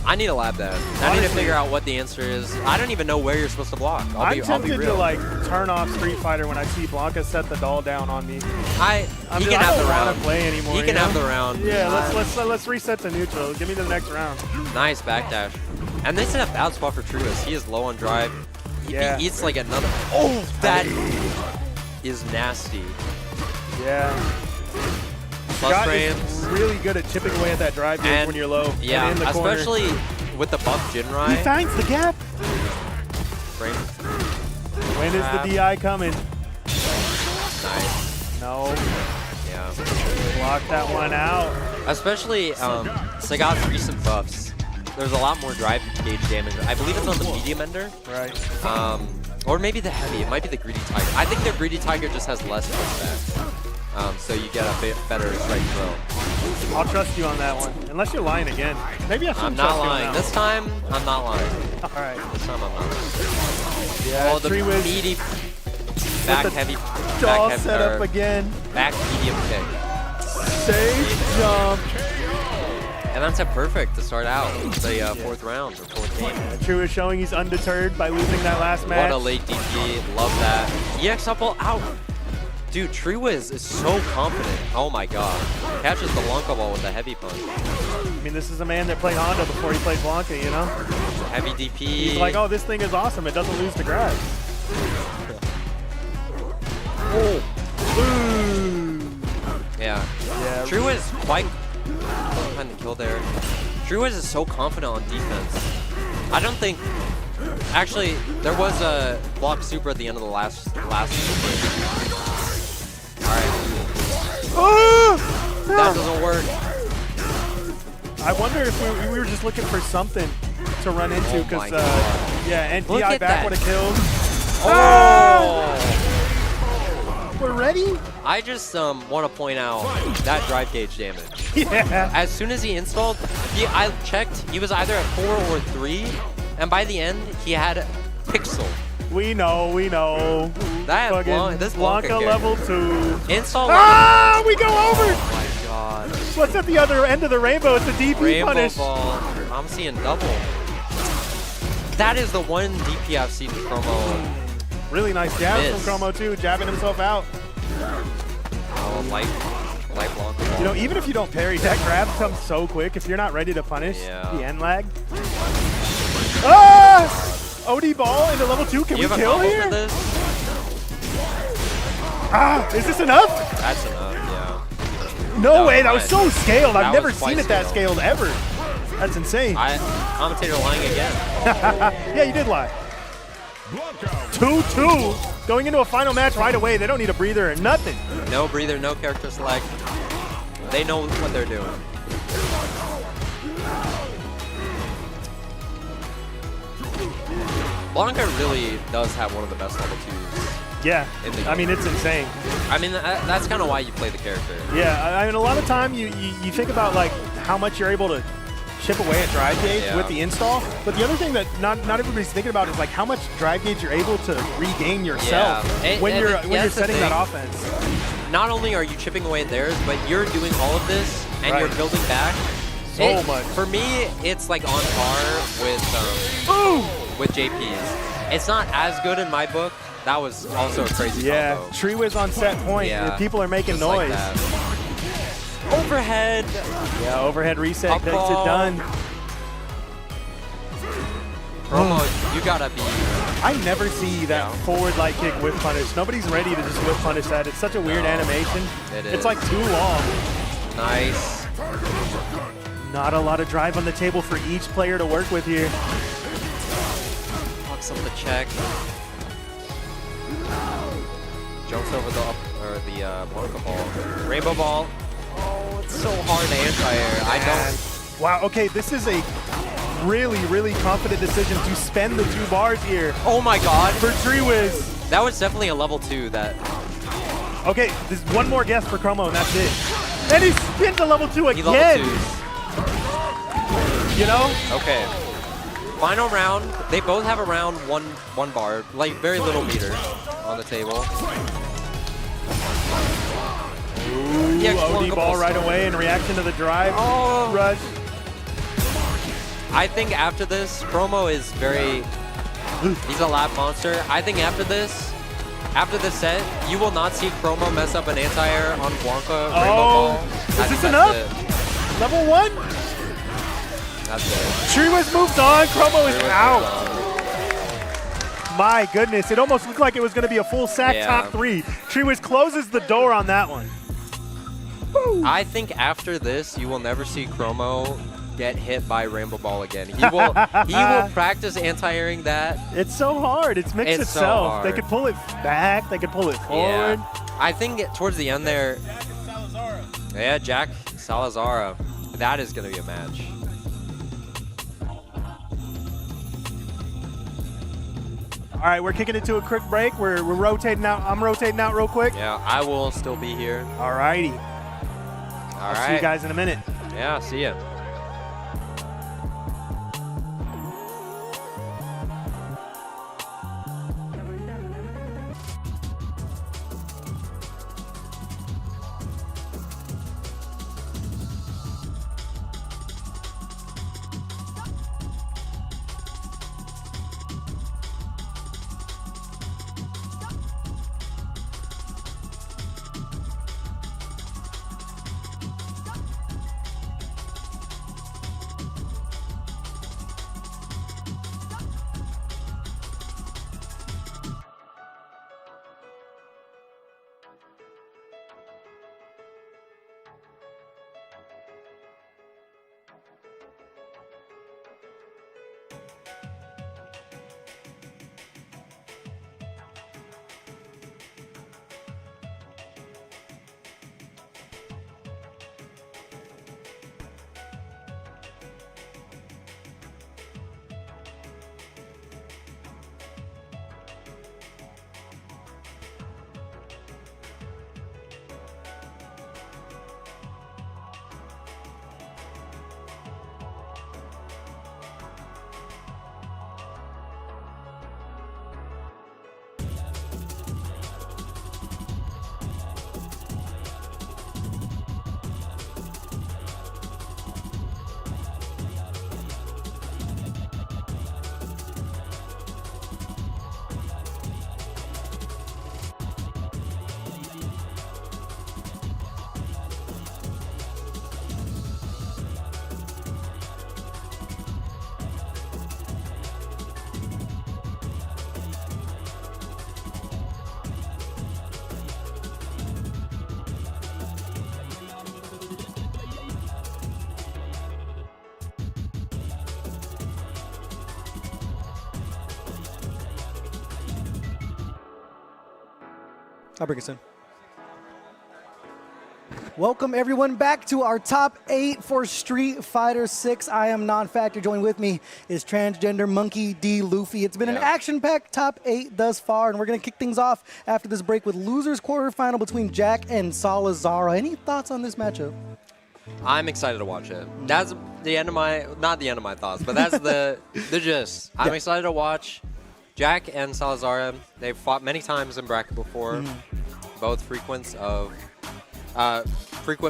I need a lab that. I need to figure out what the answer is. I don't even know where you're supposed to block. I'll be tempted real. to like turn off Street Fighter when I see Blanca set the doll down on me. He can have the round. Play anymore, He can have the round. Yeah, let's reset to neutral. Give me the next round. Nice backdash. And this is a bad spot for Truist. He is low on drive. He eats like another. Oh, that is nasty. Yeah. Plus Scott frames. is really good at chipping away at that drive gauge when you're low. Yeah, and in the corner. especially with the buff Jinrai. He finds the gap. Frame. When is the DI coming? Nice. No. Yeah. Block that one out. Especially Sagat's recent buffs. There's a lot more drive gauge damage. I believe it's on the medium ender. Right. Or maybe the heavy. It might be the greedy tiger. I think the greedy tiger just has less pushback. So you get a bit better strike throw. I'll trust you on that one. Unless you're lying again. Maybe I shouldn't I'm not trust you on lying. that This time, I'm not lying. one. All right. This time, I'm not lying. Yeah, Oh, the Tree Wiz meaty back heavy. doll Back heavy. set up again. Back medium kick. Safe jump. And that's a perfect to start out the 4th round or 4th game. True is showing he's undeterred by losing that last match. What a late DP. Love that. EX up ball out. Dude, Treewiz is so confident. Oh my God. Catches the Blanca ball with a heavy punch. I mean, this is a man that played Honda before he played Blanca, you know? Heavy DP. He's like, oh, this thing is awesome. It doesn't lose to grab. Oh. Ooh. Yeah. Treewiz quite behind the kill there. Treewiz is so confident on defense. I don't think. Actually, there was a block super at the end of the last. That doesn't work. I wonder if we were just looking for something to run into because, yeah, and Look DI at back that. would have killed. Oh! We're ready? I just want to point out that drive gauge damage. Yeah. As soon as he installed, I checked, he was either at 4 or 3, and by the end, he had Pixel. We know. That fucking this Blanca level 2. Install. Ah, we go over. Oh my God. What's at the other end of the rainbow? It's a DP Rainbow punish. ball. I'm seeing double. That is the one DP I've seen promo. Really nice jab Miss. from Chromo too, jabbing himself out. Oh, light Blanca ball. You know, even if you don't parry, that grab comes so quick. If you're not ready to punish the end lag. Ah! OD ball into level 2. Can we You have a kill combo here? for this? Ah, is this enough? That's enough, yeah. No way, that was so nice. scaled. I've That never was quite seen it that scaled ever. That's insane. Commentator lying again. Yeah, you did lie. 2-2. Going into a final match right away. They don't need a breather or nothing. No breather, no character select. They know what they're doing. Blanca really does have one of the best level 2s. Yeah, in the game. I mean, it's insane. I mean, that's kind of why you play the character. Yeah, I mean, a lot of time you think about like how much you're able to chip away at drive gauge with the install, but the other thing that not everybody's thinking about is like how much drive gauge you're able to regain yourself when you're setting that offense. Not only are you chipping away at theirs, but you're doing all of this and you're building back. So much. For me, it's like on par with JP's. It's not as good in my book. That was also a crazy combo. Tree Wiz on set point. Yeah, People are making just like noise. that. Overhead. Yeah, overhead reset gets it done. Promo, you gotta be. I never see that forward light kick whip punish. Nobody's ready to just whip punish that. It's such a weird animation. It is. It's like too long. Nice. Not a lot of drive on the table for each player to work with here. Fucks up the check. Jumps over the Blanca ball. Rainbow ball. Oh, it's so hard to anti-air. I don't. Wow, okay, this is a really, really confident decision to spend the 2 bars here. Oh my god. For Tree Wiz. That was definitely a level 2 that. Okay, there's one more guess for Chromo and that's it. And he spins a level 2 He again. level 2. You know? Okay. Final round. They both have around one bar, like very little meter on the table. Ooh, OD ball right away in reaction to the drive. Oh. Rush. I think after this, Promo is very. He's a lab monster. I think after this set, you will not see Chromo mess up an anti-air on Blanca. Rainbow ball. Is this enough? Level 1? That's it. Tree Wiz moved on. Chromo is out. My goodness, it almost looked like it was going to be a full sack top 3. Tree Wiz closes the door on that one. Woo. I think after this, you will never see Chromo get hit by Rainbow Ball again. He will practice anti-airing that. It's so hard. It's mixed itself. So hard. They could pull it back. They could pull it forward. Yeah. I think towards the end there. Yeah, Jack Salazar. That is going to be a match. All right, we're kicking it to a quick break. We're rotating out. I'm rotating out real quick. Yeah, I will still be here. All righty. I'll see you guys in a minute. Yeah, see ya. I'll bring it soon. Welcome, everyone, back to our top 8 for Street Fighter 6. I am Non-Factor. Joined with me is transgender Monkey D. Luffy. It's been an action-packed top 8 thus far, and we're going to kick things off after this break with losers quarterfinal between Jack and Salazar. Any thoughts on this matchup? I'm excited to watch it. That's the end of my, not the end of my thoughts, but that's the gist. I'm excited to watch Jack and Salazar. They've fought many times in bracket before. Both frequent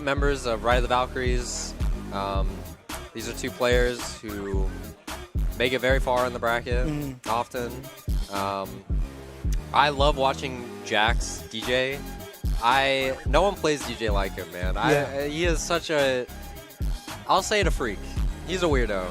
members of Ride of the Valkyries. These are two players who make it very far in the bracket often. I love watching Jack's DJ. No one plays DJ like him, man. He is such a, I'll say it, a freak. He's a weirdo.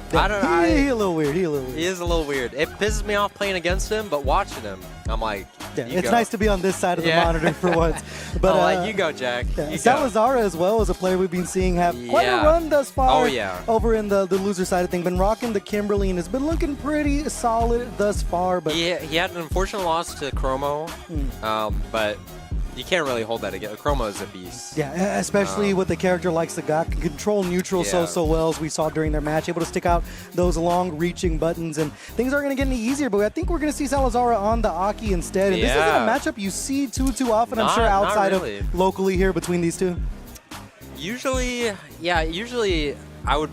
He's a little weird. He is a little weird. It pisses me off playing against him, but watching him, I'm like, it's nice to be on this side of the monitor for once. But like, you go, Jack. Salazar as well as a player we've been seeing have quite a run thus far. Over in the loser side of thing. Been rocking the Kimberly and has been looking pretty solid thus far. But he had an unfortunate loss to Chromo, but you can't really hold that against. Chromo is a beast. Yeah, especially with a character like Sagat, can control neutral so well, as we saw during their match, able to stick out those long-reaching buttons, and things aren't going to get any easier, but I think we're going to see Salazar on the Aki instead, and this isn't a matchup you see too often, I'm sure, outside of locally here between these two. Usually I would,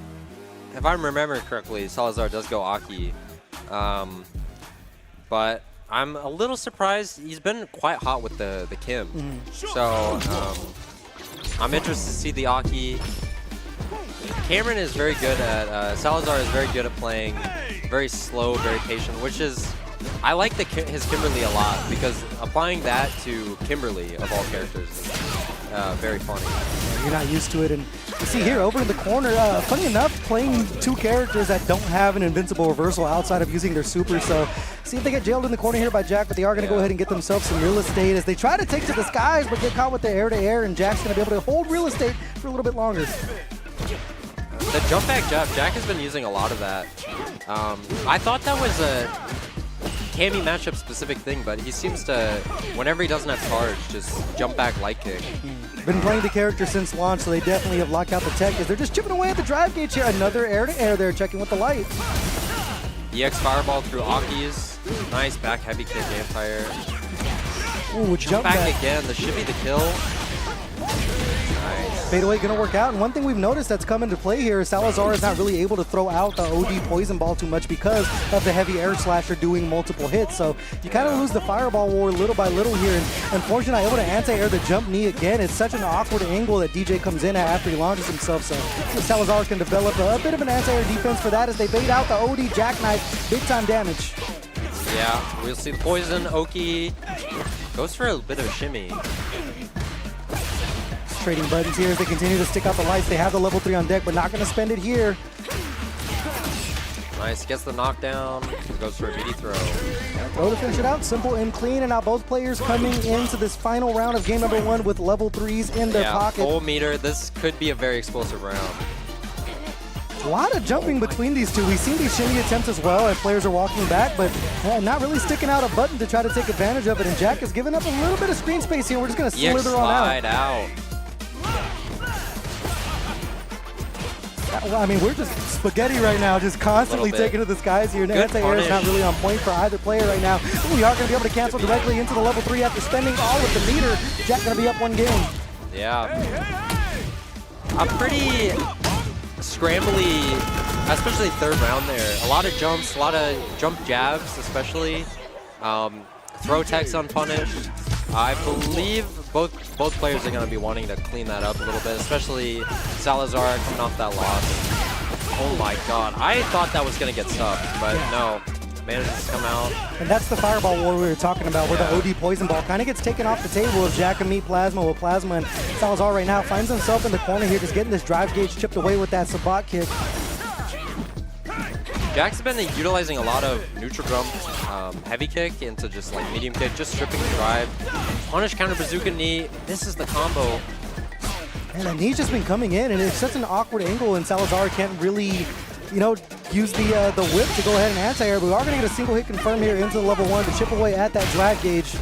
if I'm remembering correctly, Salazar does go Aki, but I'm a little surprised. He's been quite hot with the Kim. So I'm interested to see the Aki. Cameron is very good at, Salazar is very good at playing very slow, very patient, which is, I like his Kimberly a lot, because applying that to Kimberly, of all characters, is very funny. You're not used to it, and you see here over in the corner, funny enough, playing two characters that don't have an invincible reversal outside of using their super, so see if they get jailed in the corner here by Jack, but they are going to go ahead and get themselves some real estate as they try to take to the skies, but get caught with the air-to-air, and Jack's going to be able to hold real estate for a little bit longer. The jump back jab, Jack has been using a lot of that. I thought that was a Cammy matchup specific thing, but he seems to, whenever he doesn't have charge, just jump back light kick. Been playing the character since launch, so they definitely have locked out the tech as they're just chipping away at the drive gauge here. Another air-to-air there, checking with the light. EX Fireball through Aki's. Nice back heavy kick anti-air. Ooh, jump back again. This should be the kill. Nice. Fadeaway going to work out, and one thing we've noticed that's come into play here is Salazar is not really able to throw out the OD Poison Ball too much because of the heavy air slasher doing multiple hits, so you kind of lose the Fireball war little by little here, and unfortunately able to anti-air the jump knee again. It's such an awkward angle that DJ comes in at after he launches himself, so Salazar can develop a bit of an anti-air defense for that as they bait out the OD Jackknife, big time damage. Yeah, we'll see the poison. Oki goes for a bit of a shimmy. Trading buttons here as they continue to stick out the lights. They have the level 3 on deck, but not going to spend it here. Nice, gets the knockdown, goes for a BD throw. Throw to finish it out, simple and clean, and now both players coming into this final round of game number 1 with level 3s in their pocket. Full meter, this could be a very explosive round. A lot of jumping between these two. We've seen these shimmy attempts as well as players are walking back, but not really sticking out a button to try to take advantage of it, and Jack has given up a little bit of screen space here. We're just going to slither on out. I mean, we're just spaghetti right now, just constantly taking to the skies here. Anti-air is not really on point for either player right now. We are going to be able to cancel directly into the level 3 after spending all of the meter. Jack going to be up 1 game. Yeah. A pretty scrambly, especially third round there. A lot of jumps, a lot of jump jabs especially. Throw techs unpunished. I believe both players are going to be wanting to clean that up a little bit, especially Salazar coming off that loss. Oh my god, I thought that was going to get stuffed, but no. Manages to come out. And that's the Fireball war we were talking about, where the OD Poison Ball kind of gets taken off the table as Jack can meet Plasma, with Plasma and Salazar right now finds himself in the corner here, just getting this drive gauge chipped away with that Sabat kick. Jack's been utilizing a lot of neutral jump, heavy kick into just like medium kick, just stripping the drive. Punish counter bazooka knee. This is the combo. And the knee's just been coming in, and it's such an awkward angle, and Salazar can't really, you know, use the whip to go ahead and anti-air. But we are going to get a single hit confirm here into the level 1 to chip away at that drag gauge.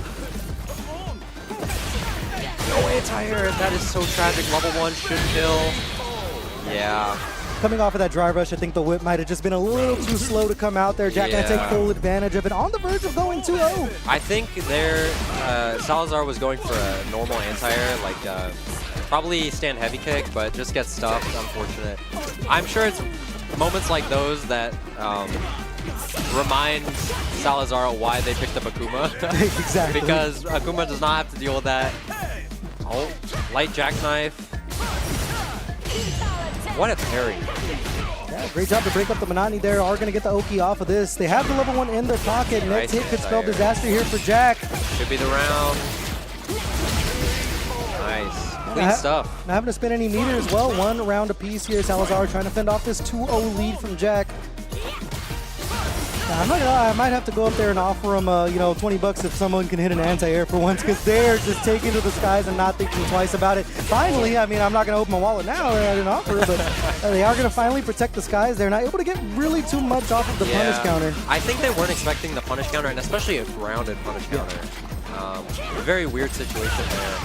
anti-air. That is so tragic. Level 1 should kill. Yeah. Coming off of that drive rush, I think the whip might have just been a little too slow to come out there. Jack gonna take full advantage of it. On the verge of going 2-0. I think Salazar was going for a normal anti-air, like probably stand heavy kick, but just gets stuffed. Unfortunate. I'm sure it's moments like those that remind Salazar why they picked up Akuma. Exactly. Because Akuma does not have to deal with that. Oh, light jackknife. What a parry. Yeah, great job to break up the Monotony there. Are going to get the Oki off of this. They have the level 1 in their pocket. Next hit could spell disaster here for Jack. Should be the round. Nice. Clean stuff. Not having to spend any meter as well. 1 round apiece here. Salazar trying to fend off this 2-0 lead from Jack. Now, I'm not gonna lie, I might have to go up there and offer him, you know, 20 bucks if someone can hit an anti-air for once, because they're just taking to the skies and not thinking twice about it. Finally, I mean, I'm not gonna open my wallet now, I didn't offer it, but they are gonna finally protect the skies. They're not able to get really too much off of the punish counter. I think they weren't expecting the punish counter, and especially a grounded punish counter. Very weird situation there.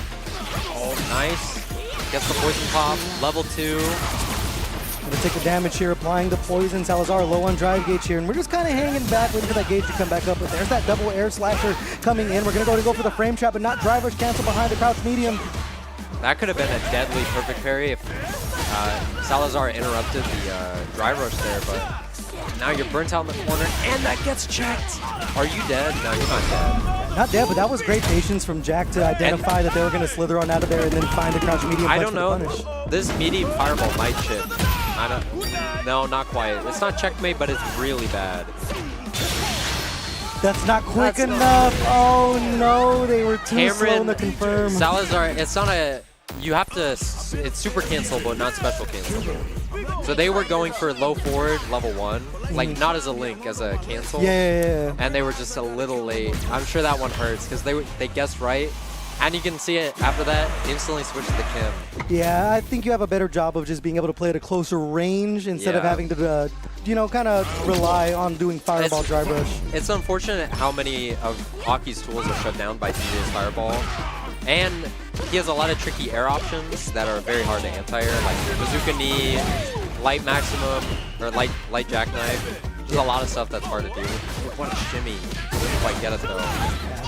Oh, nice. Gets the poison pop, level 2. Gonna take the damage here, applying the poison. Salazar low on drive gauge here, and we're just kind of hanging back, waiting for that gauge to come back up. But there's that double air slasher coming in. We're gonna go for the frame trap, but not drive rush cancel behind the crouch medium. That could have been a deadly perfect parry if Salazar interrupted the drive rush there, but now you're burnt out in the corner, and that gets checked. Are you dead? No, you're not dead. Not dead, but that was great patience from Jack to identify that they were going to slither on out of there and then find the crouch medium. I don't know. This medium fireball might chip. No, not quite. It's not checkmate, but it's really bad. That's not quick enough. Oh no, they were too slow to confirm. Salazar, it's not a. You have to. It's super cancel, but not special cancel. So they were going for low forward, level 1, like not as a link, as a cancel. Yeah. And they were just a little late. I'm sure that one hurts because they guessed right. And you can see it after that, instantly switch to the Kim. Yeah, I think you have a better job of just being able to play at a closer range instead of having to, you know, kind of rely on doing Fireball drive rush. It's unfortunate how many of Aki's tools are shut down by DJ's Fireball. And he has a lot of tricky air options that are very hard to anti-air, like Bazooka Knee, Light Maximum, or Light Jackknife. There's a lot of stuff that's hard to do. What a shimmy. Didn't quite get it though.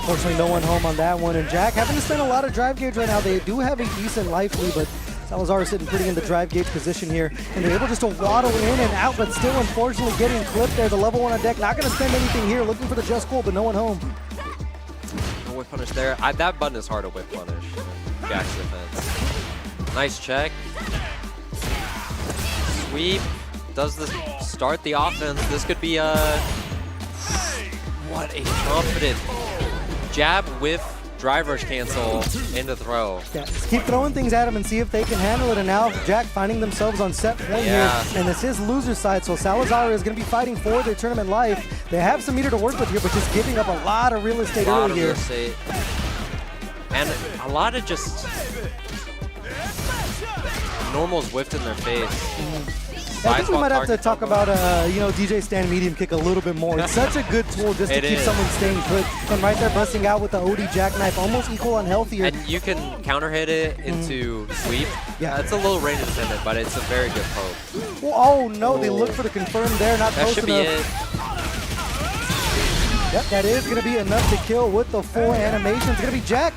Unfortunately, no one home on that one. And Jack having to spend a lot of drive gauge right now. They do have a decent life lead, but Salazar is sitting pretty in the drive gauge position here. And they're able just to waddle in and out, but still unfortunately getting clipped there. The level 1 on deck, not going to spend anything here. Looking for the just cool, but no one home. No whip punish there. That button is hard to whip punish. Jack's defense. Nice check. Sweep. Does this start the offense? This could be a... What a confident jab with drive rush cancel into throw. Yeah, just keep throwing things at him and see if they can handle it. And now Jack finding themselves on set point here. And this is loser side, so Salazar is going to be fighting for their tournament life. They have some meter to work with here, but just giving up a lot of real estate early here. And a lot of just normals whiffed in their face. I think we might have to talk about, you know, DJ stand medium kick a little bit more. It's such a good tool just to keep someone staying put. And right there, busting out with the OD jackknife, almost equal on health here. And you can counter hit it into sweep. Yeah, it's a little range dependent, but it's a very good poke. Well, oh no, they look for the confirm there, not that close should be enough. it. Yep, that is going to be enough to kill with the full animation. It's going to be Jack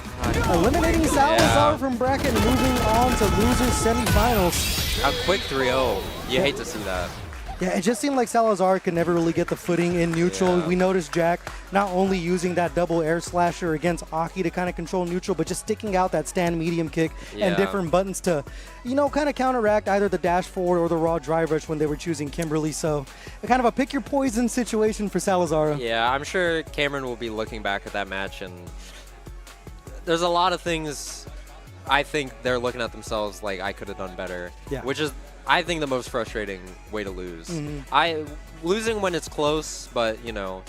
eliminating Salazar from bracket and moving on to losers semifinals. A quick 3-0. You hate to see that. Yeah, it just seemed like Salazar could never really get the footing in neutral. We noticed Jack not only using that double air slasher against Aki to kind of control neutral, but just sticking out that stand medium kick and different buttons to, you know, kind of counteract either the dash forward or the raw drive rush when they were choosing Kimberly. So kind of a pick your poison situation for Salazar. Yeah, I'm sure Cameron will be looking back at that match, and there's a lot of things I think they're looking at themselves like I could have done better, which is I think the most frustrating way to lose. Losing when it's close, but you know,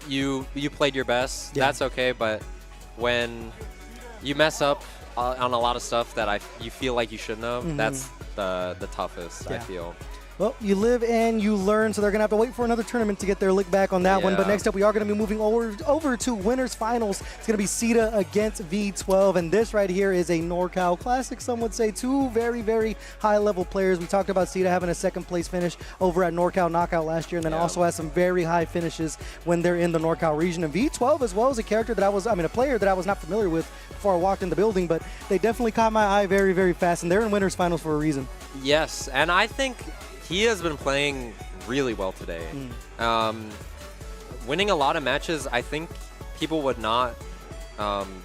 you played your best. That's okay, but when you mess up on a lot of stuff that you feel like you shouldn't have, that's the toughest. I feel. Well, you live and you learn, so they're going to have to wait for another tournament to get their lick back on that one. But next up, we are going to be moving over to winners finals. It's going to be Sita against V12, and this right here is a NorCal Classic, some would say. Two very, very high-level players. We talked about Sita having a second-place finish over at NorCal Knockout last year, and then also has some very high finishes when they're in the NorCal region. And V12 as well is a character that a player that I was not familiar with before I walked in the building, but they definitely caught my eye very, very fast, and they're in winners finals for a reason. Yes, and I think he has been playing really well today. Winning a lot of matches, I think people would not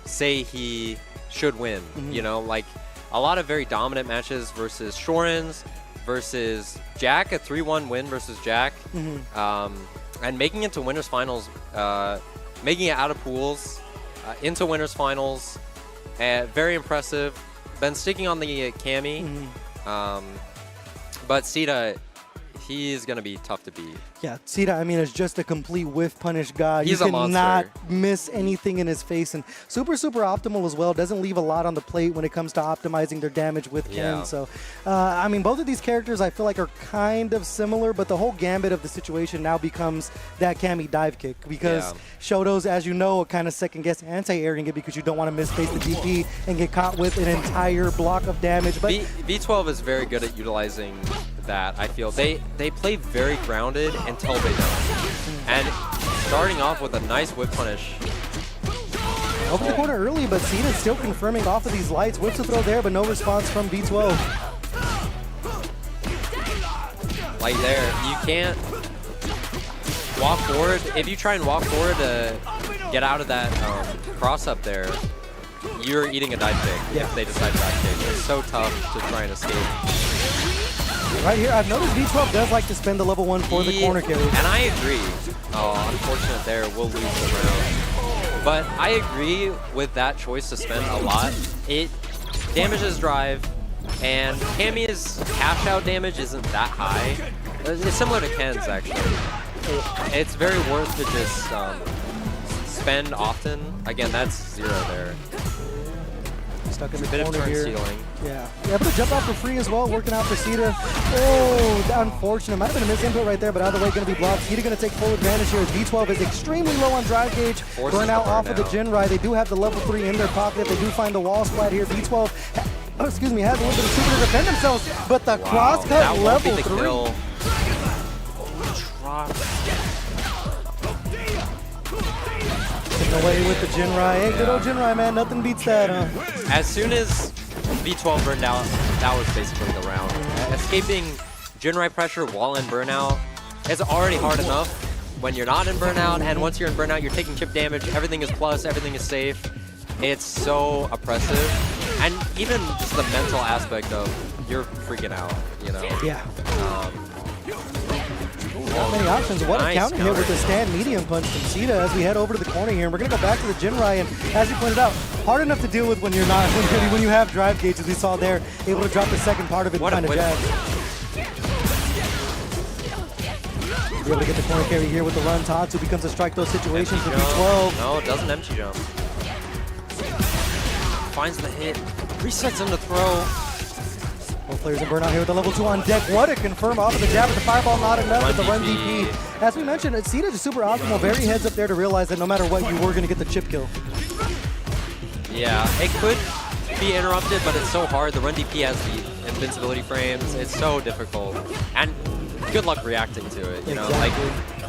say he should win. You know, like a lot of very dominant matches versus Shorens, versus Jack, a 3-1 win versus Jack, and making it to winners finals, making it out of pools, into winners finals, very impressive. Been sticking on the Cammy. But Sita, he's going to be tough to beat. Yeah, Sita, I mean, is just a complete whiff punish god. He's you a monster. cannot miss anything in his face, and super, super optimal as well. Doesn't leave a lot on the plate when it comes to optimizing their damage with Ken. So, I mean, both of these characters I feel like are kind of similar, but the whole gambit of the situation now becomes that Cammy dive kick, because Shoto's, as you know, kind of second-guess anti-airing it because you don't want to misface the DP and get caught with an entire block of damage. But V12 is very good at utilizing that, I feel. They play very grounded until they don't. And starting off with a nice whip punish. Over the corner early, but Cena's still confirming off of these lights. Whips a throw there, but no response from V12. Like there, you can't walk forward. If you try and walk forward to get out of that cross up there, you're eating a dive kick if they decide to dive kick. It's so tough to try and escape. Right here, I've noticed V12 does like to spend the level 1 for the corner carry. And I agree. Oh, unfortunate there, we'll lose the round. But I agree with that choice to spend a lot. It damages drive, and Cammy's cash out damage isn't that high. It's similar to Ken's, actually. It's very worth to just spend often. Again, that's 0 there. Stuck in the bit of corner turn here. stealing. Yeah, able to jump out for free as well, working out for Sita. Oh, unfortunate. Might have been a misinput right there, but out of the way, going to be blocked. Sita going to take full advantage here as V12 is extremely low on drive gauge. Burnout off of the Jinrai. They do have the level 3 in their pocket. They do find the wall splat here. V12, has a little bit of super to defend themselves, but the cross cut level 3. Kill. Away with the Jinrai. Hey, good old Jinrai, man. Nothing beats that, huh? As soon as V12 burned out, that was basically the round. Escaping Jinrai pressure while in burnout is already hard enough when you're not in burnout, and once you're in burnout, you're taking chip damage. Everything is plus, everything is safe. It's so oppressive. And even just the mental aspect of you're freaking out, you know? Yeah. Not many options. What a counter hit with the stand medium punch from Sita as we head over to the corner here. And we're going to go back to the Jinrai, and as you pointed out, hard enough to deal with when you're not, when you have drive gauge, as we saw there, able to drop the second part of it and kind of jab. Be able to get the corner carry here with the run. Tatsu becomes a strike those situations for V12. No, it doesn't empty jump. Finds the hit, resets him to throw. Both players in burnout here with the level 2 on deck. What a confirm off of the jab, but the fireball not enough with the run DP. As we mentioned, Sita is super optimal. Very heads up there to realize that no matter what, you were going to get the chip kill. Yeah, it could be interrupted, but it's so hard. The run DP has the invincibility frames. It's so difficult. And good luck reacting to it, you know? Like,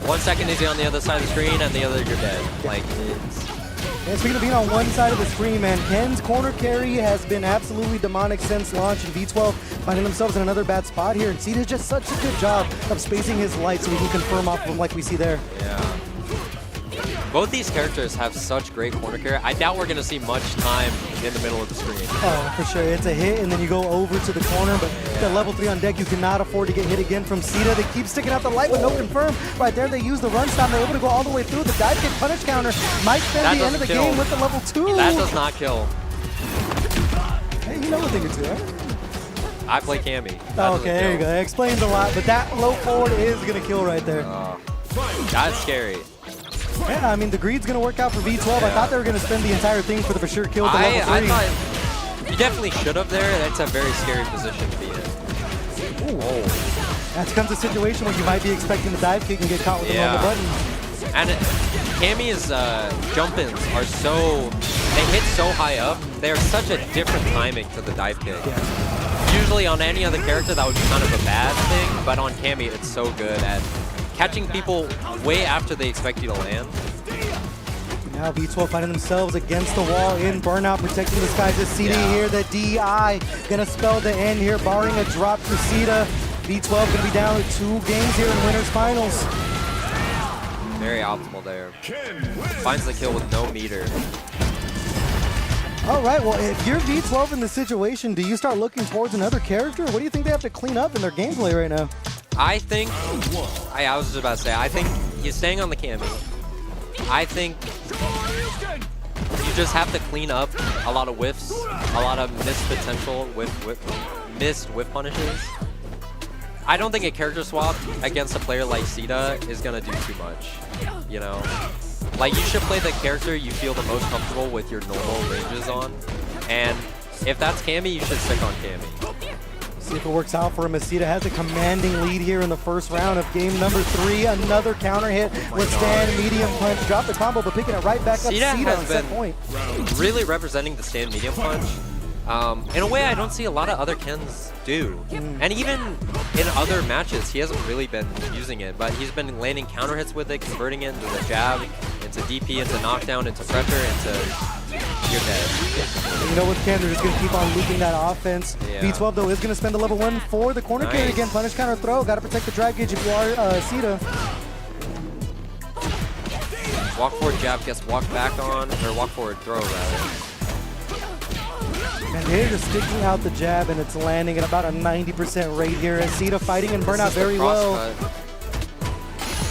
1 second is on the other side of the screen, and the other you're dead. Like, it's... And speaking of being on one side of the screen, man, Ken's corner carry has been absolutely demonic since launch, and V12 finding themselves in another bad spot here. And Sita does just such a good job of spacing his light so we can confirm off of him like we see there. Yeah. Both these characters have such great corner carry. I doubt we're going to see much time in the middle of the screen. Oh, for sure. It's a hit, and then you go over to the corner, but the level 3 on deck, you cannot afford to get hit again from Sita. They keep sticking out the light with no confirm. Right there, they use the run stop. They're able to go all the way through. The dive kick punish counter might spend the end of the game with the level 2. That does not kill. Hey, you know a thing or two, right? I play Cammy. Oh, okay, there you go. That explains a lot, but that low forward is going to kill right there. That's scary. Yeah, I mean, the greed's going to work out for V12. I thought they were going to spend the entire thing for the for sure kill at the level 3. I thought you definitely should have there. That's a very scary position to be in. That comes a situation where you might be expecting the dive kick and get caught with the normal button. And Cammy's jump-ins are so, they hit so high up, they're such a different timing to the dive kick. Usually on any other character that would be kind of a bad thing, but on Cammy it's so good at catching people way after they expect you to land. Now V12 finding themselves against the wall in Burnout, protecting the skies. As CD here, the DI gonna spell the end here, barring a drop for Sita. V12 gonna be down to 2 games here in winners finals. Very optimal there. Finds the kill with no meter. All right, well, if you're V12 in the situation, do you start looking towards another character? What do you think they have to clean up in their gameplay right now? I think, I was just about to say, I think he's staying on the Cammy. I think you just have to clean up a lot of whiffs, a lot of missed potential missed whiff punishes. I don't think a character swap against a player like Sita is going to do too much, you know? Like, you should play the character you feel the most comfortable with your normal ranges on, and if that's Cammy, you should stick on Cammy. See if it works out for him, as Sita has a commanding lead here in the first round of game number 3. Another counter hit with stand medium punch. Drop the combo, but picking it right back up. Sita on has set been point. really representing the stand medium punch. In a way I don't see a lot of other Kens do. And even in other matches, he hasn't really been using it, but he's been landing counter hits with it, converting it into the jab, into DP, into knockdown, into pressure, into you're dead. You know, with Ken, they're just going to keep on looping that offense. Yeah. V12, though, is going to spend the level 1 for the corner carry again. Punish, counter, throw. Got to protect the drive gauge if you are Sita. Walk forward jab gets walked back on, or walk forward throw, rather. And they're just sticking out the jab, and it's landing at about a 90% rate here. As Sita fighting and Burnout very well.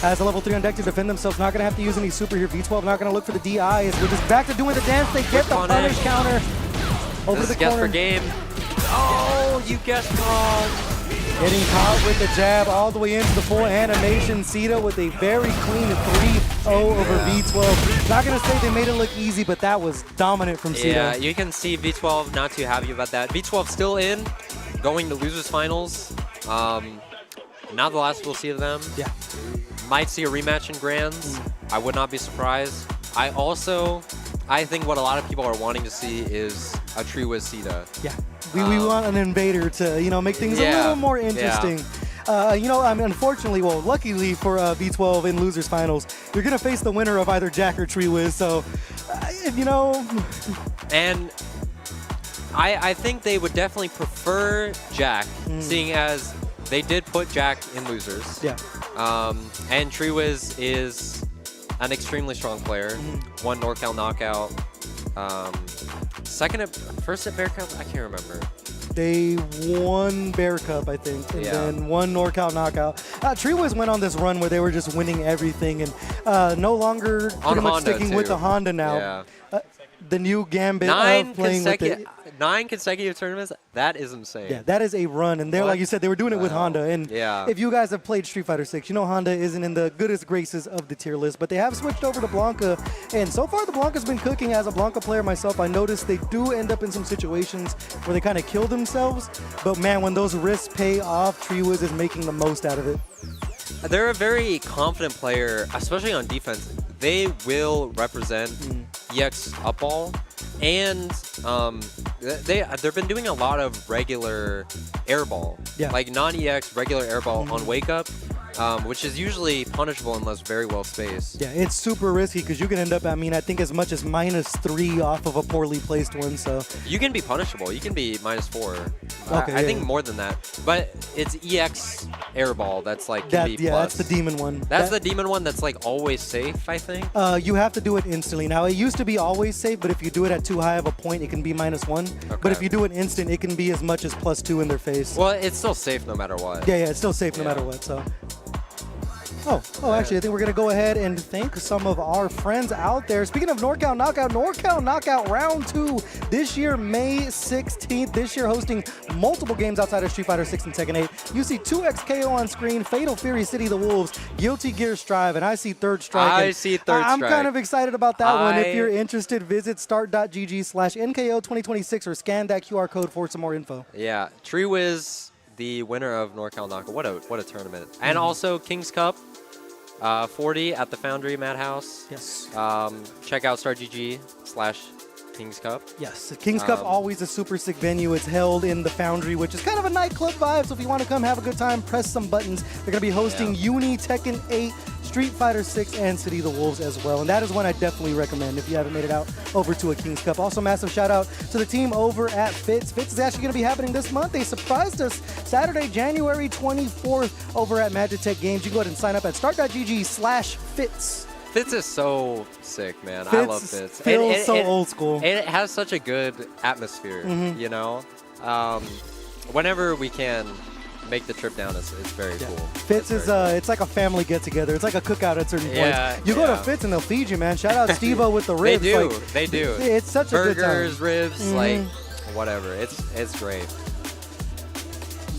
Has a level 3 on deck to defend themselves. Not going to have to use any super here. V12 not going to look for the DI. As we're just back to doing the dance. They get the punish counter over the corner. Guess for game. Oh, you guessed wrong. Getting caught with the jab all the way into the full animation. Sita with a very clean 3-0 over V12. Not going to say they made it look easy, but that was dominant from Sita. Yeah, you can see V12 not too happy about that. V12 still in, going to losers finals. Not the last we'll see of them. Yeah. Might see a rematch in Grands. I would not be surprised. I think what a lot of people are wanting to see is a Tree with Sita. Yeah. We want an invader to, you know, make things a little more interesting. You know, I mean, unfortunately, well, luckily for V12 in losers finals, you're going to face the winner of either Jack or Tree Wiz. So, you know. And I think they would definitely prefer Jack, seeing as they did put Jack in losers. Yeah. And Tree Wiz is an extremely strong player. Won NorCal knockout. First at Bear Cup, I can't remember. They won Bear Cup, I think, and then won NorCal knockout. Tree Wiz went on this run where they were just winning everything, and no longer pretty much sticking with the Honda now. Yeah. The new gambit of playing with it. 9 consecutive tournaments, that is insane. Yeah, that is a run. And they're, like you said, they were doing it with Honda. And if you guys have played Street Fighter 6, you know Honda isn't in the goodest graces of the tier list, but they have switched over to Blanca. And so far, the Blanca's been cooking. As a Blanca player myself, I noticed they do end up in some situations where they kind of kill themselves. But man, when those risks pay off, Tree Wiz is making the most out of it. They're a very confident player, especially on defense. They will represent EX up ball. And they've been doing a lot of regular airball, like non-EX regular airball on wake up, which is usually punishable unless very well spaced. Yeah, it's super risky because you can end up, I mean, I think as much as -3 off of a poorly placed one. So you can be punishable. You can be -4. Okay, I think more than that. But it's EX airball that's like can be plus. That's the demon one. That's the demon one that's like always safe, I think. You have to do it instantly. Now, it used to be always safe, but if you do it at too high of a point, it can be -1. Okay. But if you do it instant, it can be as much as +2 in their face. Well, it's still safe no matter what. Yeah, it's still safe no matter what, so. Oh, actually, I think we're going to go ahead and thank some of our friends out there. Speaking of NorCal Knockout Round 2 this year, May 16th. This year hosting multiple games outside of Street Fighter 6 and Tekken 8. You see 2XKO on screen, Fatal Fury City the Wolves, Guilty Gear Strive, and I see Third Strike. I'm kind of excited about that one. If you're interested, visit start.gg/NKO2026 or scan that QR code for some more info. Yeah, Tree Wiz the winner of NorCal Knockout. What a tournament. And also King's Cup 40 at the Foundry Madhouse. Yes. Check out StarGG/King's Cup. Yes, the King's Cup, always a super sick venue. It's held in the Foundry, which is kind of a nightclub vibe. So if you want to come have a good time, press some buttons. They're going to be hosting Uni, Tekken 8, Street Fighter 6, and City of the Wolves as well. And that is one I definitely recommend if you haven't made it out over to a King's Cup. Also, massive shout out to the team over at Fitz. Fitz is actually going to be happening this month. They surprised us Saturday, January 24th over at Magic Tech Games. You can go ahead and sign up at start.gg/Fitz. Fitz is so sick, man. Fitz I love Fitz. feels so old school. And it has such a good atmosphere, you know? Whenever we can make the trip down, it's very cool. Fitz is it's like a family get together. It's like a cookout at certain Yeah, points. You go to Fitz and they'll feed you, man. Shout out Steve-O with the ribs. They do. It's such a good time. Burgers, ribs, like whatever. It's great.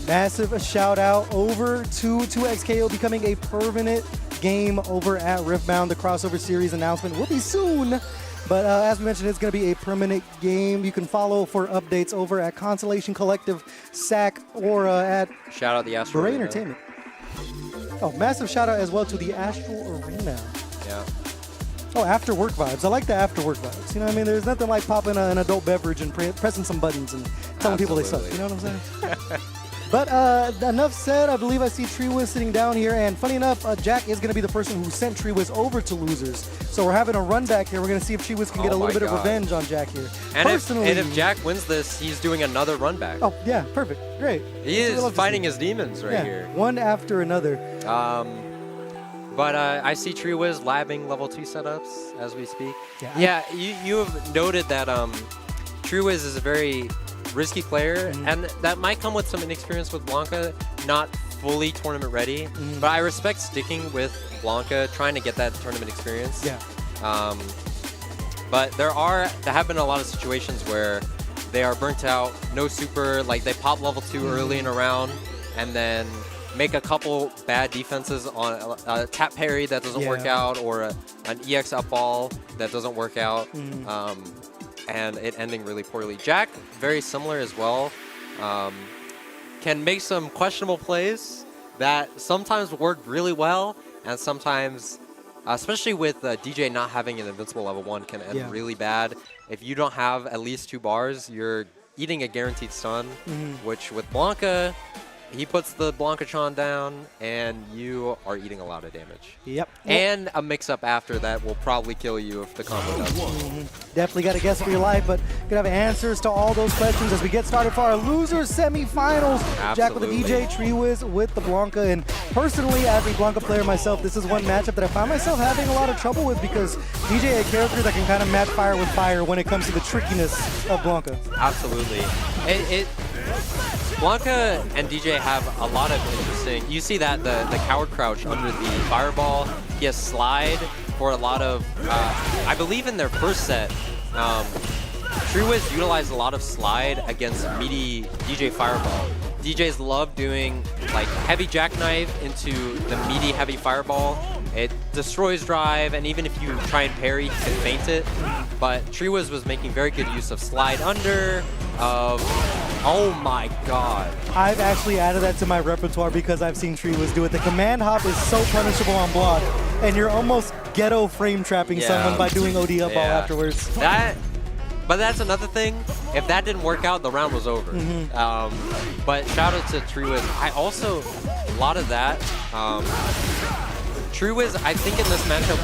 Massive shout out over to 2XKO becoming a permanent game over at Riftbound. The crossover series announcement will be soon. But as we mentioned, it's going to be a permanent game. You can follow for updates over at Constellation Collective, SAC, or at Shout out the Astral Beret Arena. Entertainment. Oh, massive shout out as well to the Astral Arena. Yeah. Oh, after work vibes. I like the after work vibes. You know what I mean? There's nothing like popping an adult beverage and pressing some buttons and telling people they suck. You know what I'm saying? But enough said. I believe I see Treewiz sitting down here. And funny enough, Jack is going to be the person who sent Treewiz over to losers. So we're having a run back here. We're going to see if Treewiz can get a little bit of revenge on Jack here. And if Jack wins this, he's doing another run back. Oh, yeah. Perfect. Great. He is fighting his demons right here. One after another. But I see Treewiz labbing level 2 setups as we speak. Yeah, you have noted that Treewiz is a very risky player, and that might come with some inexperience with Blanca, not fully tournament ready. But I respect sticking with Blanca, trying to get that tournament experience. Yeah. But there have been a lot of situations where they are burnt out, no super, like they pop level 2 early in a round, and then make a couple bad defenses on a tap parry that doesn't work out, or an EX up ball that doesn't work out. And it ending really poorly. Jack, very similar as well, can make some questionable plays that sometimes work really well, and sometimes, especially with DJ not having an invincible level 1, can end really bad. If you don't have at least 2 bars, you're eating a guaranteed stun, which with Blanca, he puts the Blancatron down, and you are eating a lot of damage. Yep. And a mix-up after that will probably kill you if the combo does. Definitely got to guess for your life, but gonna have answers to all those questions as we get started for our losers semifinals. Jack with the DJ, Treewiz with the Blanca, and personally, as a Blanca player myself, this is one matchup that I find myself having a lot of trouble with because DJ is a character that can kind of match fire with fire when it comes to the trickiness of Blanca. Absolutely. Blanca and DJ have a lot of interesting. You see that the coward crouch under the fireball. He has slide for a lot of. I believe in their first set, Treewiz utilized a lot of slide against meaty DJ fireball. DJs love doing like heavy jackknife into the meaty heavy fireball. It destroys drive, and even if you try and parry, you can feint it. But Treewiz was making very good use of slide under, oh my god. I've actually added that to my repertoire because I've seen Treewiz do it. The command hop is so punishable on block, and you're almost ghetto frame trapping someone by doing OD up all afterwards. But that's another thing. If that didn't work out, the round was over. But shout out to Treewiz. I also, a lot of that, Treewiz, I think in this matchup,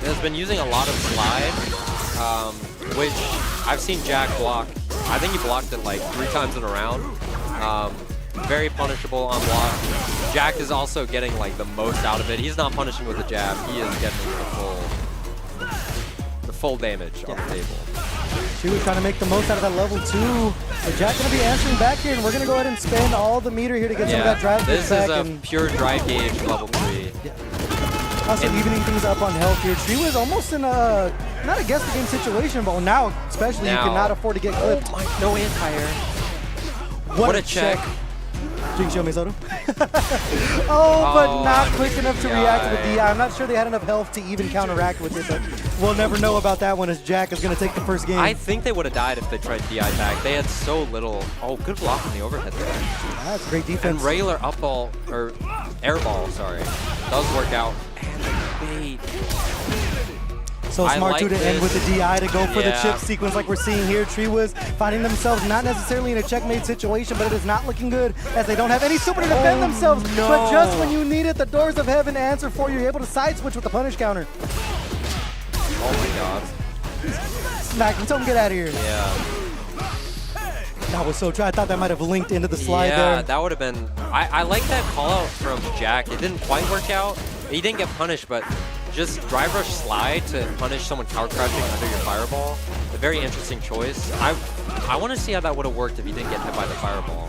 has been using a lot of slide, which I've seen Jack block. I think he blocked it like 3 times in a round. Very punishable on block. Jack is also getting like the most out of it. He's not punishing with a jab. He is getting the full damage on the table. Treewiz trying to make the most out of that level 2. But Jack going to be answering back here, and we're going to go ahead and spend all the meter here to get some of that drive this back. This is a pure drive gauge level 3. Also evening things up on health here. Treewiz almost in a, not a guess the game situation, but now especially you cannot afford to get clipped. Oh my, no anti-air. What a check. Jinx, show me Soto. But not quick enough to react with DI. I'm not sure they had enough health to even counteract with it, but we'll never know about that one as Jack is going to take the first game. I think they would have died if they tried DI back. They had so little. Oh, good block on the overhead there. That's great defense. And regular up ball, or air ball, sorry, does work out. And the bait. So smart too to end with the DI to go for the chip Yeah. sequence like we're seeing here. Treewiz finding themselves not necessarily in a checkmate situation, but it is not looking good as they don't have any super to defend themselves. no. But just when you need it, the doors of heaven answer for you. You're able to side switch with the punish counter. Oh my god. Smack him, tell him get out of here. Yeah. That was so try. I thought that might have linked into the slide Yeah, there. that would have been. I like that call out from Jack. It didn't quite work out. He didn't get punished, but just drive rush slide to punish someone tower crouching under your fireball. A very interesting choice. I want to see how that would have worked if he didn't get hit by the fireball.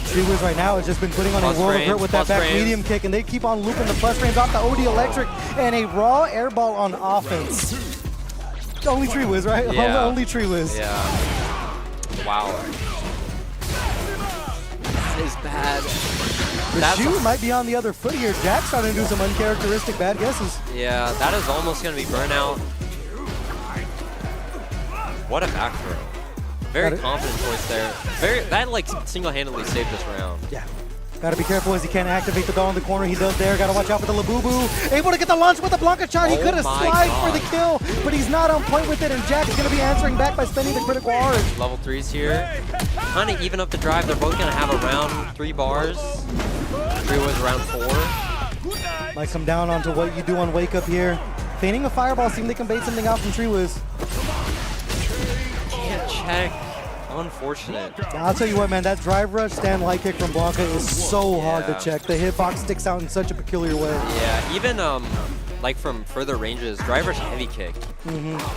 Treewiz right now has just been putting on Plus a world of frames, hurt with that plus back frames. medium kick, and they keep on looping the plus frames off the OD Electric and a raw air ball on offense. Only Treewiz, right? Yeah. Only Treewiz. Yeah. Wow. That is bad. The shoe might be on the other foot here. Jack's starting to do some uncharacteristic bad guesses. Yeah, that is almost going to be burnout. What a back throw. Very confident choice there. That like single-handedly saved this round. Yeah. Got to be careful as he can't activate the doll in the corner. He does there. Got to watch out for the Labubu. Able to get the launch with the Blanca charge. He could have slid for the kill, but he's not on point with it, and Jack is going to be answering back by spending the critical R. Level 3's here. Kind of even up the drive. They're both going to have around 3 bars. 3 was around 4. Might come down onto what you do on Wake Up here. Feigning a fireball. See if they can bait something out from Treewiz. Can't check. Unfortunate. I'll tell you what, man, that drive rush stand light kick from Blanca is so hard to check. The hitbox sticks out in such a peculiar way. Yeah, even like from further ranges, driver's heavy kick.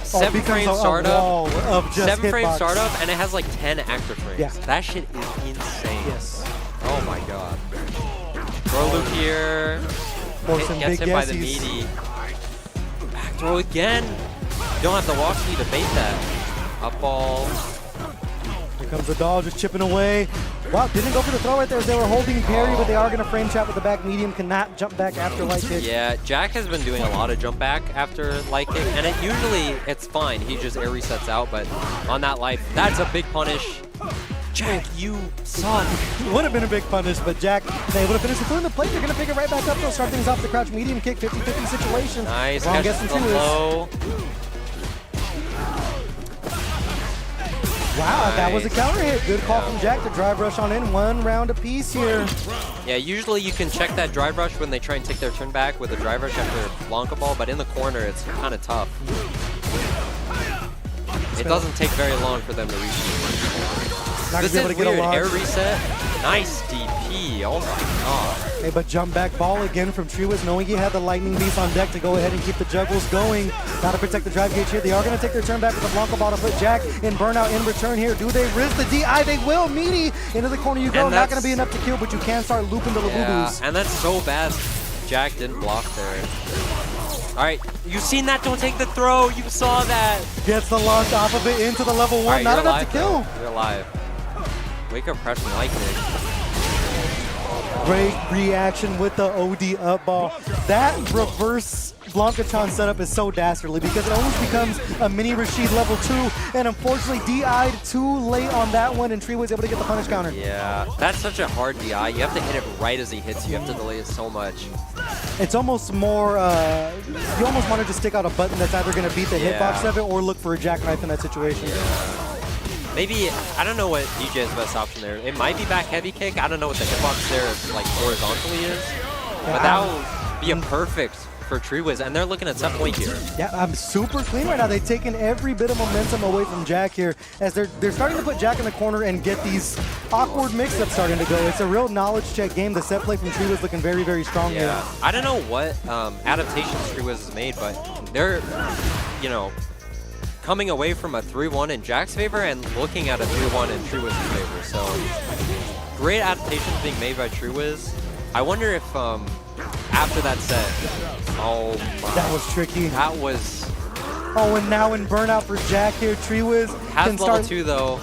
7 frame a startup. wall of just 7 frame hitbox. startup, and it has like 10 active frames. Yeah. That shit is insane. Yes. Oh my god. Throw loop here. For some Gets big hit by the guesses. meaty. Back throw again. You don't have to walk me to bait that. Up ball. Here comes the doll just chipping away. Wow, didn't go for the throw right there as they were holding parry, but they are going to frame trap with the back medium. Cannot jump back after light kick. Yeah, Jack has been doing a lot of jump back after light kick, and it's fine. He just air resets out, but on that life, that's a big punish. Jack, you son. Would have been a big punish, but Jack able to finish the foot in the plate. They're going to pick it right back up. They'll start things off the crouch medium kick, 50-50 situation. Nice, Wrong catch guess from the Treewiz. low. Wow, that was a counter hit. Good call from Jack to drive rush on in. 1 round apiece here. Yeah, usually you can check that drive rush when they try and take their turn back with a drive rush after Blanca ball, but in the corner, it's kind of tough. It doesn't take very long for them to reach you. Not This gonna be able is to get weird. a launch. Air reset. Nice DP. Oh my god. Hey, but jump back ball again from Treewiz, knowing he had the lightning beast on deck to go ahead and keep the juggles going. Got to protect the drive gauge here. They are going to take their turn back with the Blanca ball to put Jack in burnout in return here. Do they risk the DI? They will. Meaty into the corner you go. And Not going to that's- be enough to kill, but you can start looping the Yeah, Labubus. and that's so bad. Jack didn't block there. All right, you seen that? Don't take the throw. You saw that. Gets the launch off of it into the level 1. All right, Not you're enough alive, to kill. though. You're alive. Wake up, pressing light kick. Great reaction with the OD up ball. That reverse Blancatron setup is so dastardly because it almost becomes a mini Rashid level 2, and unfortunately DI'd too late on that one, and Tree was able to get the punish counter. Yeah, that's such a hard DI. You have to hit it right as he hits you. You have to delay it so much. It's almost more, you almost want to just stick out a button that's either going to beat the hitbox of it or look for a jackknife in that situation. Maybe, I don't know what DJ's best option there. It might be back heavy kick. I don't know what the hitbox there like horizontally is. But that would be a perfect for Treewiz, and they're looking at set point here. Yeah, I'm super clean right now. They've taken every bit of momentum away from Jack here as they're starting to put Jack in the corner and get these awkward mix-ups starting to go. It's a real knowledge check game. The set play from Treewiz looking very, very strong here. I don't know what adaptations Treewiz has made, but they're, you know, coming away from a 3-1 in Jack's favor and looking at a 3-1 in Treewiz's favor. So great adaptations being made by Treewiz. I wonder if after that set, oh my, that was tricky. That was. Oh, and now in burnout for Jack here, Treewiz Has can level 2 though.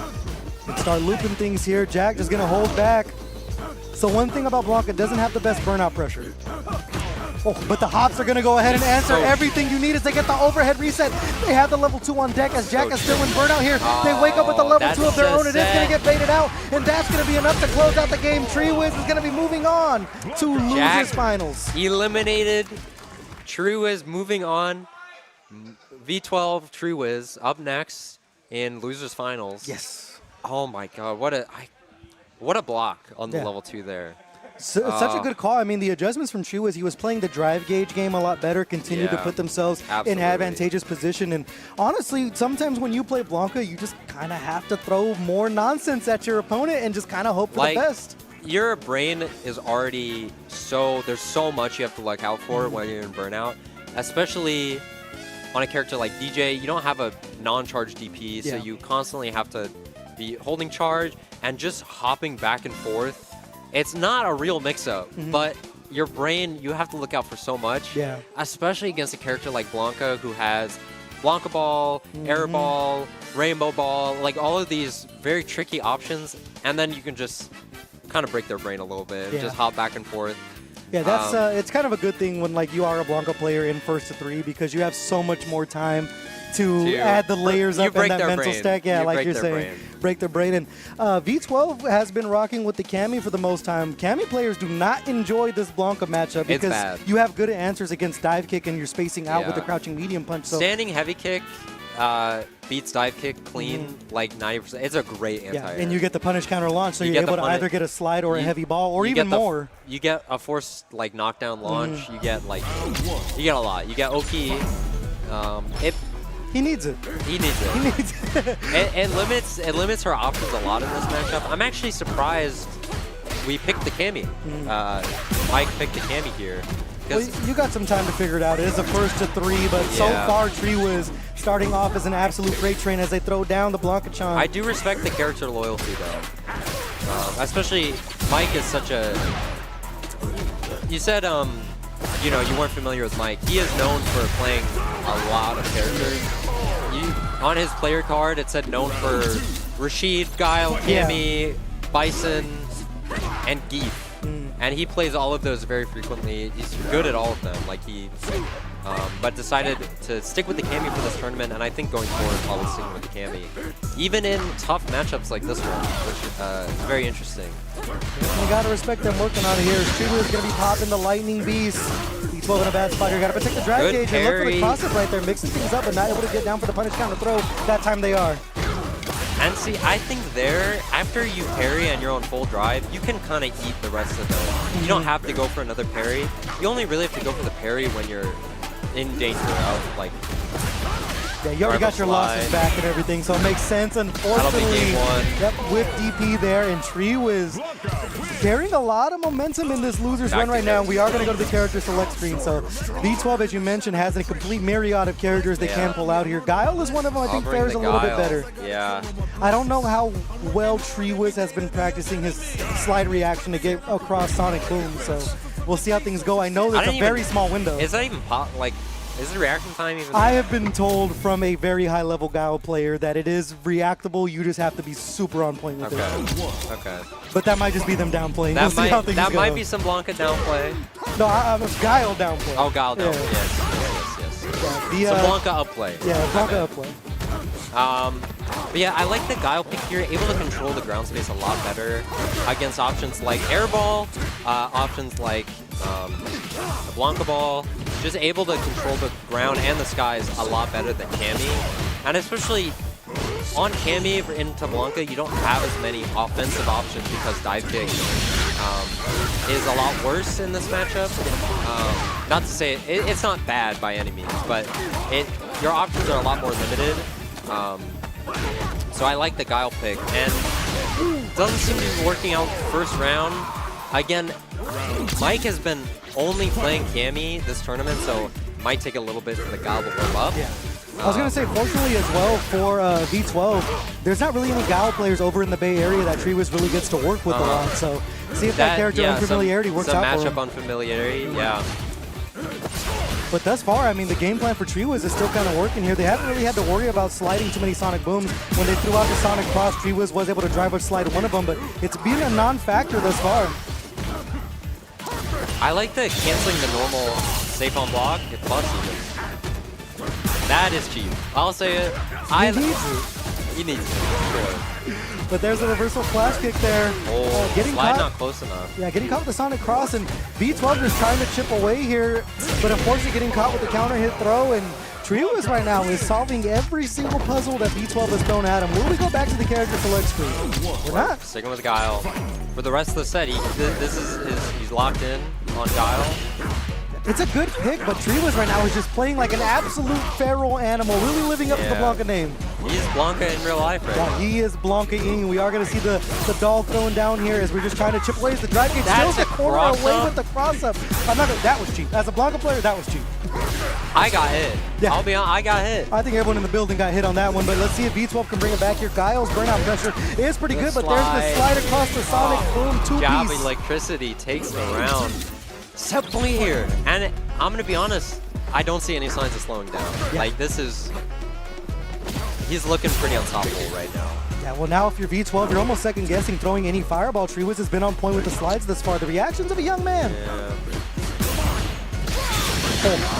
Can start looping things here. Jack just gonna hold back. So one thing about Blanca, doesn't have the best burnout pressure. Oh, but the hops are going to go ahead and answer everything you need as they get the overhead reset. They have the level 2 on deck as Jack is still in burnout here. They wake up with the level 2 of their own. It is going to get baited out, and that's going to be enough to close out the game. TreeWiz is going to be moving on to losers finals. Eliminated. TreeWiz moving on. V12 TreeWiz up next in losers finals. Yes. Oh my God, what a block on the level 2 there. So, such a good call. I mean, the adjustments from TreeWiz, he was playing the drive gauge game a lot better, continued to put themselves in advantageous position. And honestly, sometimes when you play Blanca, you just kind of have to throw more nonsense at your opponent and just kind of hope for the best. Your brain is already there's so much you have to look out for when you're in burnout, especially on a character like DJ. You don't have a non-charge DP, so you constantly have to be holding charge and just hopping back and forth. It's not a real mix-up, but your brain, you have to look out for so much, especially against a character like Blanca who has Blanca Ball, Air Ball, Rainbow Ball, like all of these very tricky options, and then you can just kind of break their brain a little bit and just hop back and forth. Yeah, that's it's kind of a good thing when like you are a Blanca player in first to 3 because you have so much more time to add the layers up in that mental stack. Yeah, like you're saying, break their brain. And V12 has been rocking with the Cammy for the most time. Cammy players do not enjoy this Blanca matchup because you have good answers against dive kick and you're spacing out with the crouching medium punch. So standing heavy kick beats dive kick clean like 90%. It's a great anti-air. Yeah, and you get the punish counter launch, so you're able to either get a slide or a heavy ball, or even more. You get a forced like knockdown launch. You get a lot. You get Oki. He needs it. He needs it. He needs it. it limits her options a lot in this matchup. I'm actually surprised we picked the Cammy. Mike picked the Cammy here. Well, you got some time to figure it out. It is a first to 3, but so far TreeWiz starting off as an absolute freight train as they throw down the Blanca-chan. I do respect the character loyalty though. Especially Mike is such a... You said, you know, you weren't familiar with Mike. He is known for playing a lot of characters. On his player card, it said known for Rashid, Guile, Cammy, Bison, and Geef. And he plays all of those very frequently. He's good at all of them. Like but decided to stick with the Cammy for this tournament, and I think going forward, probably sticking with the Cammy. Even in tough matchups like this one, which is very interesting. You gotta respect them working on it here. TreeWiz is gonna be popping the Lightning Beast. V12 in a bad spot here. Gotta protect the drive gauge and look for the cross-up right there, mixing things up, but not able to get down for the punish counter throw. That time they are. And see, I think there, after you parry and you're on full drive, you can kind of eat the rest of the... You don't have to go for another parry. You only really have to go for the parry when you're in danger of, like... Yeah, you already got your losses back and everything, so it makes sense. Unfortunately, with DP there, and TreeWiz carrying a lot of momentum in this loser's run right now. We are going to go to the character select screen. So V12, as you mentioned, has a complete myriad of characters they can pull out here. Guile is one of them. I think fares a little bit better. Yeah. I don't know how well TreeWiz has been practicing his slide reaction to get across Sonic Boom. So we'll see how things go. I know there's a very small window. Is that even like? Is the reaction time even? I have been told from a very high-level Guile player that it is reactable. You just have to be super on point with it. Okay. But that might just be them downplaying. We'll see how things go. That might be some Blanca downplay. No, I was Guile downplay. Oh, Guile downplay. Yes. Yeah, some Blanca upplay. Yeah, Blanca upplay. But yeah, I like the Guile pick here. Able to control the ground space a lot better against options like Airball, options like the Blanca Ball. Just able to control the ground and the skies a lot better than Cammy. And especially on Cammy into Blanca, you don't have as many offensive options because dive kick is a lot worse in this matchup. Not to say it's not bad by any means, but your options are a lot more limited. So I like the Guile pick, and doesn't seem to be working out first round. Again, Mike has been only playing Cammy this tournament, so might take a little bit for the Guile to warm up. Yeah. I was going to say, fortunately as well for V12, there's not really any Guile players over in the Bay Area that TreeWiz really gets to work with a lot. So see if that character unfamiliarity works out for him. Some matchup unfamiliarity, yeah. But thus far, I mean, the game plan for TreeWiz is still kind of working here. They haven't really had to worry about sliding too many Sonic Booms. When they threw out the Sonic Cross, TreeWiz was able to drive or slide one of them, but it's been a non-factor thus far. I like the canceling the normal safe on block. It plus even. That is cheap. I'll say it. He needs it. Sure. But there's a reversal flash kick there. Oh, getting slide caught, not close enough. Yeah, getting caught with the Sonic Cross, and V12 is trying to chip away here, but unfortunately getting caught with the counter hit throw, and Triwis right now is solving every single puzzle that V12 has thrown at him. Will we go back to the character select screen? We're not. Sticking with Guile. For the rest of the set, he's locked in on Guile. It's a good pick, but Triwis right now is just playing like an absolute feral animal, really living up to the Blanca name. He's Blanca in real life right now. He is Blanca-ing. We are going to see the doll thrown down here as we're just trying to chip away. The drive gate steals the corner away with the cross-up. That was cheap. As a Blanca player, that was cheap. I got hit. Yeah. I'll be honest, I got hit. I think everyone in the building got hit on that one, but let's see if V12 can bring it back here. Guile's burnout pressure is pretty good, but there's the slide across the Sonic Boom two-piece. Job electricity takes him around. Set point here. And I'm going to be honest, I don't see any signs of slowing down. Yeah. Like, he's looking pretty unstoppable right now. Yeah, well now if you're V12, you're almost second guessing throwing any fireball. Triwis has been on point with the slides this far. The reactions of a young man. Yeah.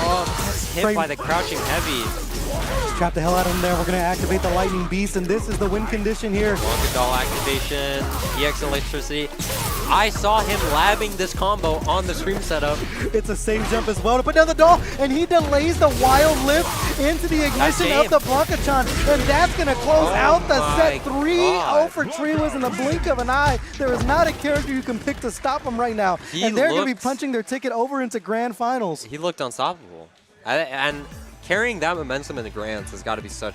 Oh, hit by the crouching heavy. Trap the hell out of him there. We're going to activate the Lightning Beast, and this is the win condition here. Blanca doll activation, EX electricity. I saw him labbing this combo on the stream setup. It's a safe jump as well to put down the doll, and he delays the wild lift into the ignition of the Blanca-chan, and that's going to close out the set 3-0 for Triwis in the blink of an eye. There is not a character you can pick to stop him right now, and they're going to be punching their ticket over into Grand Finals. He looked unstoppable. And carrying that momentum in the Grands has got to be such...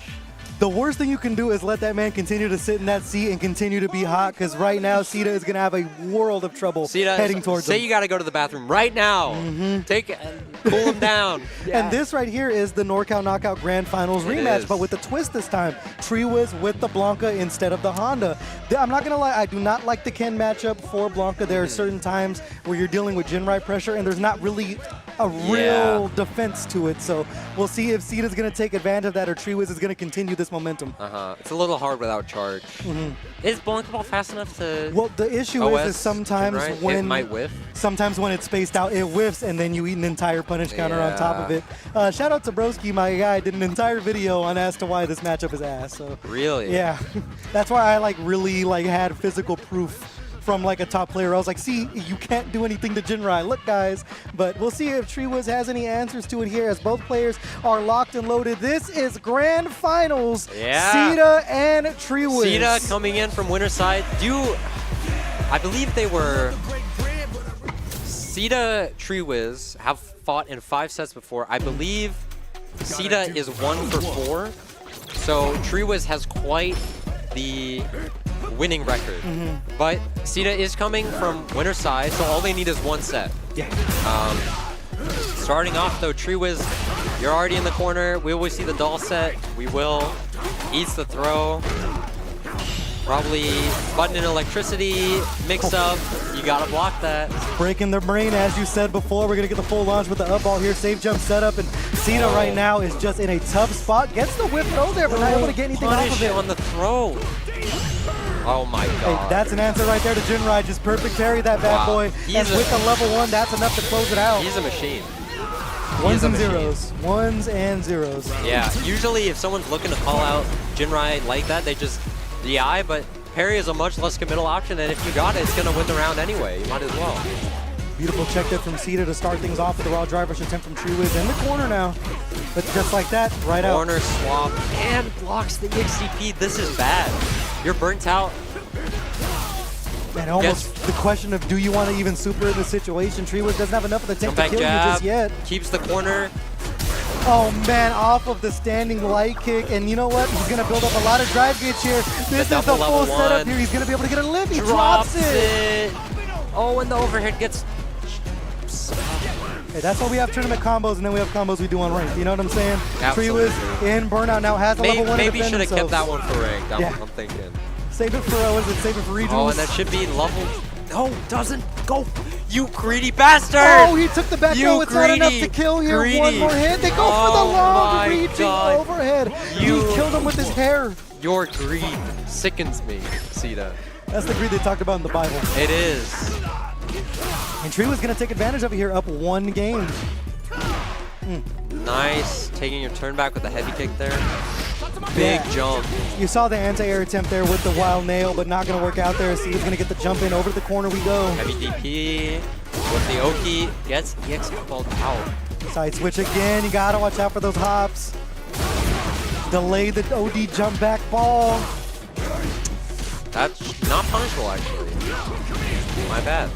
The worst thing you can do is let that man continue to sit in that seat and continue to be hot, because right now Sita is going to have a world of trouble heading towards him. Say you got to go to the bathroom right now. Cool him down. Yeah. And this right here is the NorCal Knockout Grand Finals rematch, but with a twist this time. Triwis with the Blanca instead of the Honda. I'm not going to lie, I do not like the Ken matchup for Blanca. There are certain times where you're dealing with Jinrai pressure, and there's not really a real defense to it. So we'll see if Sita's going to take advantage of that, or Triwis is going to continue this momentum. It's a little hard without charge. Is Blanca Ball fast enough to... Well, the issue is sometimes when... It might whiff. Sometimes when it's spaced out, it whiffs, and then you eat an entire punish counter on top of it. Shout out to Broski, my guy, did an entire video on as to why this matchup is ass. So really? Yeah. That's why I really had physical proof from like a top player. I was like, see, you can't do anything to Jinrai. Look, guys. But we'll see if Triwis has any answers to it here as both players are locked and loaded. This is Grand Finals. Yeah. Sita and Triwis. Sita coming in from winner's side. I believe they were... Sita, Triwis have fought in 5 sets before. I believe Sita is 1 for 4. So Triwis has quite the winning record. But Sita is coming from winner's side, so all they need is 1 set. Yeah. Starting off though, Triwis, you're already in the corner. We always see the doll set. We will. Eats the throw. Probably button in electricity, mix up. You gotta block that. Breaking their brain, as you said before. We're gonna get the full launch with the up ball here. Safe jump setup, and Sita right now is just in a tough spot. Gets the whip throw there, but not able to get anything off of it. On the throw. Oh my god. Hey, that's an answer right there to Jinrai. Just perfect parry that bad boy. And with the level 1, that's enough to close it out. He's a machine. Ones and zeros. Ones and zeros. Yeah, usually if someone's looking to call out Jinrai like that, they just DI, but parry is a much less committal option, and if you got it, it's going to win the round anyway. You might as well. Beautiful check there from Sita to start things off with the raw driver's attempt from Triwis in the corner now. But just like that, right out. Corner swap and blocks the XCP. This is bad. You're burnt out. And almost the question of, do you want to even super in the situation? Triwis doesn't have enough of the tank to kill you just yet. Keeps the corner. Oh man, off of the standing light kick, and you know what? He's gonna build up a lot of drive gates here. This is the full setup here. He's gonna be able to get a lift. He drops it. Oh, and the overhead gets... Hey, that's why we have tournament combos, and then we have combos we do on ranked. You know what I'm saying? Absolutely. Triwis in burnout now has a level 1 to defend Maybe should have kept that one for ranked. Yeah. I'm thinking. Save it for, save it for regionals. Oh, and that should be level... No, doesn't go. You greedy bastard! Oh, he took the back row. It's not enough to kill here. One more hit. They go for the long reaching overhead. He killed him with his hair. Your greed sickens me, Sita. That's the greed they talked about in the Bible. It is. And Tree was going to take advantage of it here, up 1 game. Nice. Taking your turn back with a heavy kick there. Big jump. You saw the anti-air attempt there with the wild nail, but not going to work out there. Ceda's going to get the jump in. Over to the corner we go. Heavy DP with the Oki. Gets EX balled out. Side switch again. You got to watch out for those hops. Delay the OD jump back ball. That's not punishable, actually. My bad.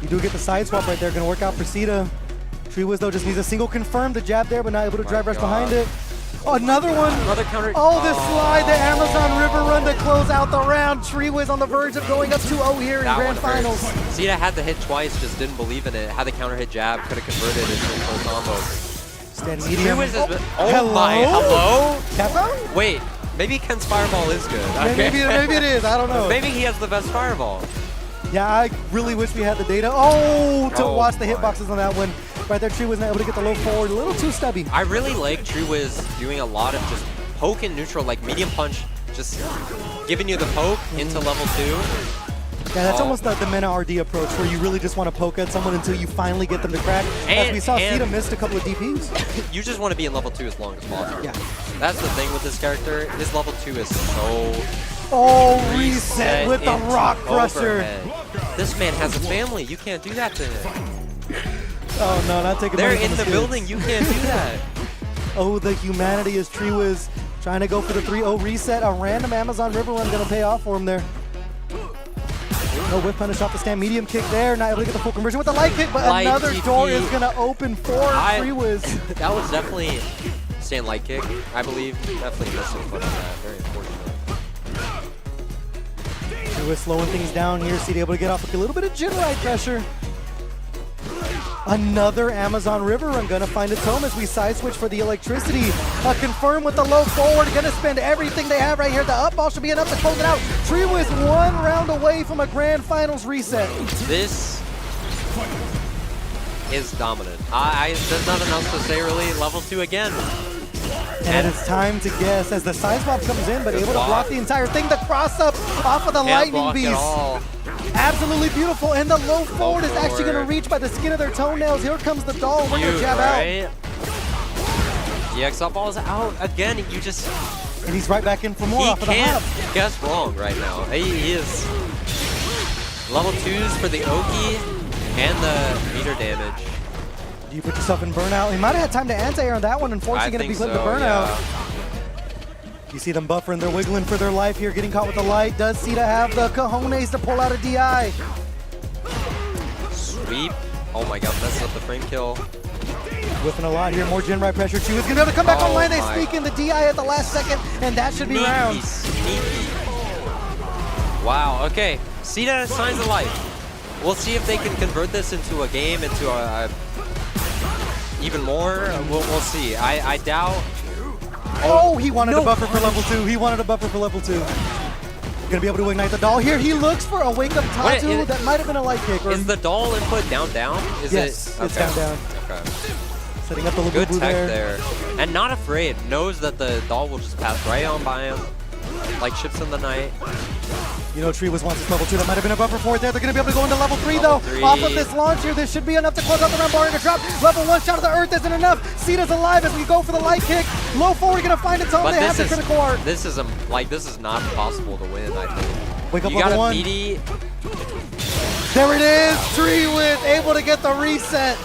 You do get the side swap right there. Going to work out for Ceda. Treewiz, though, just needs a single confirm. The jab there, but not able to drive rush behind it. Oh, another one. Another counter. Oh, the slide, the Amazon River Run to close out the round. Treewiz on the verge of going up 2-0 here in Grand Finals. Ceda had the hit twice, just didn't believe in it. Had the counter hit jab, could have converted into a full combo. Stand medium. Oh my, hello? Capo? Wait, maybe Ken's fireball is good. Maybe it is, I don't know. Maybe he has the best fireball. Yeah, I really wish we had the data. Oh, to watch the hitboxes on that one. Right there, Treewiz not able to get the low forward. A little too stubby. I really like Treewiz doing a lot of just poke and neutral, like medium punch, just giving you the poke into level 2. Yeah, that's almost the Mena RD approach, where you really just want to poke at someone until you finally get them to crack. As we saw, Ceda missed a couple of DPs. You just want to be in level 2 as long as possible. Yeah. That's the thing with this character. His level 2 is so... Oh, reset with the Rock Crusher. Overhead. This man has a family. You can't do that to him. Oh, no, not taking They're money in from the kids. building. You can't do that. Oh, the humanity is Treewiz trying to go for the 3-0 reset. A random Amazon River Run going to pay off for him there. No whip punish off the stand. Medium kick there. Not able to get the full conversion with the light kick, but Light another DP. door is going to open for Treewiz. That was definitely stand light kick, I believe. Definitely missed some foot on that. Very unfortunate. Treewiz slowing things down here. Ceda able to get off with a little bit of Jin ride pressure. Another Amazon River Run gonna find its home as we side switch for the electricity. Confirm with the low forward, gonna spend everything they have right here. The up ball should be enough to close it out. Treewiz 1 round away from a Grand Finals reset. This is dominant. There's nothing else to say really. Level 2 again. And it's time to guess as the side swap comes in, but able to block the entire thing. The cross up off of the lightning beast. Absolutely beautiful, and the low forward is actually going to reach by the skin of their toenails. Here comes the doll. We're going to jab out. EX up ball is out again. You just... And he's right back in for more off of the hop. He can't guess wrong right now. He is level 2s for the Oki and the meter damage. Do you put yourself in burnout? He might have had time to anti-air on that one. Unfortunately, going to be put to burnout. Yeah. You see them buffering. They're wiggling for their life here, getting caught with the light. Does Ceda have the cojones to pull out a DI? Sweep. Oh my god, messed up the frame kill. Whipping a lot here. More Jin ride pressure. She was going to be able to come back online. They sneak in the DI at the last second, and that should be round. Sneaky. Wow, okay. Ceda signs of life. We'll see if they can convert this into a game, into a even more. We'll see. I doubt. Oh, he wanted a buffer for level 2. He wanted a buffer for level 2. Gonna be able to ignite the doll here. He looks for a wake up Tatu. That might have been a light kick. Is the doll input down? Is yes, it? It's down. Okay. Setting up the good Labubu tech there. And not afraid. Knows that the doll will just pass right on by him. Like ships in the night. You know, Treewiz wants his level 2. That might have been a buffer for it there. They're going to be able to go into level 3, though. Off of this launch here, this should be enough to close out the round. Barring a drop. Level 1 shot of the earth isn't enough. Ceda's alive as we go for the light kick. Low forward going to find its home. They have the critical art. This is not possible to win, I think. Wake up you level got 1. BD. There it is. Treewiz able to get the reset.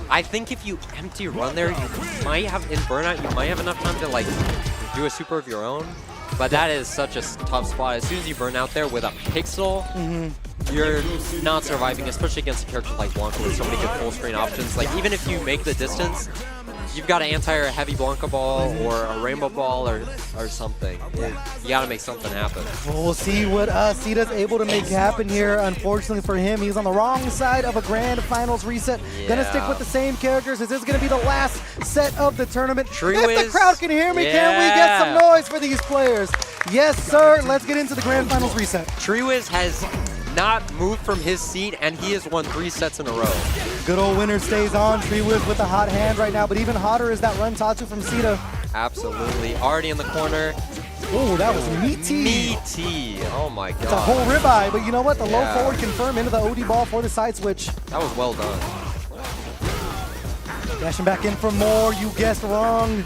I think if you empty run there, you might have, in burnout, you might have enough time to like do a super of your own. But that is such a tough spot. As soon as you burn out there with a pixel, you're not surviving, especially against a character like Blanca with so many good full screen options. Like, even if you make the distance, you've got to anti-air a heavy Blanca ball or a rainbow ball or something. You got to make something happen. Well, we'll see what Ceda's able to make happen here. Unfortunately for him, he's on the wrong side of a Grand Finals reset. Gonna stick with the same characters. Is this gonna be the last set of the tournament? If the crowd can hear me, can we get some noise for these players? Yes, sir. Let's get into the Grand Finals reset. Treewiz has not moved from his seat, and he has won 3 sets in a row. Good old winner stays on. Treewiz with a hot hand right now, but even hotter is that run Tatu from Ceda. Absolutely. Already in the corner. Oh, that was meaty. Meaty. Oh my god. It's a whole ribeye, but you know what? The low Yeah. forward confirm into the OD ball for the side switch. That was well done. Dashing back in for more. You guessed wrong.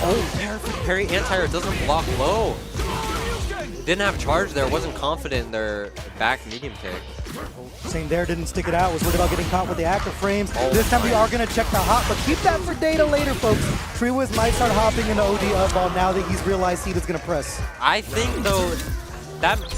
Oh, perfect parry anti-air doesn't block low. Didn't have charge there. Wasn't confident in their back medium kick. Same there, didn't stick it out. Was worried about getting caught with the active frames. Oh, this time we nice. are going to check the hop, but keep that for data later, folks. Treewiz might start hopping into OD up ball now that he's realized Sita's going to press. I think though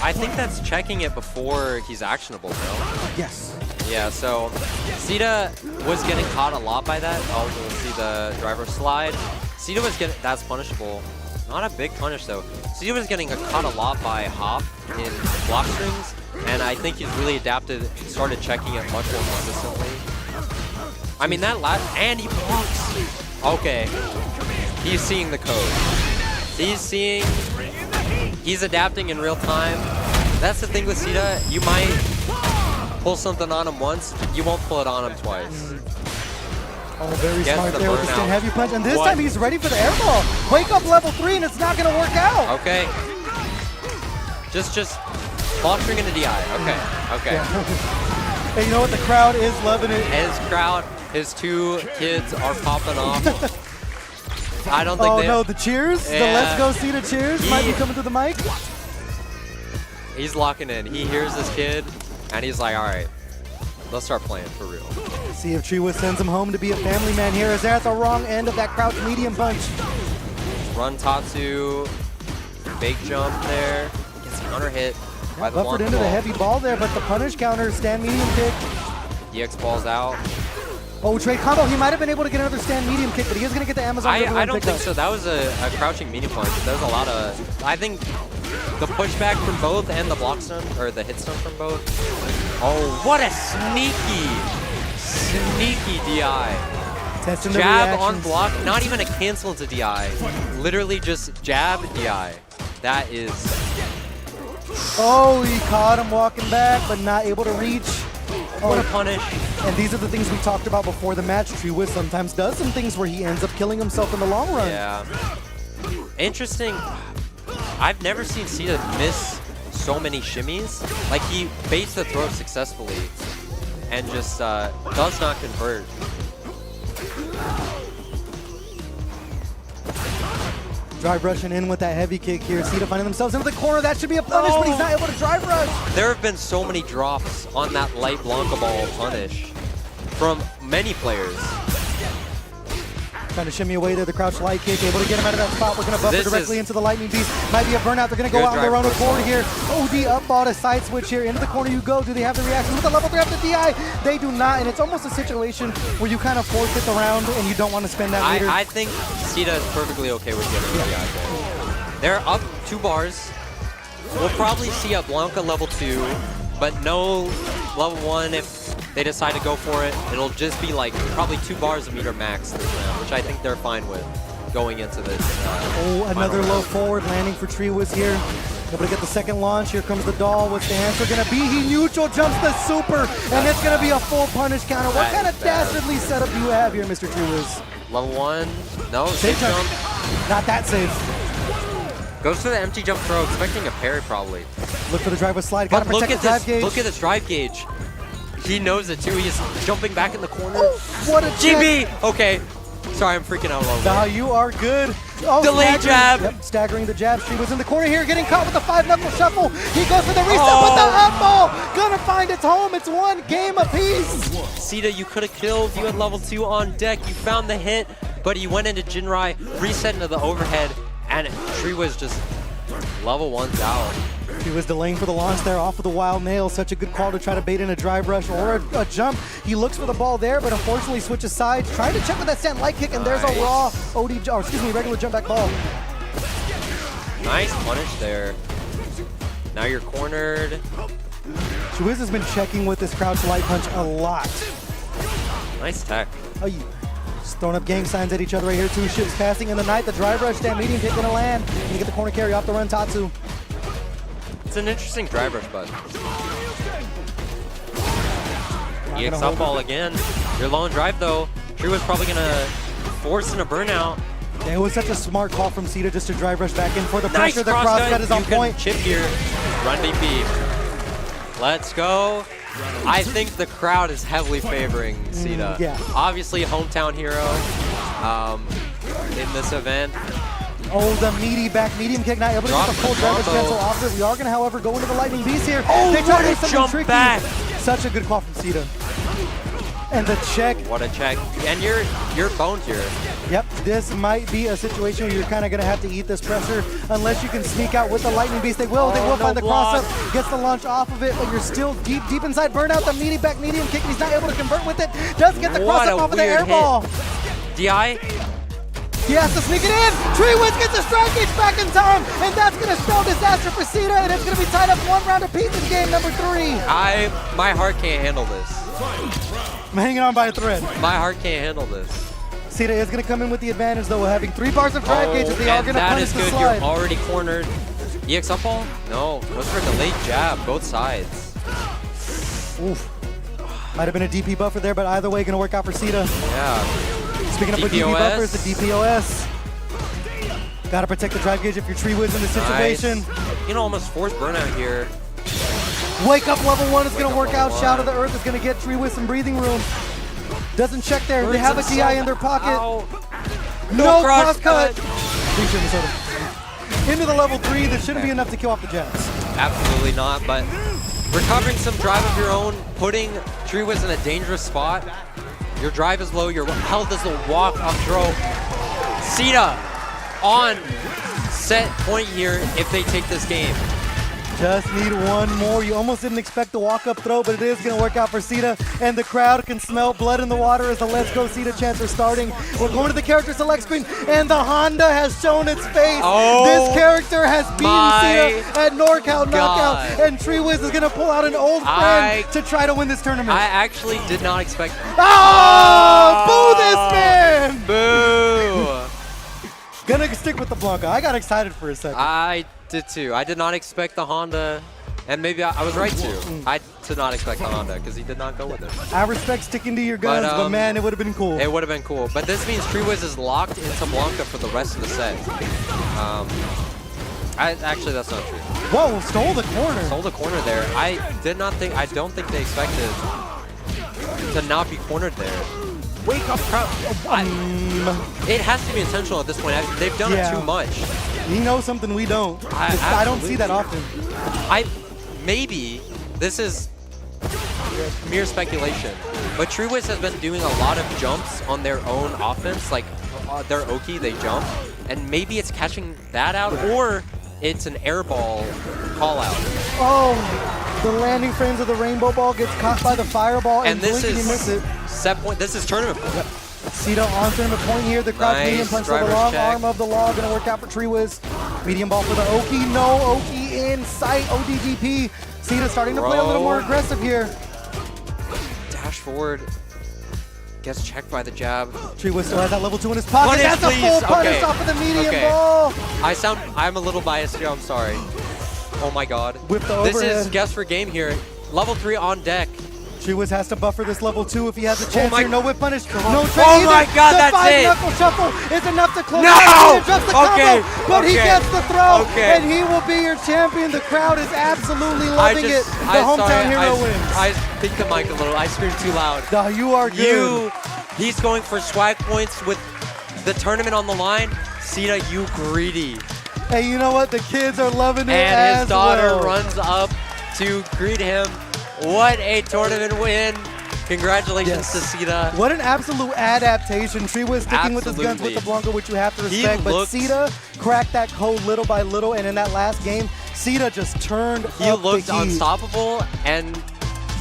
I think that's checking it before he's actionable, no? Yes. Yeah, so Sita was getting caught a lot by that. Oh, we'll see the driver slide. Sita was getting, that's punishable. Not a big punish though. Sita was getting caught a lot by hop in block strings, and I think he's really adapted, started checking it much more consistently. I mean, that last, and he blocks. Okay, he's seeing the code. He's adapting in real time. That's the thing with Sita, you might pull something on him once, you won't pull it on him twice. Oh, very Gets smart the there with the burnout. stand heavy punch, and this What? time he's ready for the air ball. Wake up level 3, and it's not going to work out. Okay. Just block string into DI. Okay. Hey, you know what? The crowd is loving it. His two kids are popping off. I don't think Oh they. no, the cheers, the Yeah. let's go Sita cheers might be coming through the mic. He's locking in. He hears this kid, and he's like, all right, let's start playing for real. See if Treewiz sends him home to be a family man here, as they're at the wrong end of that crouch medium punch. Run Tatsu, big jump there. Gets counter hit by the Buffered Blanca into the ball. heavy ball there, but the punish counter, stand medium kick. DX balls out. Oh, trade combo. He might have been able to get another stand medium kick, but he is going to get the Amazon I River don't pick think up. so. That was a crouching medium punch. There was a lot of. I think the pushback from both and the block stun, or the hit stun from both. Oh, what a sneaky DI. Testing the Jab on reactions. block, not even a cancel to DI. Literally just jab DI. That is. Oh, he caught him walking back, but not able to reach. What a punish. And these are the things we talked about before the match. Treewiz sometimes does some things where he ends up killing himself in the long run. Yeah. Interesting. I've never seen Sita miss so many shimmies. Like, he baits the throw successfully and just does not convert. Drive rushing in with that heavy kick here. Sita finding themselves into the corner. That should be a punish, but he's not able to drive rush. There have been so many drops on that light Blanca ball punish from many players. Trying to shimmy away there, the crouch light kick, able to get him out of that spot. We're going to buffer This directly is- into the lightning beast. Might be a burnout. They're going to go Good out on their drive own first accord one. here. OD up ball to side switch here. Into the corner you go. Do they have the reaction with the level 3 up the DI? They do not, and it's almost a situation where you kind of forfeit the round and you don't want to spend that meter. I think Sita is perfectly okay with getting the DI there. They're up 2 bars. We'll probably see a Blanca level 2, but no level 1 if they decide to go for it. It'll just be like probably 2 bars a meter max this round, which I think they're fine with going into this. Oh, another low forward landing for Treewiz here. Able to get the second launch. Here comes the doll. What's the answer going to be? He neutral jumps the super, and it's going to be a full punish counter. What That kind is of bad. dastardly setup do you have here, Mr. Treewiz? Level 1, no, Safe safe jump. Not that safe. Goes for the empty jump throw, expecting a parry probably. Look for the drive with slide. Got to But look protect at the drive this, gauge. look at this drive gauge. He knows it too. He's jumping back in the corner. What a check. GB! Okay. Sorry, I'm freaking out a little bit. Now you are good. Oh, Delay staggering. jab. Yep, staggering the jab. She was in the corner here, getting caught with the 5-knuckle shuffle. He goes for the reset Oh. with the up ball. Gonna find its home. It's one game apiece. Sita, you could have killed. You had level 2 on deck. You found the hit, but he went into Jinrai, reset into the overhead, and Tree was just level 1's out. He was delaying for the launch there off of the wild nail. Such a good call to try to bait in a drive rush or a jump. He looks for the ball there, but unfortunately switches sides. Trying to check with that stand light kick, and there's a raw regular jump back ball. Nice punish there. Now you're cornered. Treewiz has been checking with this crouch light punch a lot. Nice tech. Oh, you just throwing up gang signs at each other right here. 2 ships passing in the night. The drive rush, stand medium kick gonna land. Gonna get the corner carry off the run, Tatsu. It's an interesting drive rush, bud. EX gonna up ball again. You're low in drive though. Tree was probably gonna force in a burnout. It was such a smart call from Sita just to drive rush back in for the Nice pressure. The cross cross cut is on You can point. chip here. Run DP. Let's go. I think the crowd is heavily favoring Sita. Yeah. Obviously, hometown hero in this event. Oh, the meaty back medium kick, not able to get the full drive rush cancel off it. We are going to, however, go into the lightning beast here. Oh, they try to do what a something jump tricky. back. Such a good call from Sita. And the check. What a check. And you're boned here. Yep, this might be a situation where you're kind of going to have to eat this pressure unless you can sneak out with the lightning beast. They will find the cross up, gets the launch off of it, but you're still deep inside. Burnout, the meaty back medium kick. He's not able to convert with it. Does get the cross up off of the air ball. DI. He has to sneak it in. Treewiz gets a strike gauge back in time, and that's going to spell disaster for Sita, and it's going to be tied up 1 round apiece in game number 3. My heart can't handle this. I'm hanging on by a thread. My heart can't handle this. Sita is going to come in with the advantage, though, having 3 bars of drive gauges. They are going to punish the good. slide. You're already cornered. EX up ball? No. Goes for a delayed jab, both sides. Oof. Might have been a DP buffer there, but either way, going to work out for Sita. Yeah. Speaking of DP buffers, the DPOS. Got to protect the drive gauge if you're Treewiz in this situation. Nice. You know, almost forced burnout here. Wake up level 1 is going to work out. Shout of the Earth is going to get Treewiz some breathing room. Doesn't check there. They have a DI in their pocket. Ow. No cross cut. Into the level 3. That shouldn't be enough to kill off the jabs. Absolutely not, but recovering some drive of your own, putting Treewiz in a dangerous spot. Your drive is low, your health is low, walk up throw. Sita on set point here if they take this game. Just need 1 more. You almost didn't expect the walk-up throw, but it is going to work out for Sita, and the crowd can smell blood in the water as the Let's Go Sita chants are starting. We're going to the character select screen, and the Honda has shown its face. Oh, this character has beaten Sita at NorCal Knockout, and Treewiz is going to pull out an old friend to try to win this tournament. I actually did not expect. Oh, boo this man! Boo! Gonna stick with the Blanca. I got excited for a second. I did too. I did not expect the Honda, and maybe I was right too. I did not expect the Honda because he did not go with it. I respect sticking to your guns, but man, it would have been cool. It would have been cool. But this means Treewiz is locked into Blanca for the rest of the set. Actually, that's not true. Whoa, stole the corner. Stole the corner there. I don't think they expected to not be cornered there. Wake up, crowd. It has to be intentional at this point. They've done it too much. He knows something we don't. I don't see that often. Maybe this is mere speculation, but Treewiz has been doing a lot of jumps on their own offense, like their Oki, they jump, and maybe it's catching that out, or it's an air ball call out. Oh, the landing frames of the rainbow ball gets caught by the fireball, and this blink and you miss it. Set point. This is tournament point. Yep. Sita on tournament point here. The crowd medium punch for the long arm of the law. Going to work out for Treewiz. Medium ball for the Oki. No Oki in sight. ODGP. Sita starting to play a little more aggressive here. Dash forward. Gets checked by the jab. Treewiz still has that level 2 in his pocket. Punish, That's a full punish off of the medium ball. I'm a little biased here. I'm sorry. Oh my God. With the overhead. This is guess for game here. Level 3 on deck. Treewiz has to buffer this level 2 if he has a chance here. No whip punish. No trade Oh my God, that's it. The 5-knuckle shuffle is enough to close No! the combo, but he gets the throw, and he will be your champion. The crowd is absolutely loving it. The hometown hero wins. I think the mic a little. I screamed too loud. No, you are good. He's going for swag points with the tournament on the line. Sita, you greedy. Hey, you know what? The kids are loving it and his daughter well. runs up to greet him. What a tournament win. Congratulations to Sita. What an absolute adaptation. Treewiz sticking with his guns with the Blanca, which you have to respect. But Sita cracked that code little by little, and in that last game, Sita just turned He up looked the heat. unstoppable, and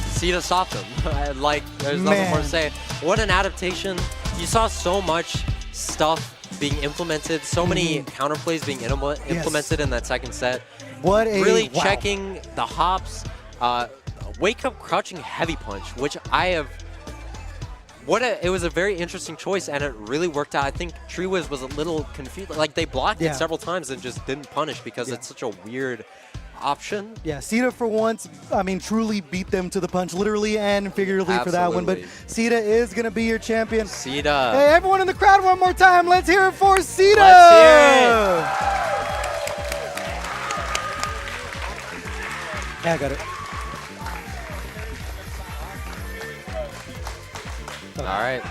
Sita stopped him. Like, there's nothing more to say. What an adaptation. You saw so much stuff being implemented, so many counterplays being implemented in that second set. What a really checking the hops. Wake up crouching heavy punch, which I have. It was a very interesting choice, and it really worked out. I think Treewiz was a little confused. Like, they blocked it several times and just didn't punish because it's such a weird option. Yeah, Sita for once, I mean, truly beat them to the punch, literally and figuratively for that one. But Sita is going to be your champion. Sita. Hey, everyone in the crowd, one more time. Let's hear it for Sita. Let's hear it. Yeah, I got it. All right.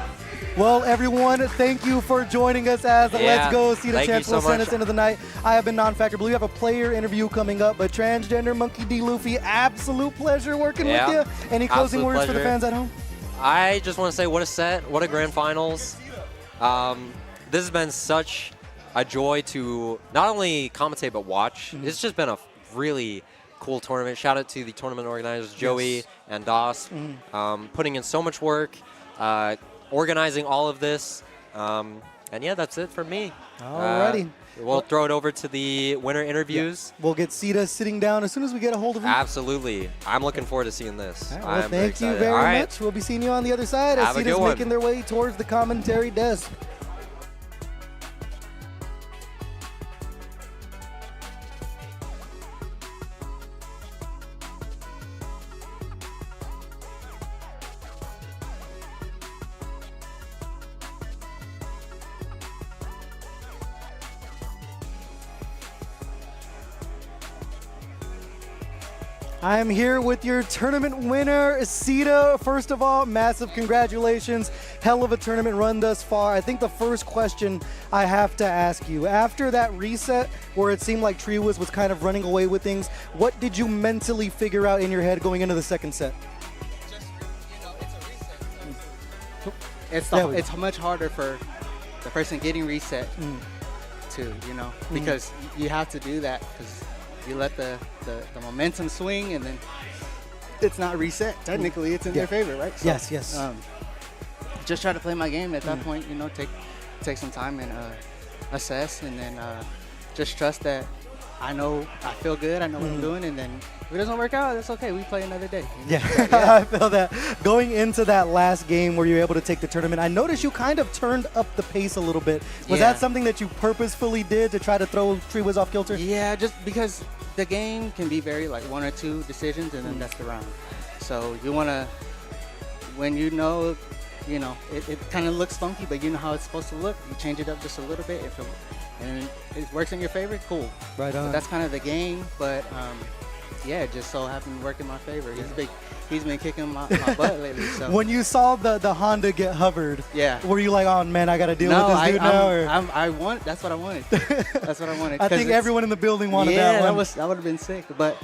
Well, everyone, thank you for joining us as the Let's Go Sita champs will send us into the night. I have been Non-Factor Blue. We have a player interview coming up, but Transgender Monkey D. Luffy, absolute pleasure working with you. Any closing words for the fans at home? I just want to say what a set, what a grand finals. This has been such a joy to not only commentate but watch. It's just been a really cool tournament. Shout out to the tournament organizers, Joey and Doss, putting in so much work. Organizing all of this. And yeah, that's it for me. Alrighty. We'll throw it over to the winner interviews. Yeah. We'll get Sita sitting down as soon as we get a hold of him. Absolutely. I'm looking forward to seeing this. Right, well, thank you very much. We'll be seeing you on the other side as Sita's making their way towards the commentary desk. I am here with your tournament winner, Sita. First of all, massive congratulations. Hell of a tournament run thus far. I think the first question I have to ask you, after that reset where it seemed like Treewiz was kind of running away with things, what did you mentally figure out in your head going into the second set? Just, it's a reset. It's much harder for the person getting reset too, because you have to do that because you let the momentum swing, and then it's not reset. Technically, it's in their favor, right? So, yes. Just try to play my game at that point. Take some time and assess, and then just trust that I feel good. I know what I'm doing, and then if it doesn't work out, that's okay. We play another day. Yeah, I feel that. Going into that last game where you were able to take the tournament, I noticed you kind of turned up the pace a little bit. Was that something that you purposefully did to try to throw Treewiz off kilter? Yeah, just because the game can be very like one or two decisions, and then that's the round. So you want to, when it kind of looks funky, but you know how it's supposed to look, you change it up just a little bit. And it works in your favor, cool. Right on. So that's kind of the game, but it just so happened to work in my favor. He's been kicking my butt lately. So. When you saw the Honda get hovered, were you like, oh man, I got to deal with this dude now? Or? That's what I wanted. That's what I wanted. I think everyone in the building wanted that one. Yeah, that would have been sick. But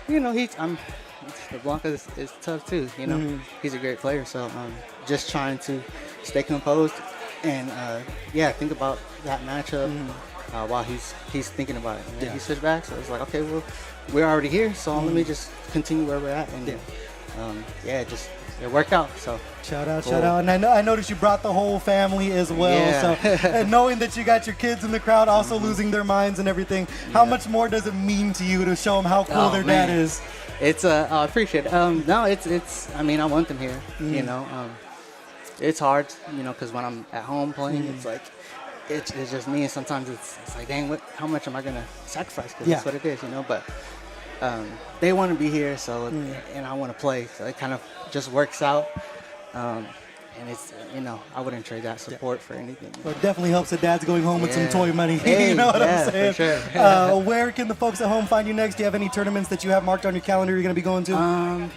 the Blanca is tough too. He's a great player. So just trying to stay composed and think about that matchup while he's thinking about it. And he switched back, so it's like, okay, well, we're already here, so let me just continue where we're at, and it worked out. So shout out. And I noticed you brought the whole family as well. Yeah. So and knowing that you got your kids in the crowd also losing their minds and everything, how much more does it mean to you to show them how cool their dad is? It's I appreciate it. No, it's. I mean, I want them here. It's hard, because when I'm at home playing, it's like, it's just me, and sometimes it's like, dang, how much am I gonna sacrifice? Because that's what it is, But they want to be here, so and I want to play, so it kind of just works out. And it's, I wouldn't trade that support for anything. Well, it definitely helps that dad's going home with some toy money. Hey, you know what I'm saying? For sure. Where can the folks at home find you next? Do you have any tournaments that you have marked on your calendar you're gonna be going to?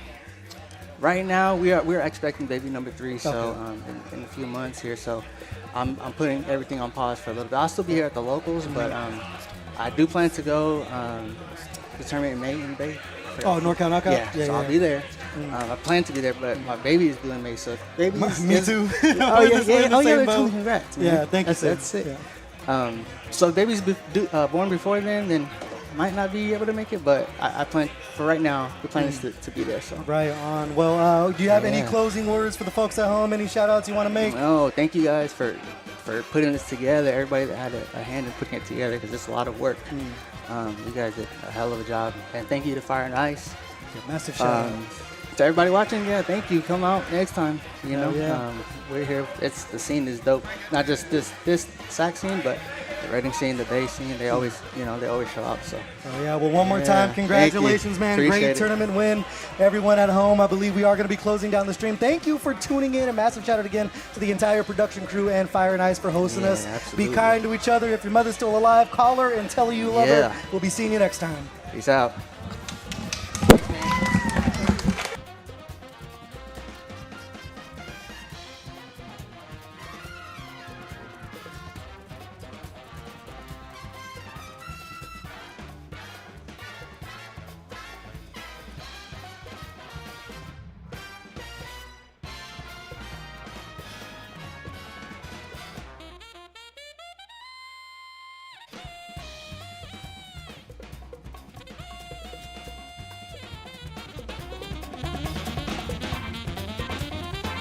Right now, we're expecting baby number 3, so in a few months here. So I'm putting everything on pause for a little bit. I'll still be here at the locals, but I do plan to go the tournament in May in Bay. NorCal Knockout? Yeah, so I'll be there. I plan to be there, but my baby is due in May, so baby. Me too. Congrats. Man. Yeah, thank you. That's it. So if baby's born before then might not be able to make it, but I plan for right now. The plan is to be there. So right on. Well, do you have any closing words for the folks at home? Any shout outs you want to make? No, thank you guys for putting this together. Everybody that had a hand in putting it together, because it's a lot of work. You guys did a hell of a job, and thank you to Fire and Ice. Massive shout out. To everybody watching, thank you. Come out next time. We're here. The scene is dope. Not just this sack scene, but rating scene, the day scene, they always, they always show up. So. Oh, yeah. Well, one more time, congratulations, man. Appreciate Great it. tournament win. Everyone at home, I believe we are going to be closing down the stream. Thank you for tuning in. A massive shout out again to the entire production crew and Fire and Ice for hosting us. Absolutely. Be kind to each other. If your mother's still alive, call her and tell her you love her. We'll be seeing you next time. Peace out.